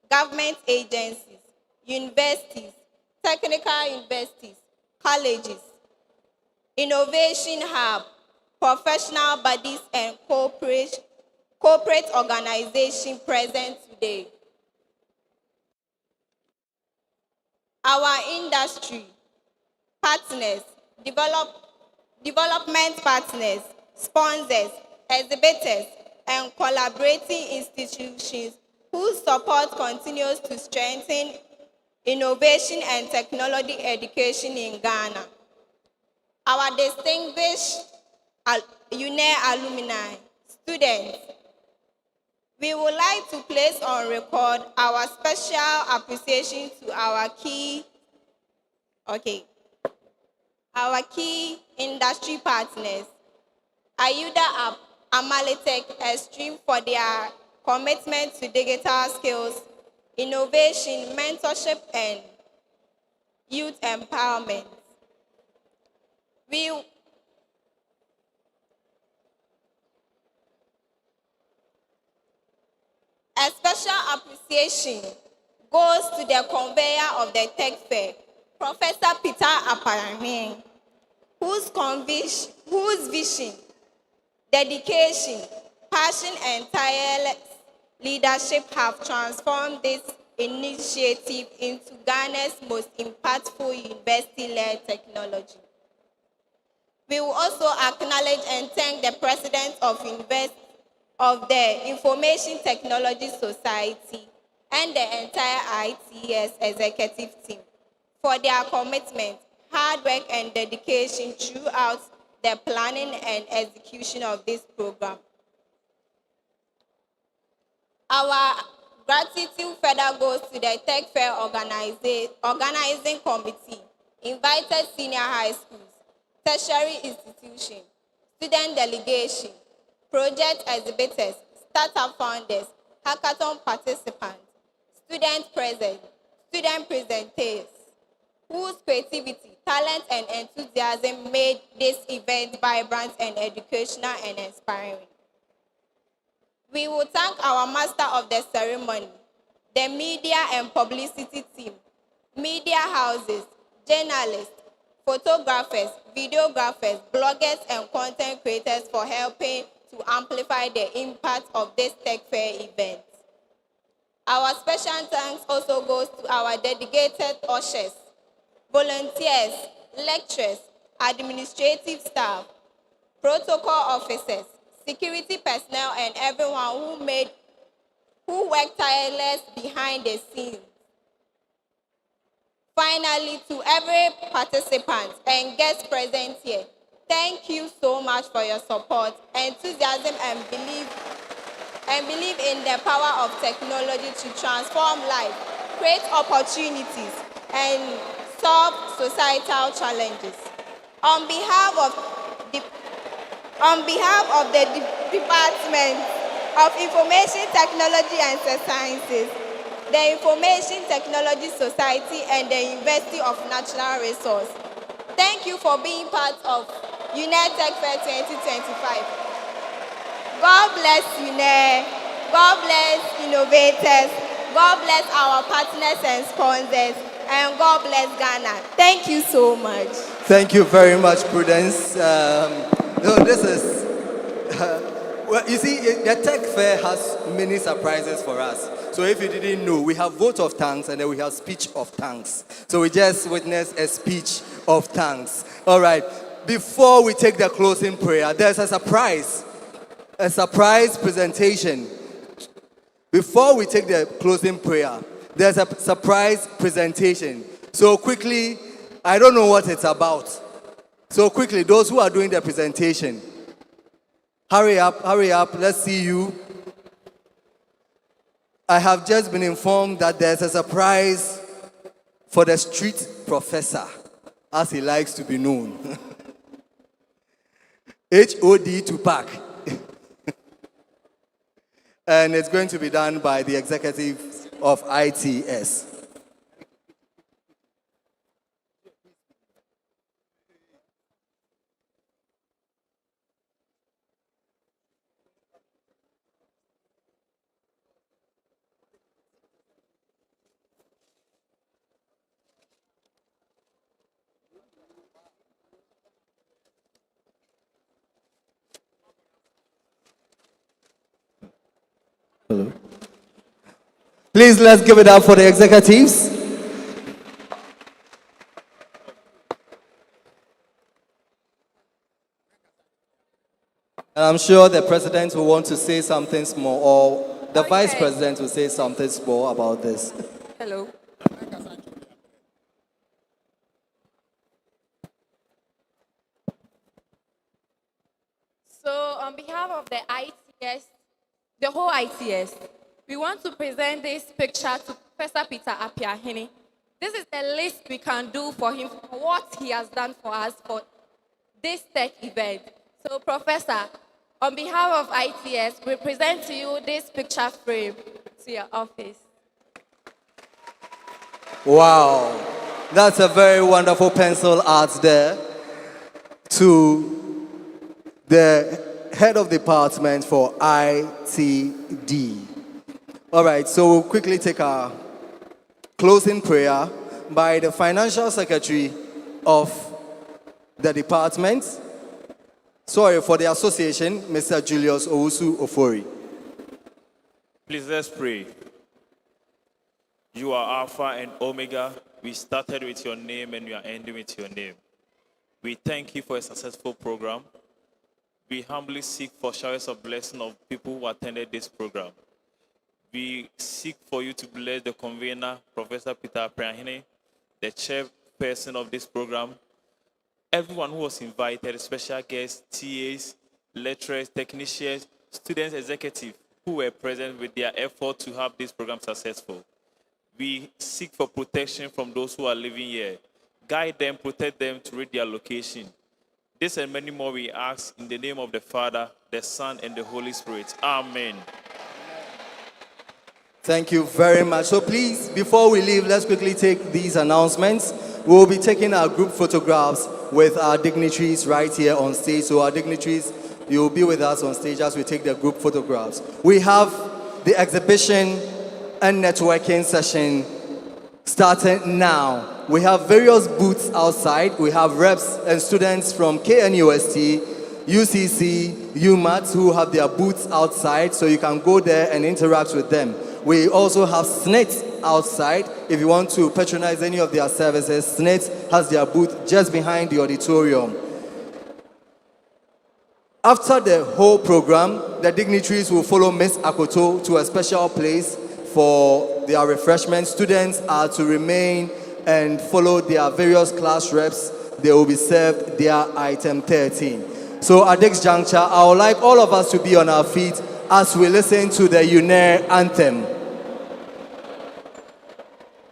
government agencies, universities, technical universities, colleges, innovation hub, professional bodies, and corporate organizations present today. Our industry partners, development partners, sponsors, exhibitors, and collaborating institutions whose support continues to strengthen innovation and technology education in Ghana. Our distinguished UENR alumni, students, we would like to place on record our special appreciation to our key industry partners, Ayuda Amalitech Extreme for their commitment to digital skills, innovation, mentorship, and youth empowerment. A special appreciation goes to the conveyor of the Tech Fair, Professor Peter Aparame, whose vision, dedication, passion, and tireless leadership have transformed this initiative into Ghana's most impactful university-led technology. We will also acknowledge and thank the President of the Information Technology Society and the entire ITS executive team for their commitment, hard work, and dedication throughout the planning and execution of this program. Our gratitude further goes to the Tech Fair organizing committee, invited senior high schools, tertiary institutions, student delegation, project exhibitors, startup founders, hackathon participants, student presenters, whose creativity, talent, and enthusiasm made this event vibrant and educational and inspiring. We will thank our master of the ceremony, the media and publicity team, media houses, journalists, photographers, videographers, bloggers, and content creators for helping to amplify the impact of this Tech Fair event. Our special thanks also goes to our dedicated ushers, volunteers, lecturers, administrative staff, protocol officers, security personnel, and everyone who worked tirelessly behind the scenes. Finally, to every participant and guest present here, thank you so much for your support, enthusiasm, and belief in the power of technology to transform life create opportunities, and solve societal challenges. On behalf of the Department of Information Technology and Sciences, the Information Technology Society, and the University of Natural Resource, thank you for being part of UNER Tech Fair 2025. God bless UNER, God bless innovators, God bless our partners and sponsors, and God bless Ghana. Thank you so much. Thank you very much, Prudence. This is, well, you see, the Tech Fair has many surprises for us. So if you didn't know, we have vote of thanks and then we have speech of thanks. So we just witnessed a speech of thanks. All right. Before we take the closing prayer, there's a surprise presentation. Before we take the closing prayer, there's a surprise presentation. So quickly, I don't know what it's about. So quickly, those who are doing the presentation, hurry up, let's see you. I have just been informed that there's a surprise for the street professor, as he likes to be known. HOD to pack. And it's going to be done by the executives of ITS. Hello. Please, let's give it up for the executives. And I'm sure the president will want to say something small, or the vice president will say something small about this. Hello. So on behalf of the ITS, the whole ITS, we want to present this picture to Professor Peter Apiahene. This is the list we can do for him, for what he has done for us for this tech event. So Professor, on behalf of ITS, we present to you this picture frame to your office. Wow, that's a very wonderful pencil art there to the head of department for ITD. All right, so we'll quickly take our closing prayer by the financial secretary of the department. Sorry, for the association, Mr. Julius Owusu Ofori. Please let's pray. You are Alpha and Omega. We started with your name and we are ending with your name. We thank you for a successful program. We humbly seek for showers of blessing of people who attended this program. We seek for you to bless the convener, Professor Peter Apiahene, the chairperson of this program, everyone who was invited, special guests, TAs, lecturers, technicians, students, executives who were present with their effort to have this program successful. We seek for protection from those who are living here. Guide them, protect them to reach their location. This and many more we ask in the name of the Father, the Son, and the Holy Spirit. Amen. Thank you very much. So please, before we leave, let's quickly take these announcements. We'll be taking our group photographs with our dignitaries right here on stage. So our dignitaries, you'll be with us on stage as we take the group photographs. We have the exhibition and networking session starting now. We have various booths outside. We have reps and students from KNUST, UCC, UMAT who have their booths outside, so you can go there and interact with them. We also have SNIT outside. If you want to patronize any of their services, SNIT has their booth just behind the auditorium. After the whole program, the dignitaries will follow Miss Akoto to a special place for their refreshment. Students are to remain and follow their various class reps. They will be served their item 13. So at this juncture, I would like all of us to be on our feet as we listen to the UNER anthem.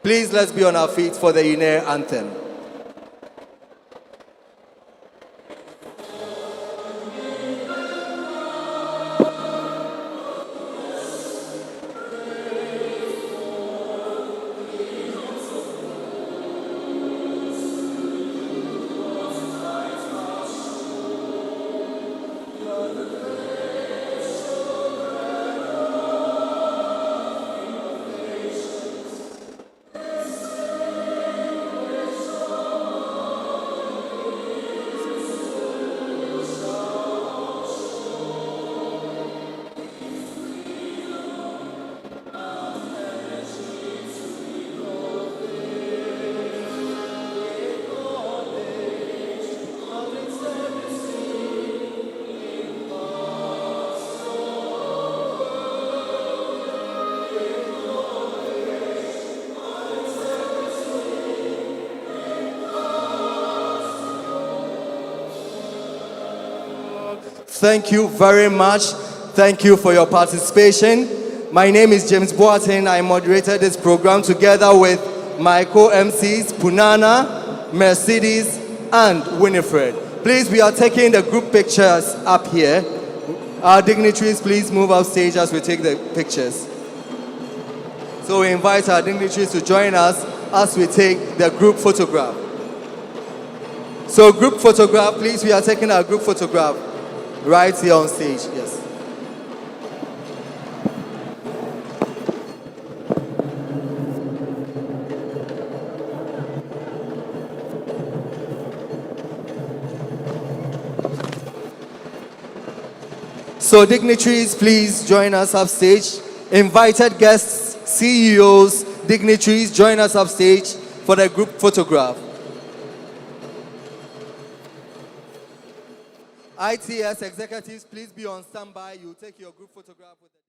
Please let's be on our feet for the UENR anthem. Thank you very much. Thank you for your participation. My name is James Boateng. I moderated this program together with my co-MCs, Punana, Mercedes, and Winifred. Please, we are taking the group pictures up here. Our dignitaries, please move off stage as we take the pictures. So we invite our dignitaries to join us as we take the group photograph. So group photograph, please, we are taking our group photograph. Right here on stage, yes. So dignitaries, please join us upstage. Invited guests, CEOs, dignitaries, join us upstage for the group photograph. ITS executives, please be on standby. You take your group photograph with the